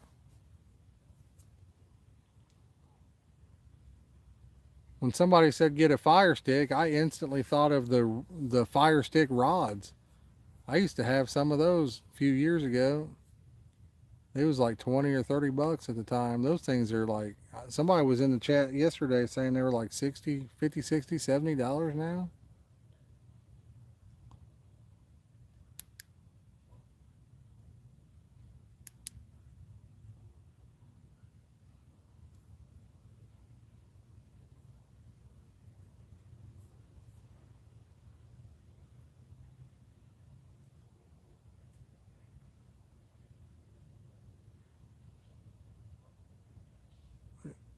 When somebody said get a fire stick, I instantly thought of the fire stick rods. I used to have some of those a few years ago. It was like 20 or 30 bucks at the time. Those things are like, somebody was in the chat yesterday saying they were like 60, 50, 60, $70 now.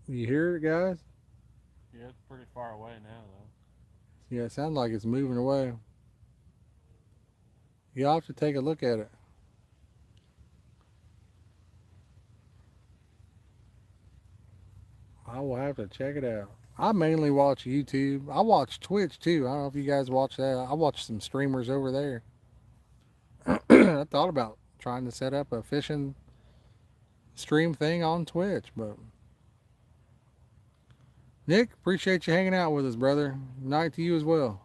You hear it, guys? Yeah, it's pretty far away now, though. Yeah, it sounds like it's moving away. You'll have to take a look at it. I will have to check it out. I mainly watch YouTube. I watch Twitch too. I don't know if you guys watch that. I watch some streamers over there. I thought about trying to set up a fishing stream thing on Twitch, but Nick, appreciate you hanging out with us, brother. Night to you as well.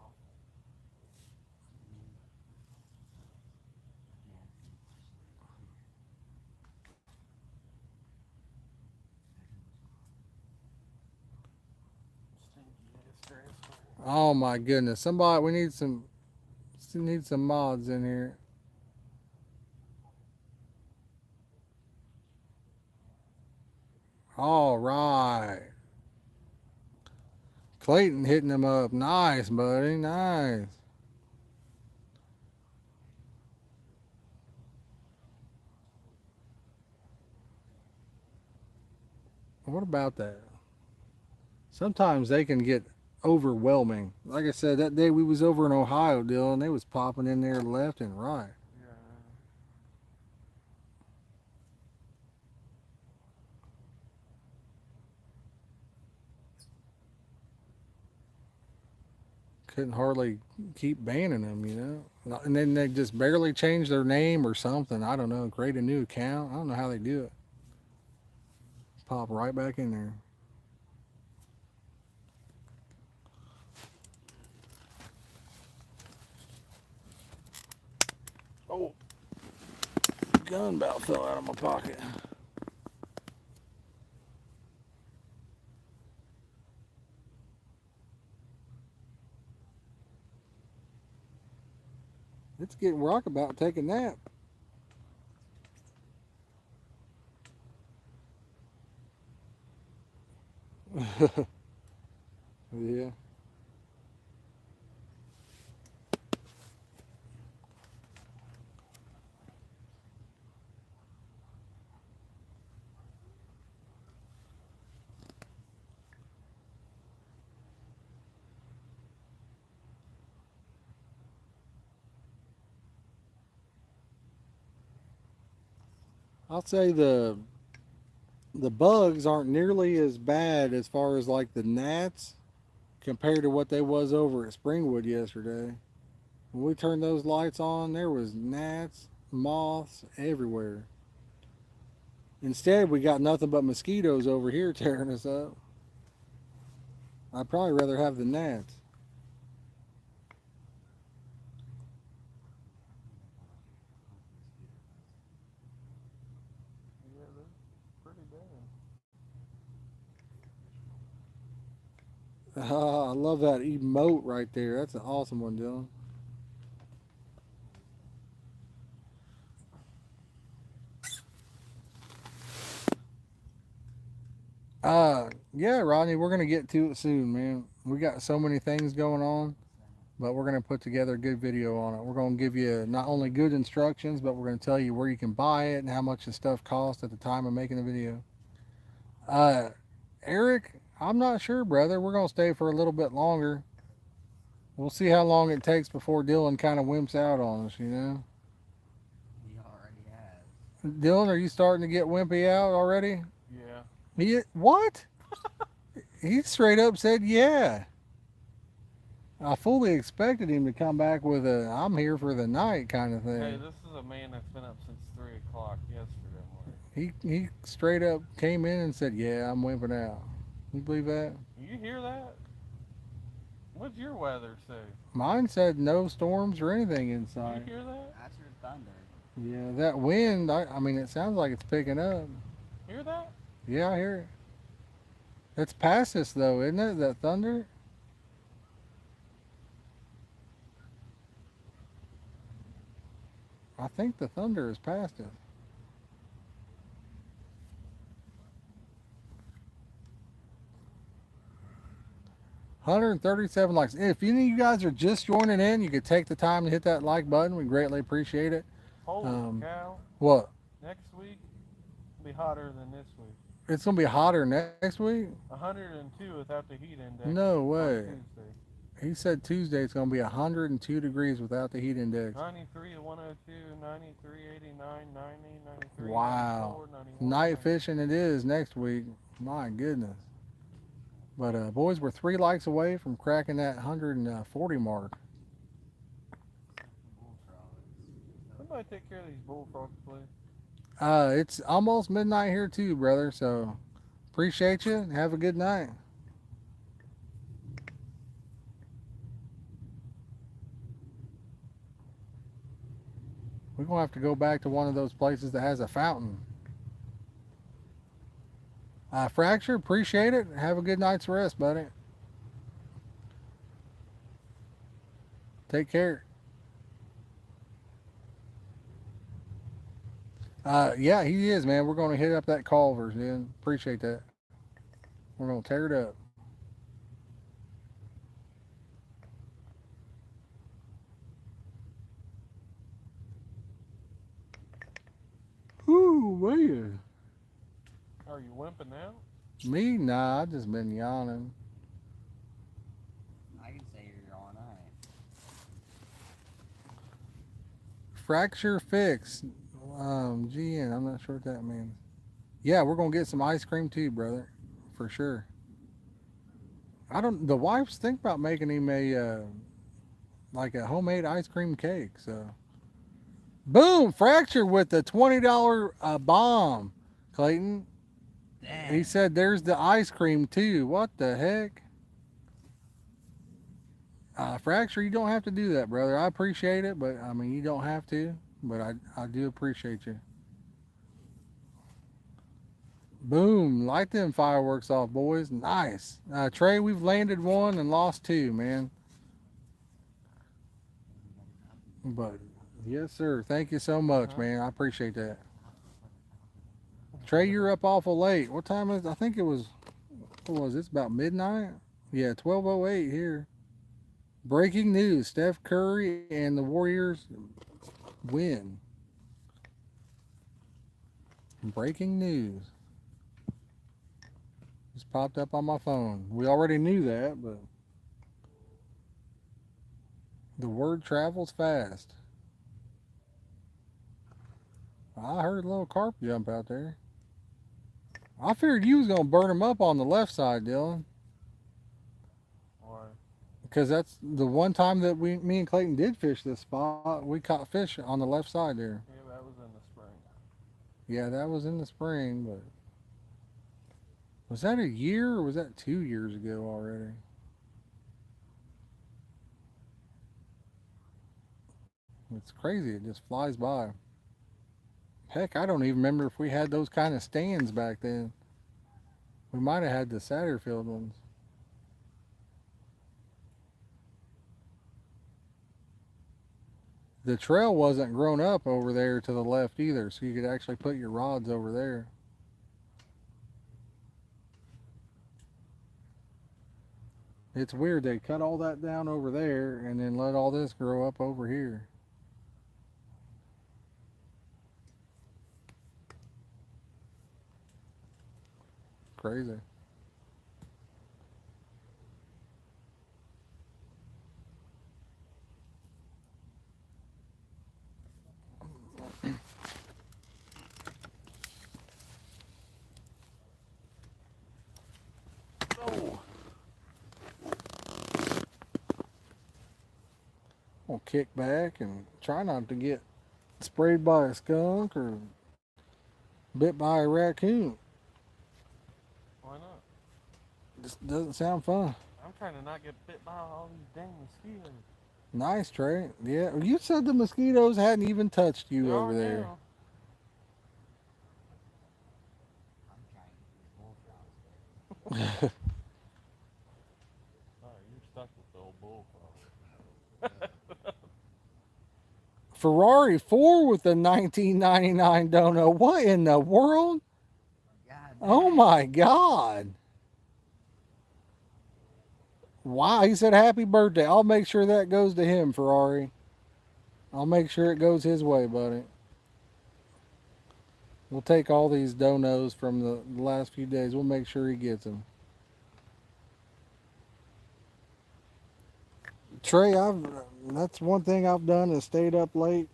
Oh my goodness. Somebody, we need some mods in here. All right. Clayton hitting them up. Nice, buddy. Nice. What about that? Sometimes they can get overwhelming. Like I said, that day we was over in Ohio, Dylan, they was popping in there left and right. Yeah. Couldn't hardly keep banning them, you know. And then they just barely change their name or something. I don't know. Create a new account. I don't know how they do it. Pop right back in there. Oh, gun about fell out of my pocket. It's getting rock about to take a nap. Yeah. I'll say the bugs aren't nearly as bad as far as like the gnats compared to what they was over at Springwood yesterday. When we turned those lights on, there was gnats, moths everywhere. Instead, we got nothing but mosquitoes over here tearing us up. I'd probably rather have the gnats. Yeah, they're pretty bad. I love that emote right there. That's an awesome one, Dylan. Yeah, Rodney, we're gonna get to it soon, man. We got so many things going on, but we're gonna put together a good video on it. We're gonna give you not only good instructions, but we're gonna tell you where you can buy it and how much the stuff costs at the time of making the video. Eric, I'm not sure, brother. We're gonna stay for a little bit longer. We'll see how long it takes before Dylan kind of wimps out on us, you know? He already has. Dylan, are you starting to get wimpy out already? Yeah. What? He straight up said, yeah. I fully expected him to come back with a I'm here for the night kind of Hey, thing. this is a man that's been up since 3 o'clock yesterday morning. He straight up came in and said, yeah, I'm wimping out. You believe that? You hear that? What'd your weather say? Mine said no storms or anything Did inside. you hear that? That's your thunder. Yeah, that wind, I mean, it sounds like it's picking up. Hear that? Yeah, I hear it. It's past us, though, isn't it? That thunder? I think the thunder is past us. $137 likes. If any of you guys are just joining in, you could take the time to hit that like button. We greatly appreciate it. Holy cow. What? Next week will be hotter than this week. It's going to be hotter next week? 102 without the heat index. No on way. Tuesday. He said Tuesday it's going to be 102 degrees without the heat index. 93 to 102, 93, 89, 90, 93, Wow. 94, 91. Night fishing it is next week. My goodness. But boys, we're 3 likes away from cracking that 140 mark. Somebody take care of these bullfrogs, please. It's almost midnight here too, brother. So appreciate you. Have a good night. We're gonna have to go back to one of those places that has a fountain. Fracture, appreciate it. Have a good night's rest, buddy. Take care. Yeah, he is, man. We're going to hit up that Culver's, dude. Appreciate that. We're going to tear it up. Ooh, man. Are you wimping out? Me? Nah, I just been yawning. I can stay here all night. Fracture fix. GN, I'm not sure what that means. Yeah, we're going to get some ice cream too, brother. For sure. The wives think about making him like a homemade ice cream cake, so. Boom! Fracture with the $20 bomb, Clayton. Damn. He said there's the ice cream too. What the heck? Fracture, you don't have to do that, brother. I appreciate it, but I mean, you don't have to, but I do appreciate you. Boom! Light them fireworks off, boys. Nice. Trey, we've landed 1 and lost 2, man. But yes, sir. Thank you so much, man. I appreciate that. Trey, you're up awful late. What time is it? I think it was, what was it? It's about midnight? Yeah, 12:08 here. Breaking news. Steph Curry and the Warriors win. Breaking news. Just popped up on my phone. We already knew that, but the word travels fast. I heard a little carp jump out there. I figured you was going to burn him up on the left side, Dylan. Why? Because that's the one time that me and Clayton did fish this spot. We caught fish on the left side there. Yeah, that was in the spring. Yeah, that was in the spring, but was that a year or was that 2 years ago already? It's crazy. It just flies by. Heck, I don't even remember if we had those kind of stands back then. We might have had the Satterfield ones. The trail wasn't grown up over there to the left either, so you could actually put your rods over there. It's weird, they cut all that down over there and then let all this grow up over here. Crazy. Oh. I'll kick back and try not to get sprayed by a skunk or bit by a raccoon. Why not? Just doesn't sound fun. I'm trying to not get bit by all these dang mosquitoes. Nice, Trey. Yeah, you said the mosquitoes hadn't even touched They you are over there. now. I'm trying to get these bullfrogs. Oh, you're stuck with the old bullfrog. Ferrari 4 with the 1999 dono. What in the world? God Oh dang. my God. Wow, he said happy birthday. I'll make sure that goes to him, Ferrari. I'll make sure it goes his way, buddy. We'll take all these donos from the last few days. We'll make sure he gets them. Trey, that's one thing I've done is stayed up late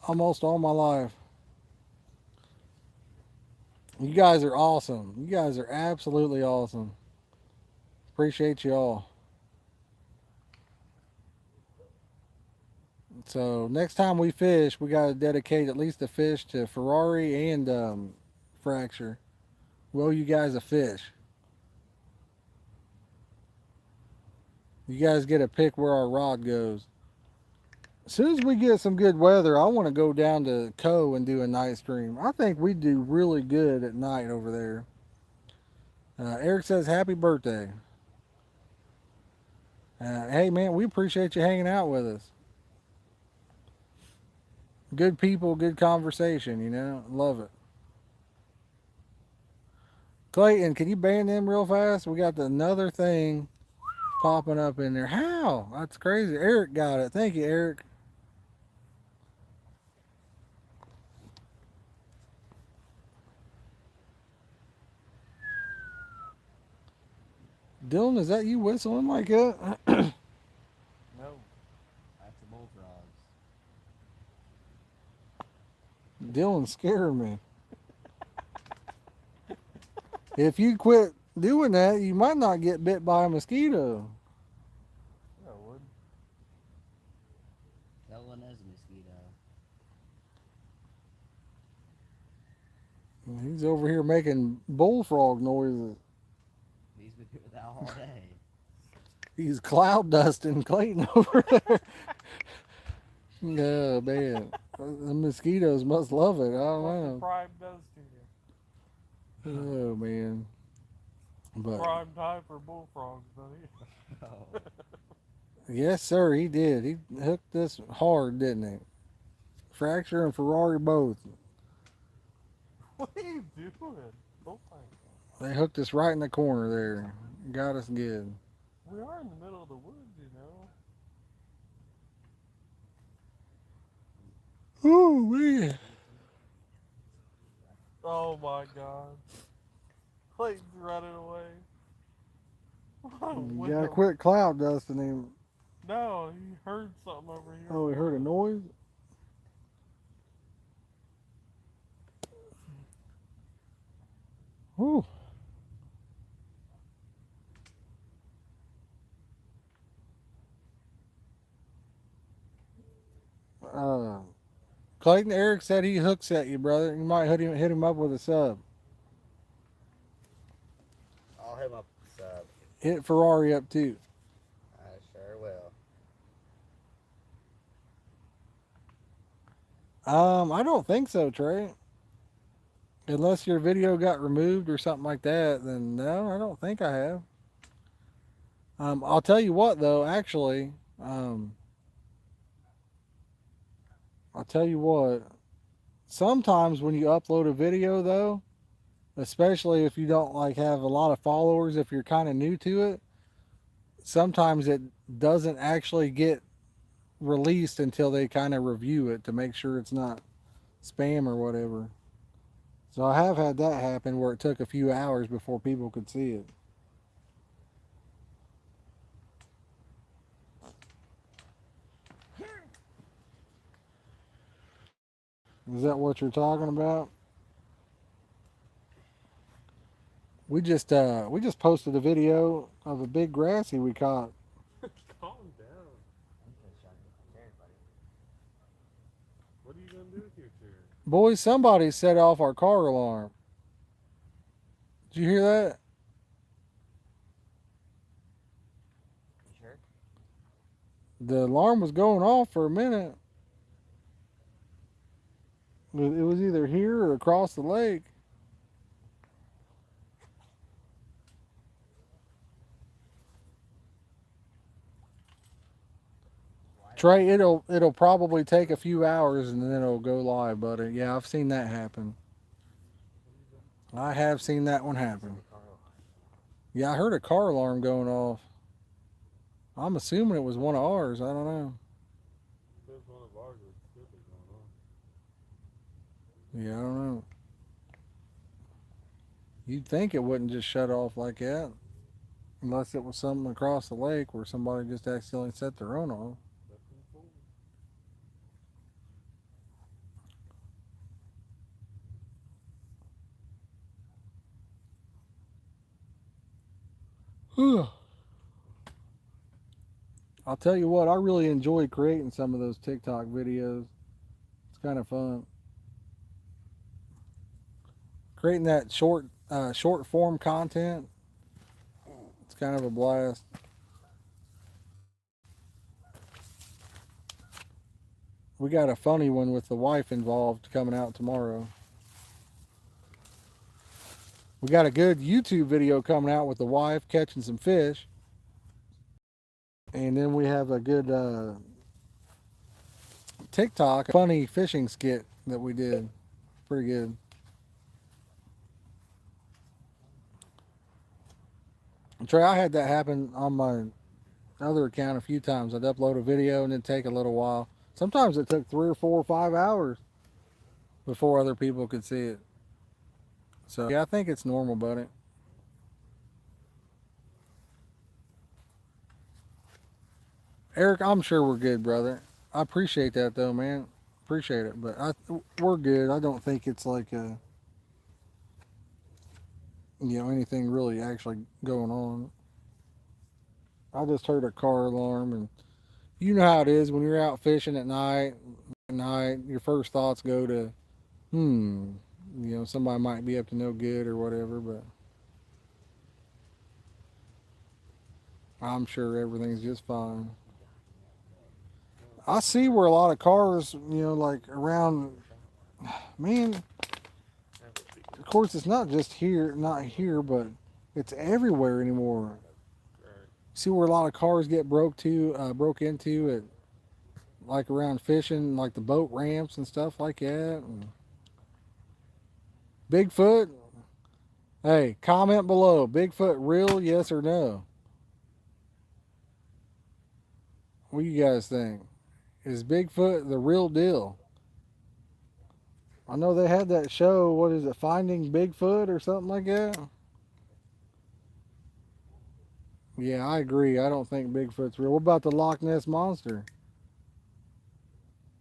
almost all my life. You guys are awesome. You guys are absolutely awesome. Appreciate you all. So next time we fish, we got to dedicate at least a fish to Ferrari and Fracture. Will you guys a fish? You guys get to pick where our rod goes. As soon as we get some good weather, I want to go down to Co and do a night stream. I think we do really good at night over there. Eric says happy birthday. Hey man, we appreciate you hanging out with us. Good people, good conversation, you know. Love it. Clayton, can you ban them real fast? We got another thing popping up in there. How? That's crazy. Eric got it. Thank you, Eric. Dylan, is that you whistling like that? No. That's the bullfrogs. Dylan scared me. If you quit doing that, you might not get bit by a mosquito. Yeah, I would. That one is a mosquito. He's over here making bullfrog noises. He's been doing that all day. He's cloud dusting Clayton over there. Oh man, the mosquitoes must love it. I don't What the know. prime does to you. Oh man, but Prime time for bullfrogs, buddy. Oh. yes, sir, he did. He hooked us hard, didn't he? Fracture and Ferrari both. What are you doing? Don't fight. They hooked us right in the corner there. Got us good. We are in the middle of the woods, you know. Oh man. Oh my god. Clayton's running away. You gotta quit cloud dusting him. No, he heard something over here. Oh, he heard a noise? Whew. Clayton, Eric said he hooks at you, brother. You might hit him up with a sub. I'll hit him up with a sub. Hit Ferrari up too. I sure will. I don't think so, Trey. Unless your video got removed or something like that, then no, I don't think I have. I'll tell you what though, actually, I'll tell you what. Sometimes when you upload a video though, especially if you don't like have a lot of followers, if you're kind of new to it, sometimes it doesn't actually get released until they kind of review it to make sure it's not spam or whatever. So I have had that happen where it took a few hours before people could see it. Is that what you're talking about? We just posted a video of a big grassy we caught. Calm down. What are you gonna do with your chair? Boys, somebody set off our car alarm. Did you hear that? The alarm was going off for a minute. It was either here or across the lake. Trey, it'll probably take a few hours and then it'll go live, buddy. Yeah, I've seen that happen. I have seen that one happen. Yeah, I heard a car alarm going off. I'm assuming it was one of ours. I don't know. There's one of ours that could be going on. Yeah, I don't know. You'd think it wouldn't just shut off like that, unless it was something across the lake where somebody just accidentally set their own off. Nothing for me. I'll tell you what, I really enjoy creating some of those TikTok videos. It's kind of fun. Creating that short form content, it's kind of a blast. We got a funny one with the wife involved coming out tomorrow. We got a good YouTube video coming out with the wife catching some fish. And then we have a good TikTok funny fishing skit that we did. Pretty good. Trey, I had that happen on my other account a few times. I'd upload a video and it'd take a little while. Sometimes it took 3 or 4 or 5 hours before other people could see it. So yeah, I think it's normal, buddy. Eric, I'm sure we're good, brother. I appreciate that though, man. Appreciate it, but we're good. I don't think it's like anything really actually going on. I just heard a car alarm, and you know how it is when you're out fishing at night. Your first thoughts go to, somebody might be up to no good or whatever. But I'm sure everything's just fine. I see where a lot of cars, like around, man. Of course, it's not just here, not here, but it's everywhere anymore. See where a lot of cars get broke into at, like around fishing, like the boat ramps and stuff like that. And Bigfoot. Hey, comment below. Bigfoot real? Yes or no? What do you guys think? Is Bigfoot the real deal? I know they had that show. What is it? Finding Bigfoot or something like that. Yeah, I agree. I don't think Bigfoot's real. What about the Loch Ness Monster?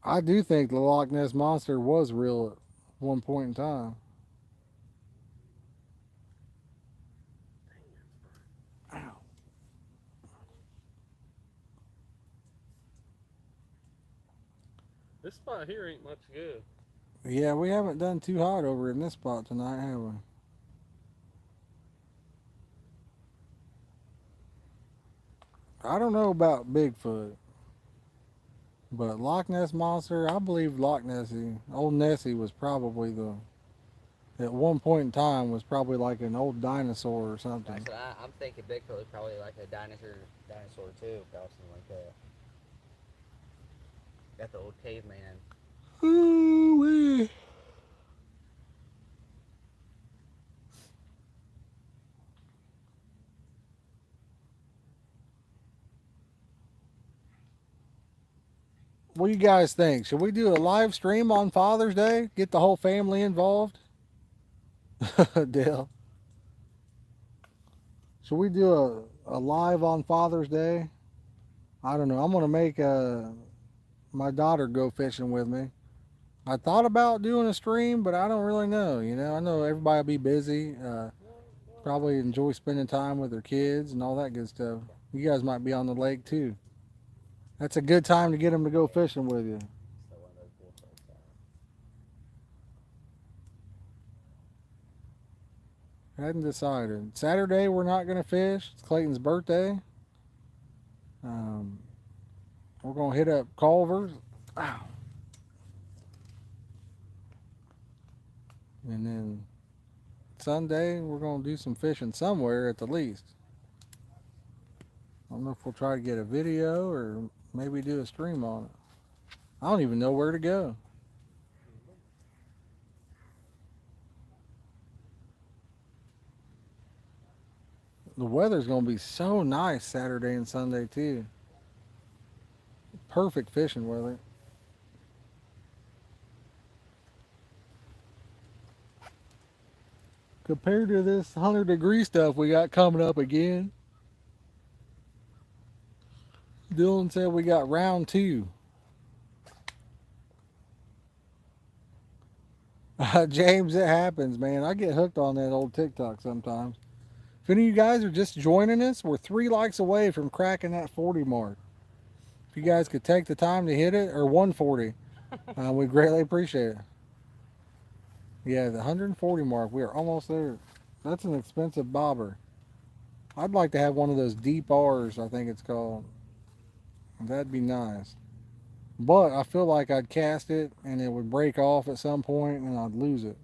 I do think the Loch Ness Monster was real at one point in time. Ow. This spot here ain't much good. Yeah, we haven't done too hot over in this spot tonight, have we? I don't know about Bigfoot, but Loch Ness Monster, I believe old Nessie was probably at one point in time was probably like an old dinosaur or something. So I'm thinking Bigfoot was probably like a dinosaur too, probably something like that. Got the old caveman. Ooh-wee. What do you guys think? Should we do a live stream on Father's Day? Get the whole family involved? Dale. Should we do a live on Father's Day? I don't know. I'm going to make my daughter go fishing with me. I thought about doing a stream, but I don't really know. I know everybody will be busy. Probably enjoy spending time with their kids and all that good stuff. You guys might be on the lake too. That's a good time to get them to go fishing with you. Hadn't decided. Saturday we're not going to fish. It's Clayton's birthday. We're gonna hit up Culver's. Ow. And then Sunday we're gonna do some fishing somewhere at the least. I don't know if we'll try to get a video or maybe do a stream on it. I don't even know where to go. The weather's gonna be so nice Saturday and Sunday too. Perfect fishing weather. Compared to this 100-degree stuff we got coming up again. Dylan said we got round 2. James, it happens, man. I get hooked on that old TikTok sometimes. If any of you guys are just joining us, we're 3 likes away from cracking that 40 mark. If you guys could take the time to hit it, or 140, we greatly appreciate it. Yeah, the 140 mark, we are almost there. That's an expensive bobber. I'd like to have one of those deep R's, I think it's called. That'd be nice. But I feel like I'd cast it and it would break off at some point and I'd lose it.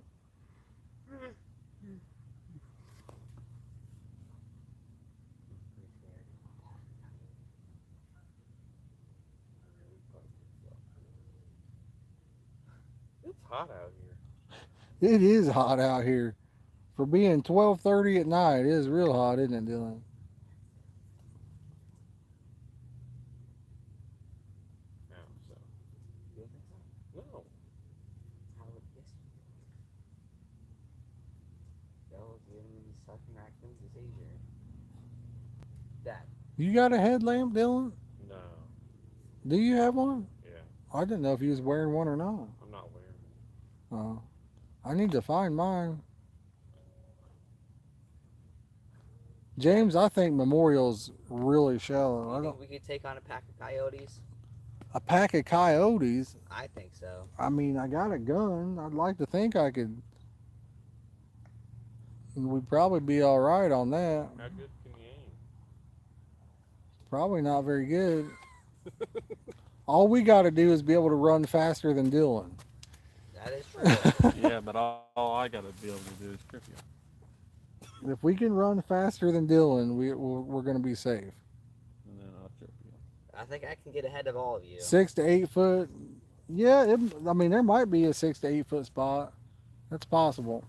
It's hot out here. It is hot out here. For being 12:30 at night, it is real hot, isn't it, Dylan? No, so. You don't think so? No. How would this? They'll give me sucking raccoons this Asia. That. You got a headlamp, Dylan? No. Do you have one? Yeah. I didn't know if you was wearing one or not. I'm not wearing it. I need to find mine. James, I think Memorial's really shallow. I You don't. think we could take on a pack of coyotes? A pack of coyotes. I think so. I mean, I got a gun. I'd like to think I could. We'd probably be all right on that. How good can you aim? Probably not very good. All we got to do is be able to run faster than Dylan. That is true. Yeah, but all I gotta be able to do is trip you. If we can run faster than Dylan, we're going to be safe. And then I'll trip you. I think I can get ahead of all of you. 6 to 8 foot. Yeah, I mean, there might be a 6 to 8 foot spot. That's possible.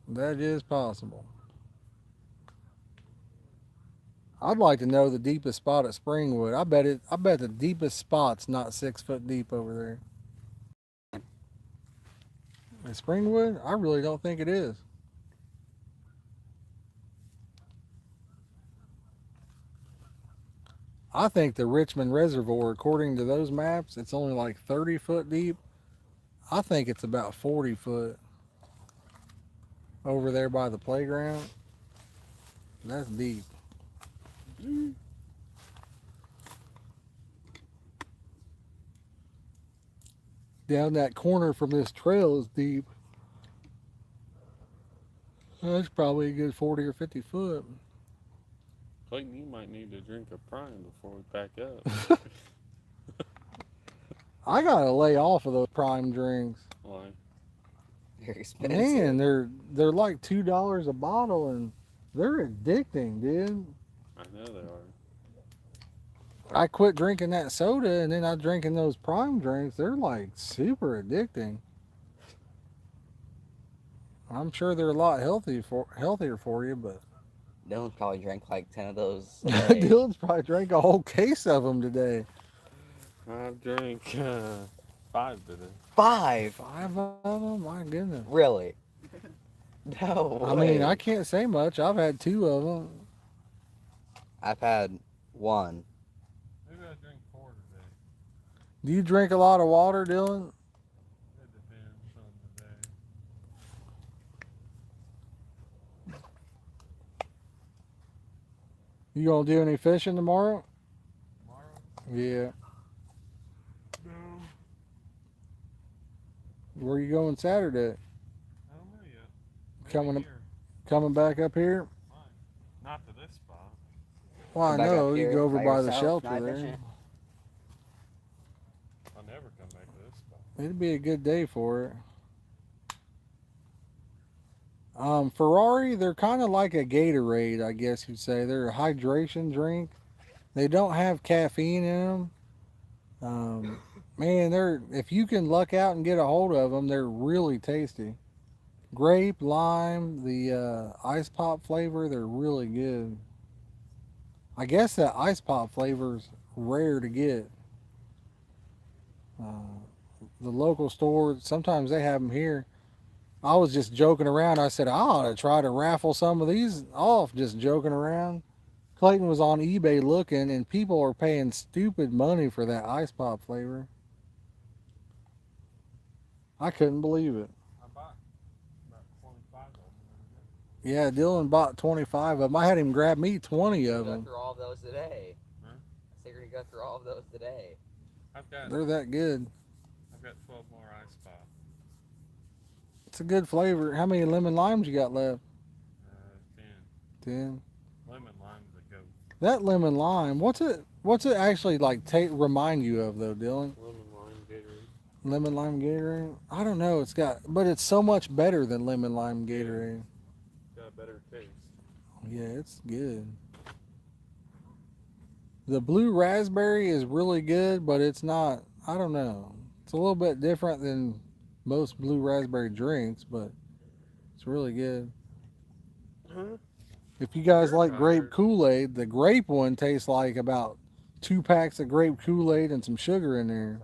That is possible. I'd like to know the deepest spot at Springwood. I bet the deepest spot's not 6 foot deep over there. At Springwood, I really don't think it is. I think the Richmond Reservoir, according to those maps, it's only like 30 foot deep. I think it's about 40 foot over there by the playground. That's deep. Down that corner from this trail is deep. That's probably a good 40 or 50 foot. Clayton, you might need to drink a prime before we pack up. I gotta lay off of those prime drinks. Why? Very expensive. Man, they're like $2 a bottle and they're addicting, dude. I know they are. I quit drinking that soda and then I'm drinking those prime drinks. They're like super addicting. I'm sure they're a lot healthier for you, but Dylan probably drank like 10 of those. a day. Dylan's probably drank a whole case of them today. I've drank 5 today. 5? 5 of them? My goodness. Really? No. I mean, I can't say much. I've had 2 of them. I've had 1. Maybe I drank 4 today. Do you drink a lot of water, Dylan? It depends on the day. You gonna do any fishing tomorrow? Tomorrow? Yeah. No. Where you going Saturday? I don't know yet. Maybe Coming up- here. Coming back up here? Fine. Not to this Well, I Come back up know you here go over by the yourself, shelter night there. fishing. I'll never come back to this spot. It'd be a good day for it. Ferrari, they're kind of like a Gatorade, I guess you'd say. They're a hydration drink. They don't have caffeine in them. Man, they're if you can luck out and get a hold of them, they're really tasty. Grape, lime, the ice pop flavor, they're really good. I guess that ice pop flavor's rare to get. The local store, sometimes they have them here. I was just joking around. I said, I ought to try to raffle some of these off, just joking around. Clayton was on eBay looking, and people are paying stupid money for that ice pop flavor. I couldn't believe it. I bought about 25 of them. Yeah, Dylan bought 25 of them. I had him grab me 20 of Go them. through all of those today. Huh? I think we're gonna go through all of those today. I've got They're that good. 12 more ice pop. It's a good flavor. How many lemon limes you got left? 10. 10. Lemon lime's a goat. That lemon lime, what's it actually like remind you of though, Dylan? Lemon lime Gatorade. Lemon lime Gatorade? I don't know. But it's so much better than lemon lime Gatorade. Got a better taste. Yeah, it's good. The blue raspberry is really good, but it's not, I don't know. It's a little bit different than most blue raspberry drinks, but it's really good. Huh? If you guys You're like grape tired. Kool-Aid, the grape one tastes like about 2 packs of grape Kool-Aid and some sugar in there.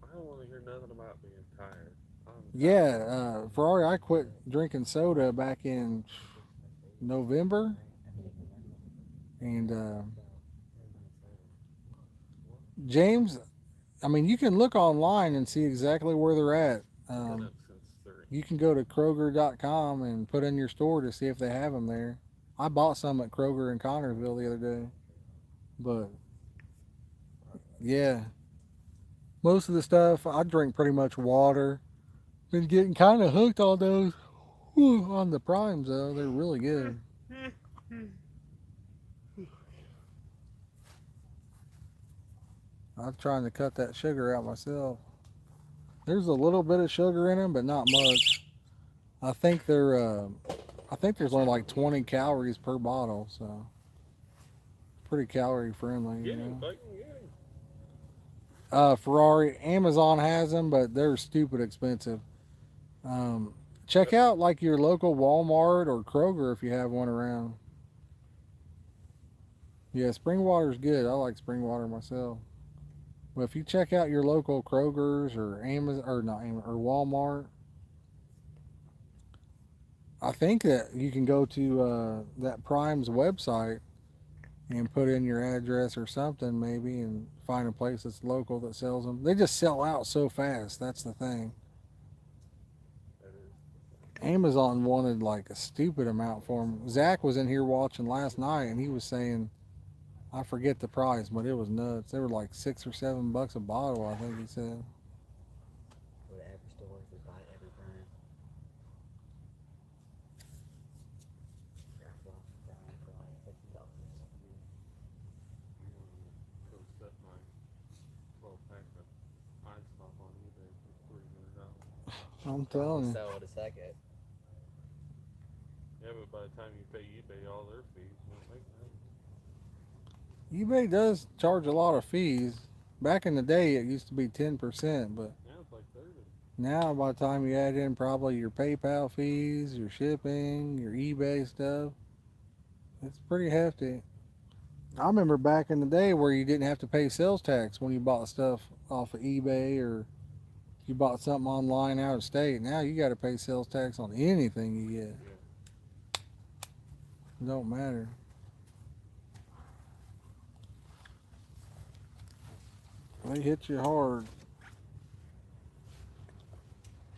I don't want to hear nothing about being tired. Yeah, Ferrari, I quit drinking soda back in November. And James, I mean, you can look online and see exactly where they're at. Been up since 3. You can go to Kroger.com and put in your store to see if they have them there. I bought some at Kroger in Connersville the other day. But, yeah. Most of the stuff, I drink pretty much water. Been getting kind of hooked on those. Whew, on the primes, though. They're really good. I'm trying to cut that sugar out myself. There's a little bit of sugar in them, but not much. I think there's only like 20 calories per bottle, so pretty calorie friendly. Get You him, know? Clayton, get him. Ferrari, Amazon has them, but they're stupid expensive. Check out like your local Walmart or Kroger if you have one around. Yeah, spring water's good. I like spring water myself. But if you check out your local Kroger's or Amazon or not Amazon or Walmart, I think that you can go to that Prime's website and put in your address or something maybe and find a place that's local that sells them. They just sell out so fast. That's the thing. That is. Amazon wanted like a stupid amount for them. Zach was in here watching last night and he was saying, I forget the price, but it was nuts. They were like $6 or $7 a bottle, I think he said. Go to every store, we buy every brand. Go set my 12 pack of ice pop on eBay for $300. I'm telling you. Sell it a second. Yeah, but by the time you pay eBay all their fees, you don't make nothing. eBay does charge a lot of fees. Back in the day, it used to be 10%, but Now it's like 30. now by the time you add in probably your PayPal fees, your shipping, your eBay stuff, it's pretty hefty. I remember back in the day where you didn't have to pay sales tax when you bought stuff off of eBay or you bought something online out of state. Now you got to pay sales tax on anything you get. It don't matter. They hit you hard.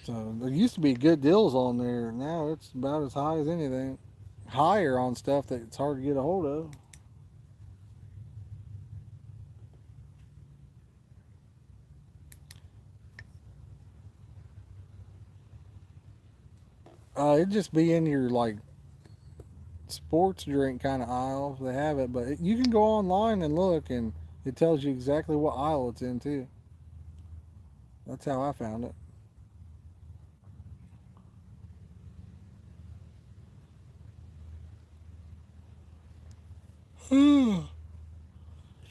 So there used to be good deals on there. Now it's about as high as anything. Higher on stuff that it's hard to get a hold of. It'd just be in your like sports drink kind of aisle if they have it, but you can go online and look, and it tells you exactly what aisle it's in too. That's how I found it.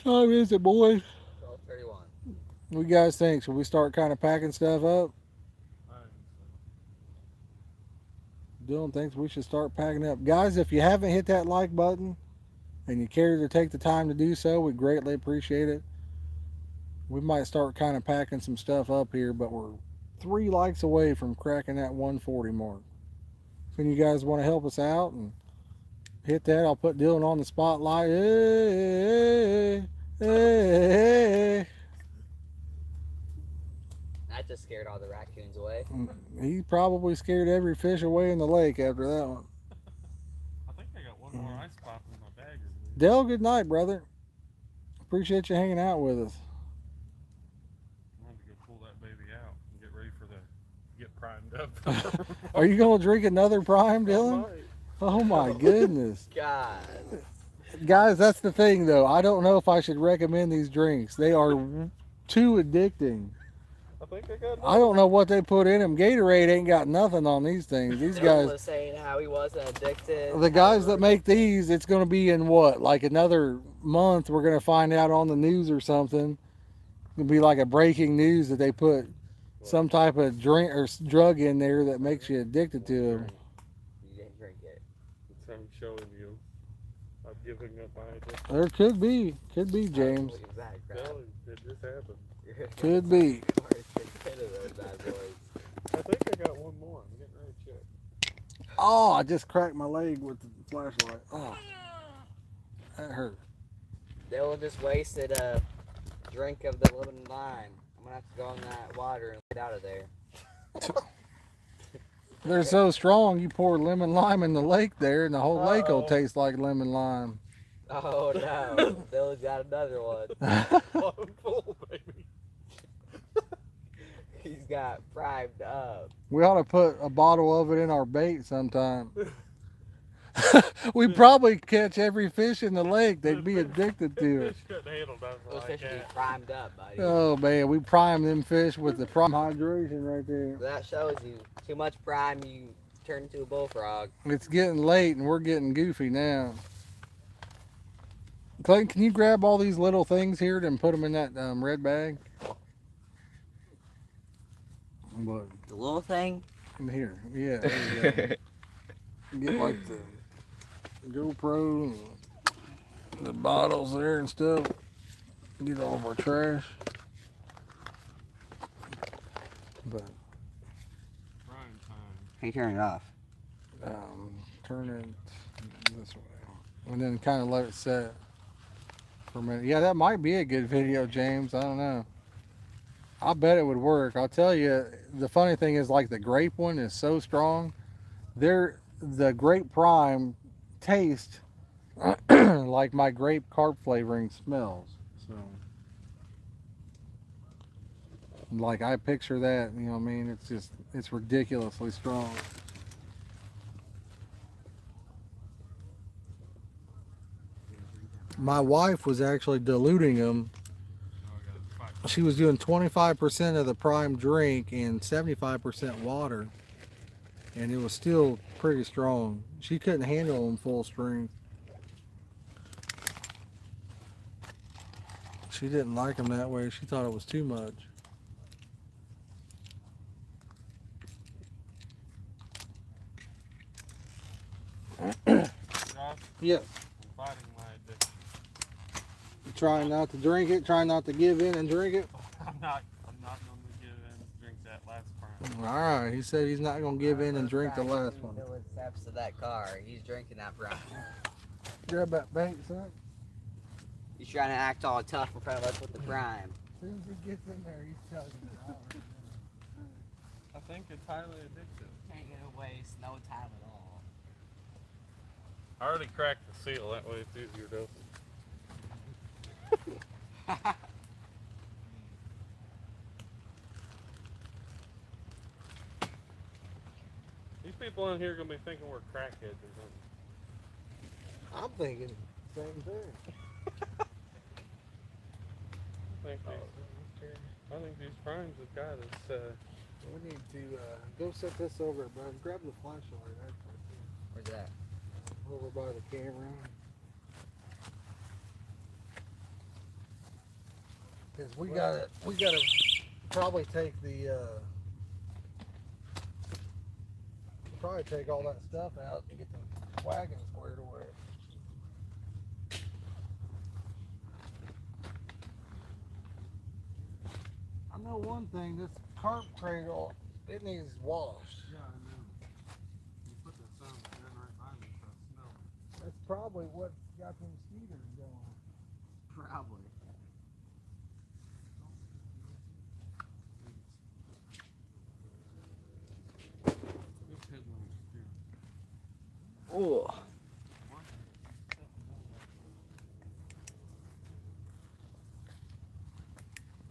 Time is it, boys? 12:31. What you guys think? Should we start kind of packing stuff up? Dylan thinks we should start packing up. Guys, if you haven't hit that like button and you care to take the time to do so, we greatly appreciate it. We might start kind of packing some stuff up here, but we're 3 likes away from cracking that 140 mark. So you guys want to help us out and hit that, I'll put Dylan on the spotlight. Hey, hey. That just scared all the raccoons away. He probably scared every fish away in the lake after that one. I think I got one more ice pop in my bag. Dell, good night, brother. Appreciate you hanging out with us. I'm going to go pull that baby out and get ready for get primed up. Are you going to drink another prime, Dylan? Oh my goodness. God. Guys, that's the thing though. I don't know if I should recommend these drinks. They are too addicting. I think I got I don't know what they put in them. Gatorade ain't got nothing on these things. These Dylan guys, was saying how he wasn't addicted. the guys that make these, it's going to be in what, like another month, we're going to find out on the news or something. It'll be like a breaking news that they put some type of drink or drug in there that makes you addicted to them. You didn't drink it. It's I'm showing you. I'm giving up my addiction. There could be, James. Look at that crap. Tell you, it just happened. Could be. I think I got one more. I'm getting ready to check. Oh, I just cracked my leg with the flashlight. Oh, that hurt. Dylan just wasted a drink of the lemon lime. I'm gonna have to go in that water and get out of there. They're so strong, you pour lemon lime in the lake there, and the whole lake will Uh-oh. taste like lemon lime. Oh no, Dylan's got another one. I'm full, baby. He's got primed up. We ought to put a bottle of it in our bait sometime. We probably catch every fish in the lake. They'd be addicted to it. Fish couldn't handle nothing Those like fish should be that. primed up, buddy. Oh man, we prime them fish with the prime hydration right there. That shows you too much prime, you turn into a bullfrog. It's getting late and we're getting goofy now. Clayton, can you grab all these little things here and put them in that red bag? But The little thing. in here, yeah. There you go. Get like the GoPro and the bottles there and stuff. Get all of our trash. But Prime time. How you turn it off? turn it this way, and then kind of let it set for a minute. Yeah, that might be a good video, James. I don't know. I bet it would work. I'll tell you, the funny thing is, like, the grape one is so strong. The grape prime taste like my grape carp flavoring smells. So, like, I picture that, you know what I mean? It's ridiculously strong. My wife was actually diluting them. She was doing 25% of the prime drink and 75% water, and it was still pretty strong. She couldn't handle them full strength. She didn't like them that way. She thought it was too much. Josh, Yeah. I'm fighting my addiction. Trying not to drink it, trying not to give in and drink it. I'm not going to give in and drink that last prime. All right, he said he's not going to give in and drink the last one. Dylan steps to that car. He's drinking that prime. Grab that bait, son. He's trying to act all tough in front of us with the prime. As soon as he gets in there, he's telling me. I think it's highly addictive. Can't get a waste, no time at all. I already cracked the seal, that way it's easier to open. These people in here are going to be thinking we're crackheads or something. I'm thinking same thing. I think these frames have got us. We need to go set this over, bud. Grab the flashlight. Where's that? Over by the camera. Because we gotta probably take take all that stuff out and get the wagon squared away. I know one thing, this carp cradle, it needs washed. Yeah, I know. You put the sun right behind it, so it smells. That's probably what got the mosquitoes going. Probably. This headlamp is good. Oh.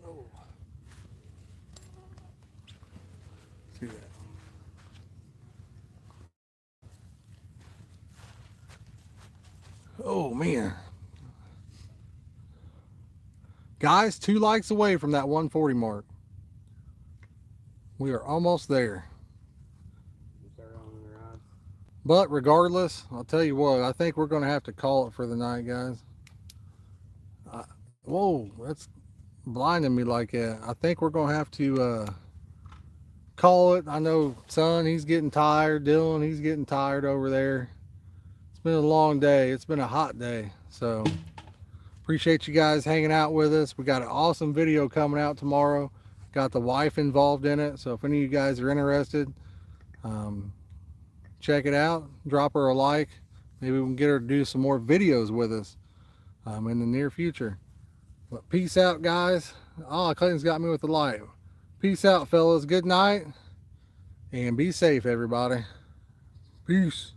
Oh. See that? Oh man. Guys, 2 likes away from that 140 mark. We are almost there. But regardless, I'll tell you what, I think we're going to have to call it for the night, guys. Whoa, that's blinding me like that. I think we're going to have to call it. I know son, he's getting tired. Dylan, he's getting tired over there. It's been a long day. It's been a hot day. So appreciate you guys hanging out with us. We got an awesome video coming out tomorrow. Got the wife involved in it. So if any of you guys are interested, check it out. Drop her a like. Maybe we can get her to do some more videos with us in the near future. But peace out, guys. Oh, Clayton's got me with the light. Peace out, fellas. Good night. And be safe, everybody. Peace.